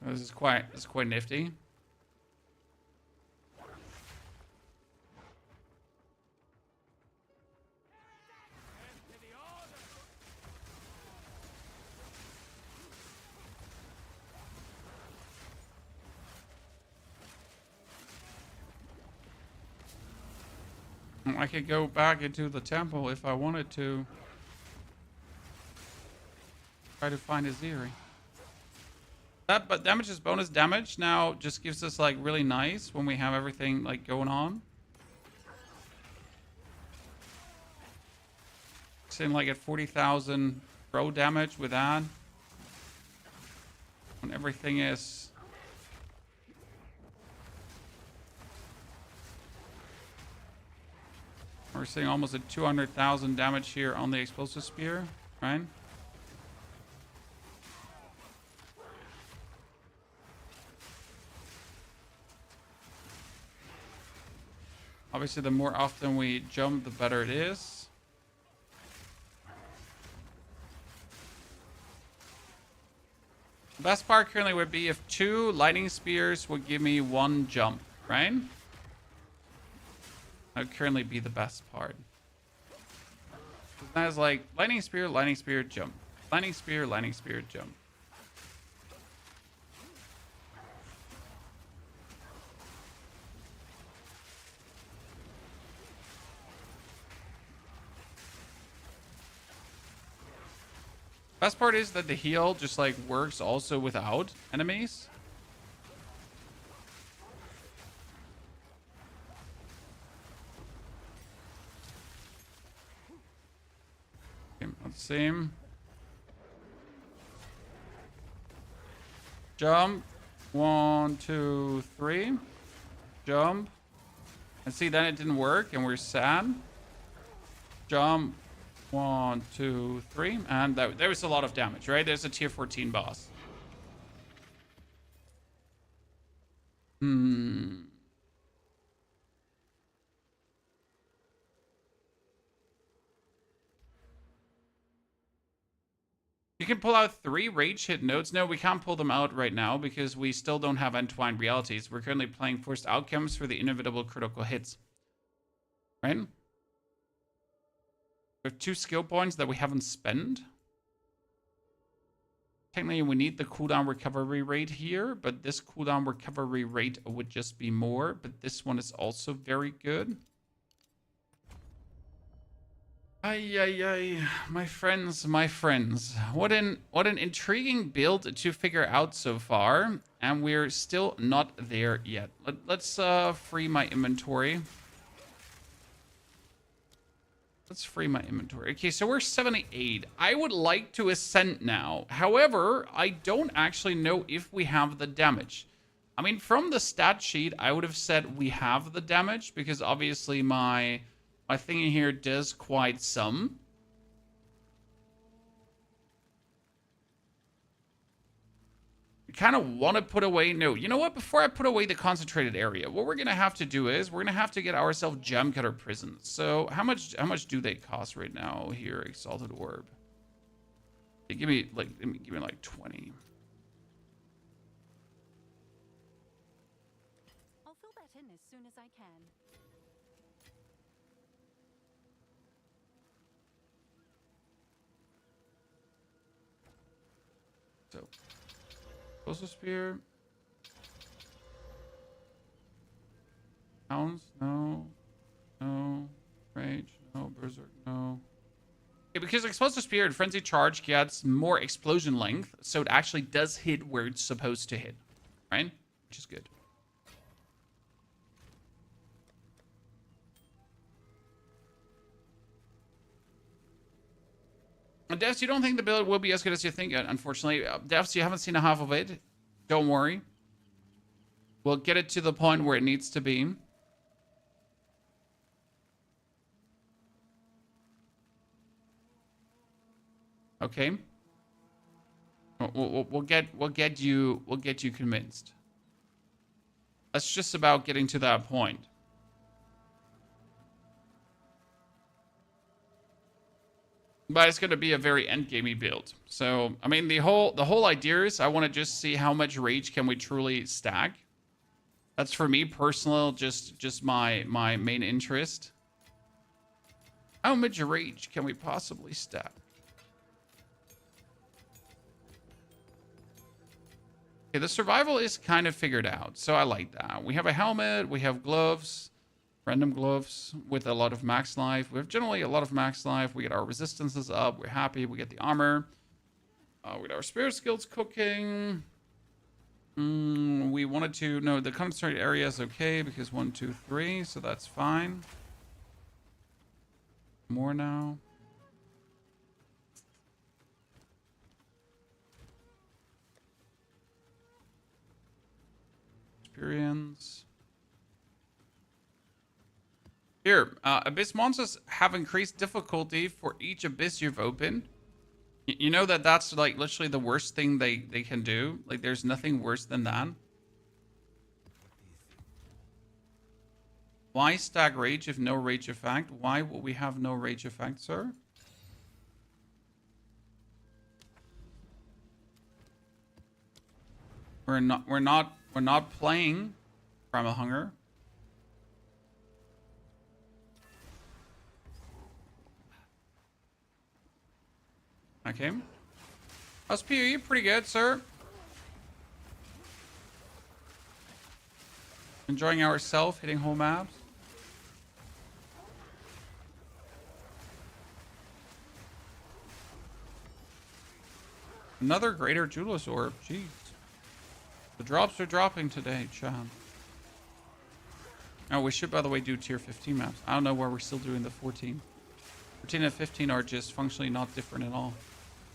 This is quite nifty. I could go back into the temple if I wanted to. Try to find a Ziri. That, but damage is bonus damage now just gives us like really nice when we have everything like going on. Same like at 40,000 throw damage with that. When everything is... We're seeing almost a 200,000 damage here on the explosive spear, right? Obviously, the more often we jump, the better it is. The best part currently would be if 2 lightning spears would give me 1 jump, right? That would currently be the best part. That is like lightning spear, jump. Lightning spear, jump. Best part is that the heal just like works also without enemies. Okay, let's see. Jump. 1, 2, 3. Jump. And see, then it didn't work and we're sad. Jump. 1, 2, 3, and there was a lot of damage, right? There's a tier 14 boss. You can pull out 3 rage hit nodes. No, we can't pull them out right now because we still don't have Entwined Realities. We're currently playing Forced Outcomes for the inevitable critical hits. Right? We have 2 skill points that we haven't spent. Technically, we need the cooldown recovery rate here, but this cooldown recovery rate would just be more. But this one is also very good. Ay, my friends. What an intriguing build to figure out so far, and we're still not there yet. Let's free my inventory. Let's free my inventory. Okay, so we're 78. I would like to ascend now. However, I don't actually know if we have the damage. I mean, from the stat sheet, I would have said we have the damage because obviously my thingy here does quite some. I kind of want to put away... No, you know what? Before I put away the concentrated area, what we're going to have to do is we're going to have to get ourselves gem cutter prisons. So how much do they cost right now here, Exalted Orb? They give me like 20. I'll fill that in as soon as I can. So... Explosive spear. Hounds? No. No. Rage? No. Berserk? No. Okay, because explosive spear and frenzy charge gets more explosion length, so it actually does hit where it's supposed to hit, right? Which is good. Devs, you don't think the build will be as good as you think, unfortunately. Devs, you haven't seen a half of it. Don't worry. We'll get it to the point where it needs to be. Okay. We'll get you convinced. That's just about getting to that point. But it's going to be a very endgamey build. So, I mean, the whole idea is I want to just see how much rage can we truly stack. That's for me personal, just my main interest. How much rage can we possibly stack? Okay, the survival is kind of figured out, so I like that. We have a helmet, we have gloves, random gloves with a lot of max life. We have generally a lot of max life. We get our resistances up. We're happy. We get the armor. We get our spirit skills cooking. We wanted to... No, the concentrated area is okay because 1, 2, 3, so that's fine. More now. Experience. Here, Abyss monsters have increased difficulty for each Abyss you've opened. You know that that's like literally the worst thing they can do. Like there's nothing worse than that. Why stack rage if no rage effect? Why will we have no rage effect, sir? We're not playing Primal Hunger. Okay. How's POE? Pretty good, sir. Enjoying ourselves, hitting whole maps. Another greater Julius orb. Jeez. The drops are dropping today, Chad. Oh, we should, by the way, do tier 15 maps. I don't know why we're still doing the 14. 14 and 15 are just functionally not different at all.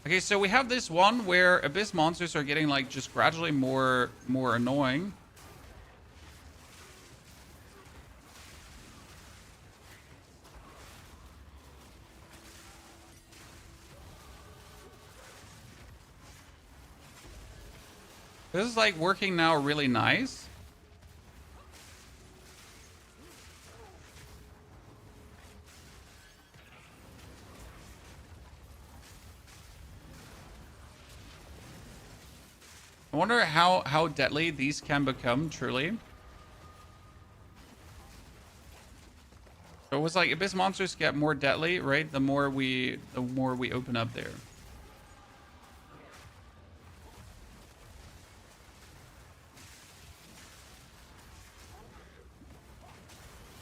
Okay, so we have this one where Abyss monsters are getting like just gradually more annoying. This is like working now really nice. I wonder how deadly these can become, truly. So it was like Abyss monsters get more deadly, right? The more we open up there.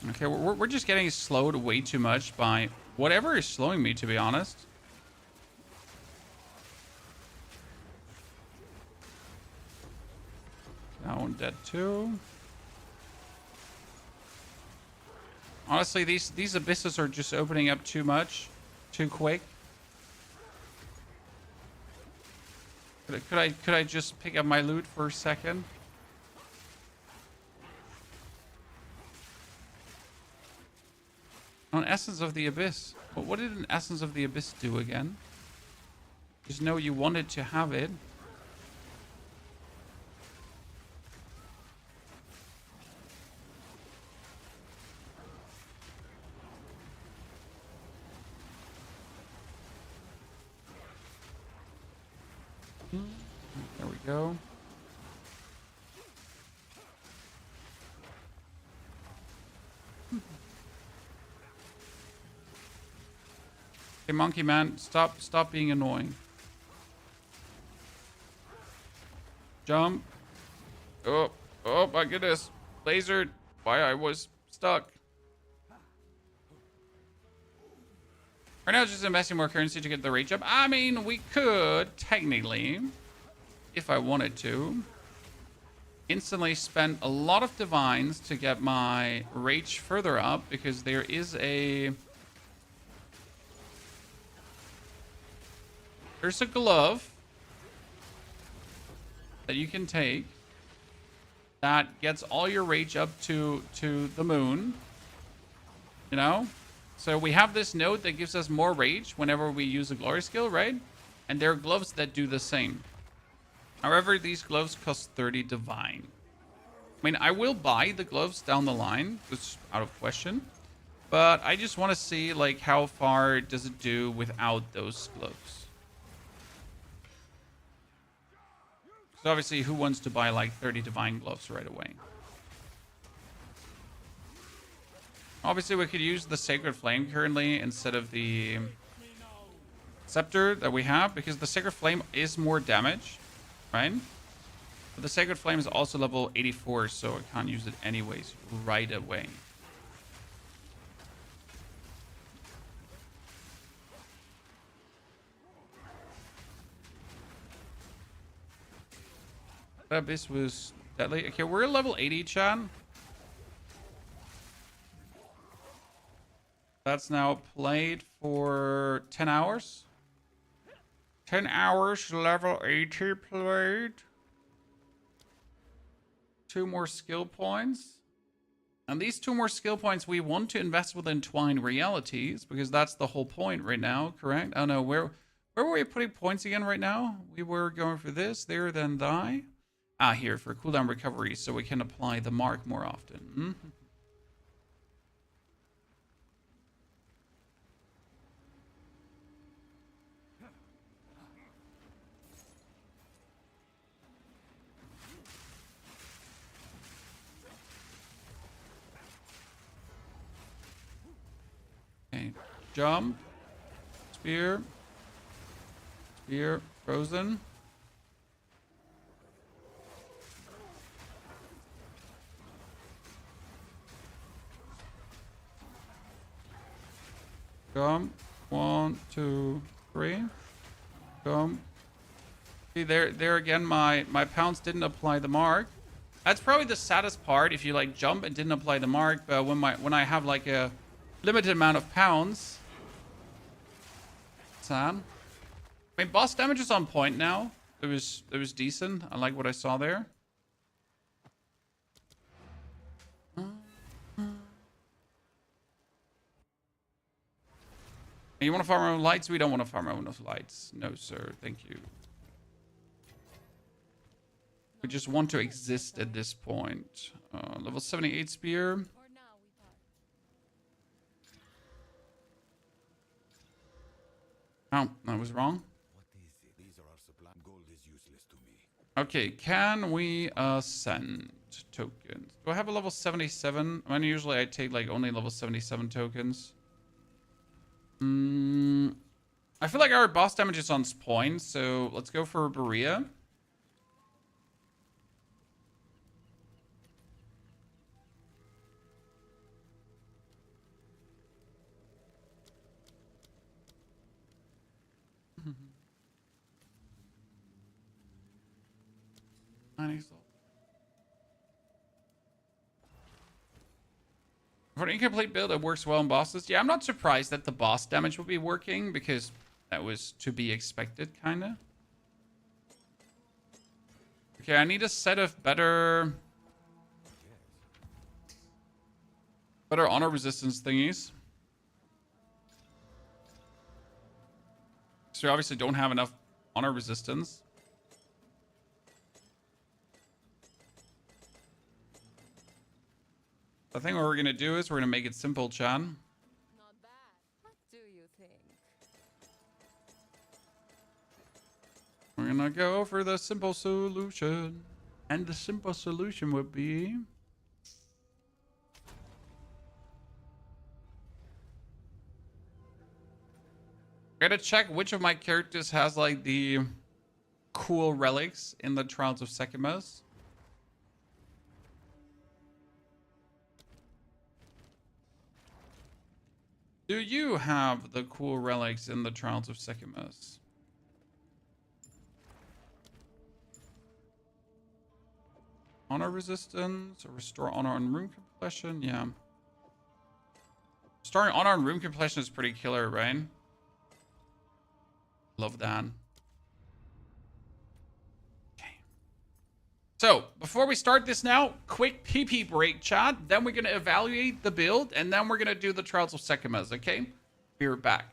Okay, we're just getting slowed way too much by whatever is slowing me, to be honest. That one dead too. Honestly, these abysses are just opening up too much, too quick. Could I just pick up my loot for a second? On Essence of the Abyss. But what did an Essence of the Abyss do again? Just know you wanted to have it. There we go. Hey, monkey man, stop being annoying. Jump. Oh my goodness. Lasered. Why I was stuck. Right now, just investing more currency to get the rage up. I mean, we could, technically, if I wanted to, instantly spend a lot of divines to get my rage further up, because there is there's a glove that you can take that gets all your rage up to the moon. You know? So we have this node that gives us more rage whenever we use a glory skill, right? And there are gloves that do the same. However, these gloves cost 30 divine. I mean, I will buy the gloves down the line. It's out of question. But I just want to see, like, how far does it do without those gloves? So obviously, who wants to buy, like, 30 divine gloves right away? Obviously, we could use the Sacred Flame currently instead of the Scepter that we have, because the Sacred Flame is more damage, right? But the Sacred Flame is also level 84, so I can't use it anyways right away. That abyss was deadly. Okay, we're level 80, chat. That's now played for 10 hours. 10 hours, level 80 played. 2 more skill points. And these 2 more skill points we want to invest with Entwined Realities, because that's the whole point right now, correct? Oh no, where were we putting points again right now? We were going for this, there, then die. Ah, here, for cooldown recovery, so we can apply the mark more often. Mm-hmm. Okay, jump, spear, spear, frozen. Jump, 1, 2, 3. Jump. See, there again, my pounce didn't apply the mark. That's probably the saddest part, if you like jump and didn't apply the mark. But when I have like a limited amount of pounds, sad. I mean, boss damage is on point now. It was decent. I like what I saw there. You want to farm our own lights? We don't want to farm our own lights. No, sir. Thank you. We just want to exist at this point. Level 78 spear. For now, we part. Oh, I was wrong. What is it? These are our supply. Gold is useless to me. Okay, can we send tokens? Do I have a level 77? I mean, usually I take like only level 77 tokens. I feel like our boss damage is on point, so let's go for Berea. For an incomplete build, it works well in bosses. Yeah, I'm not surprised that the boss damage will be working, because that was to be expected, kind of. Okay, I need a set of better honor resistance thingies. So we obviously don't have enough honor resistance. I think what we're going to do is we're going to make it simple, Chan. Not bad. What do you think? We're going to go for the simple solution. And the simple solution would be... I gotta check which of my characters has like the cool relics in the Trials of Sekimus. Do you have the cool relics in the Trials of Sekimus? Honor resistance, or restore honor on room completion? Yeah. Restoring honor on room completion is pretty killer, right? Love that. Okay. So, before we start this now, quick PP break, chat. Then we're going to evaluate the build, and then we're going to do the Trials of Sekimas, okay? Be right back.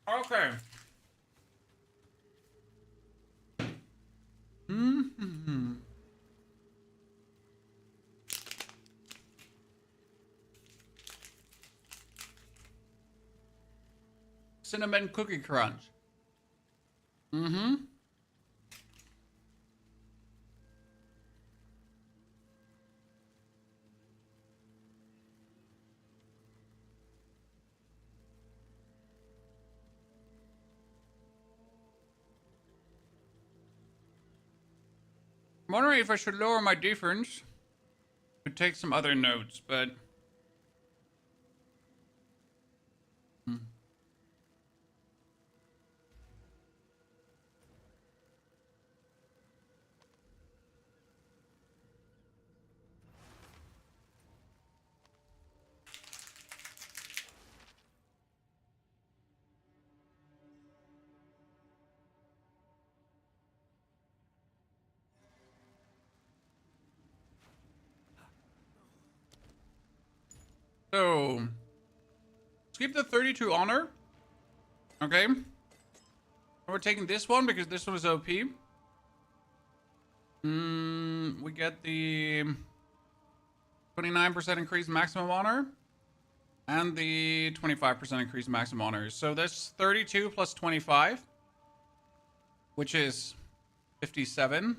Okay. Cinnamon Cookie Crunch. I'm wondering if I should lower my defense to take some other notes, but... So, let's keep the 32 honor. Okay. And we're taking this one because this one is OP. We get the 29% increased maximum honor and the 25% increased maximum honor. So that's 32 plus 25, which is 57,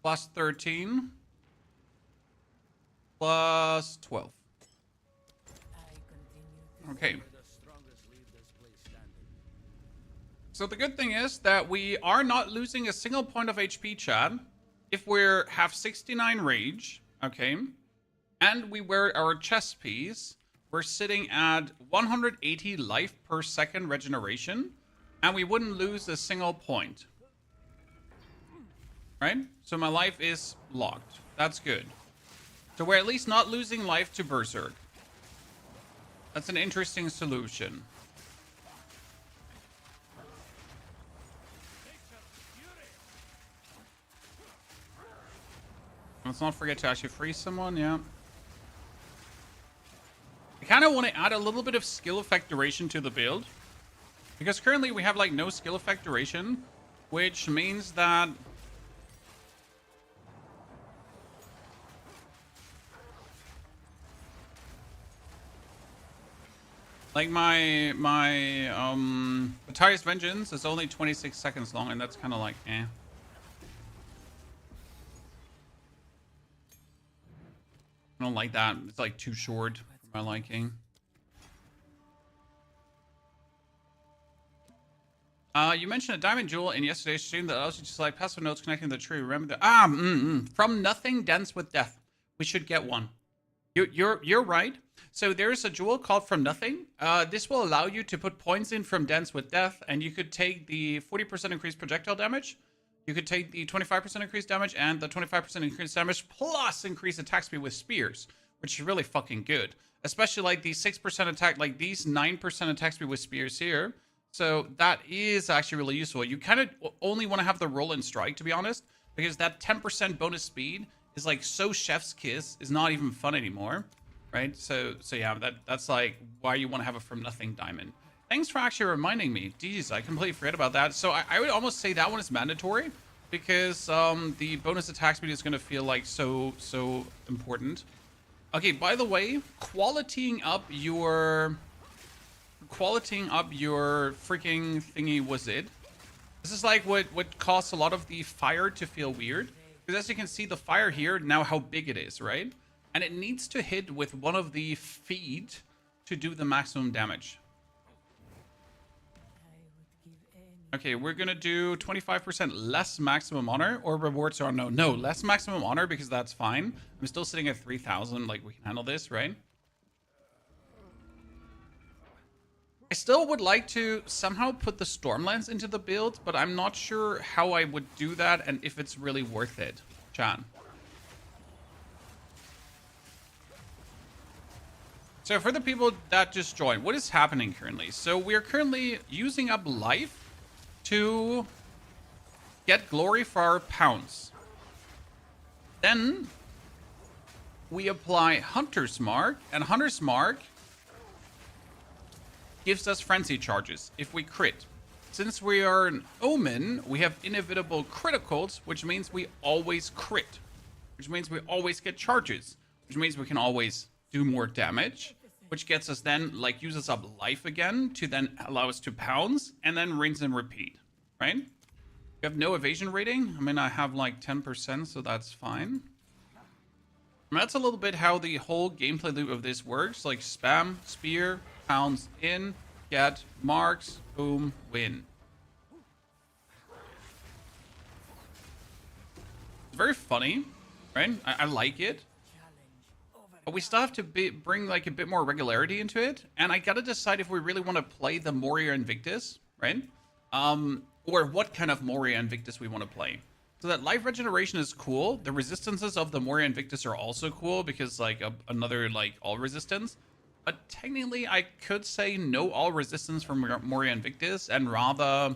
plus 13. Plus 12. Okay. So the good thing is that we are not losing a single point of HP, Chad. If we have 69 rage, okay, and we wear our chest piece, we're sitting at 180 life per second regeneration, and we wouldn't lose a single point. Right? So my life is locked. That's good. So we're at least not losing life to Berserk. That's an interesting solution. Let's not forget to actually freeze someone, yeah. I kind of want to add a little bit of skill effect duration to the build. Because currently we have like no skill effect duration, which means that... Like my Bataria's Vengeance is only 26 seconds long, and that's kind of like eh. I don't like that. It's like too short for my liking. You mentioned a diamond jewel in yesterday's stream that allows you to select passive nodes connecting the tree. Remember that? From nothing, dense with death. We should get one. You're right. So there's a jewel called From Nothing. This will allow you to put points in from dense with death, and you could take the 40% increased projectile damage. You could take the 25% increased damage and the 25% increased damage plus increase attack speed with spears, which is really fucking good. Especially like the 6% attack, like these 9% attack speed with spears here. So that is actually really useful. You kind of only want to have the roll and strike, to be honest, because that 10% bonus speed is like so chef's kiss, is not even fun anymore, right? So yeah, that's like why you want to have a From Nothing diamond. Thanks for actually reminding me. Jeez, I completely forget about that. So I would almost say that one is mandatory because the bonus attack speed is going to feel like so important. Okay, by the way, qualitying up your freaking thingy was it. This is like what caused a lot of the fire to feel weird. Because as you can see, the fire here, now how big it is, right? And it needs to hit with one of the feet to do the maximum damage. Okay, we're gonna do 25% less maximum honor, or rewards are unknown. No, less maximum honor, because that's fine. I'm still sitting at 3,000, like we can handle this, right? I still would like to somehow put the Stormlance into the build, but I'm not sure how I would do that and if it's really worth it. Chan. So for the people that just joined, what is happening currently? So we're currently using up life to get glory for our pounds. Then we apply Hunter's Mark, and Hunter's Mark gives us frenzy charges if we crit. Since we are an omen, we have inevitable criticals, which means we always crit, which means we always get charges, which means we can always do more damage, which gets us then, like, uses up life again to then allow us to pounds, and then rinse and repeat, right? We have no evasion rating. I mean, I have like 10%, so that's fine. And that's a little bit how the whole gameplay loop of this works. Like, spam, spear, pounds in, get marks, boom, win. It's very funny, right? I like it. But we still have to bring like a bit more regularity into it. And I gotta decide if we really want to play the Moria Invictus, right? Or what kind of Moria Invictus we want to play. So that life regeneration is cool. The resistances of the Moria Invictus are also cool because like another like all resistance. But technically I could say no all resistance from Moria Invictus and rather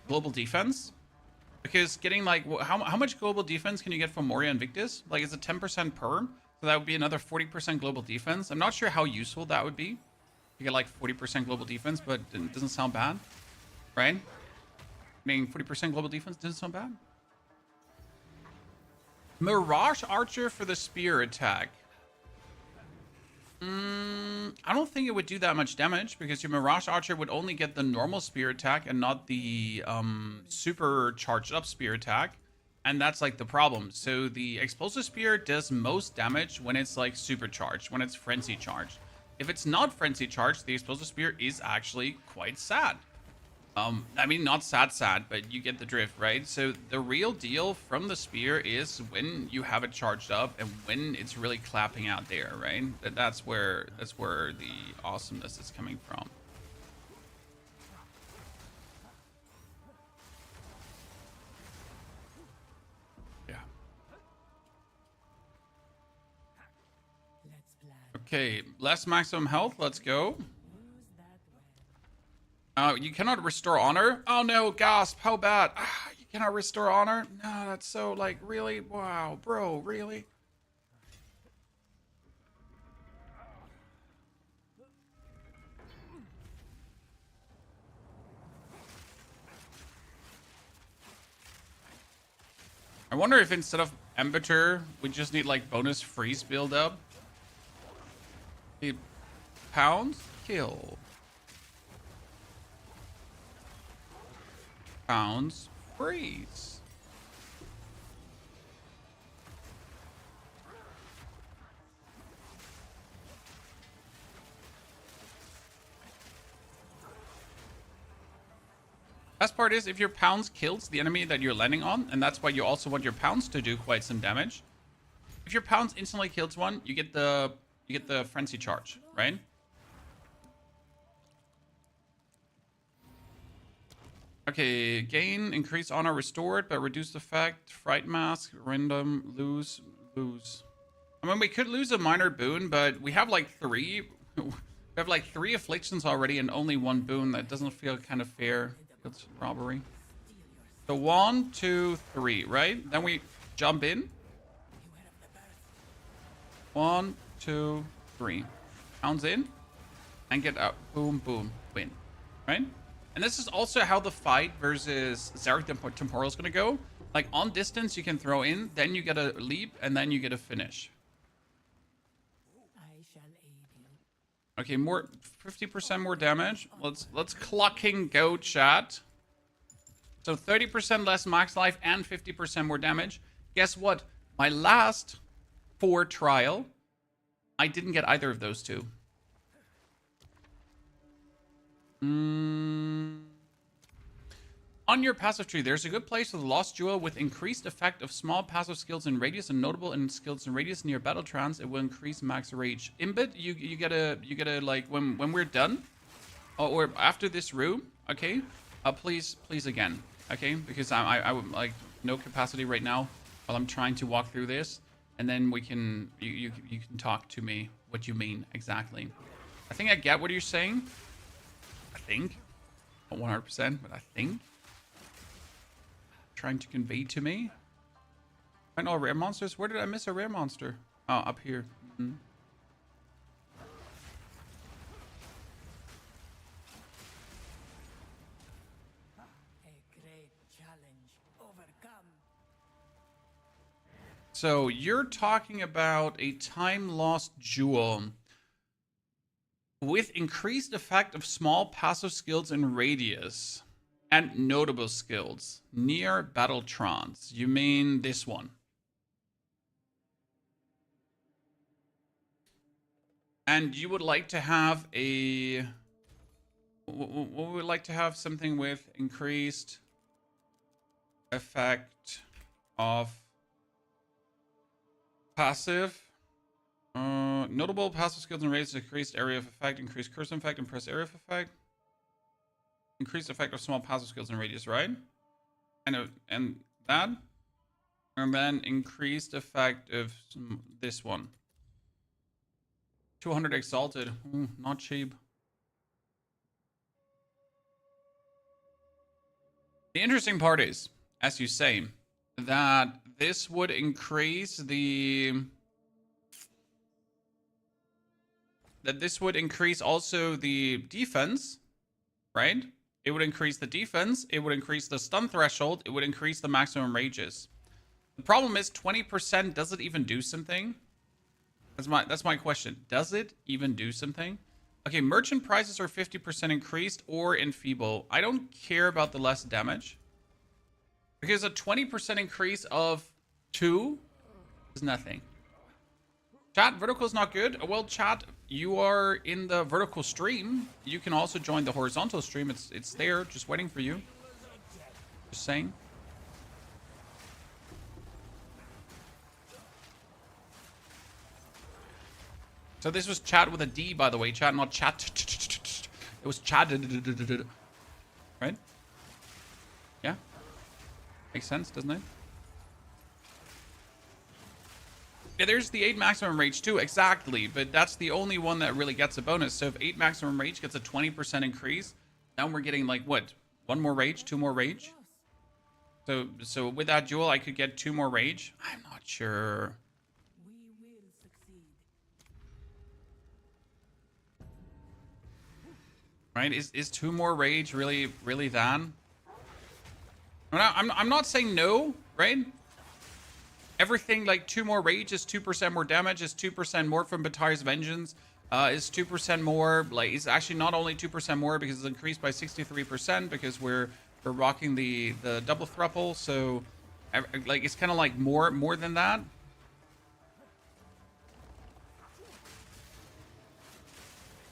global defense. Because getting like, how much global defense can you get from Moria Invictus? Like, is it 10% per? So that would be another 40% global defense. I'm not sure how useful that would be. You get like 40% global defense, but it doesn't sound bad, right? I mean, 40% global defense doesn't sound bad. Mirage Archer for the spear attack. I don't think it would do that much damage because your Mirage Archer would only get the normal spear attack and not the super charged up spear attack. And that's like the problem. So the explosive spear does most damage when it's like supercharged, when it's frenzy charged. If it's not frenzy charged, the explosive spear is actually quite sad. I mean, not sad, but you get the drift, right? So the real deal from the spear is when you have it charged up and when it's really clapping out there, right? That's where the awesomeness is coming from. Yeah. Okay, less maximum health. Let's go. You cannot restore honor? Oh no, gasp, how bad? You cannot restore honor? No, that's so, like, really? Wow, bro, really? I wonder if instead of Embiter, we just need, like, bonus freeze build up. Pounds, kill. Pounds, freeze. Best part is if your pounds kills the enemy that you're landing on, and that's why you also want your pounds to do quite some damage. If your pounds instantly kills one, you get the frenzy charge, right? Okay, gain, increase honor restored, but reduced effect, fright mask, random, lose. I mean, we could lose a minor boon, but we have like 3. We have like 3 afflictions already and only 1 boon. That doesn't feel kind of fair. It's robbery. So 1, 2, 3, right? Then we jump in. 1, 2, 3. Pounds in. And get out. Boom, boom, win. Right? And this is also how the fight versus Zarek Temporal is going to go. Like, on distance, you can throw in, then you get a leap, and then you get a finish. I shall aid you. Okay, 50% more damage. Let's clucking go, chat. So 30% less max life and 50% more damage. Guess what? My last 4 trial, I didn't get either of those 2. On your passive tree, there's a good place for the Lost Jewel with increased effect of small passive skills in radius and notable in skills in radius near battle trance. It will increase max rage. Imbit, you gotta like when we're done, or after this room, okay? Please again, okay? Because I would like no capacity right now while I'm trying to walk through this, and then we can you can talk to me what you mean exactly. I think I get what you're saying. I think, not 100%, but I think. Trying to convey to me. Find all rare monsters. Where did I miss a rare monster? Oh, up here. Mm-hmm. A great challenge overcome. So you're talking about a time-lost jewel with increased effect of small passive skills in radius and notable skills near battle trance. You mean this one? And you would like to have a... We would like to have something with increased effect of passive. Notable passive skills and raises increased area of effect, increased curse effect, and press area of effect. Increased effect of small passive skills and radius, right? And that. And then increased effect of this one. 200 exalted. Not cheap. The interesting part is, as you say, that this would increase the... That this would increase also the defense, right? It would increase the defense, it would increase the stun threshold, it would increase the maximum rages. The problem is 20%, does it even do something? That's my question. Does it even do something? Okay, merchant prices are 50% increased or enfeeble. I don't care about the less damage. Because a 20% increase of 2 is nothing. Chat, vertical is not good. Well, chat, you are in the vertical stream. You can also join the horizontal stream. It's there, just waiting for you. Just saying. So this was chat with a D, by the way. Chat, not chat. It was chat. Right? Yeah? Makes sense, doesn't it? Yeah, there's the 8 maximum rage too, exactly. But that's the only one that really gets a bonus. So if 8 maximum rage gets a 20% increase, then we're getting like what? 1 more rage, 2 more rage? So with that jewel, I could get 2 more rage? I'm not sure. We will succeed. Right? Is 2 more rage really that? I'm not saying no, right? Everything like 2 more rage is 2% more damage, is 2% more from Batar's Vengeance. is 2% more. Like, it's actually not only 2% more because it's increased by 63% because we're rocking the double thruple. So, like, it's kind of like more than that.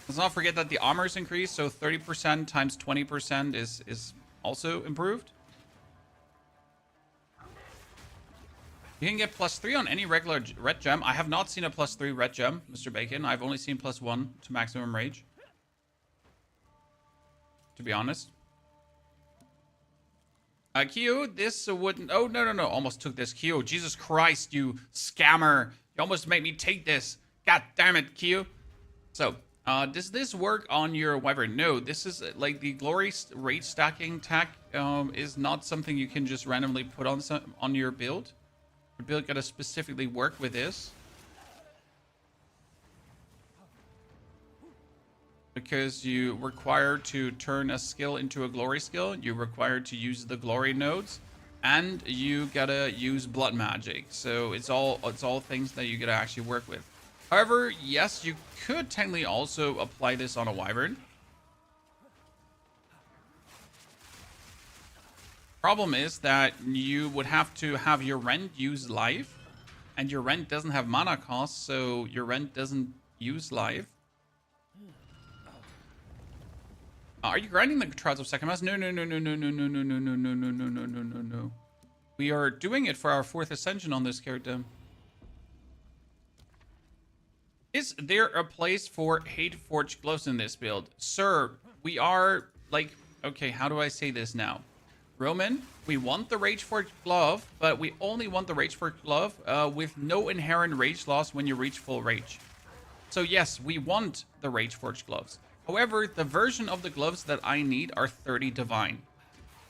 Let's not forget that the armor is increased, so 30% times 20% is also improved. You can get +3 on any regular red gem. I have not seen a +3 red gem, Mr. Bacon. I've only seen +1 to maximum rage, to be honest. Kyo, this wouldn't... Oh, no. Almost took this. Kyo, Jesus Christ, you scammer. You almost made me take this. God damn it, Kyo. So, does this work on your wyvern? No, this is like the glory rage stacking tech is not something you can just randomly put on your build. Your build gotta specifically work with this. Because you require to turn a skill into a glory skill, you require to use the glory nodes, and you gotta use blood magic. So it's all things that you gotta actually work with. However, yes, you could technically also apply this on a wyvern. Problem is that you would have to have your rent use life, and your rent doesn't have mana cost, so your rent doesn't use life. Are you grinding the Trials of Second Mass? No. We are doing it for our 4th ascension on this character. Is there a place for Hate Forged gloves in this build? Sir, we are like, okay, how do I say this now? Roman, we want the Rage Forged glove, but we only want the Rage Forged glove with no inherent rage loss when you reach full rage. So yes, we want the Rage Forged gloves. However, the version of the gloves that I need are 30 divine.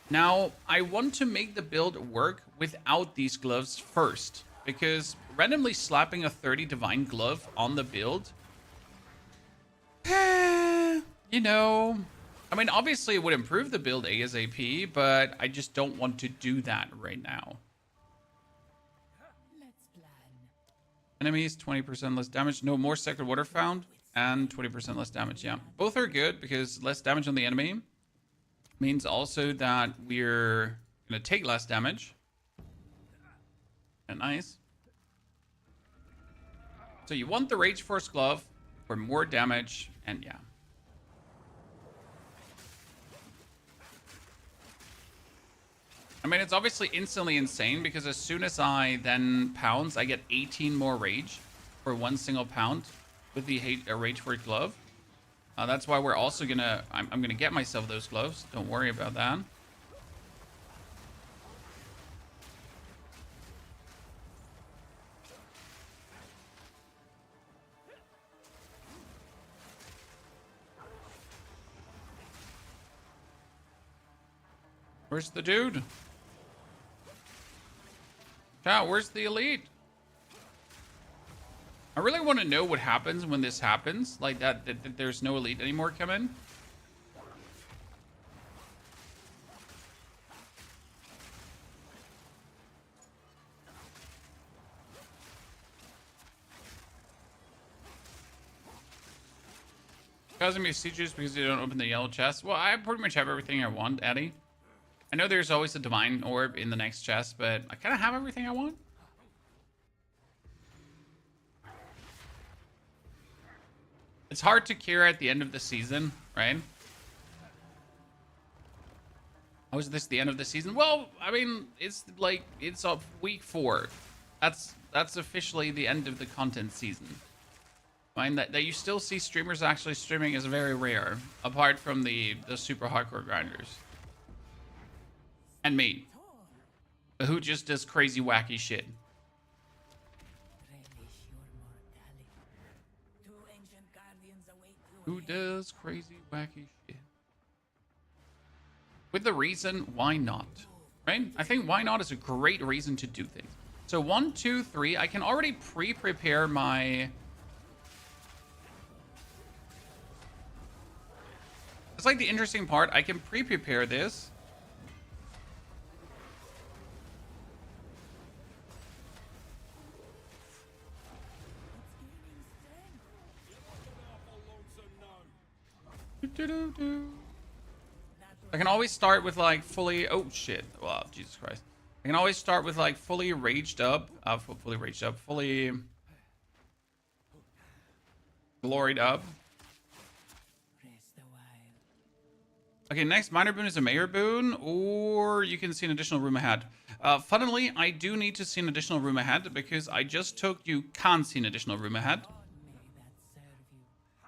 Now, I want to make the build work without these gloves first, because randomly slapping a 30 divine glove on the build, you know, I mean, obviously it would improve the build ASAP, but I just don't want to do that right now. Let's plan. Enemies, 20% less damage. No more sacred water found. And 20% less damage, yeah. Both are good because less damage on the enemy means also that we're going to take less damage. And nice. So you want the Rage Force Glove for more damage, and yeah. I mean, it's obviously instantly insane because as soon as I then pounds, I get 18 more rage for one single pound with the Rage Force Glove. That's why we're also gonna... I'm gonna get myself those gloves. Don't worry about that. Where's the dude? Chat, where's the elite? I really want to know what happens when this happens. Like that there's no elite anymore come in. Causing me sieges because you don't open the yellow chest. Well, I pretty much have everything I want, Eddie. I know there's always a divine orb in the next chest, but I kind of have everything I want. It's hard to cure at the end of the season, right? How is this the end of the season? Well, I mean, it's like, it's up week 4. That's officially the end of the content season. I mean, that you still see streamers actually streaming is very rare, apart from the super hardcore grinders. And me, who just does crazy wacky shit. Relish your mortality. 2 ancient guardians await you. Who does crazy wacky shit? With the reason, why not? Right? I think why not is a great reason to do things. So 1, 2, 3, I can already pre-prepare my... It's like the interesting part. I can pre-prepare this. I can always start with like fully. Oh shit! Wow, Jesus Christ! I can always start with like fully raged up. Fully gloried up. Rest a while. Okay, next minor boon is a mayor boon, or you can see an additional room ahead. Funnily, I do need to see an additional room ahead because I just took you can't see an additional room ahead. May that serve you.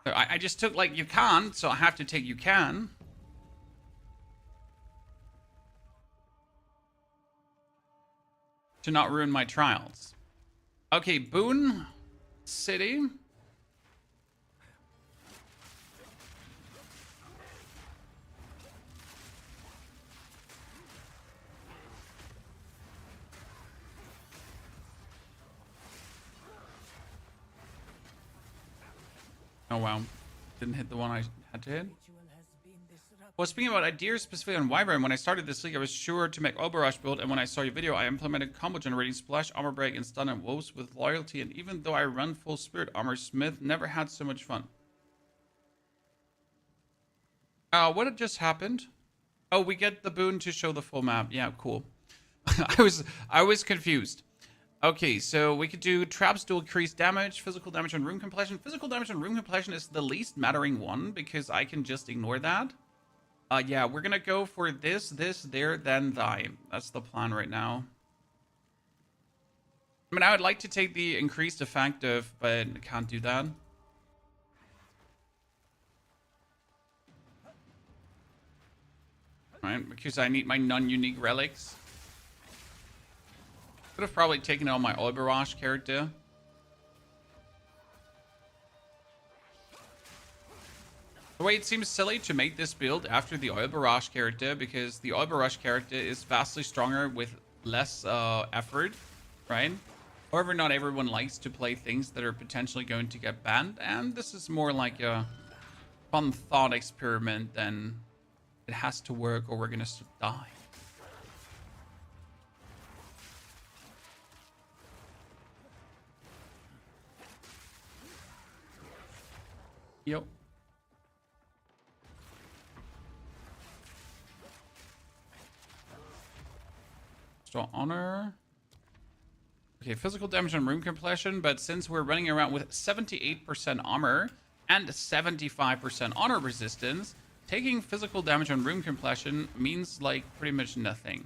So I just took like you can't, so I have to take you can. To not ruin my trials. Okay, boon city. Oh wow, didn't hit the one I had to hit. Ritual has been disrupted. Well, speaking about ideas specifically on Wyvern, when I started this league, I was sure to make Overrush build, and when I saw your video, I implemented combo generating splash, armor break, and stun and wolves with loyalty, and even though I run full spirit armor, Smith never had so much fun. What had just happened? Oh, we get the boon to show the full map. Yeah, cool. I was confused. Okay, so we could do traps to increase damage, physical damage and room completion. Physical damage and room completion is the least mattering one because I can just ignore that. Yeah, we're gonna go for this, there, then thy. That's the plan right now. I mean, I would like to take the increased effective, but I can't do that. Right, because I need my non-unique relics. Could have probably taken out my Oibarosh character. The way it seems silly to make this build after the Oibarosh character, because the Oibarosh character is vastly stronger with less effort, right? However, not everyone likes to play things that are potentially going to get banned, and this is more like a fun thought experiment than it has to work or we're gonna die. Yep. So honor. Okay, physical damage and room completion, but since we're running around with 78% armor and 75% honor resistance, taking physical damage and room completion means like pretty much nothing.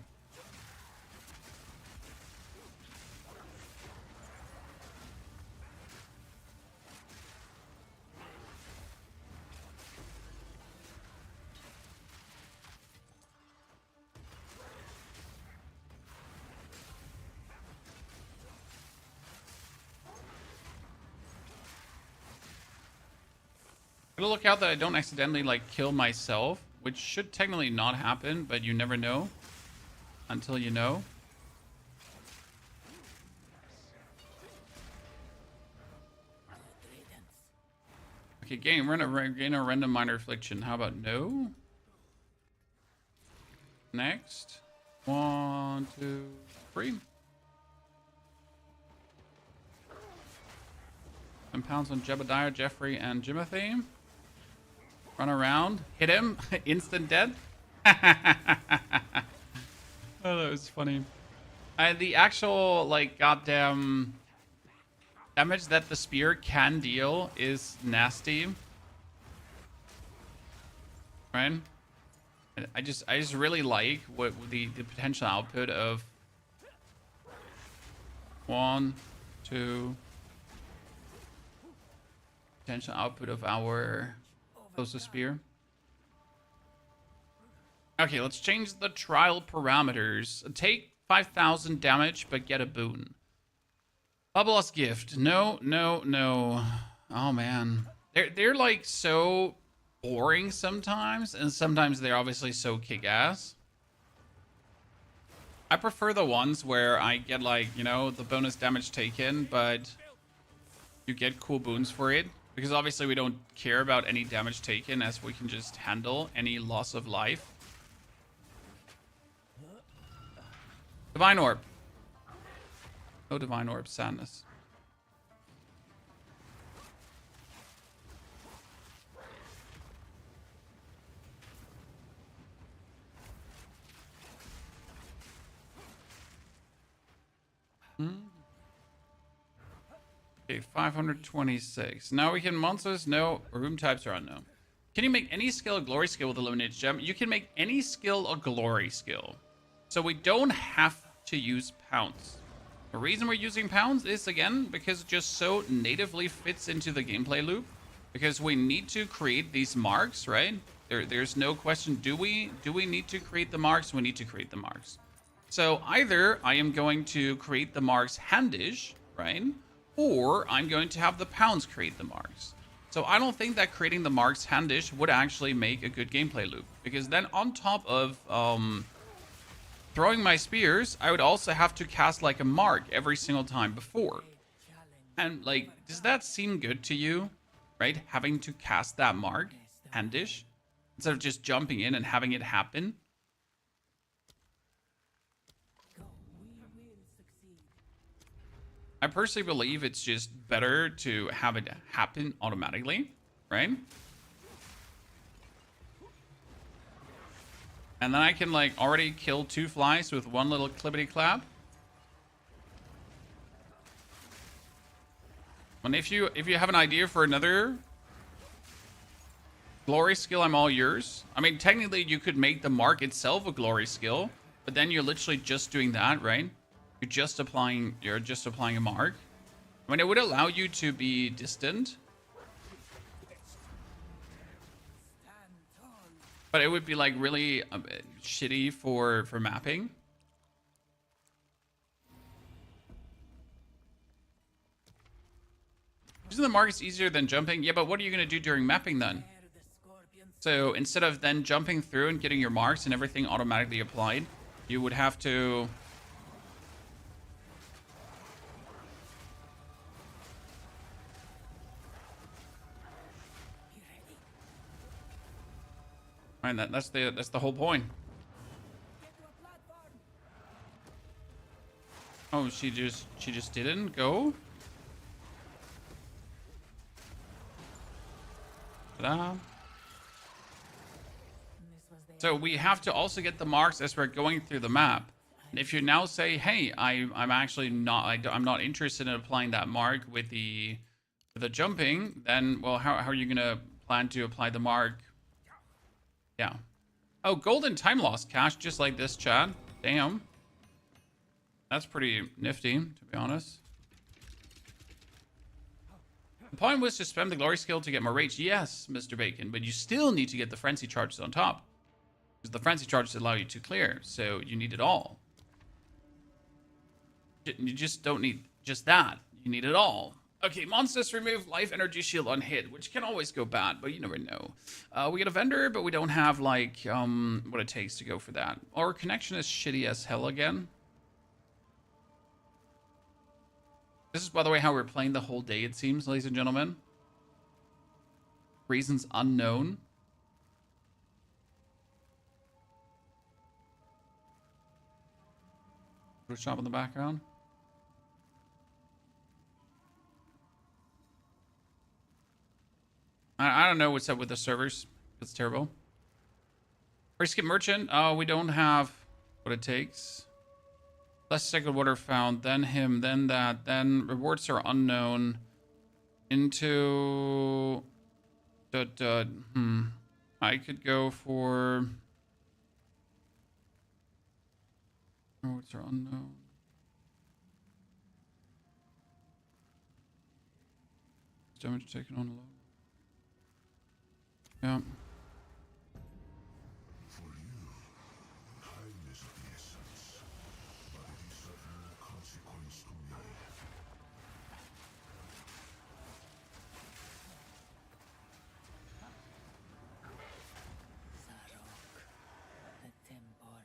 Gotta look out that I don't accidentally like kill myself, which should technically not happen, but you never know until you know. Okay, gain a random minor affliction. How about no? Next. 1, 2, 3. 10 pounds on Jebediah, Jeffrey, and Jimothy. Run around, hit him, instant dead. Oh, that was funny. The actual, like, goddamn damage that the spear can deal is nasty. Right? I just really like what the potential output of 1, 2. Potential output of our closest spear. Okay, let's change the trial parameters. Take 5,000 damage, but get a boon. Bubbles gift. No, no, no. Oh man, they're like so boring sometimes, and sometimes they're obviously so kick-ass. I prefer the ones where I get like, you know, the bonus damage taken, but you get cool boons for it. Because obviously we don't care about any damage taken, as we can just handle any loss of life. Divine Orb. Oh, Divine Orb, sadness. Okay, 526. Now we can monsters, no, room types are unknown. Can you make any skill a glory skill with illuminated gem? You can make any skill a glory skill. So we don't have to use pounds. The reason we're using pounds is, again, because it just so natively fits into the gameplay loop. Because we need to create these marks, right? There's no question. Do we need to create the marks? We need to create the marks. So either I am going to create the marks handish, right? Or I'm going to have the pounds create the marks. So I don't think that creating the marks handish would actually make a good gameplay loop. Because then on top of throwing my spears, I would also have to cast like a mark every single time before. And like, does that seem good to you? Right? Having to cast that mark handish instead of just jumping in and having it happen. I personally believe it's just better to have it happen automatically, right? And then I can like already kill 2 flies with one little clippity clap. And if you have an idea for another glory skill, I'm all yours. I mean, technically you could make the mark itself a glory skill, but then you're literally just doing that, right? You're just applying a mark. I mean, it would allow you to be distant, but it would be like really shitty for mapping. Using the mark is easier than jumping. Yeah, but what are you going to do during mapping then? So instead of then jumping through and getting your marks and everything automatically applied, you would have to... Right, that's the whole point. Oh, she just didn't go? Ta-da. So we have to also get the marks as we're going through the map. And if you now say, "Hey, I'm actually not I'm not interested in applying that mark with the jumping," then well, how are you gonna plan to apply the mark? Yeah. Oh, golden time loss cache, just like this, Chad. Damn. That's pretty nifty, to be honest. The point was to spam the glory skill to get more rage. Yes, Mr. Bacon, but you still need to get the frenzy charges on top. Because the frenzy charges allow you to clear, so you need it all. You just don't need just that. You need it all. Okay, monsters remove life energy shield on hit, which can always go bad, but you never know. We get a vendor, but we don't have, like, what it takes to go for that. Our connection is shitty as hell again. This is, by the way, how we're playing the whole day, it seems, ladies and gentlemen. Reasons unknown. Put a shop in the background. I don't know what's up with the servers. It's terrible. Skip merchant. Oh, we don't have what it takes. Less sacred water found, then him, then that, then rewards are unknown. Into... I could go for... Rewards are unknown. Damage taken on alone. Yeah. For you, time is of the essence, but it is of no consequence to me. Zarok, the temporal.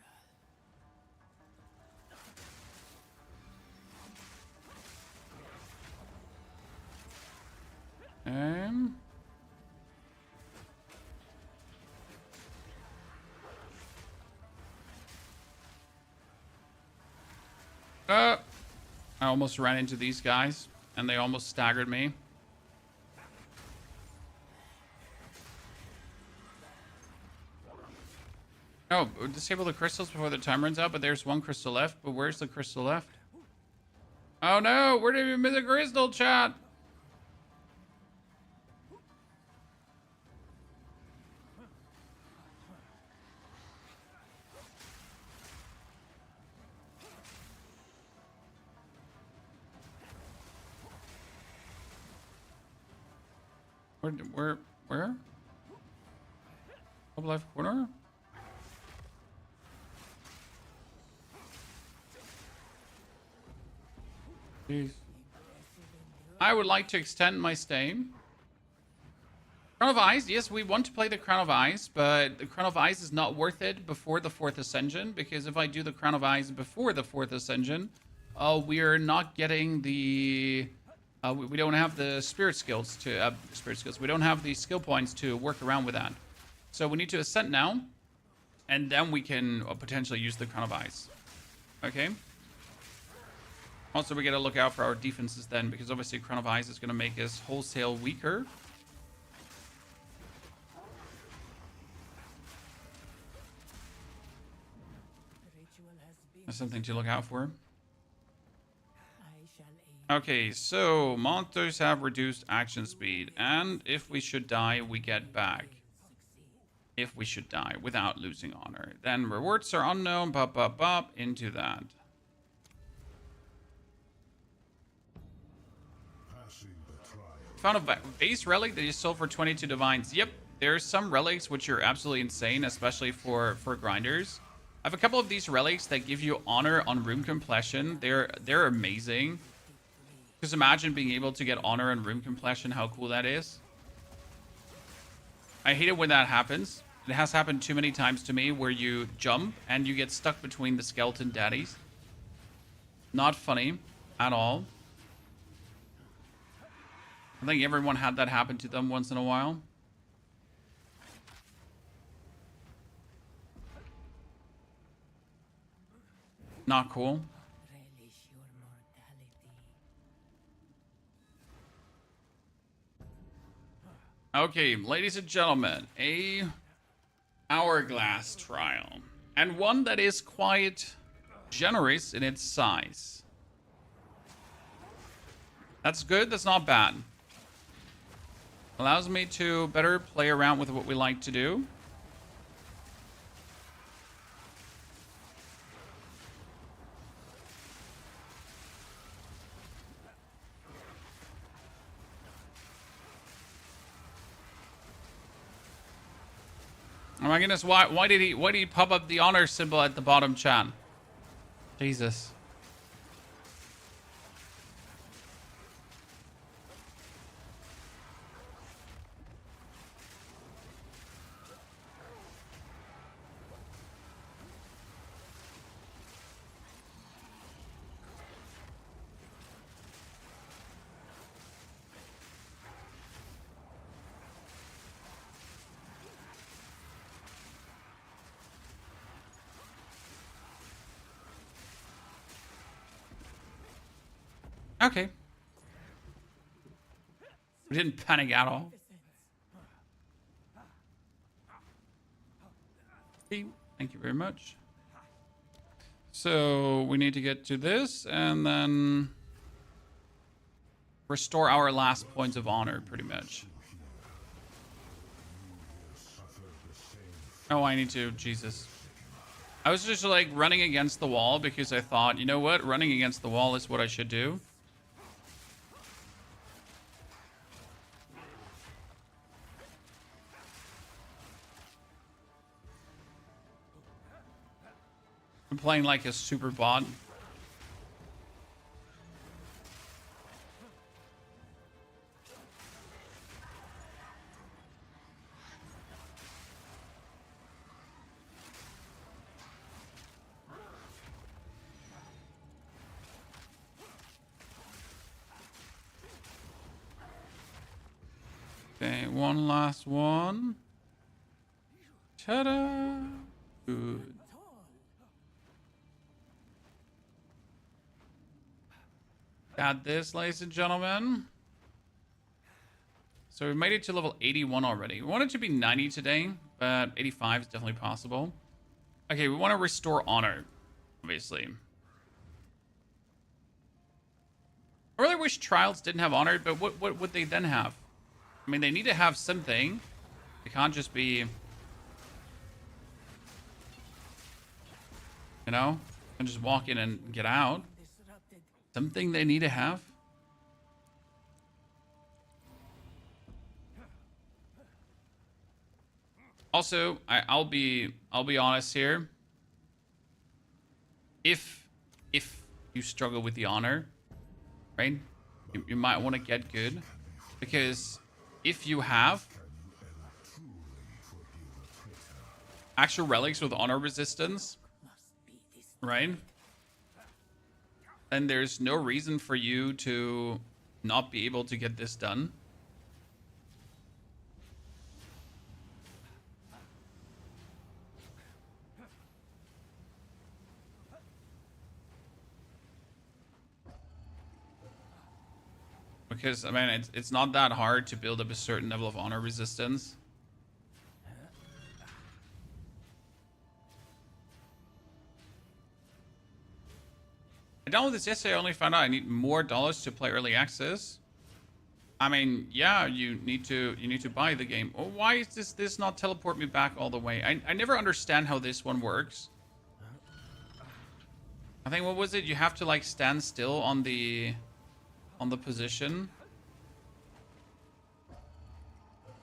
I almost ran into these guys, and they almost staggered me. Oh, disable the crystals before the time runs out, but there's one crystal left. But where's the crystal left? Oh no, where did we miss a crystal, chat? Where? Top left corner? Jeez. I would like to extend my stay. Crown of Ice, yes, we want to play the Crown of Ice, but the Crown of Ice is not worth it before the 4th Ascension, because if I do the Crown of Ice before the 4th Ascension, we are not getting the... we don't have the spirit skills to... we don't have the skill points to work around with that. So we need to Ascend now, and then we can potentially use the Crown of Ice. Okay? Also, we gotta look out for our defenses then, because obviously Crown of Ice is gonna make us wholesale weaker. That's something to look out for. Okay, so monsters have reduced action speed, and if we should die, we get back. If we should die without losing honor. Then rewards are unknown, into that. Found a base relic that you sold for 22 divines. Yep, there's some relics which are absolutely insane, especially for grinders. I have a couple of these relics that give you honor on room completion. They're amazing. Just imagine being able to get honor on room completion, how cool that is. I hate it when that happens. It has happened too many times to me where you jump and you get stuck between the skeleton daddies. Not funny at all. I think everyone had that happen to them once in a while. Not cool. Okay, ladies and gentlemen, a hourglass trial. And one that is quite generous in its size. That's good, that's not bad. Allows me to better play around with what we like to do. Oh my goodness, why did he pop up the honor symbol at the bottom, chat? Jesus. Okay. We didn't panic at all. Okay, thank you very much. So we need to get to this and then restore our last points of honor, pretty much. Oh, I need to, Jesus. I was just like running against the wall because I thought, you know what? Running against the wall is what I should do. I'm playing like a super bot. Okay, one last one. Ta-da! Good. Got this, ladies and gentlemen. So we made it to level 81 already. We want it to be 90 today, but 85 is definitely possible. Okay, we want to restore honor, obviously. I really wish trials didn't have honor, but what would they then have? I mean, they need to have something. They can't just be, you know, and just walk in and get out. Something they need to have. Also, I'll be honest here. If you struggle with the honor, right? You might want to get good, because if you have actual relics with honor resistance, right? Then there's no reason for you to not be able to get this done. Because, I mean, it's not that hard to build up a certain level of honor resistance. I downloaded this yesterday. I only found out I need more dollars to play early access. I mean, yeah, you need to buy the game. Oh, why is this not teleport me back all the way? I never understand how this one works. I think, what was it? You have to like stand still on the position.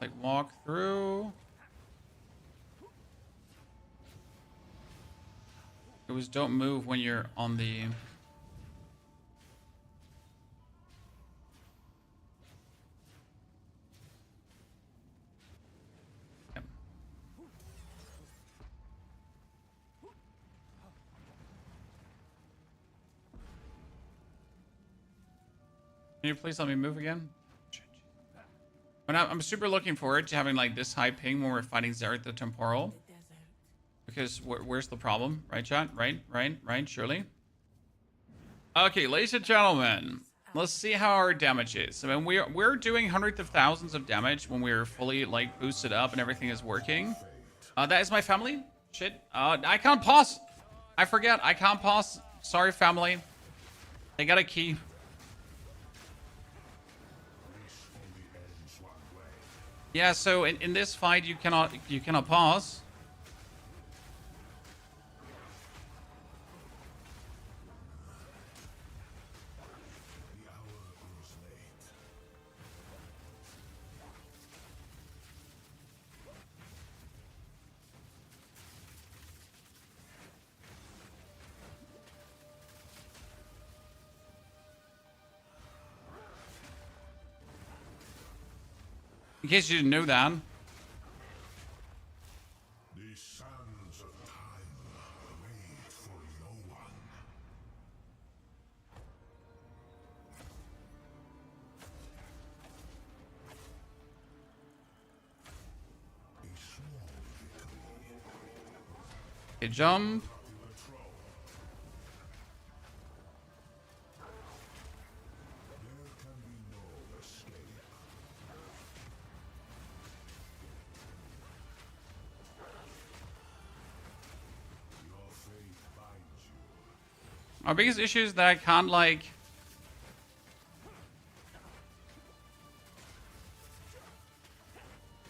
Like walk through. It was don't move when you're on the... Yep. Can you please let me move again? But I'm super looking forward to having like this high ping when we're fighting Xerath the Temporal. Because where's the problem? Right, chat? Right, surely. Okay, ladies and gentlemen, let's see how our damage is. I mean, we're doing hundreds of thousands of damage when we're fully like boosted up and everything is working. That is my family. Shit. I can't pause. I forget. I can't pause. Sorry, family. They got a key. Yeah, so in this fight you cannot pause. In case you didn't know that. The sands of time wait for no one. A small victory. Okay, jump. There can be no escape. Your fate binds you. Our biggest issue is that I can't like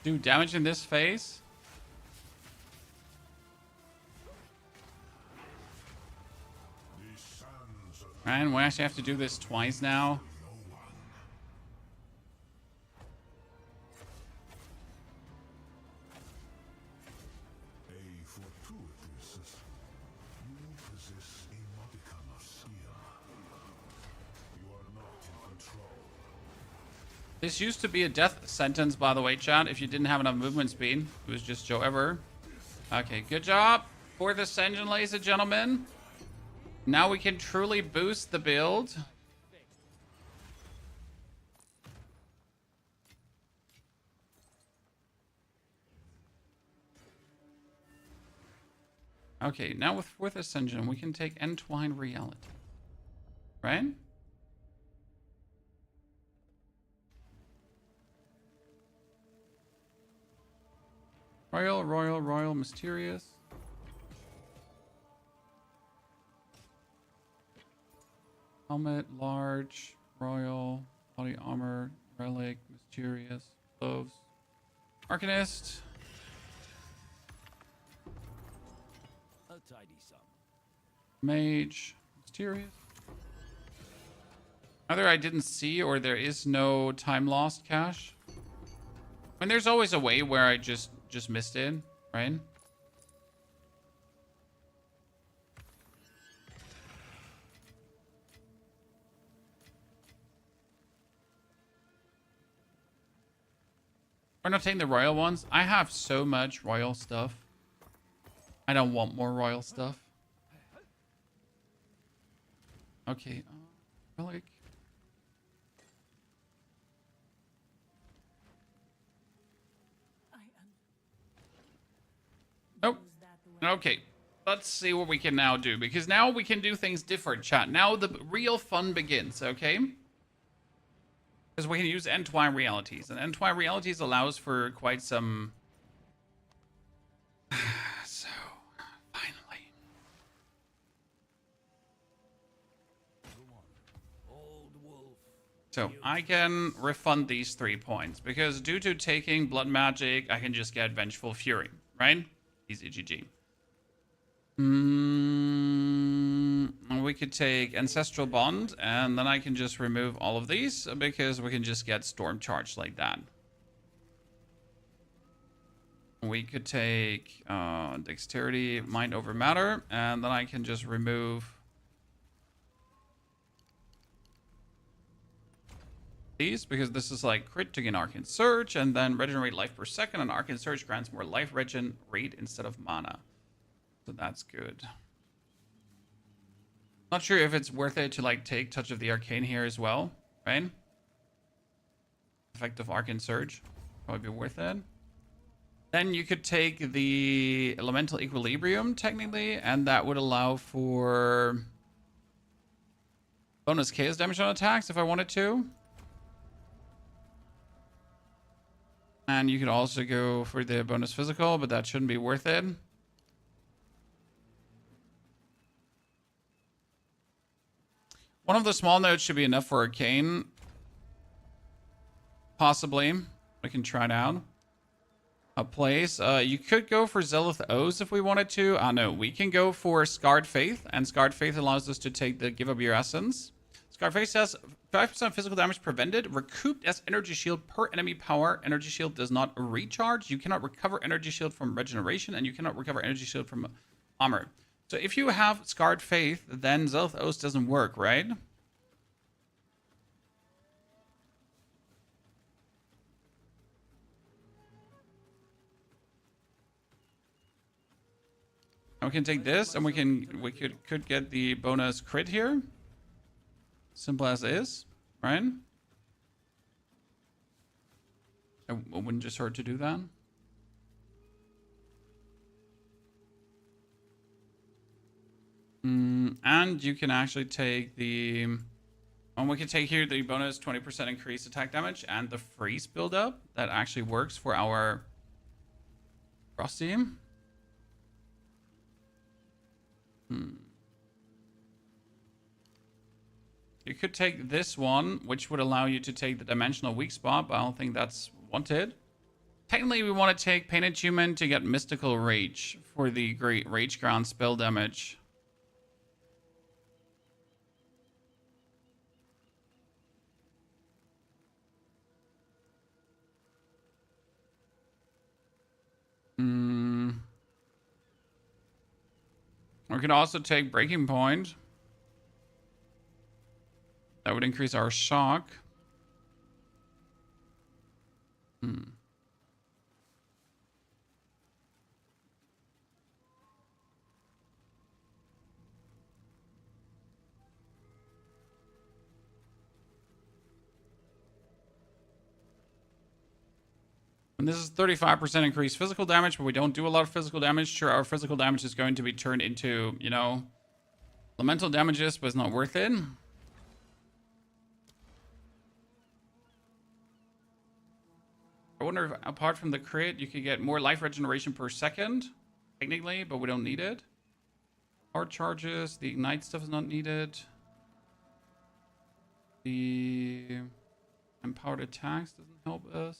do damage in this phase. The sands of And we actually have to do this twice now. no one. A fortuitous. You possess a modicum of skill. You are not in control. This used to be a death sentence, by the way, chat, if you didn't have enough movement speed. It was just Joe Ever. Okay, good job. Fourth Ascension, ladies and gentlemen. Now we can truly boost the build. Okay, now with Fourth Ascension, we can take Entwined Reality. Right? Royal, mysterious. Helmet, large, royal, body armor, relic, mysterious, gloves. Arcanist. A tidy sum. Mage, mysterious. Either I didn't see or there is no time lost cache. And there's always a way where I just just missed it, right? We're not taking the royal ones. I have so much royal stuff. I don't want more royal stuff. Okay. Relic. Nope. Okay. Let's see what we can now do. Because now we can do things different, chat. Now the real fun begins, okay? Because we can use Entwined Realities. And Entwined Realities allows for quite some... So, finally. Old wolf. So, I can refund these 3 points. Because due to taking Blood Magic, I can just get Vengeful Fury, right? Easy GG. We could take Ancestral Bond, and then I can just remove all of these, because we can just get Storm Charge like that. We could take Dexterity, Mind over Matter, and then I can just remove these, because this is like crit to gain Arcane Surge, and then regenerate life per second, and Arcane Surge grants more life regen rate instead of mana. So that's good. Not sure if it's worth it to like take Touch of the Arcane here as well, right? Effective Arcane Surge. Probably be worth it. Then you could take the Elemental Equilibrium, technically, and that would allow for bonus chaos damage on attacks if I wanted to. And you could also go for the bonus physical, but that shouldn't be worth it. One of the small nodes should be enough for Arcane. Possibly. We can try it out. A place. You could go for Zealous Oaths if we wanted to. No, we can go for Scarred Faith. And Scarred Faith allows us to take the Give Up Your Essence. Scarred Faith says 5% physical damage prevented. Recouped as energy shield per enemy power. Energy shield does not recharge. You cannot recover energy shield from regeneration. And you cannot recover energy shield from armor. So if you have Scarred Faith, then Zealous Oaths doesn't work, right? And we can take this, and we could get the bonus crit here. Simple as is, right? It wouldn't just hurt to do that. And you can actually take the... And we can take here the bonus 20% increased attack damage and the freeze buildup. That actually works for our Frost team. You could take this one, which would allow you to take the dimensional weak spot, but I don't think that's wanted. Technically, we want to take Painted Human to get Mystical Rage for the great Rage Ground spell damage. We could also take Breaking Point. That would increase our shock. And this is 35% increased physical damage, but we don't do a lot of physical damage. Sure, our physical damage is going to be turned into, you know, elemental damages, but it's not worth it. I wonder if, apart from the crit, you could get more life regeneration per second, technically, but we don't need it. Hard charges, the ignite stuff is not needed. The empowered attacks doesn't help us.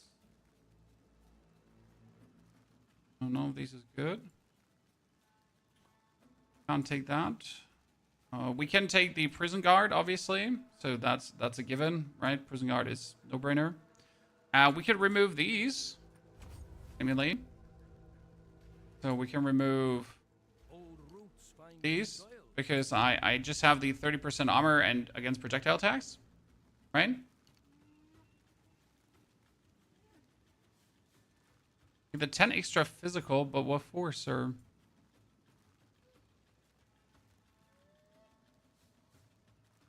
Oh no, this is good. Can't take that. We can take the Prison Guard, obviously. So that's a given, right? Prison Guard is no-brainer. We could remove these. Immediately. So we can remove Old roots find these soil. because I just have the 30% armor and against projectile attacks, right? The 10 extra physical, but what for, sir?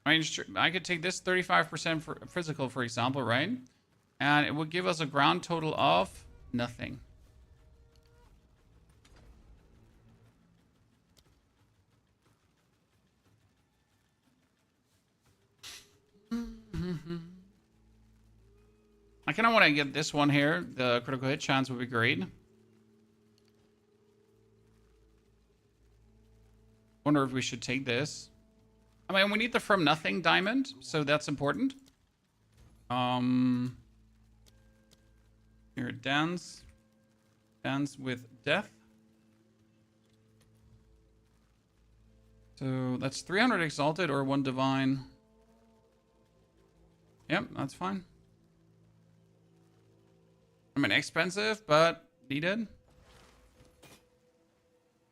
I mean, sure, I could take this 35% for physical, for example, right? And it would give us a ground total of nothing. I kind of want to get this one here. The critical hit chance would be great. Wonder if we should take this. I mean, we need the from nothing diamond, so that's important. Here, dance with death. So that's 300 exalted or 1 divine. Yep, that's fine. I mean, expensive, but needed.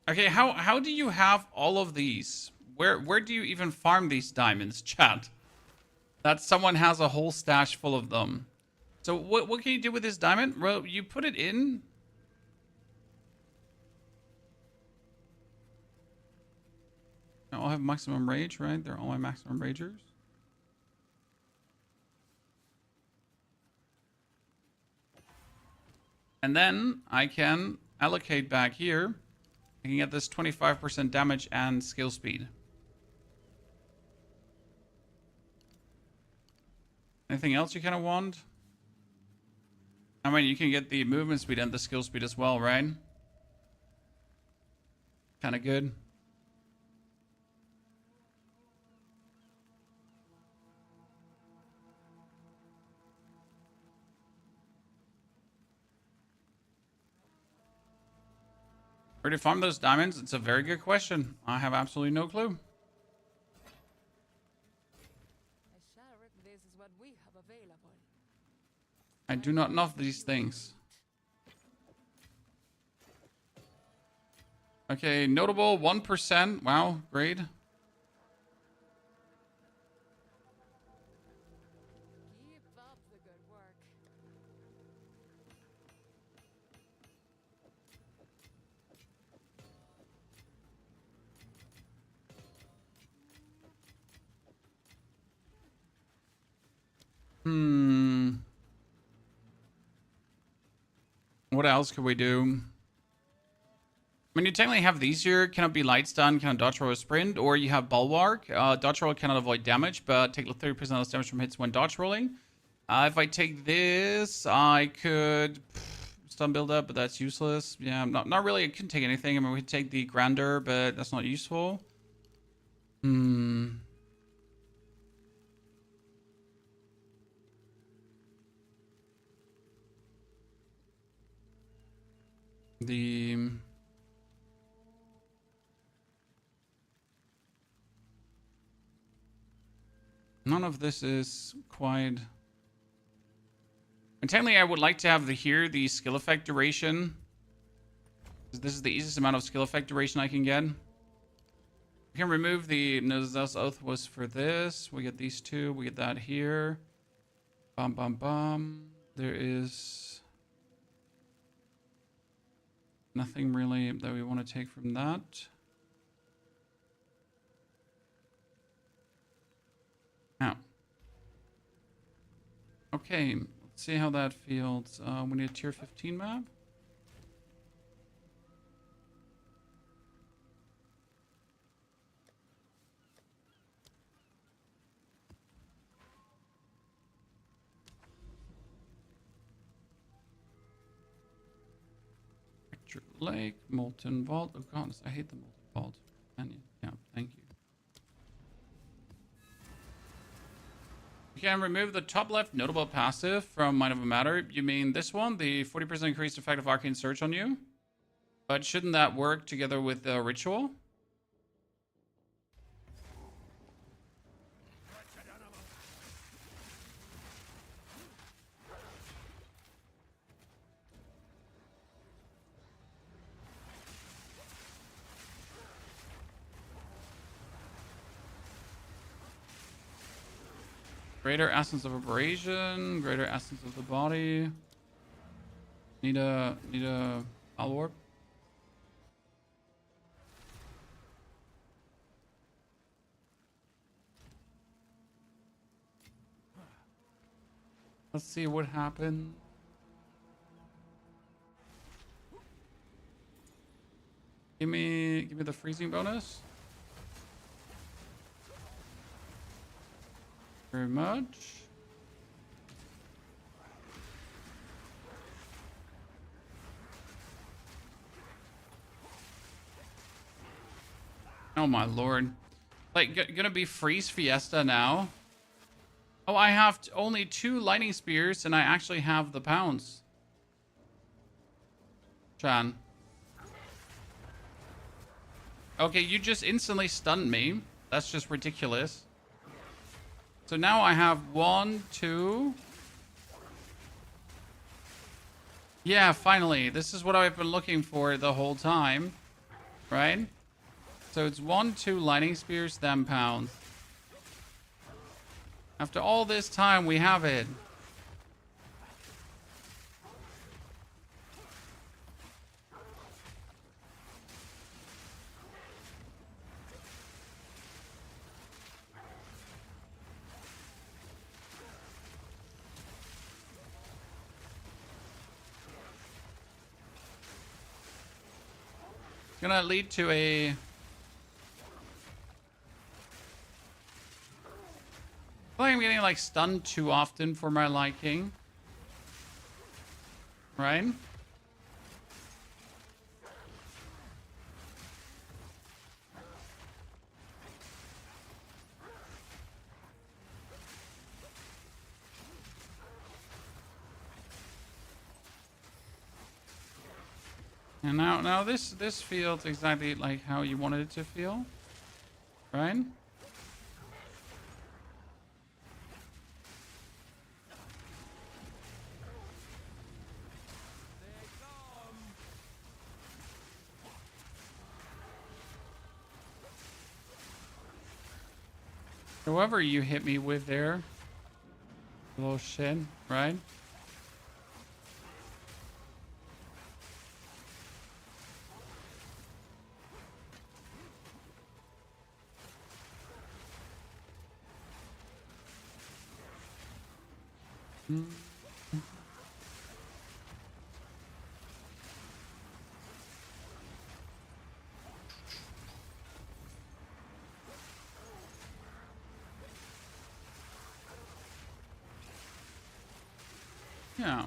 Okay, how do you have all of these? Where do you even farm these diamonds, chat? That someone has a whole stash full of them. So what can you do with this diamond? Well, you put it in. They all have maximum rage, right? They're all my maximum ragers. And then I can allocate back here. I can get this 25% damage and skill speed. Anything else you kind of want? I mean, you can get the movement speed and the skill speed as well, right? Kind of good. Where to farm those diamonds? It's a very good question. I have absolutely no clue. This is what we have available. I do not know these things. Okay, notable 1%. Wow, great. Keep up the good work. What else could we do? I mean, you technically have these here. Cannot be light stun, cannot dodge roll or sprint, or you have bulwark. Dodge roll cannot avoid damage, but take 30% less damage from hits when dodge rolling. If I take this, I could stun build up, but that's useless. Yeah, not really. I couldn't take anything. I mean, we could take the grandeur, but that's not useful. None of this is quite... And technically, I would like to have the skill effect duration. This is the easiest amount of skill effect duration I can get. We can remove the Nozell's Oath was for this. We get these two. We get that here. Bum, bum, bum. There is nothing really that we want to take from that. Now. Okay, let's see how that feels. We need a tier 15 map. Electric Lake, Molten Vault. Oh god, I hate the Molten Vault. Yeah, thank you. You can remove the top left notable passive from Mind of a Matter. You mean this one? The 40% increased effect of Arcane Search on you? But shouldn't that work together with the ritual? Greater essence of aberration, greater essence of the body. Need a foul warp. Let's see what happened. Give me the freezing bonus. Very much. Oh my lord. Like, gonna be freeze fiesta now? Oh, I have only 2 lightning spears and I actually have the pounds. Chan. Okay, you just instantly stunned me. That's just ridiculous. So now I have 1, 2. Yeah, finally. This is what I've been looking for the whole time. Right? So it's 1, 2 lightning spears, then pounds. After all this time, we have it. It's gonna lead to a... I feel like I'm getting like stunned too often for my liking. Right? And now this feels exactly like how you wanted it to feel. Right? Whoever you hit me with there. Little shit, right? Yeah.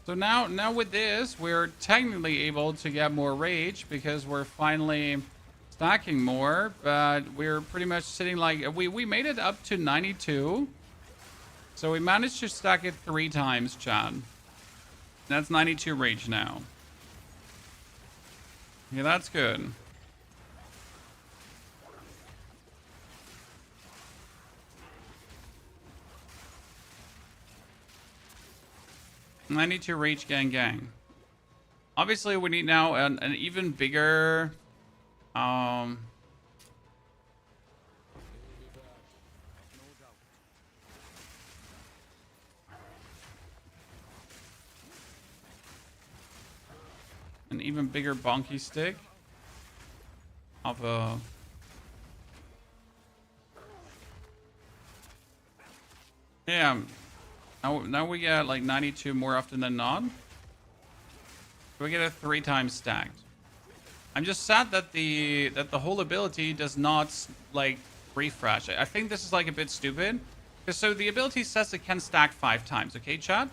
So now with this, we're technically able to get more rage because we're finally stacking more, but we're pretty much sitting like we made it up to 92. So we managed to stack it 3 times, Chad. That's 92 rage now. Yeah, that's good. I need to reach gang. Obviously, we need now an even bigger... an even bigger bonky stick of a... Yeah. Now we get like 92 more often than not. So we get it 3 times stacked. I'm just sad that the whole ability does not like refresh. I think this is like a bit stupid. So the ability says it can stack 5 times, okay, chat?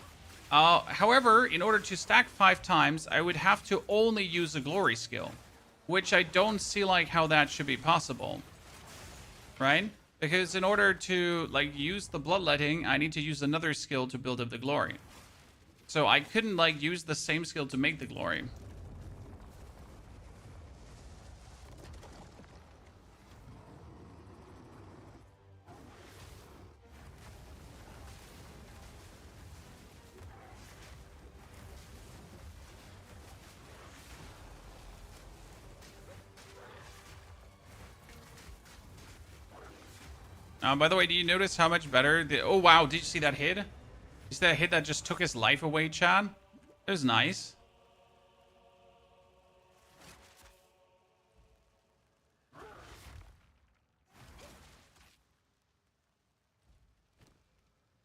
However, in order to stack 5 times, I would have to only use a glory skill, which I don't see like how that should be possible. Right? Because in order to like use the bloodletting, I need to use another skill to build up the glory. So I couldn't like use the same skill to make the glory. By the way, do you notice how much better the... Oh, wow. Did you see that hit? Is that hit that just took his life away, Chad? It was nice.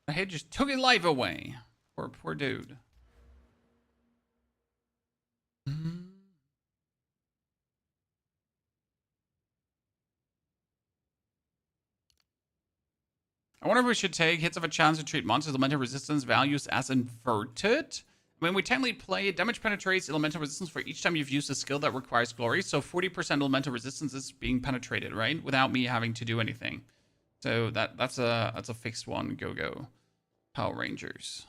That hit just took his life away. Poor dude. I wonder if we should take hits of a chance to treat monsters' elemental resistance values as inverted. I mean, we technically play damage penetrates elemental resistance for each time you've used a skill that requires glory. So 40% elemental resistance is being penetrated, right? Without me having to do anything. So that's a fixed one. Go Power Rangers.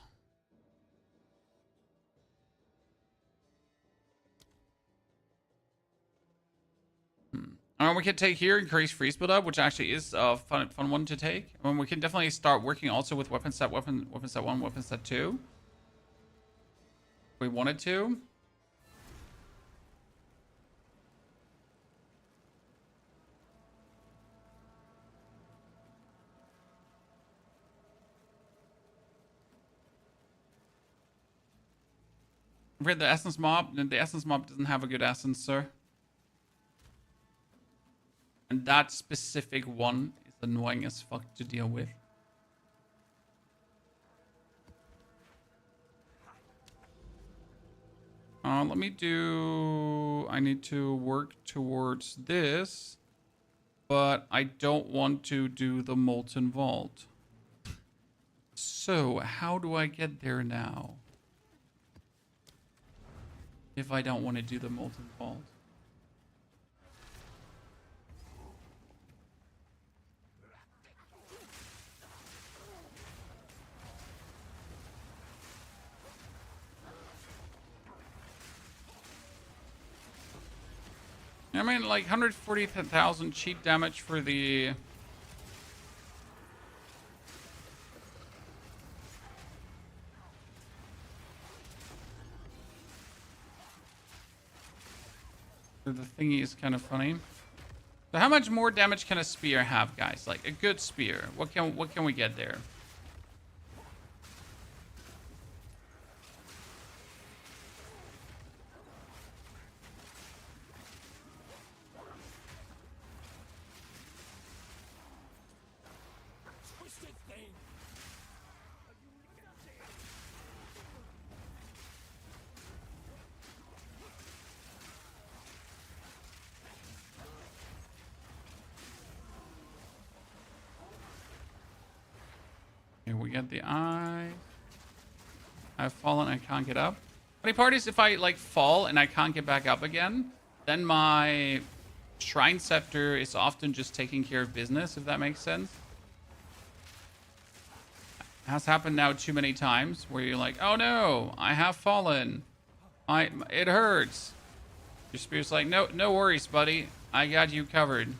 We can take here increase freeze build up, which actually is a fun one to take. We can definitely start working also with weapon set 1, weapon set 2. If we wanted to. I've read the essence mob, and the essence mob doesn't have a good essence, sir. And that specific one is annoying as fuck to deal with. Let me do... I need to work towards this. But I don't want to do the Molten Vault. So, how do I get there now? If I don't want to do the Molten Vault. I mean, like 140,000 cheap damage for the... The thingy is kind of funny. So how much more damage can a spear have, guys? Like a good spear. What can we get there? Here we get the eye. I've fallen, I can't get up. Funny part is if I like fall and I can't get back up again, then my shrine scepter is often just taking care of business, if that makes sense. It has happened now too many times where you're like, oh no, I have fallen. It hurts. Your spear's like, no worries, buddy. I got you covered.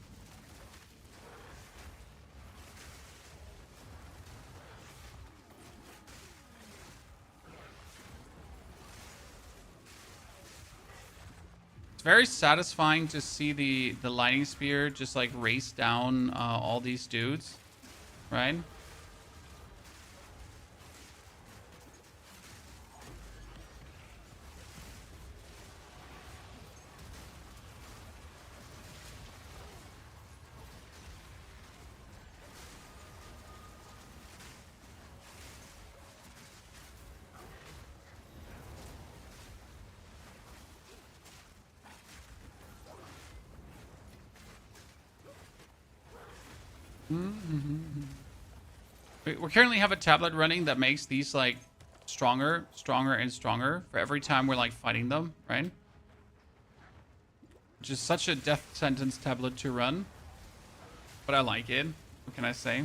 Very satisfying to see the lightning spear just like race down all these dudes, right? We currently have a tablet running that makes these like stronger and stronger for every time we're like fighting them, right? Which is such a death sentence tablet to run, but I like it. What can I say?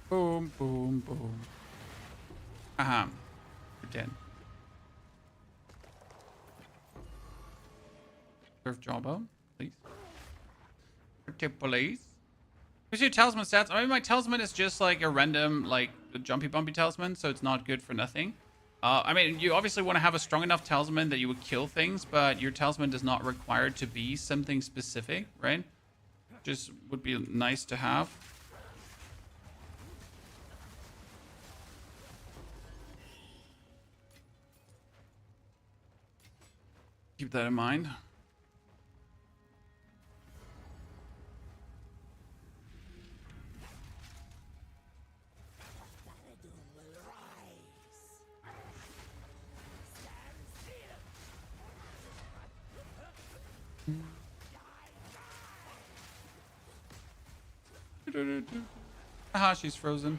Boom, boom, boom. Aha. You're dead. Serve jawbone, please. Pretty please. Here's your talisman stats. I mean, my talisman is just like a random, like, jumpy bumpy talisman, so it's not good for nothing. I mean, you obviously want to have a strong enough talisman that you would kill things, but your talisman does not require to be something specific, right? Just would be nice to have. Keep that in mind. Aha, she's frozen.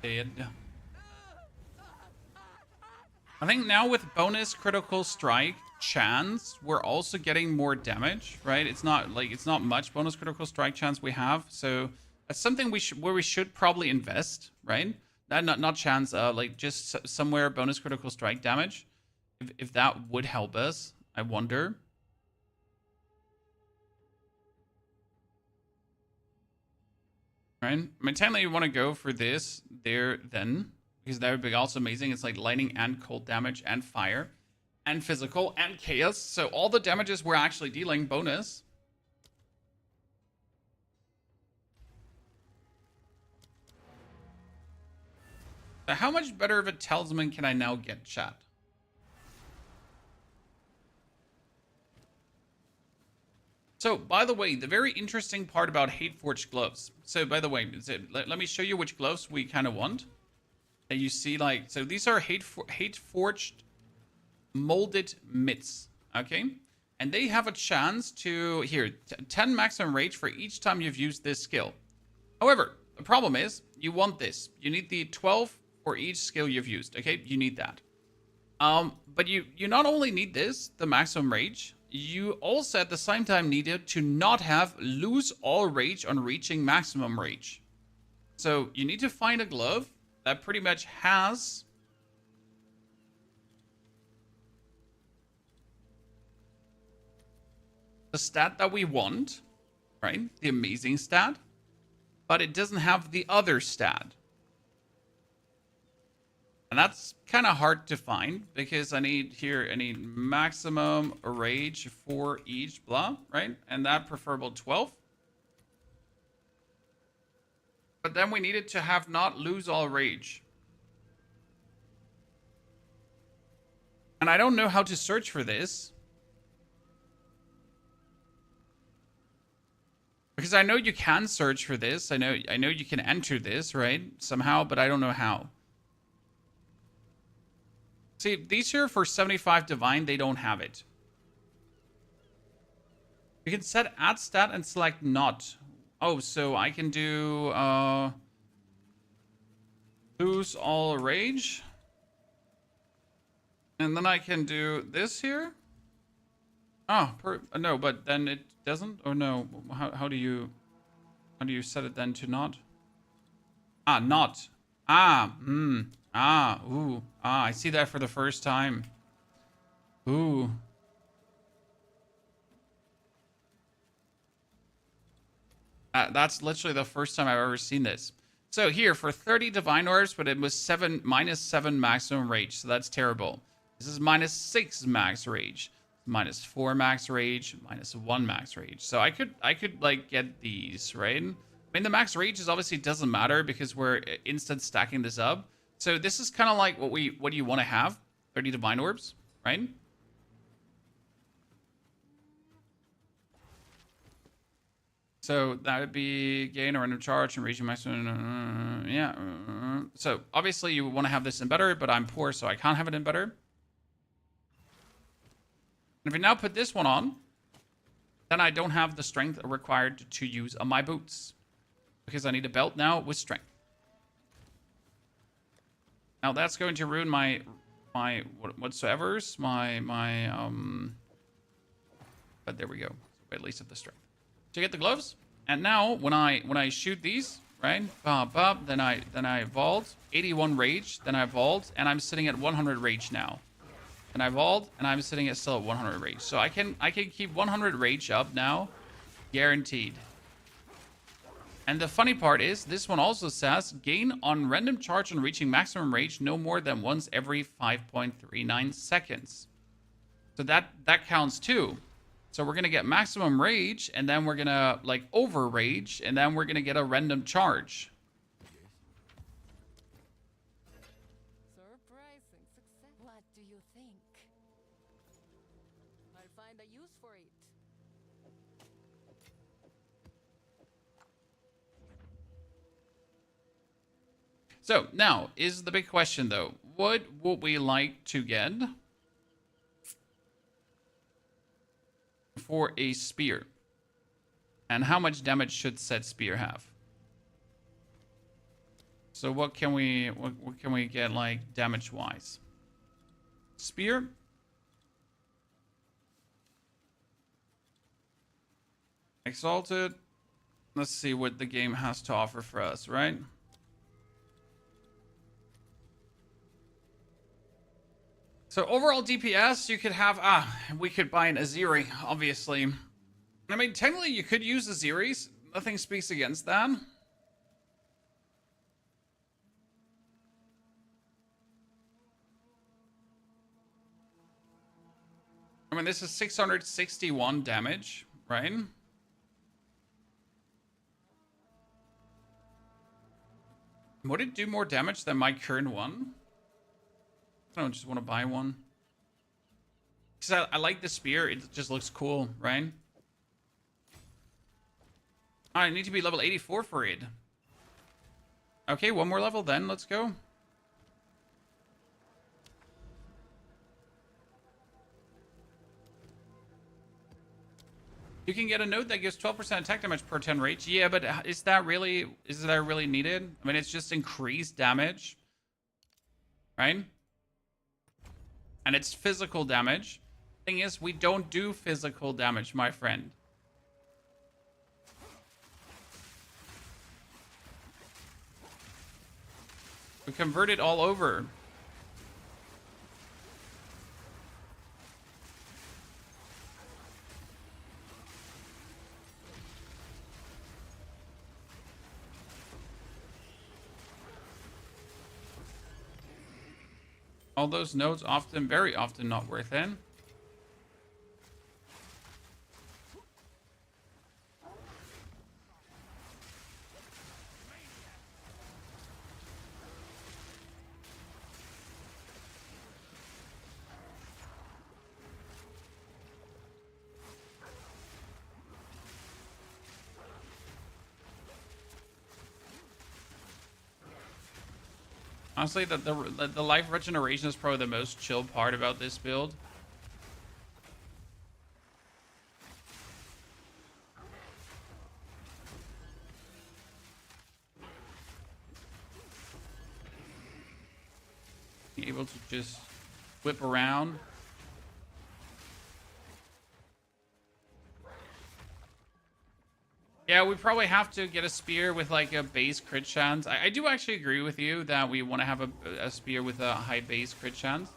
Dead. I think now with bonus critical strike chance, we're also getting more damage, right? It's not much bonus critical strike chance we have, so that's something where we should probably invest, right? Not chance, like just somewhere bonus critical strike damage. If that would help us, I wonder. Right? I mean, technically you want to go for this there then, because that would be also amazing. It's like lightning and cold damage and fire and physical and chaos. So all the damages we're actually dealing bonus. So how much better of a talisman can I now get, chat? So, by the way, the very interesting part about Hateforged gloves. So, by the way, let me show you which gloves we kind of want. And you see, like, so these are Hateforged molded mitts, okay? And they have a chance to, here, 10 maximum rage for each time you've used this skill. However, the problem is, you want this. You need the 12 for each skill you've used, okay? You need that. But you not only need this, the maximum rage, you also at the same time needed to not have lose all rage on reaching maximum rage. So you need to find a glove that pretty much has the stat that we want, right? The amazing stat, but it doesn't have the other stat. And that's kind of hard to find because I need maximum rage for each blah, right? And that preferable 12. But then we needed to have not lose all rage. And I don't know how to search for this. Because I know you can search for this. I know you can enter this, right? Somehow, but I don't know how. See, these here for 75 divine, they don't have it. You can set add stat and select not. Oh, so I can do lose all rage. And then I can do this here. Oh, no, but then it doesn't? Or no, how do you set it then to not? Ah, not. Ah, ooh. Ah, I see that for the first time. Ooh. That's literally the first time I've ever seen this. So here, for 30 divine orbs, but it was -7 maximum rage, so that's terrible. This is -6 max rage, -4 max rage, -1 max rage. So I could like get these, right? I mean, the max rage is obviously doesn't matter because we're instant stacking this up. So this is kind of like what you want to have, 30 divine orbs, right? So that would be gain or random charge and reaching maximum. Yeah. So obviously you want to have this in better, but I'm poor, so I can't have it in better. And if we now put this one on, then I don't have the strength required to use on my boots because I need a belt now with strength. Now that's going to ruin my whatsoever's, but there we go. At least at the strength. To get the gloves, and now when I shoot these, right? Bop, bop. Then I vault. 81 rage. Then I vault, and I'm sitting at 100 rage now. And I vault, and I'm sitting at still at 100 rage. So I can keep 100 rage up now, guaranteed. And the funny part is, this one also says gain on random charge on reaching maximum rage no more than once every 5.39 seconds. So that counts too. So we're gonna get maximum rage, and then we're gonna like over rage, and then we're gonna get a random charge. Surprising success. What do you think? I'll find a use for it. So now is the big question though. What would we like to get for a spear? And how much damage should said spear have? So what can we get like damage wise? Spear? Exalted. Let's see what the game has to offer for us, right? So overall DPS, you could have, we could buy an Aziri, obviously. I mean, technically you could use Aziris. Nothing speaks against that. I mean, this is 661 damage, right? Would it do more damage than my current one? I don't just want to buy one. Because I like the spear. It just looks cool, right? I need to be level 84 for it. Okay, one more level then. Let's go. You can get a node that gives 12% attack damage per 10 rage. Yeah, but is that really needed? I mean, it's just increased damage, right? And it's physical damage. Thing is, we don't do physical damage, my friend. We convert it all over. All those nodes often, very often not worth it. Honestly, the life regeneration is probably the most chill part about this build. Being able to just whip around. Yeah, we probably have to get a spear with like a base crit chance. I do actually agree with you that we want to have a spear with a high base crit chance.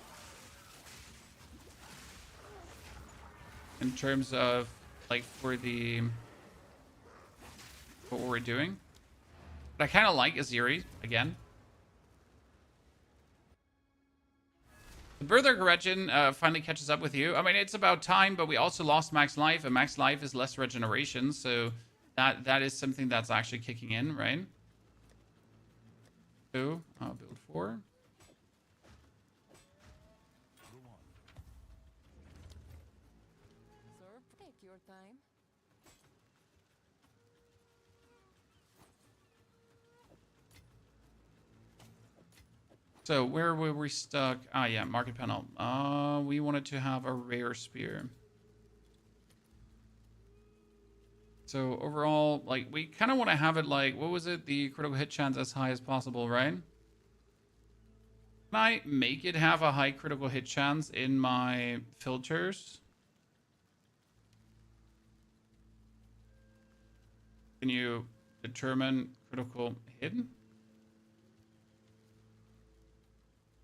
In terms of like for the what we're doing. But I kind of like Aziri again. The Berserk regen finally catches up with you. I mean, it's about time, but we also lost max life, and max life is less regeneration, so that is something that's actually kicking in, right? So, build 4. Sir, take your time. So where were we stuck? Ah, yeah, market panel. We wanted to have a rare spear. So overall, like, we kind of want to have it like, what was it? The critical hit chance as high as possible, right? Can I make it have a high critical hit chance in my filters? Can you determine critical hit?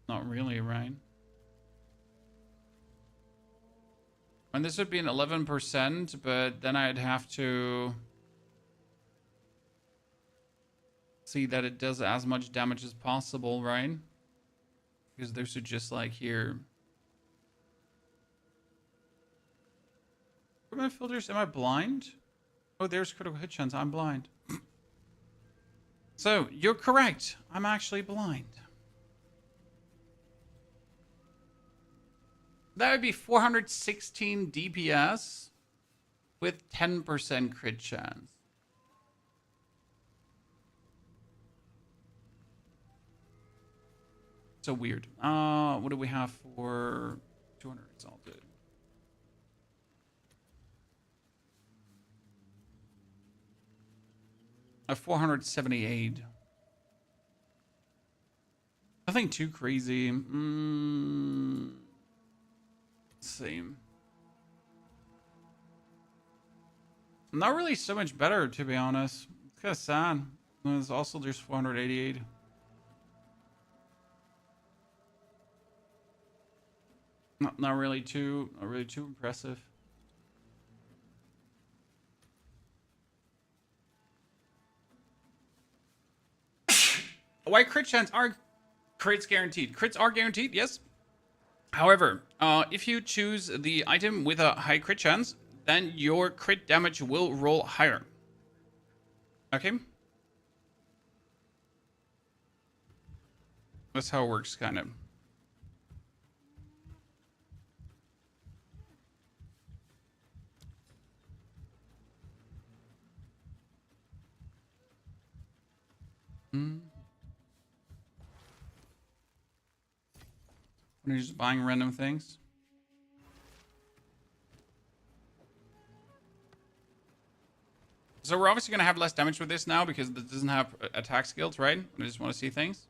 Not really, right? And this would be an 11%, but then I'd have to see that it does as much damage as possible, right? Because those are just like here. Equipment filters, am I blind? Oh, there's critical hit chance. I'm blind. So, you're correct. I'm actually blind. That would be 416 DPS with 10% crit chance. So weird. What do we have for 200 exalted? A 478. Nothing too crazy. Same. Not really so much better, to be honest. It's kind of sad. There's also just 488. Not really too impressive. Why crit chance are crits guaranteed? Crits are guaranteed, yes. However, if you choose the item with a high crit chance, then your crit damage will roll higher. Okay? That's how it works, kind of. When you're just buying random things. So we're obviously going to have less damage with this now because it doesn't have attack skills, right? I just want to see things.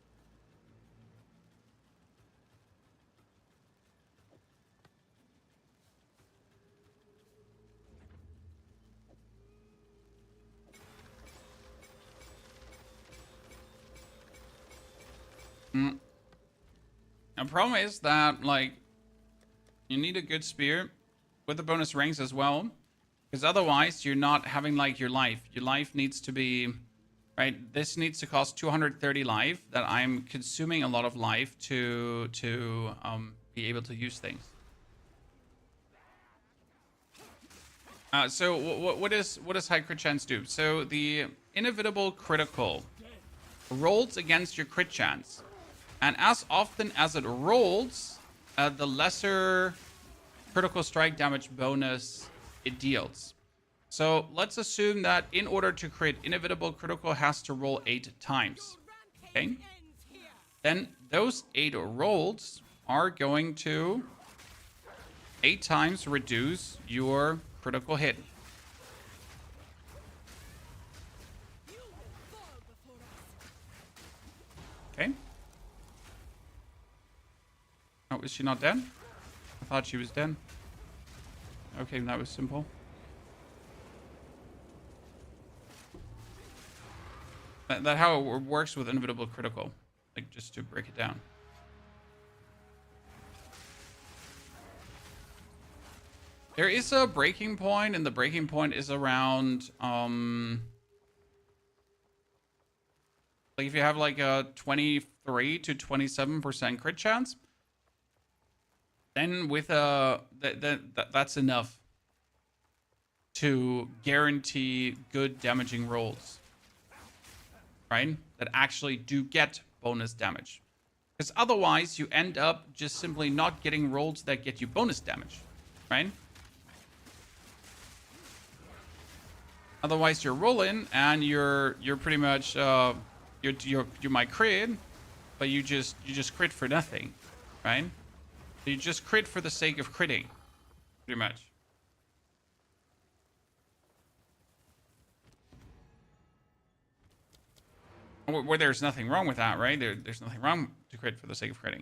The problem is that, like, you need a good spear with the bonus ranks as well. Because otherwise, you're not having, like, your life. Your life needs to be, right? This needs to cost 230 life. That I'm consuming a lot of life to be able to use things. So what does high crit chance do? So the inevitable critical rolls against your crit chance. And as often as it rolls, the lesser critical strike damage bonus it deals. So let's assume that in order to crit, inevitable critical has to roll 8 times. Okay? Then those 8 rolls are going to 8 times reduce your critical hit. Okay? Oh, is she not dead? I thought she was dead. Okay, that was simple. That how it works with inevitable critical. Like, just to break it down. There is a breaking point, and the breaking point is around, like if you have like a 23 to 27% crit chance, then with that's enough to guarantee good damaging rolls, right? That actually do get bonus damage. Because otherwise you end up just simply not getting rolls that get you bonus damage, right? Otherwise you're rolling and you're pretty much you might crit, but you just crit for nothing, right? You just crit for the sake of critting, pretty much. Where there's nothing wrong with that, right? There's nothing wrong to crit for the sake of critting.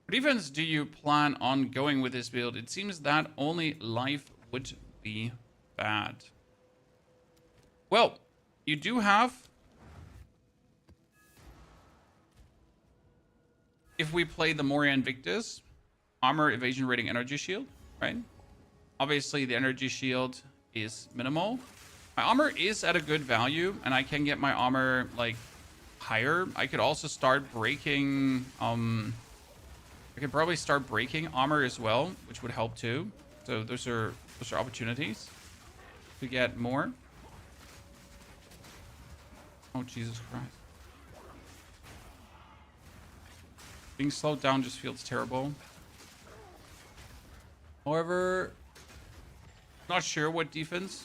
What defense do you plan on going with this build? It seems that only life would be bad. Well, you do have... If we play the Moria Invictus, armor, evasion, rating, energy shield, right? Obviously, the energy shield is minimal. My armor is at a good value, and I can get my armor, like, higher. I could also start breaking... I could probably start breaking armor as well, which would help too. So those are opportunities to get more. Oh, Jesus Christ. Being slowed down just feels terrible. However, not sure what defense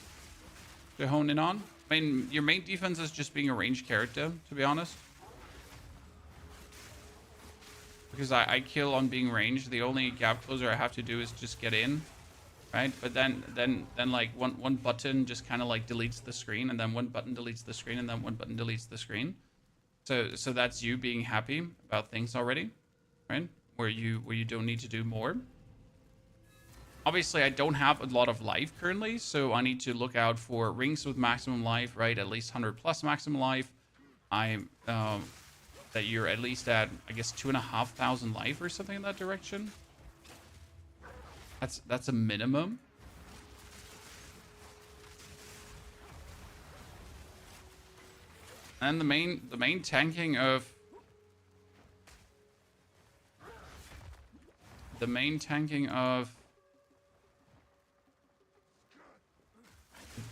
to hone in on. I mean, your main defense is just being a ranged character, to be honest. Because I kill on being ranged. The only gap closer I have to do is just get in, right? But then like one button just kind of like deletes the screen, and then one button deletes the screen, and then one button deletes the screen. So that's you being happy about things already, right? Where you don't need to do more. Obviously, I don't have a lot of life currently, so I need to look out for rings with maximum life, right? At least 100 plus maximum life. That you're at least at, I guess, 2,500 life or something in that direction. That's a minimum. And the main tanking of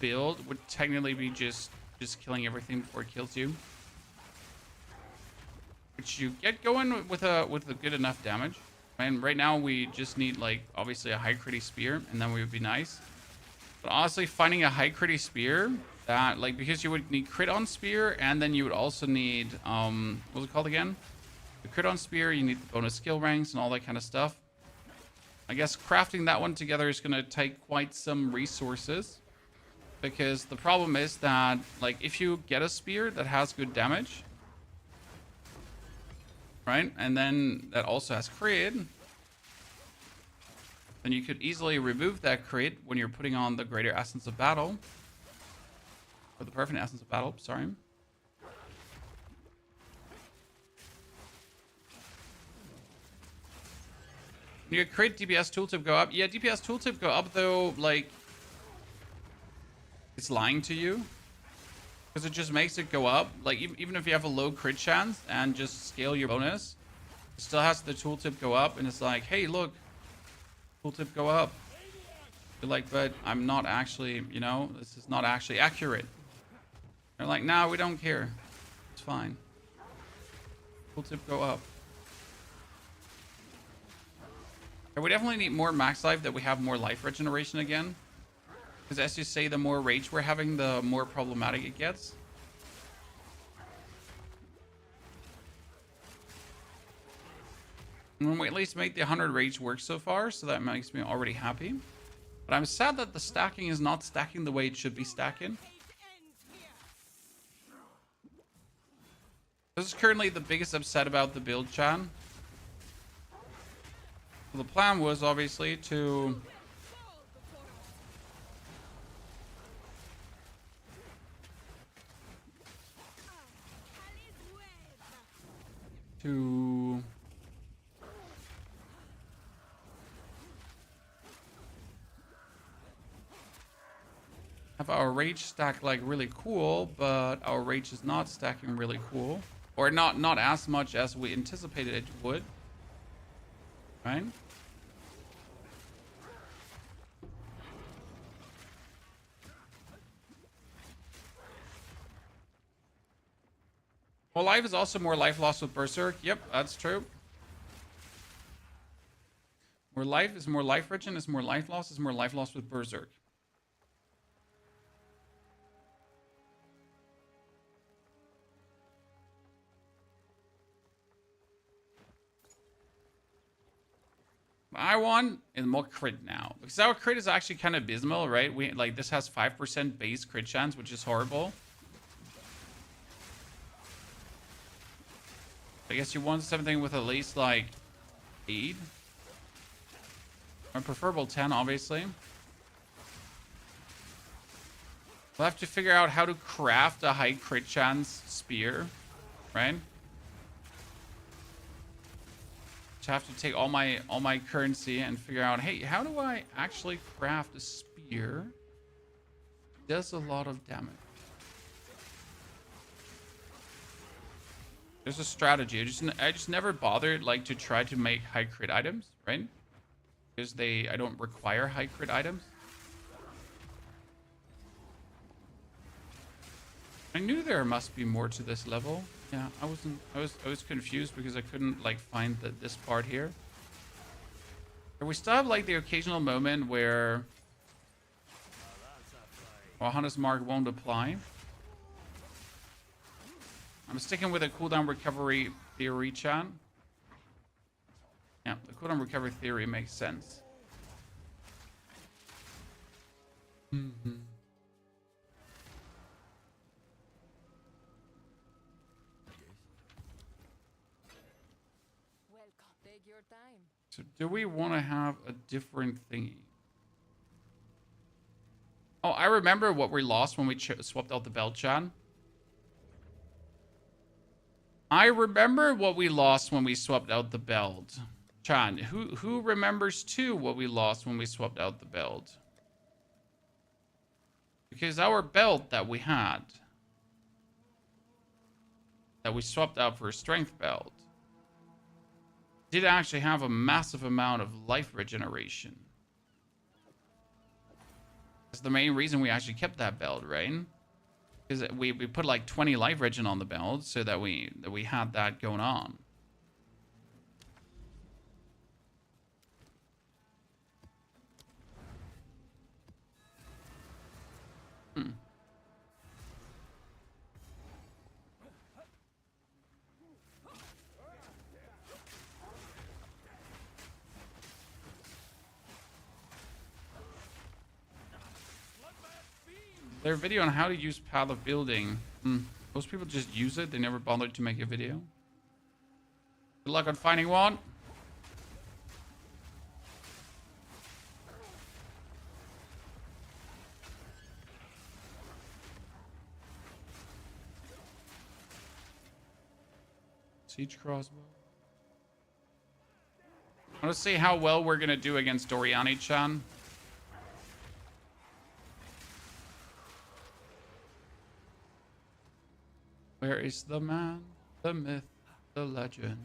build would technically be just killing everything before it kills you. Which you get going with a good enough damage. And right now we just need, like, obviously a high critty spear, and then we would be nice. But honestly, finding a high critty spear that, like, because you would need crit on spear, and then you would also need what was it called again? The crit on spear, you need the bonus skill ranks and all that kind of stuff. I guess crafting that one together is gonna take quite some resources. Because the problem is that, like, if you get a spear that has good damage, right? And then that also has crit. Then you could easily remove that crit when you're putting on the Greater Essence of Battle. Or the Perfect Essence of Battle, sorry. Your crit DPS tooltip go up. Yeah, DPS tooltip go up though, like... It's lying to you. Because it just makes it go up. Like, even if you have a low crit chance and just scale your bonus, it still has the tooltip go up. And it's like, hey, look, tooltip go up. You're like, but I'm not actually, you know, this is not actually accurate. They're like, nah, we don't care. It's fine. Tooltip go up. And we definitely need more max life, that we have more life regeneration again. Because as you say, the more rage we're having, the more problematic it gets. And we at least made the 100 rage work so far, so that makes me already happy. But I'm sad that the stacking is not stacking the way it should be stacking. This is currently the biggest upset about the build, Chan. So the plan was obviously to... have our rage stack like really cool, but our rage is not stacking really cool, or not as much as we anticipated it would, right? Well, life is also more life loss with Berserk. Yep, that's true. More life is more life regen, is more life loss, is more life loss with Berserk. I want is more crit now. Because our crit is actually kind of abysmal, right? We like this has 5% base crit chance, which is horrible. I guess you want something with at least like 8. Or preferable 10, obviously. We'll have to figure out how to craft a high crit chance spear, right? To have to take all my currency and figure out, hey, how do I actually craft a spear? Does a lot of damage. There's a strategy. I just never bothered like to try to make high crit items, right? Because I don't require high crit items. I knew there must be more to this level. Yeah, I was confused because I couldn't like find this part here. But we still have like the occasional moment where Hunter's Mark won't apply. I'm sticking with a cooldown recovery theory, chat. Yeah, the cooldown recovery theory makes sense. Mm-hmm. Welcome. Take your time. So do we want to have a different thingy? Oh, I remember what we lost when we swapped out the belt, chat. I remember what we lost when we swapped out the belt. Chan, who remembers too what we lost when we swapped out the belt? Because our belt that we had, that we swapped out for a strength belt, did actually have a massive amount of life regeneration. That's the main reason we actually kept that belt, right? Because we put like 20 life regen on the belt so that we had that going on. Their video on how to use Path of Building. Most people just use it. They never bothered to make a video. Good luck on finding one. Siege crossbow. I want to see how well we're going to do against Doriani-chan. Where is the man, the myth, the legend?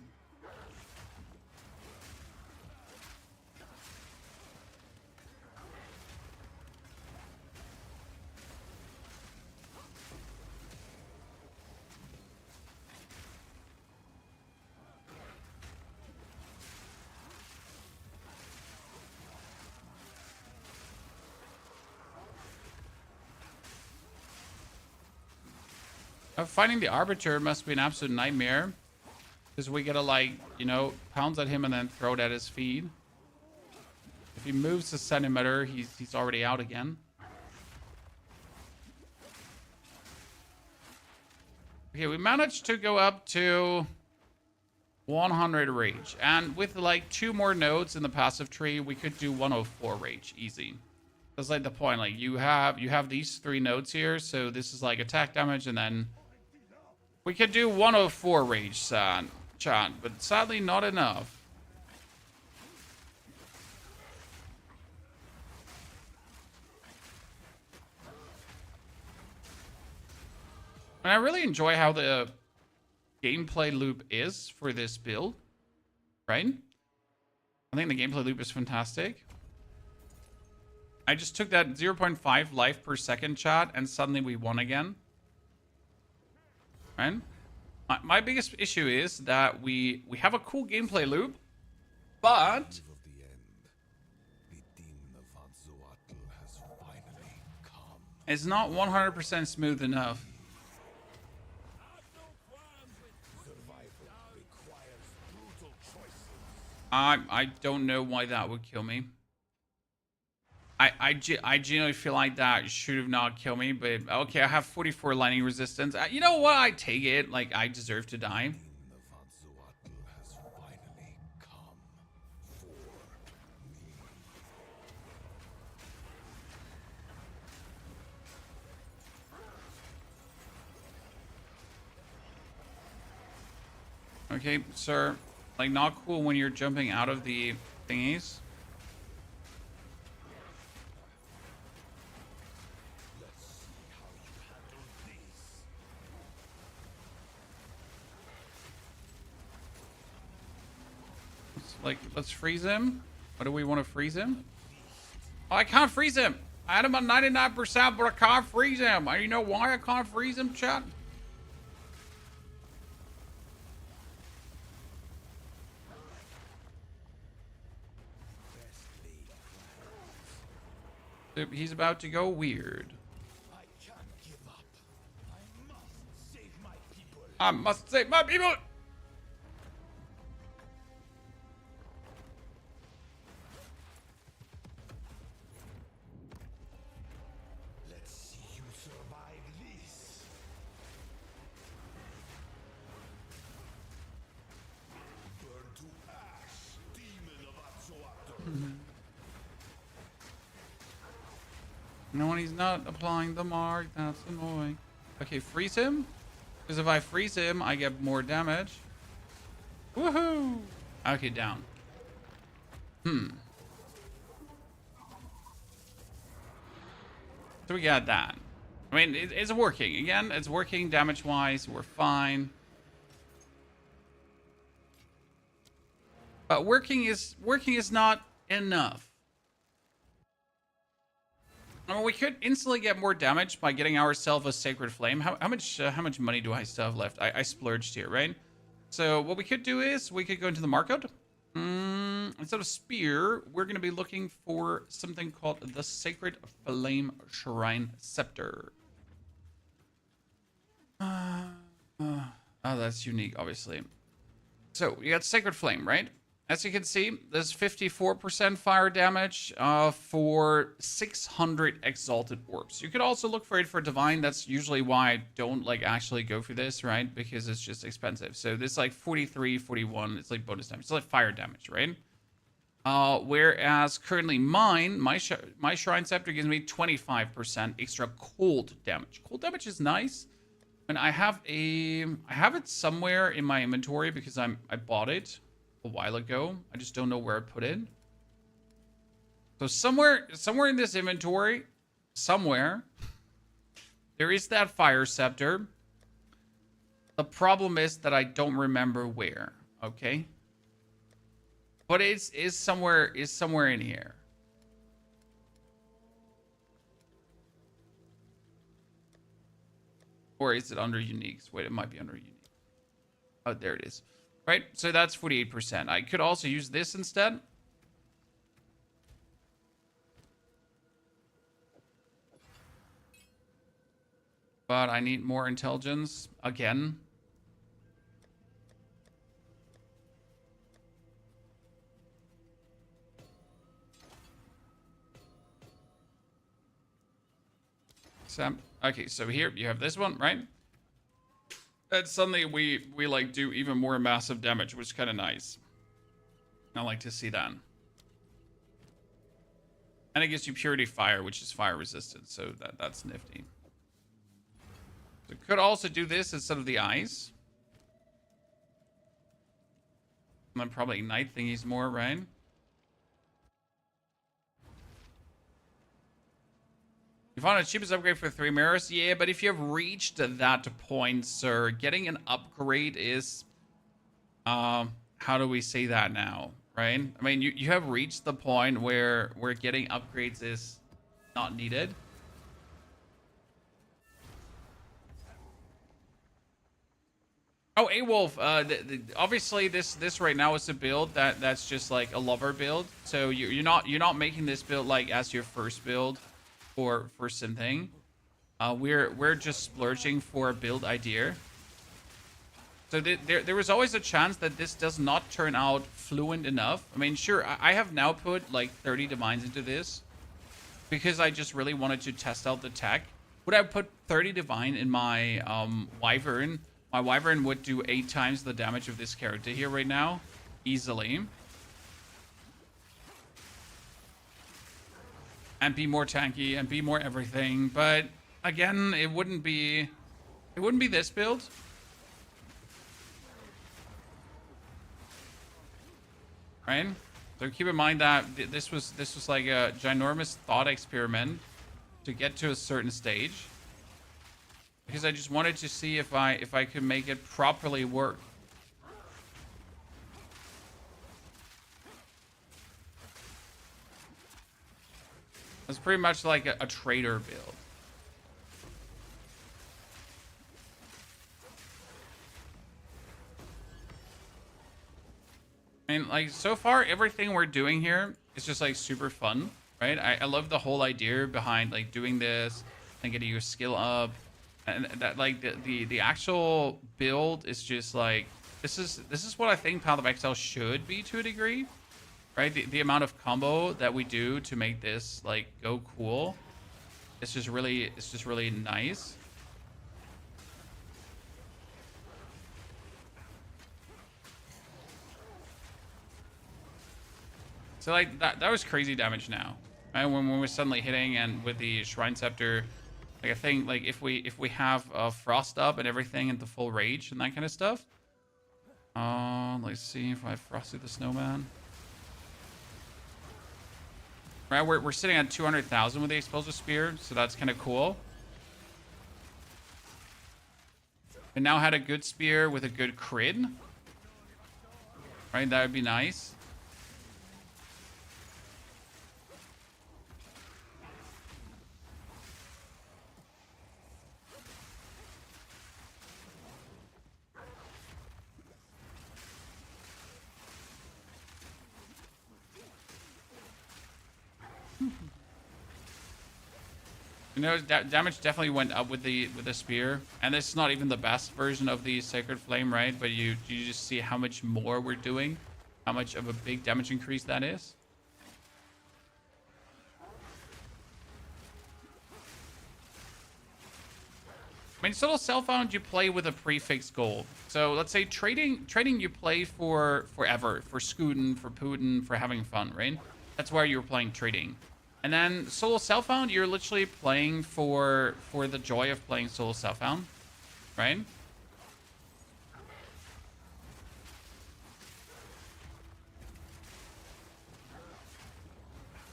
Finding the Arbiter must be an absolute nightmare. Because we gotta, like, you know, pounce at him and then throw it at his feet. If he moves a centimeter, he's already out again. Okay, we managed to go up to 100 rage. And with, like, 2 more nodes in the passive tree, we could do 104 rage. Easy. That's, like, the point. Like, you have these 3 nodes here. So this is, like, attack damage and then... We could do 104 rage, chat, but sadly not enough. And I really enjoy how the gameplay loop is for this build, right? I think the gameplay loop is fantastic. I just took that 0.5 life per second, chat, and suddenly we won again. Right? My biggest issue is that we have a cool gameplay loop, but it's not 100% smooth enough. I don't know why that would kill me. I genuinely feel like that should have not killed me, but okay, I have 44 lightning resistance. You know what? I take it. Like, I deserve to die. Okay, sir. Like, not cool when you're jumping out of the thingies. Let's freeze him. What do we want to freeze him? Oh, I can't freeze him. I had him on 99%, but I can't freeze him. You know why I can't freeze him, chat? He's about to go weird. I can't give up. I must save my people. I must save my people. Let's see you survive this. Burn to ash, demon of Atzoato. No, when he's not applying the mark, that's annoying. Okay, freeze him. Because if I freeze him, I get more damage. Woohoo! Okay, down. So we got that. I mean, it's working. Again, it's working damage-wise. We're fine. But working is not enough. I mean, we could instantly get more damage by getting ourselves a Sacred Flame. How much money do I still have left? I splurged here, right? So what we could do is we could go into the market. Instead of spear, we're going to be looking for something called the Sacred Flame Shrine Scepter. Oh, that's unique, obviously. So we got Sacred Flame, right? As you can see, there's 54% fire damage for 600 Exalted Orbs. You could also look for it for Divine. That's usually why I don't like actually go for this, right? Because it's just expensive. So this is like 43, 41. It's like bonus damage. It's like fire damage, right? Whereas currently my Shrine Scepter gives me 25% extra cold damage. Cold damage is nice. And I have it somewhere in my inventory because I bought it a while ago. I just don't know where I put it. So somewhere in this inventory, somewhere, there is that fire scepter. The problem is that I don't remember where. Okay, but is somewhere in here. Or is it under uniques? Wait, it might be under unique. Oh, there it is. Right, so that's 48%. I could also use this instead. But I need more intelligence again. Okay, so here you have this one, right? And suddenly we like do even more massive damage, which is kind of nice. I like to see that. And it gives you Purity Fire, which is fire resistant, so that's nifty. So could also do this instead of the eyes. And then probably ignite thingies more, right? You found the cheapest upgrade for 3 mirrors? Yeah, but if you have reached that point, sir, getting an upgrade is... how do we say that now, right? I mean, you have reached the point where getting upgrades is not needed. Oh, A-Wolf, obviously this right now is a build that's just like a lover build. So you're not making this build like as your first build. For something, we're just splurging for a build idea. So there was always a chance that this does not turn out fluent enough. I mean, sure, I have now put like 30 divines into this because I just really wanted to test out the tech. Would I put 30 divine in my wyvern? My wyvern would do 8 times the damage of this character here right now, easily. And be more tanky and be more everything, but again, it wouldn't be this build. right? So keep in mind that this was like a ginormous thought experiment to get to a certain stage, because I just wanted to see if I could make it properly work. It's pretty much like a trader build. I mean, like, so far, everything we're doing here is just, like, super fun, right? I love the whole idea behind, like, doing this and getting your skill up. And that, like, the actual build is just, like, this is what I think Path of Exile should be to a degree, right? The amount of combo that we do to make this, like, go cool. It's just really nice. So like that was crazy damage now, right? When we're suddenly hitting, and with the Shrine Scepter, like I think like if we have Frost up and everything into full rage and that kind of stuff. Let's see if I frosted the snowman. Right, we're sitting at 200,000 with the Explosive Spear, so that's kind of cool. We now had a good spear with a good crit. Right, that would be nice. You know, damage definitely went up with the spear, and this is not even the best version of the Sacred Flame, right? But you just see how much more we're doing, how much of a big damage increase that is. I mean, solo self-found you play with a prefixed goal. So let's say trading you play for forever, for scooting, for Putin, for having fun, right? That's where you're playing trading. And then solo self-found, you're literally playing for the joy of playing solo self-found, right?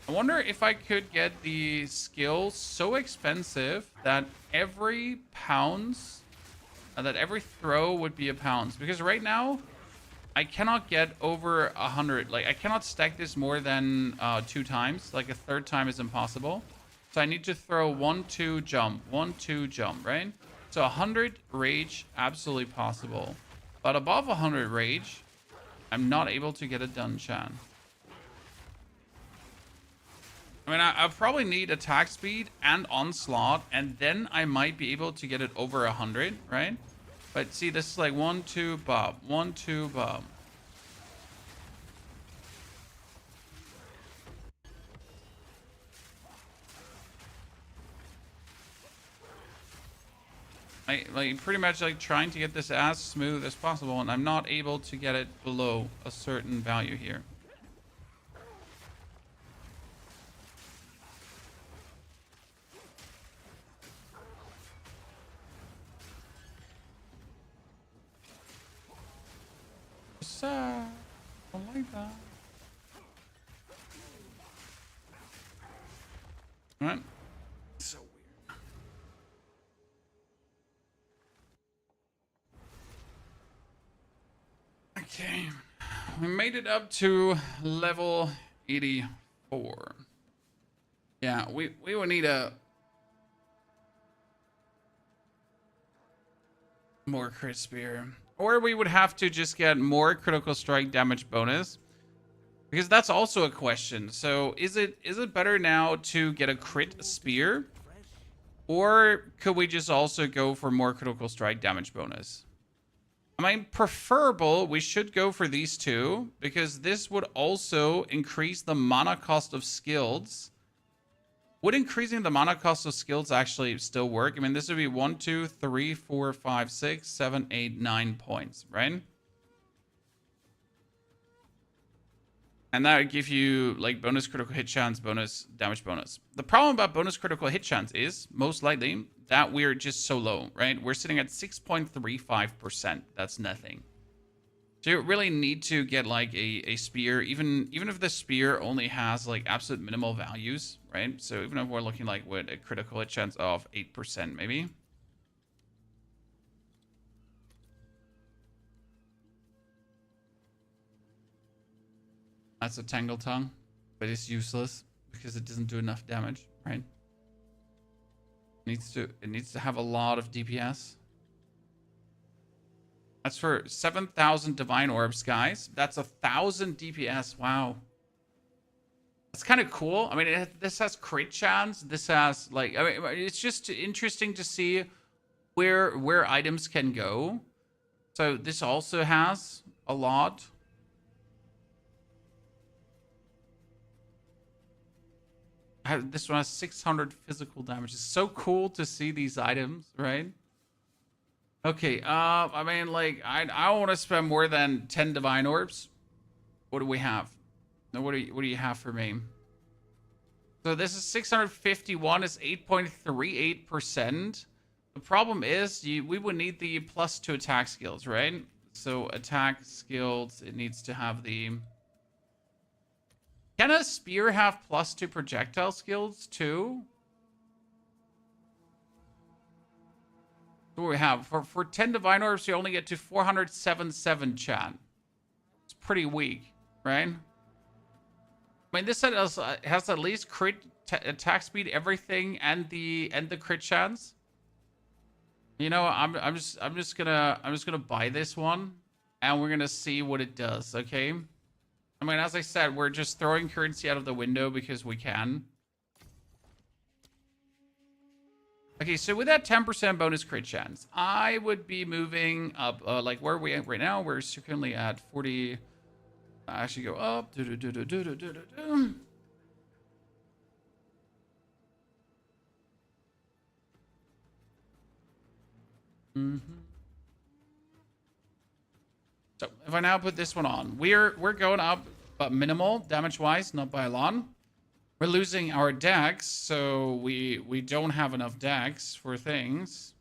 I wonder if I could get the skill so expensive that every pounds, that every throw would be a pounds. Because right now, I cannot get over 100. Like, I cannot stack this more than 2 times. Like, a third time is impossible. So I need to throw 1, 2, jump. 1, 2, jump, right? So 100 rage, absolutely possible. But above 100 rage, I'm not able to get it done, Chan. I mean, I'll probably need attack speed and onslaught, and then I might be able to get it over 100, right? But see, this is like 1, 2, bob. 1, 2, bob. Like pretty much like trying to get this as smooth as possible, and I'm not able to get it below a certain value here. I like that. All right. So weird. Okay, we made it up to level 84. Yeah, we will need a more crit spear. Or we would have to just get more critical strike damage bonus. Because that's also a question. So is it better now to get a crit spear? Or could we just also go for more critical strike damage bonus? I mean, preferable, we should go for these two. Because this would also increase the mana cost of skills. Would increasing the mana cost of skills actually still work? I mean, this would be 1, 2, 3, 4, 5, 6, 7, 8, 9 points, right? And that would give you like bonus critical hit chance, bonus damage bonus. The problem about bonus critical hit chance is most likely that we're just so low, right? We're sitting at 6.35%. That's nothing. So you really need to get like a spear, even if the spear only has like absolute minimal values, right? So even if we're looking like with a critical hit chance of 8% maybe. That's a Tangle Tongue, but it's useless because it doesn't do enough damage, right? It needs to have a lot of DPS. That's for 7,000 Divine Orbs, guys. That's 1,000 DPS. Wow. That's kind of cool. I mean, this has crit chance. This has, like, I mean, it's just interesting to see where items can go. So this also has a lot. This one has 600 physical damage. It's so cool to see these items, right? Okay, I mean, like, I don't want to spend more than 10 Divine Orbs. What do we have? No, what do you have for me? So this is 651. It's 8.38%. The problem is we would need the +2 attack skills, right? So attack skills, it needs to have the... Can a spear have +2 projectile skills too? What do we have? For 10 Divine Orbs, you only get to 477 chat. It's pretty weak, right? I mean, this set has at least crit attack speed, everything, and the crit chance. You know, I'm just gonna buy this one, and we're gonna see what it does. Okay. I mean, as I said, we're just throwing currency out of the window because we can. Okay, so with that 10% bonus crit chance, I would be moving up, like where are we at right now? We're currently at 40. I actually go up. So if I now put this one on, we're going up, but minimal damage-wise, not by a lot. We're losing our dex, so we don't have enough dex for things.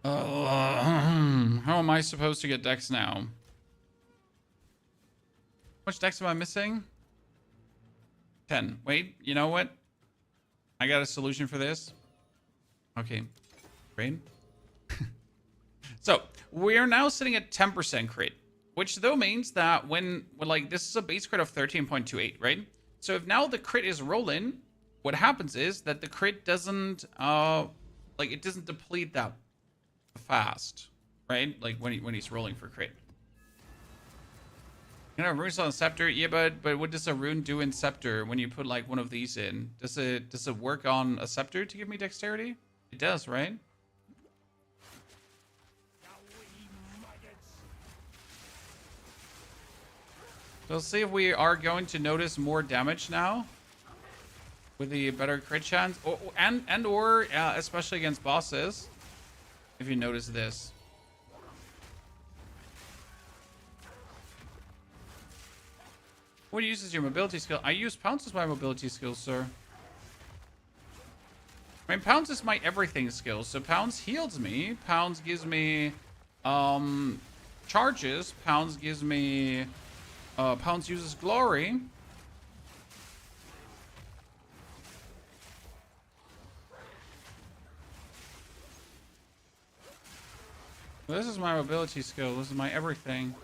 How am I supposed to get dex now? How much dex am I missing? 10. Wait, you know what? I got a solution for this. Okay, great. So we are now sitting at 10% crit, which though means that when like this is a base crit of 13.28, right? So if now the crit is rolling, what happens is that the crit doesn't like it doesn't deplete that fast, right? Like when he's rolling for crit. You know, runes on scepter, yeah, but what does a rune do in scepter when you put like one of these in? Does it work on a scepter to give me dexterity? It does, right? So let's see if we are going to notice more damage now with the better crit chance, or especially against bosses. If you notice this. What uses your mobility skill? I use Pounce as my mobility skill, sir. I mean, Pounce is my everything skill. So Pounce heals me. Pounce gives me charges. Pounce gives me Pounce uses glory. This is my mobility skill. This is my everything.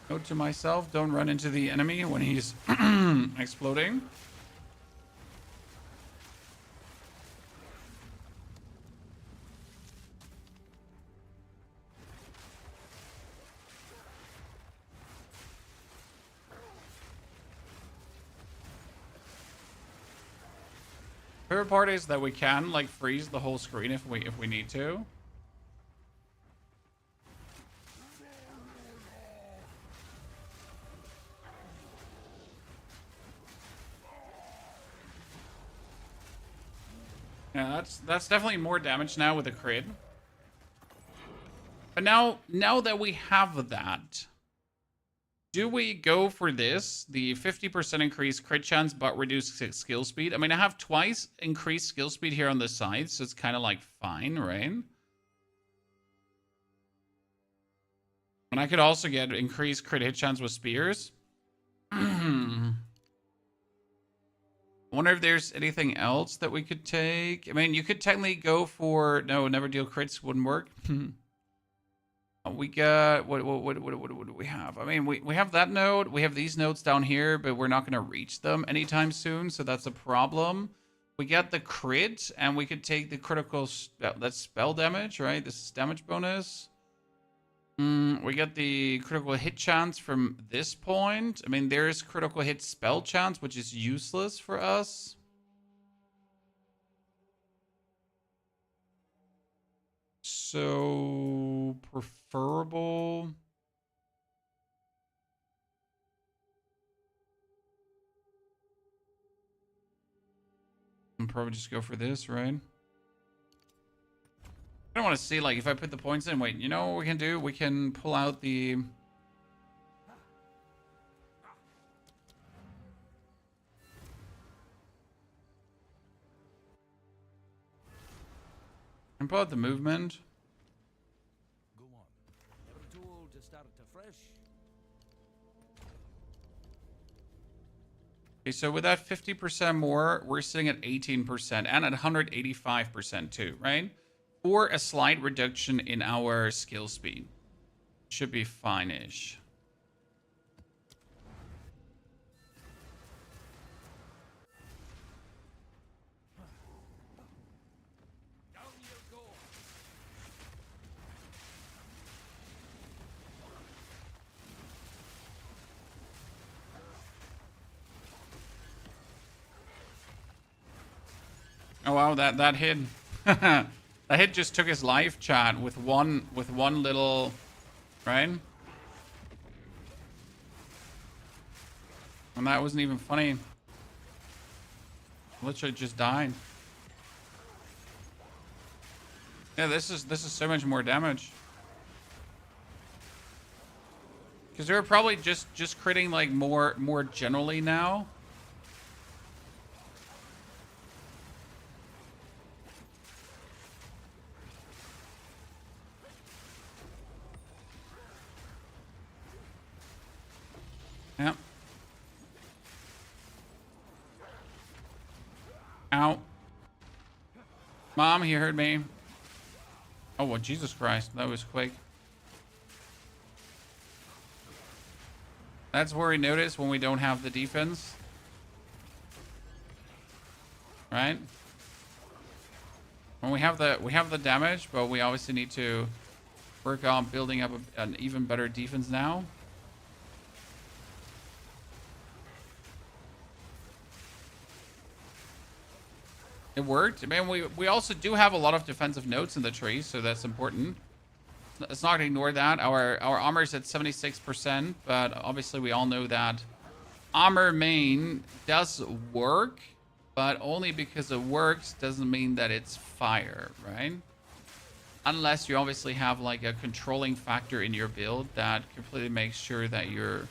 Note to myself, don't run into the enemy when he's exploding. Favorite part is that we can like freeze the whole screen if we need to. Yeah, that's definitely more damage now with a crit. But now that we have that, Do we go for this? The 50% increased crit chance but reduced skill speed. I mean, I have twice increased skill speed here on the side, so it's kind of like fine, right? And I could also get increased crit hit chance with spears. I wonder if there's anything else that we could take. I mean, you could technically go for... No, never deal crits wouldn't work. We got... What do we have? I mean, we have that node. We have these nodes down here, but we're not going to reach them anytime soon, so that's a problem. We got the crit, and we could take the critical... That's spell damage, right? This is damage bonus. We get the critical hit chance from this point. I mean, there's critical hit spell chance, which is useless for us. So, preferable. I'll probably just go for this, right? I don't want to see, like, if I put the points in. Wait, you know what we can do? We can pull out the... And pull out the movement. Go on. Never too old to start afresh. Okay, so with that 50% more, we're sitting at 18% and at 185% too, right? Or a slight reduction in our skill speed. Should be fine-ish. Down you go. Oh wow, that hit. That hit just took his life, chat, with one little, right? And that wasn't even funny. Literally just died. Yeah, this is so much more damage. Because they're probably just critting like more generally now. Yep. Ow. Mom, he heard me. Oh, well, Jesus Christ. That was quick. That's where we notice when we don't have the defense. Right? When we have the damage, but we obviously need to work on building up an even better defense now. It worked. I mean, we also do have a lot of defensive nodes in the tree, so that's important. Let's not ignore that. Our armor is at 76%, but obviously we all know that armor main does work, but only because it works doesn't mean that it's fire, right? Unless you obviously have like a controlling factor in your build that completely makes sure that you're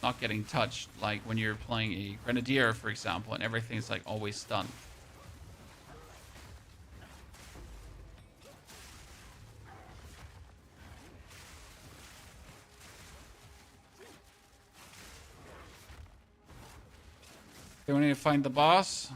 not getting touched, like when you're playing a Grenadier, for example, and everything's like always stunned. Okay, we need to find the boss.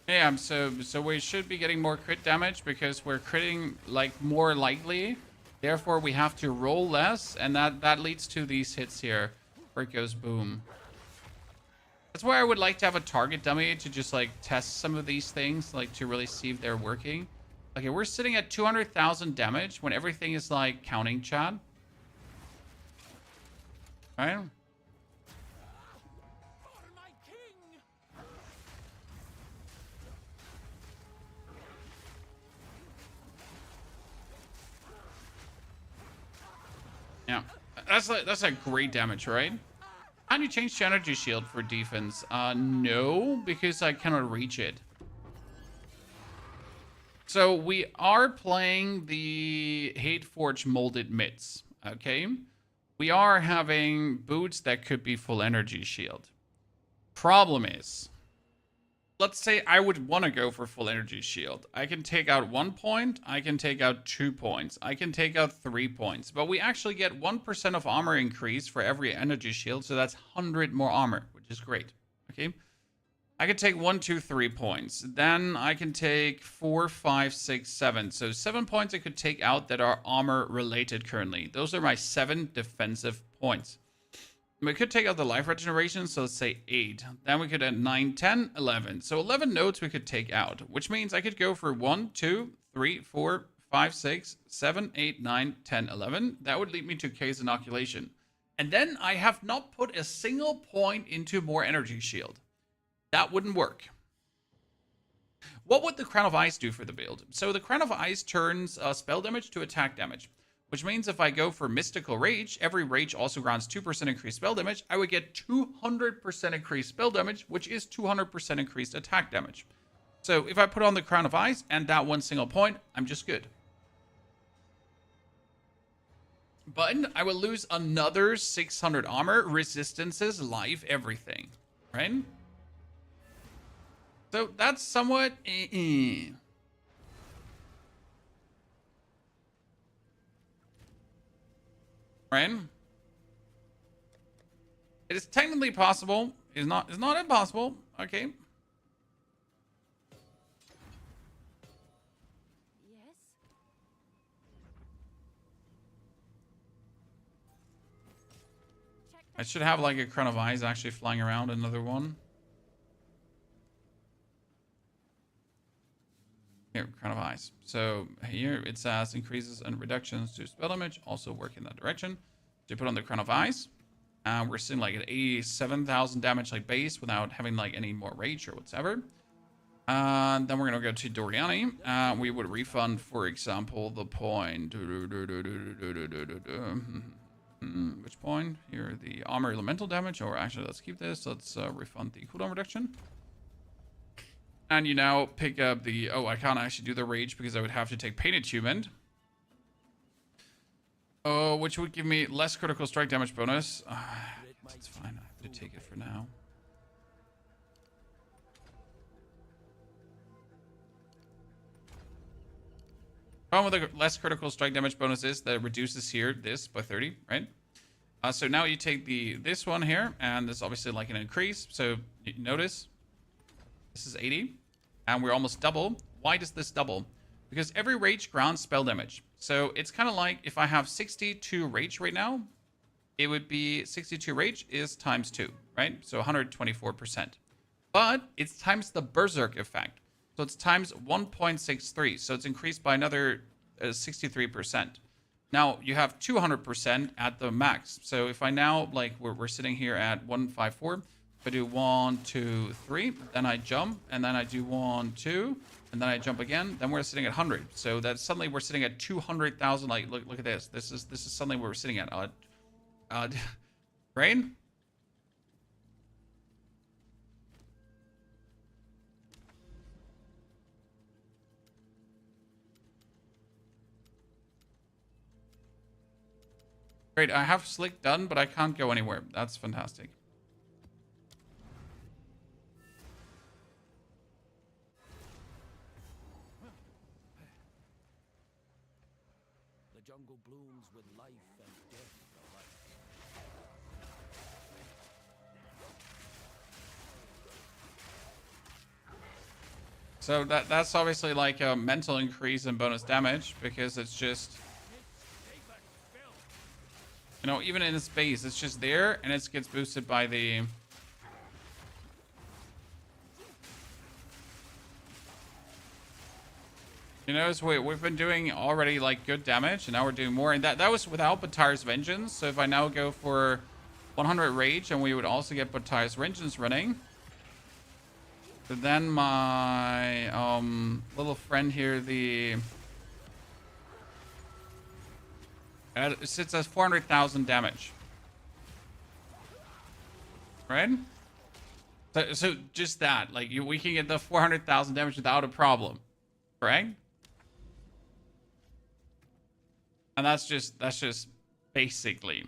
Yeah, so we should be getting more crit damage because we're critting like more likely. Therefore, we have to roll less, and that leads to these hits here, where it goes boom. That's why I would like to have a target dummy to just like test some of these things, like to really see if they're working. Okay, we're sitting at 200,000 damage when everything is like counting, chat. Right? Yeah, that's like great damage, right? Can you change the energy shield for defense? No, because I cannot reach it. So we are playing the Hateforge molded mitts, okay? We are having boots that could be full energy shield. Problem is, let's say I would want to go for full energy shield. I can take out 1 point, I can take out 2 points, I can take out 3 points, but we actually get 1% of armor increase for every energy shield, so that's 100 more armor, which is great, okay? I can take 1, 2, 3 points. Then I can take 4, 5, 6, 7. So 7 points I could take out that are armor related currently. Those are my 7 defensive points. We could take out the life regeneration, so let's say 8. Then we could add 9, 10, 11. So 11 nodes we could take out, which means I could go for 1, 2, 3, 4, 5, 6, 7, 8, 9, 10, 11. That would lead me to case inoculation. And then I have not put a single point into more energy shield. That wouldn't work. What would the Crown of Ice do for the build? So the Crown of Ice turns spell damage to attack damage, which means if I go for Mystical Rage, every Rage also grants 2% increased spell damage. I would get 200% increased spell damage, which is 200% increased attack damage. So if I put on the Crown of Ice and that one single point, I'm just good. But I will lose another 600 armor, resistances, life, everything, right? So that's somewhat right? It is technically possible. It's not impossible. Okay. Yes? Check I should have like a Crown of Eyes actually flying around, another one. Here, Crown of Eyes. So here it says increases and reductions to spell damage, also work in that direction. So you put on the Crown of Eyes. We're seeing like an 87,000 damage like base without having like any more rage or whatever. Then we're gonna go to Doriani. We would refund, for example, the point. Which point? Here, the armor elemental damage. Or actually, let's keep this. Let's refund the cooldown reduction. And you now pick up the... Oh, I can't actually do the rage because I would have to take Pain Attunement. Oh, which would give me less critical strike damage bonus. That's fine. I have to take it for now. Problem with the less critical strike damage bonus is that it reduces here this by 30, right? So now you take this one here, and there's obviously like an increase. So you notice this is 80, and we're almost double. Why does this double? Because every rage grants spell damage. So it's kind of like if I have 62 rage right now, it would be 62 rage is times 2, right? So 124%. But it's times the Berserk effect. So it's times 1.63. So it's increased by another 63%. Now you have 200% at the max. So if I now, like we're sitting here at 154, if I do 1, 2, 3, then I jump, and then I do 1, 2, and then I jump again, then we're sitting at 100. So that suddenly we're sitting at 200,000. Like look at this. This is something we're sitting at. Rain? Great, I have Slick done, but I can't go anywhere. That's fantastic. The jungle blooms with life and death alike. So that's obviously like a mental increase in bonus damage, because it's just, you know, even in space, it's just there, and it gets boosted by the... You notice we've been doing already like good damage, and now we're doing more. And that was without Batar's Vengeance. So if I now go for 100 Rage, and we would also get Batar's Vengeance running, then my little friend here, the It sits at 400,000 damage. Right? So just that. Like, we can get the 400,000 damage without a problem. Correct? And that's just basically.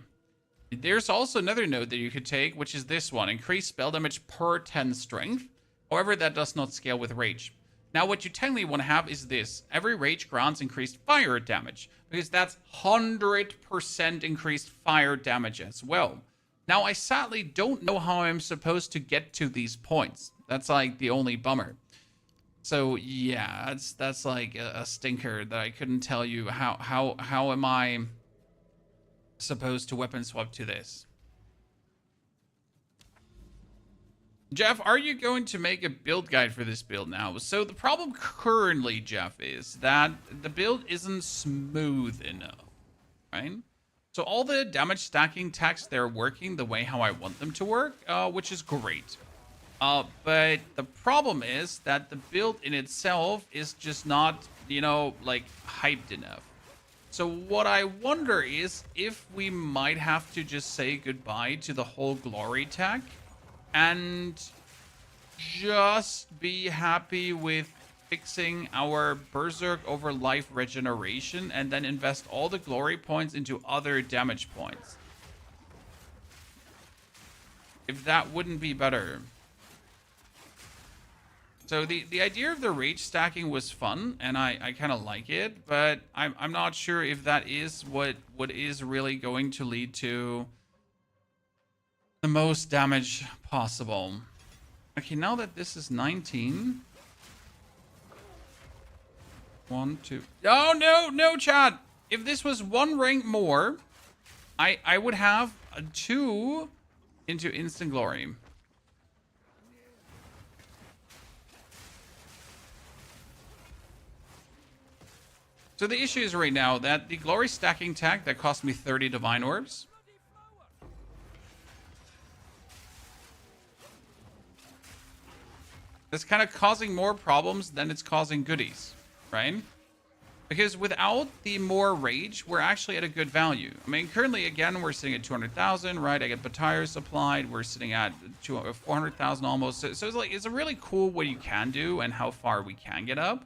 There's also another node that you could take, which is this one. Increase spell damage per 10 strength. However, that does not scale with rage. Now, what you technically want to have is this. Every rage grants increased fire damage, because that's 100% increased fire damage as well. Now, I sadly don't know how I'm supposed to get to these points. That's like the only bummer. So yeah, that's like a stinker that I couldn't tell you how am I supposed to weapon swap to this. Jeff, are you going to make a build guide for this build now? So the problem currently, Jeff, is that the build isn't smooth enough, right? So all the damage stacking techs, they're working the way how I want them to work, which is great. But the problem is that the build in itself is just not, like hyped enough. So what I wonder is if we might have to just say goodbye to the whole glory tech and just be happy with fixing our Berserk over life regeneration and then invest all the glory points into other damage points. If that wouldn't be better. So the idea of the rage stacking was fun, and I kind of like it, but I'm not sure if that is what is really going to lead to the most damage possible. Okay, now that this is 19. 1, 2. Oh, no, chat. If this was 1 rank more, I would have a 2 into instant glory. So the issue is right now that the glory stacking tech that cost me 30 divine orbs is kind of causing more problems than it's causing goodies, right? Because without the more rage, we're actually at a good value. I mean, currently, again, we're sitting at 200,000, right? I get Batire supplied. We're sitting at 400,000 almost. So it's like, it's a really cool what you can do and how far we can get up.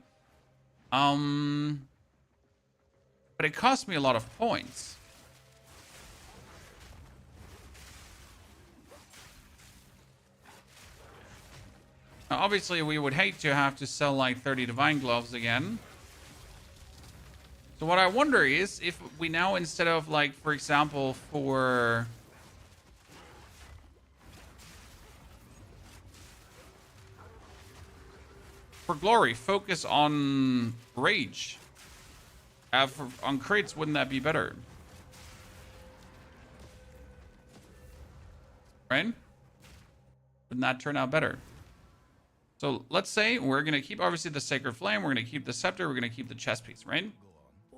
But it cost me a lot of points. Now, obviously, we would hate to have to sell like 30 divine gloves again. So what I wonder is if we now, instead of like, for example, for glory, focus on rage. On crates, wouldn't that be better? Right? Wouldn't that turn out better? So let's say we're going to keep, obviously, the Sacred Flame. We're going to keep the Scepter. We're going to keep the chest piece, right?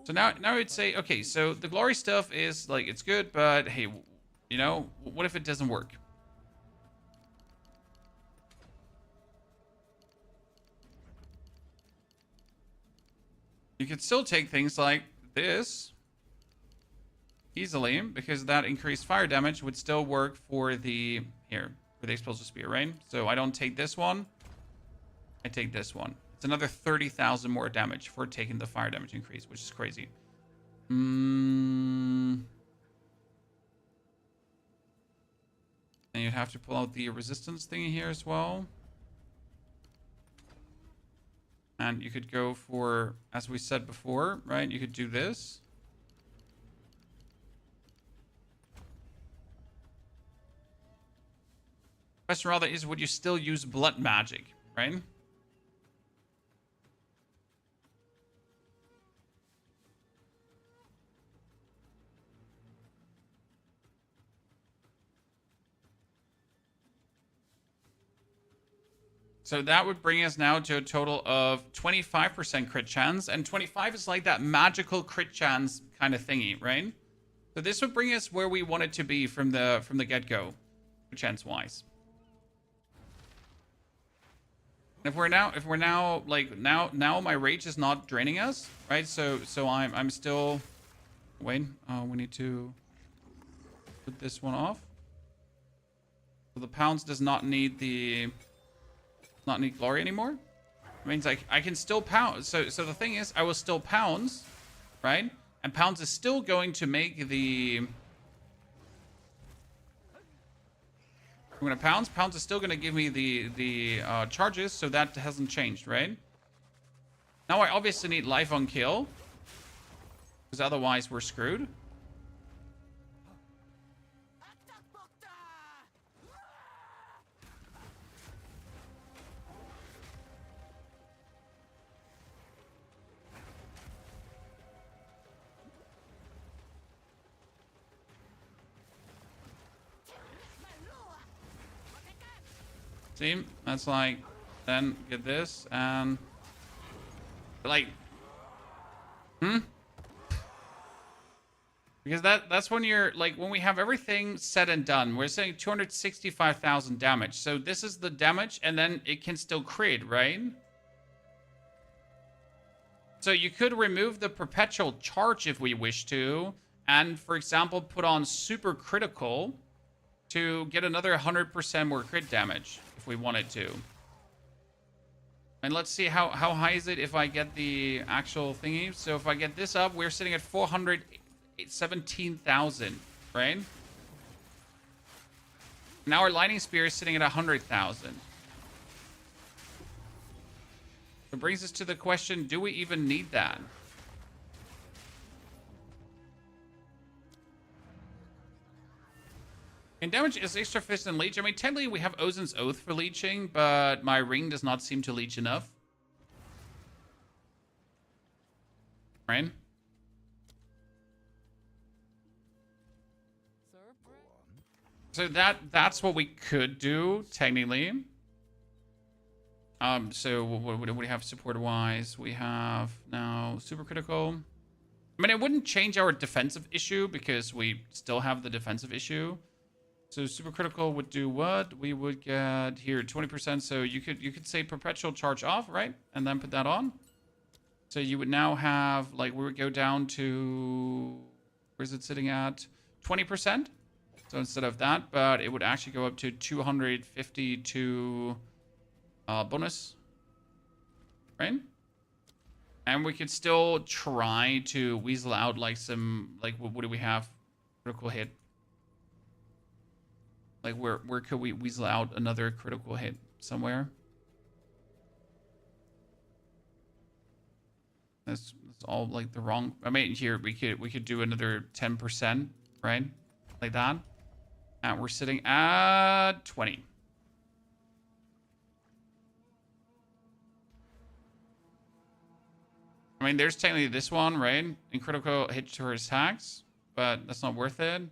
So now I'd say, okay, so the glory stuff is, like, it's good, but, hey, what if it doesn't work? You could still take things like this easily, because that increased fire damage would still work for the explosive spear, right? So I don't take this one. I take this one. It's another 30,000 more damage for taking the fire damage increase, which is crazy. And you'd have to pull out the resistance thingy here as well. And you could go for, as we said before, right? You could do this. Question rather is, would you still use blood magic, right? So that would bring us now to a total of 25% crit chance. And 25 is like that magical crit chance kind of thingy, right? So this would bring us where we want it to be from the get-go, chance-wise. If we're now like now my rage is not draining us, right? So I'm still Wait, we need to put this one off. So the pounds does not need glory anymore. It means I can still pound. So the thing is, I will still pounds, right? And pounds is still going to make the. I'm gonna pounds. Pounds is still gonna give me the charges, so that hasn't changed, right? Now I obviously need life on kill, because otherwise we're screwed. See, that's like, then get this and like, because that's when you're like, when we have everything said and done, we're saying 265,000 damage. So this is the damage, and then it can still crit, right? So you could remove the perpetual charge if we wish to, and for example, put on super critical to get another 100% more crit damage if we wanted to. And let's see how high is it if I get the actual thingy. So if I get this up, we're sitting at 417,000, right? Now our lightning spear is sitting at 100,000. It brings us to the question, do we even need that? And damage is extra fist and leech. I mean, technically we have Ozin's Oath for leeching, but my ring does not seem to leech enough. Right? So that's what we could do, technically. So what do we have support-wise? We have now super critical. I mean, it wouldn't change our defensive issue because we still have the defensive issue. So super critical would do what? We would get here 20%. So you could say perpetual charge off, right? And then put that on. So you would now have, like, we would go down to, where's it sitting at? 20%. So instead of that, but it would actually go up to 252 bonus, right? And we could still try to weasel out like some, like, what do we have? Critical hit. Like, where could we weasel out another critical hit somewhere? That's all like the wrong. I mean, here we could do another 10%, right? Like that. And we're sitting at 20. I mean, there's technically this one, right? In critical hit to her attacks, but that's not worth it.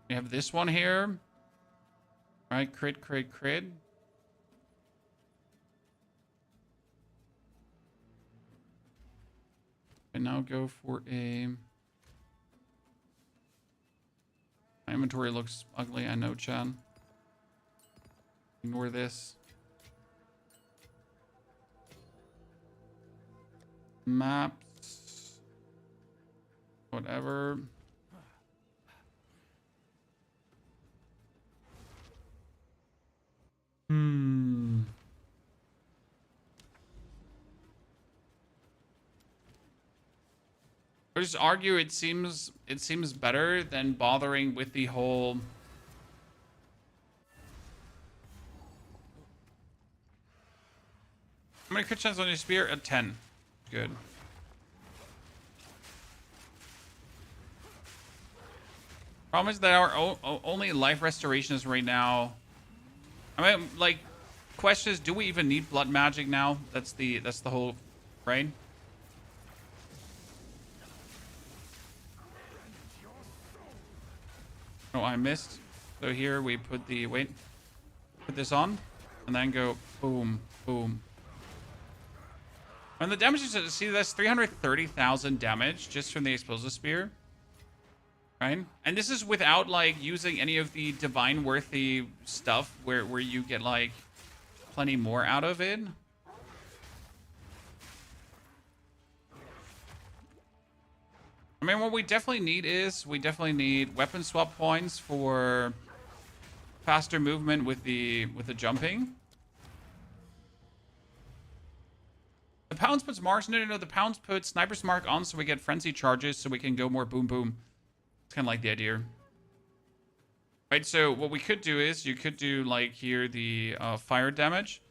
We have this one here. All right, crit, crit, crit. And now go for a... My inventory looks ugly, I know, Chan. Ignore this. Maps. Whatever. I just argue it seems better than bothering with the whole. How many crit chance on your spear? At 10. Good. Problem is that our only life restoration is right now. I mean, like, question is, do we even need blood magic now? That's the whole, right? Oh, I missed. So here we put the put this on, and then go boom, boom. And the damage is, see, that's 330,000 damage just from the explosive spear. Right? And this is without, like, using any of the divine worthy stuff where you get, like, plenty more out of it. I mean, what we definitely need is we definitely need weapon swap points for faster movement with the jumping. The pounds puts marks. No. The pounds put sniper's mark on so we get frenzy charges so we can go more boom boom. It's kind of like the idea. Right, so what we could do is you could do like here the fire damage.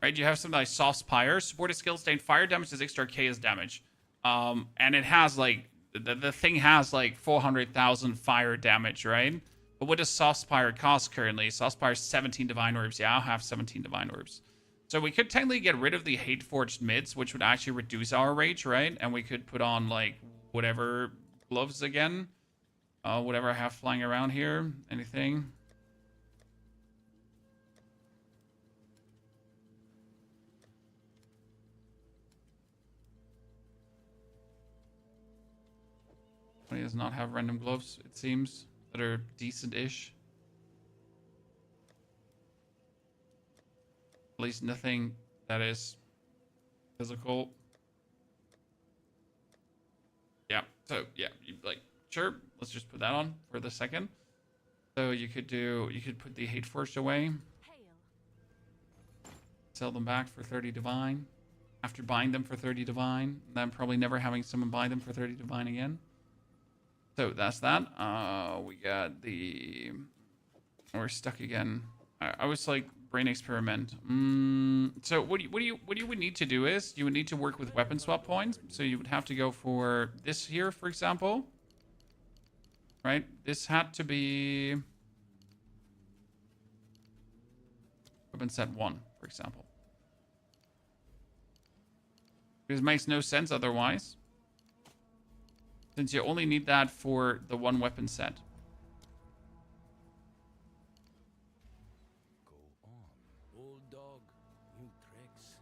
Right, you have something like soft spire. Supported skill stain fire damage is extra chaos damage. And it has like the thing has like 400,000 fire damage, right? But what does soft spire cost currently? Soft spire is 17 divine orbs. Yeah, I'll have 17 divine orbs. So we could technically get rid of the hate forged mids, which would actually reduce our rage, right? And we could put on like whatever gloves again. Whatever I have flying around here. Anything. He does not have random gloves, it seems, that are decent-ish. At least nothing that is physical. Yeah, so, yeah, like, sure, let's just put that on for the second. So you could put the hate forged away. Sell them back for 30 divine. After buying them for 30 divine, then probably never having someone buy them for 30 divine again. So that's that. We got the... We're stuck again. I was like brain experiment. So what you would need to do is you would need to work with weapon swap points. So you would have to go for this here, for example. Right? This had to be weapon set 1, for example. This makes no sense otherwise. Since you only need that for the one weapon set. Go on, old dog. New tricks.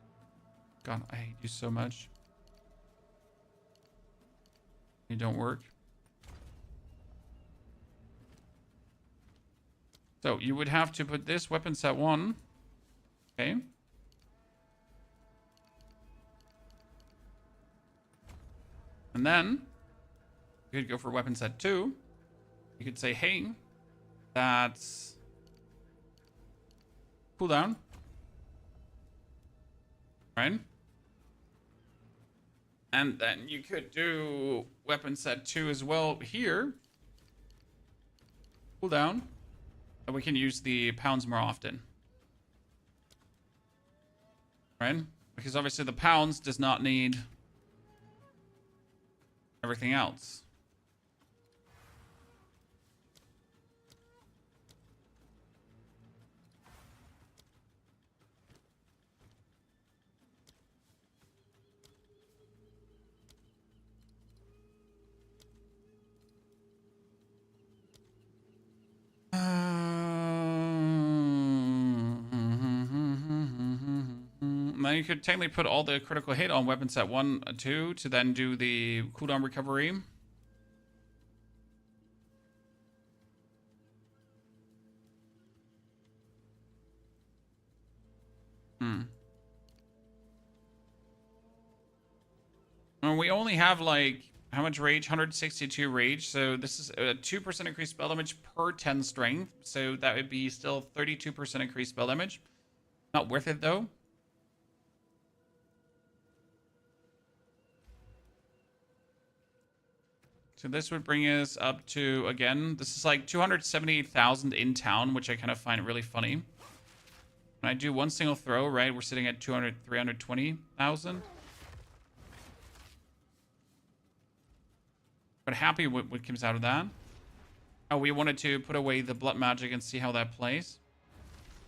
God, I hate you so much. You don't work. So you would have to put this weapon set 1. Okay. And then you could go for weapon set 2. You could say, hey, that's cooldown. Right? And then you could do weapon set 2 as well here. Cooldown. And we can use the pounds more often. Right? Because obviously the pounds does not need everything else. Now you could technically put all the critical hit on weapon set 1, 2 to then do the cooldown recovery. And we only have like how much rage? 162 rage. So this is a 2% increased spell damage per 10 strength. So that would be still 32% increased spell damage. Not worth it though. So this would bring us up to, again, this is like 278,000 in town, which I kind of find really funny. When I do one single throw, right, we're sitting at 320,000. But happy with what comes out of that. Oh, we wanted to put away the blood magic and see how that plays.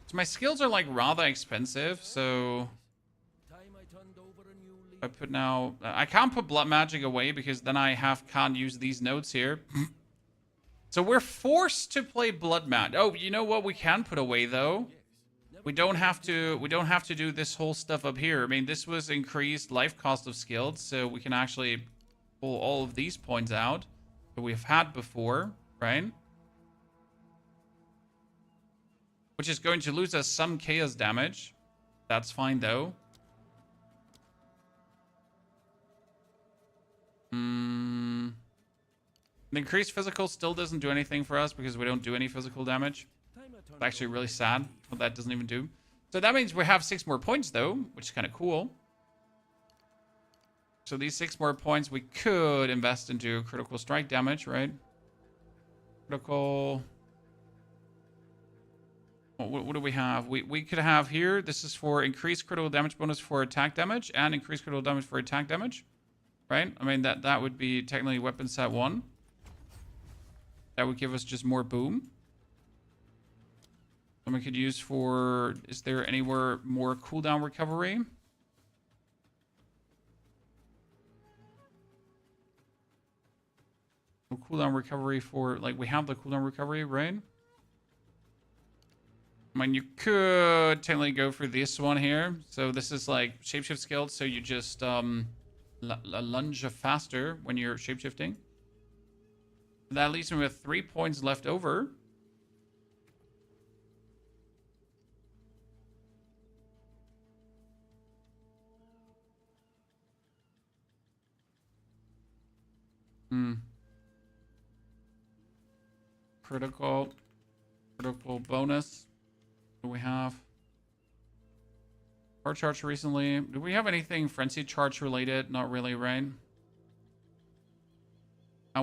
So my skills are like rather expensive, so I put now... I can't put blood magic away because then I can't use these notes here. So we're forced to play blood magic. Oh, you know what we can put away though? We don't have to do this whole stuff up here. I mean, this was increased life cost of skills, so we can actually pull all of these points out that we've had before, right? Which is going to lose us some chaos damage. That's fine though. The increased physical still doesn't do anything for us because we don't do any physical damage. It's actually really sad what that doesn't even do. So that means we have 6 more points though, which is kind of cool. So these 6 more points we could invest into critical strike damage, right? Critical. What do we have? We could have here. This is for increased critical damage bonus for attack damage and increased critical damage for attack damage, right? I mean that would be technically weapon set 1. That would give us just more boom. And we could use for. Is there anywhere more cooldown recovery? Cooldown recovery for, like, we have the cooldown recovery, right? I mean, you could technically go for this one here. So this is like shapeshift skilled, so you just lunge faster when you're shapeshifting. That leaves me with 3 points left over. Critical bonus. What do we have? Heart charge recently. Do we have anything frenzy charge related? Not really, right?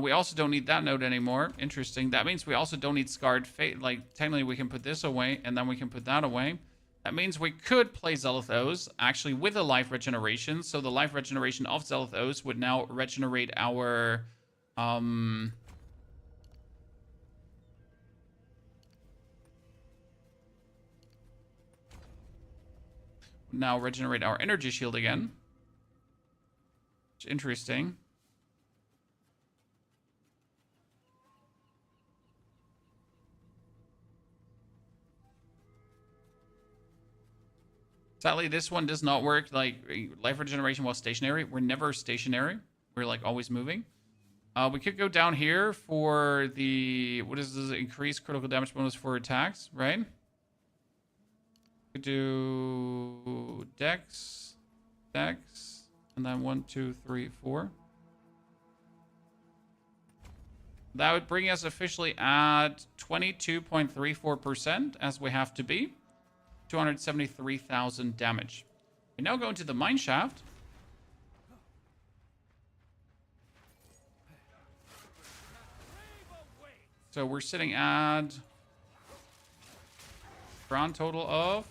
We also don't need that node anymore. Interesting. That means we also don't need Scarred Fate. Like, technically we can put this away and then we can put that away. That means we could play Zealous Oaths actually with a life regeneration. So the life regeneration of Zealous Oaths would now regenerate our now regenerate our energy shield again. It's interesting. Sadly, this one does not work. Like, life regeneration while stationary. We're never stationary. We're like always moving. We could go down here for the, what is this? Increased critical damage bonus for attacks, right? We could do Dex, and then 1, 2, 3, 4. That would bring us officially at 22.34%, as we have to be. 273,000 damage. We now go into the mine shaft. So we're sitting at grand total of,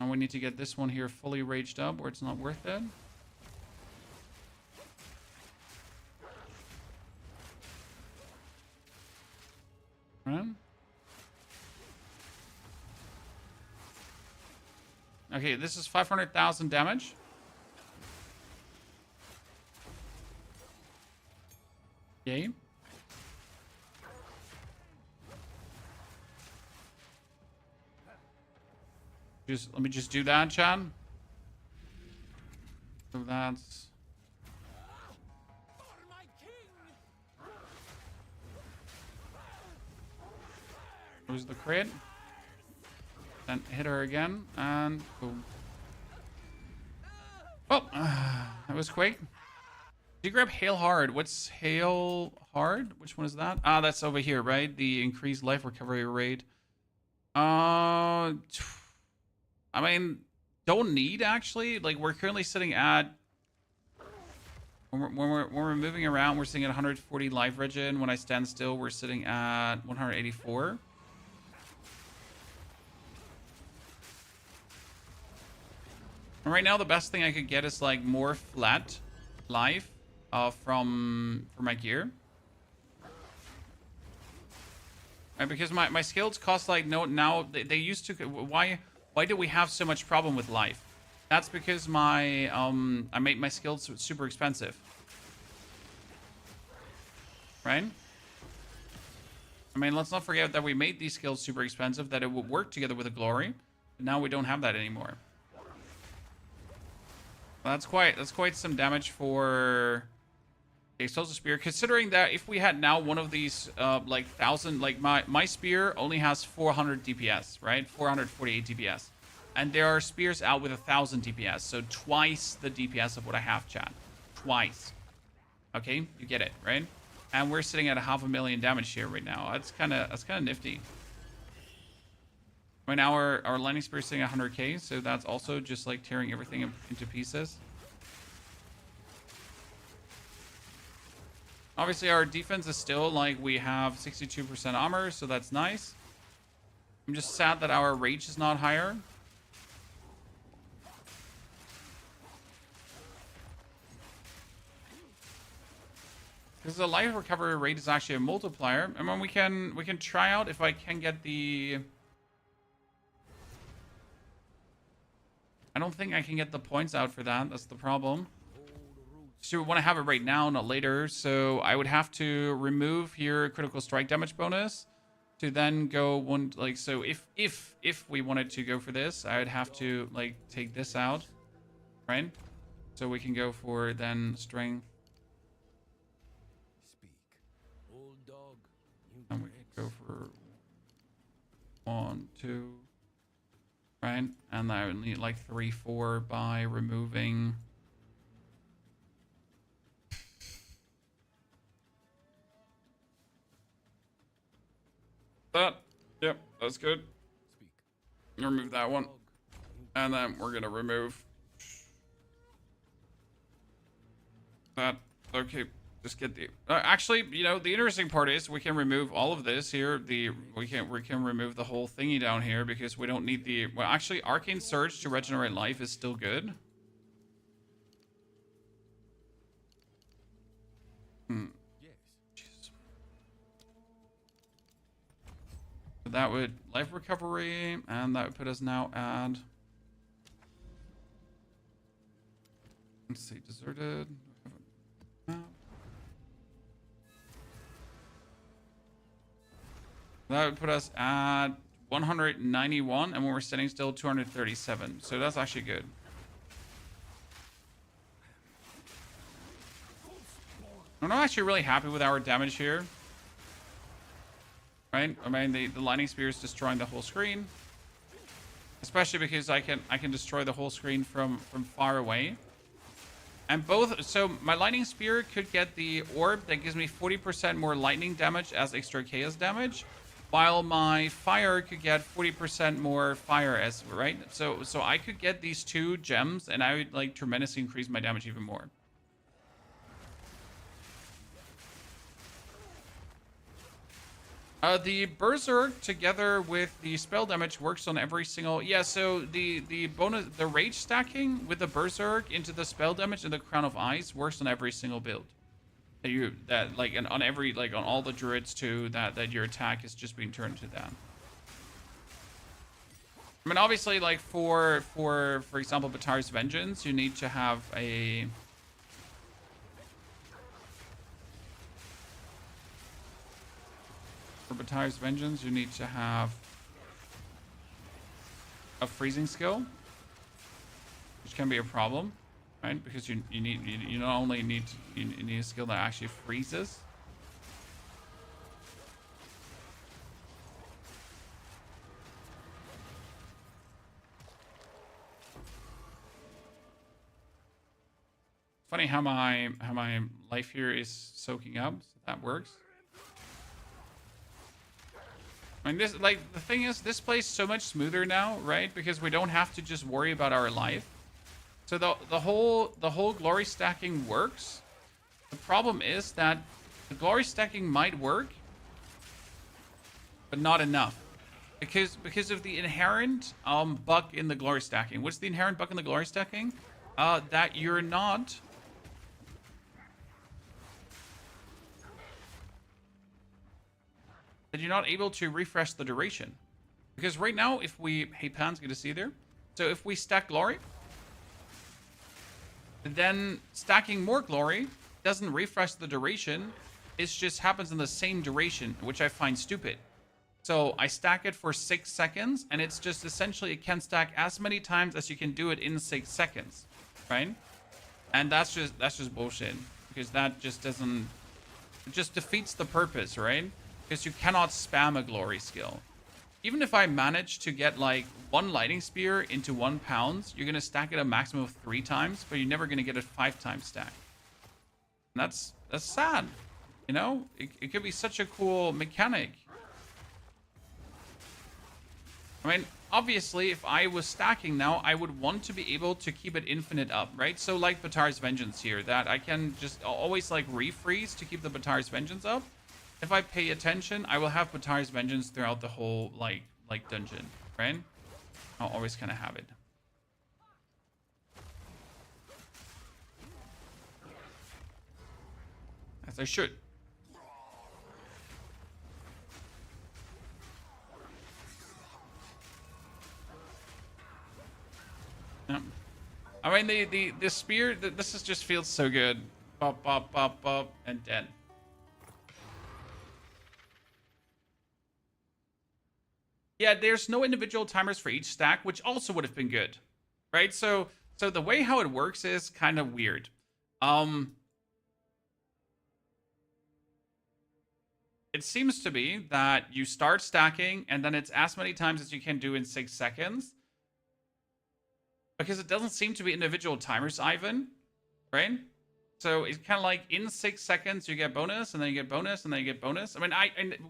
and we need to get this one here fully raged up or it's not worth it. Right. Okay, this is 500,000 damage. Yay. Let me just do that, Chad. So that's. There's the crit. Then hit her again, and boom. Oh, that was quick. Did you grab Hail Hard? What's Hail Hard? Which one is that? Ah, that's over here, right? The increased life recovery rate. I mean, don't need actually. Like, we're currently sitting at, when we're moving around, we're sitting at 140 life regen. When I stand still, we're sitting at 184. And right now, the best thing I could get is like more flat life for my gear. Right, because my skills cost like they used to. Why do we have so much problem with life? That's because I made my skills super expensive. Right? I mean, let's not forget that we made these skills super expensive, that it would work together with a glory. But now we don't have that anymore. Well, that's quite some damage for the Explosive Spear. Considering that if we had now one of these like 1,000, like my spear only has 400 DPS, right? 448 DPS. And there are spears out with 1,000 DPS, so twice the DPS of what I have, chat. twice. Okay, you get it, right? And we're sitting at 500,000 damage here right now. That's kind of nifty. Right now our lightning spear is sitting at 100k, so that's also just like tearing everything into pieces. Obviously, our defense is still like we have 62% armor, so that's nice. I'm just sad that our rage is not higher. Because the life recovery rate is actually a multiplier. And when we can try out if I can get the... I don't think I can get the points out for that. That's the problem. So we want to have it right now, not later. So I would have to remove here critical strike damage bonus to then go one, like, so if we wanted to go for this, I would have to like take this out, right? So we can go for then strength. Speak. Old dog. And we can go for 1, 2, right? And I would need like 3, 4 by removing. That, yep, that's good. Speak. Remove that one. And then we're gonna remove that. Okay, just get the actually, you know, the interesting part is we can remove all of this here. We can remove the whole thingy down here because we don't need the, well, actually arcane surge to regenerate life is still good. Yes. Jesus. So that would life recovery, and that would put us now at, let's see, deserted. That would put us at 191, and when we're standing still, 237. So that's actually good. I'm not actually really happy with our damage here. Right? I mean, the lightning spear is destroying the whole screen. Especially because I can destroy the whole screen from far away. And both, so my lightning spear could get the orb that gives me 40% more lightning damage as extra chaos damage, while my fire could get 40% more fire as, right? So I could get these two gems, and I would like tremendously increase my damage even more. The Berserk together with the spell damage works on every single, yeah, so the bonus, the rage stacking with the Berserk into the spell damage and the Crown of Ice works on every single build. That like, and on every, like on all the Druids too, that your attack is just being turned to that. I mean, obviously, like for example, Batari's Vengeance, you need to have a... For Batari's Vengeance, you need to have a freezing skill, which can be a problem, right? Because you not only need you need a skill that actually freezes. Funny how my life here is soaking up, so that works. I mean, this, like, the thing is, this plays so much smoother now, right? Because we don't have to just worry about our life. So the whole glory stacking works. The problem is that the glory stacking might work, but not enough. Because of the inherent bug in the glory stacking. What's the inherent bug in the glory stacking? That you're not... that you're not able to refresh the duration. Because right now, if we... Hey, Pan's good to see you there. So if we stack glory, then stacking more glory doesn't refresh the duration. It just happens in the same duration, which I find stupid. So I stack it for 6 seconds, and it's just essentially it can stack as many times as you can do it in 6 seconds, right? And that's just bullshit, because that just doesn't... It just defeats the purpose, right? Because you cannot spam a glory skill. Even if I manage to get like 1 lightning spear into 1 pound, you're going to stack it a maximum of 3 times, but you're never going to get it 5 times stacked. And that's sad. You know? It could be such a cool mechanic. I mean, obviously, if I was stacking now, I would want to be able to keep it infinite up, right? So like Batar's Vengeance here, that I can just always like refreeze to keep the Batar's Vengeance up. If I pay attention, I will have Batar's Vengeance throughout the whole like dungeon, right? I'll always kind of have it. As I should. Yeah. I mean, the spear, this is just feels so good. Bop, bop, bop, bop, and dead. Yeah, there's no individual timers for each stack, which also would have been good, right? So the way how it works is kind of weird. It seems to be that you start stacking, and then it's as many times as you can do in 6 seconds. Because it doesn't seem to be individual timers, Ivan, right? So it's kind of like in 6 seconds you get bonus, and then you get bonus, and then you get bonus. I mean,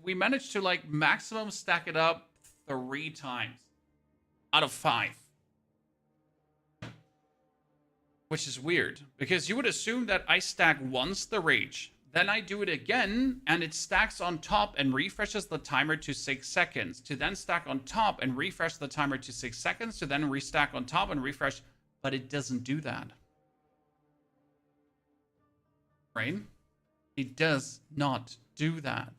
we managed to like maximum stack it up 3 times out of 5. Which is weird, because you would assume that I stack once the rage, then I do it again, and it stacks on top and refreshes the timer to 6 seconds, to then stack on top and refresh the timer to 6 seconds, to then restack on top and refresh, but it doesn't do that. Right? It does not do that.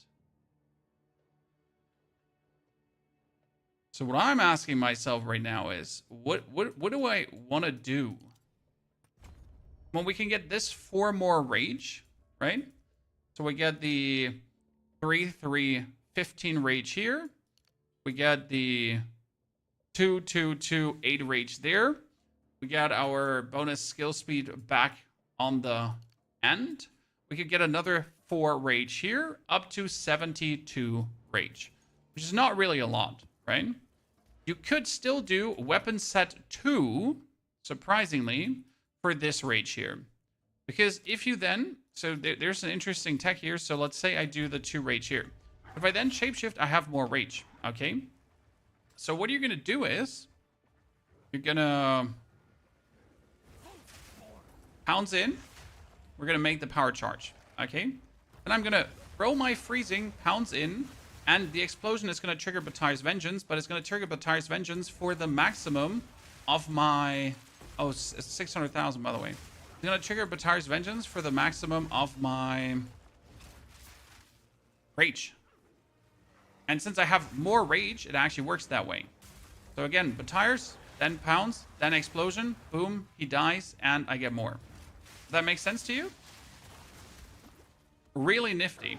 So what I'm asking myself right now is, what do I want to do? Well, we can get this 4 more rage, right? So we get the 3, 15 rage here. We get the 2, 8 rage there. We got our bonus skill speed back on the end. We could get another 4 rage here, up to 72 rage, which is not really a lot, right? You could still do weapon set 2, surprisingly, for this rage here. Because if you then, so there's an interesting tech here. So let's say I do the 2 rage here. If I then shapeshift, I have more rage, okay? So what you're going to do is, you're going to pounds in. We're going to make the power charge, okay? And I'm going to throw my freezing, pounds in, and the explosion is going to trigger Batar's Vengeance, but it's going to trigger Batar's Vengeance for the maximum of my... Oh, it's 600,000, by the way. I'm going to trigger Batar's Vengeance for the maximum of my rage. And since I have more rage, it actually works that way. So again, Batar's, then pounds, then explosion, boom, he dies, and I get more. Does that make sense to you? Really nifty.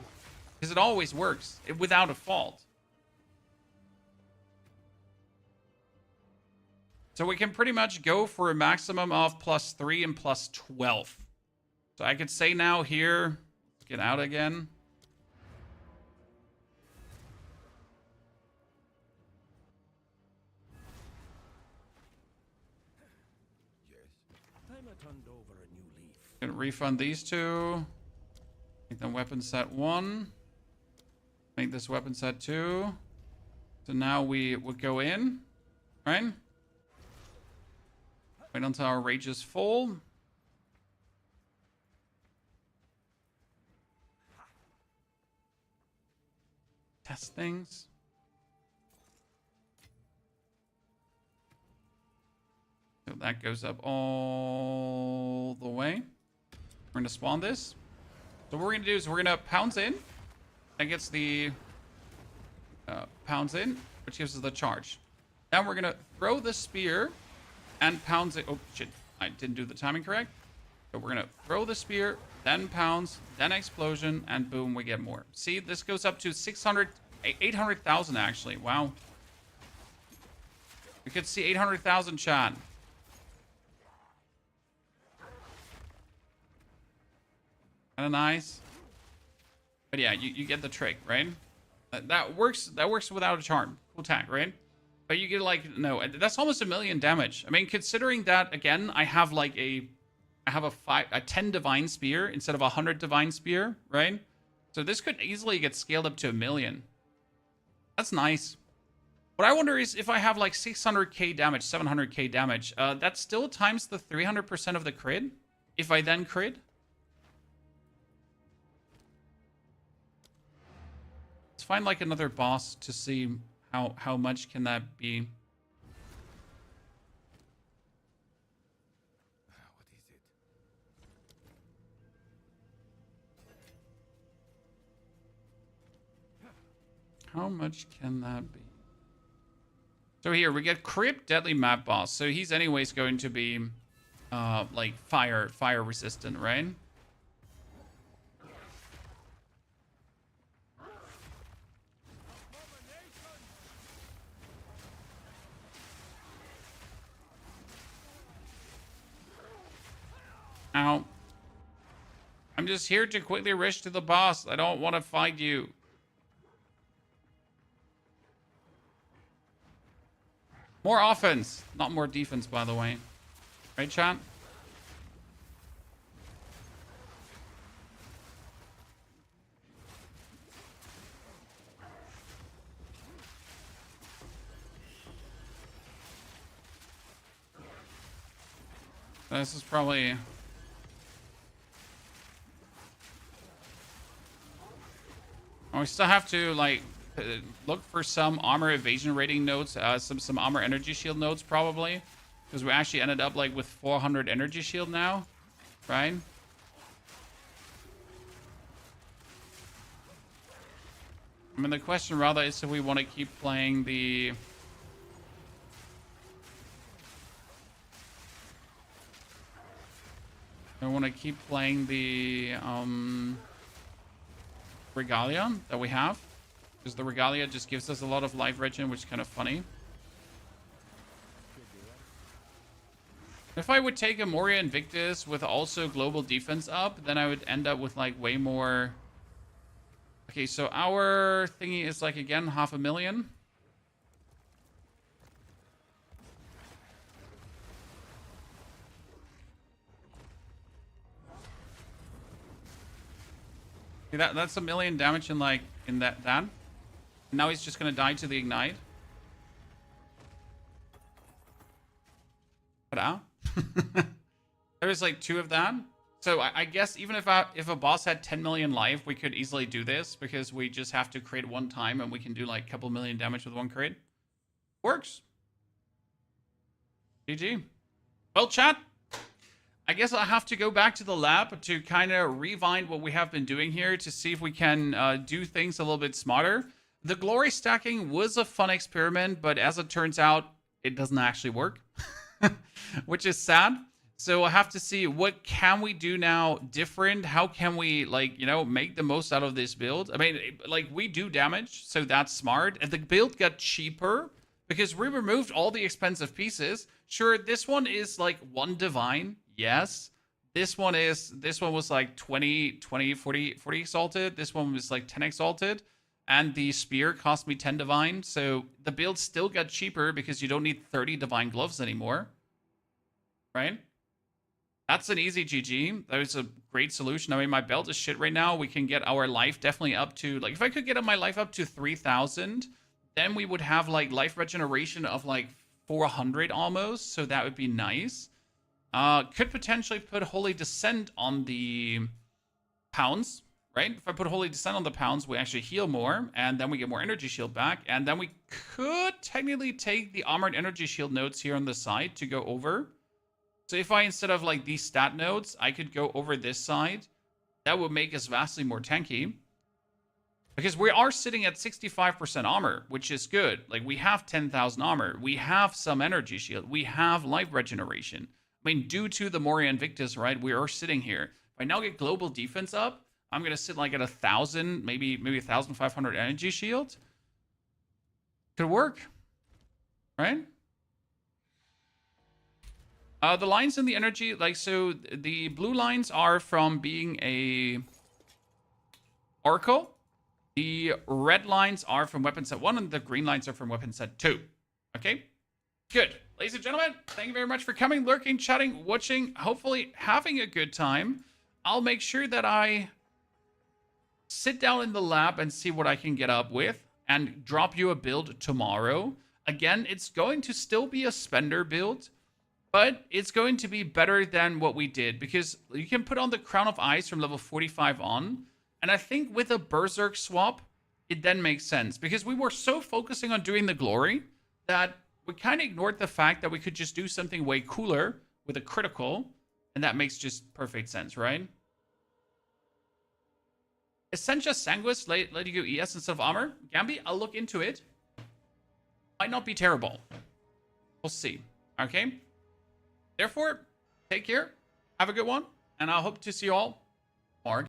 Because it always works, without a fault. So we can pretty much go for a maximum of +3 and +12. So I could say now here, get out again. Time I turned over a new leaf. Can refund these 2. Make them weapon set 1. Make this weapon set 2. So now we would go in, right? Wait until our rage is full. Test things. So that goes up all the way. We're going to spawn this. So what we're going to do is we're going to pounds in. That gets the pounds in, which gives us the charge. Now we're going to throw the spear and pounds it. Oh, shit. I didn't do the timing correct. So we're going to throw the spear, then pounds, then explosion, and boom, we get more. See, this goes up to 800,000 actually. Wow. We could see 800,000, chat. Kind of nice. But yeah, you get the trick, right? That works without a charm. Cool tag, right? But you get like, no, that's almost 1 million damage. I mean, considering that, again, I have I have a 10 divine spear instead of 100 divine spear, right? So this could easily get scaled up to 1 million. That's nice. What I wonder is if I have like 600k damage, 700k damage, that still times the 300% of the crit. If I then crit. Let's find like another boss to see how much can that be. What is it? How much can that be? So here we get Crypt Deadly Map Boss. So he's anyways going to be like fire resistant, right? Ow. I'm just here to quickly rush to the boss. I don't want to fight you. More offense, not more defense, by the way. Right, chat? This is probably... we still have to, like, look for some armor evasion rating notes, some armor energy shield notes, probably. Because we actually ended up, like, with 400 energy shield now. Right? I mean, the question rather is if we want to keep playing the... I want to keep playing the Regalia that we have. Because the Regalia just gives us a lot of life regen, which is kind of funny. If I would take a Moria Invictus with also global defense up, then I would end up with like way more... Okay, so our thingy is like, again, 500,000. That's 1 million damage in like in that. Now he's just gonna die to the ignite. Ta-da. There's like 2 of that. So I guess even if a boss had 10 million life, we could easily do this because we just have to crit 1 time and we can do like a couple million damage with 1 crit. Works. GG. Well, chat. I guess I'll have to go back to the lab to kind of rewind what we have been doing here to see if we can do things a little bit smarter. The glory stacking was a fun experiment, but as it turns out, it doesn't actually work, which is sad. So I have to see what can we do now different? How can we, like, you know, make the most out of this build? I mean, like, we do damage, so that's smart. And the build got cheaper because we removed all the expensive pieces. Sure, this one is like 1 divine. Yes. This one was like 40 exalted. This one was like 10 exalted. And the spear cost me 10 divine. So the build still got cheaper because you don't need 30 divine gloves anymore. Right? That's an easy GG. That was a great solution. I mean, my belt is shit right now. We can get our life definitely up to, like, if I could get my life up to 3,000, then we would have like life regeneration of like 400 almost. So that would be nice. Could potentially put Holy Descent on the pounds, right? If I put Holy Descent on the pounds, we actually heal more, and then we get more energy shield back, and then we could technically take the armored energy shield nodes here on the side to go over. So if I, instead of like these stat nodes, I could go over this side, that would make us vastly more tanky. Because we are sitting at 65% armor, which is good. Like, we have 10,000 armor. We have some energy shield. We have life regeneration. I mean, due to the Moria Invictus, right, we are sitting here. If I now get global defense up, I'm going to sit like at 1,000, maybe 1,500 energy shield. Could work, right? The lines in the energy, like, so the blue lines are from being a Oracle. The red lines are from weapon set 1, and the green lines are from weapon set 2. Okay? Good. ladies and gentlemen, thank you very much for coming, lurking, chatting, watching, hopefully having a good time. I'll make sure that I sit down in the lab and see what I can get up with and drop you a build tomorrow. Again, it's going to still be a spender build, but it's going to be better than what we did because you can put on the Crown of Ice from level 45 on. And I think with a Berserk swap, it then makes sense because we were so focusing on doing the glory that we kind of ignored the fact that we could just do something way cooler with a critical. And that makes just perfect sense, right? Essentia Sanguis let you go ES instead of armor. Gambi, I'll look into it. Might not be terrible. We'll see. Okay? Therefore, take care. Have a good one. And I hope to see you all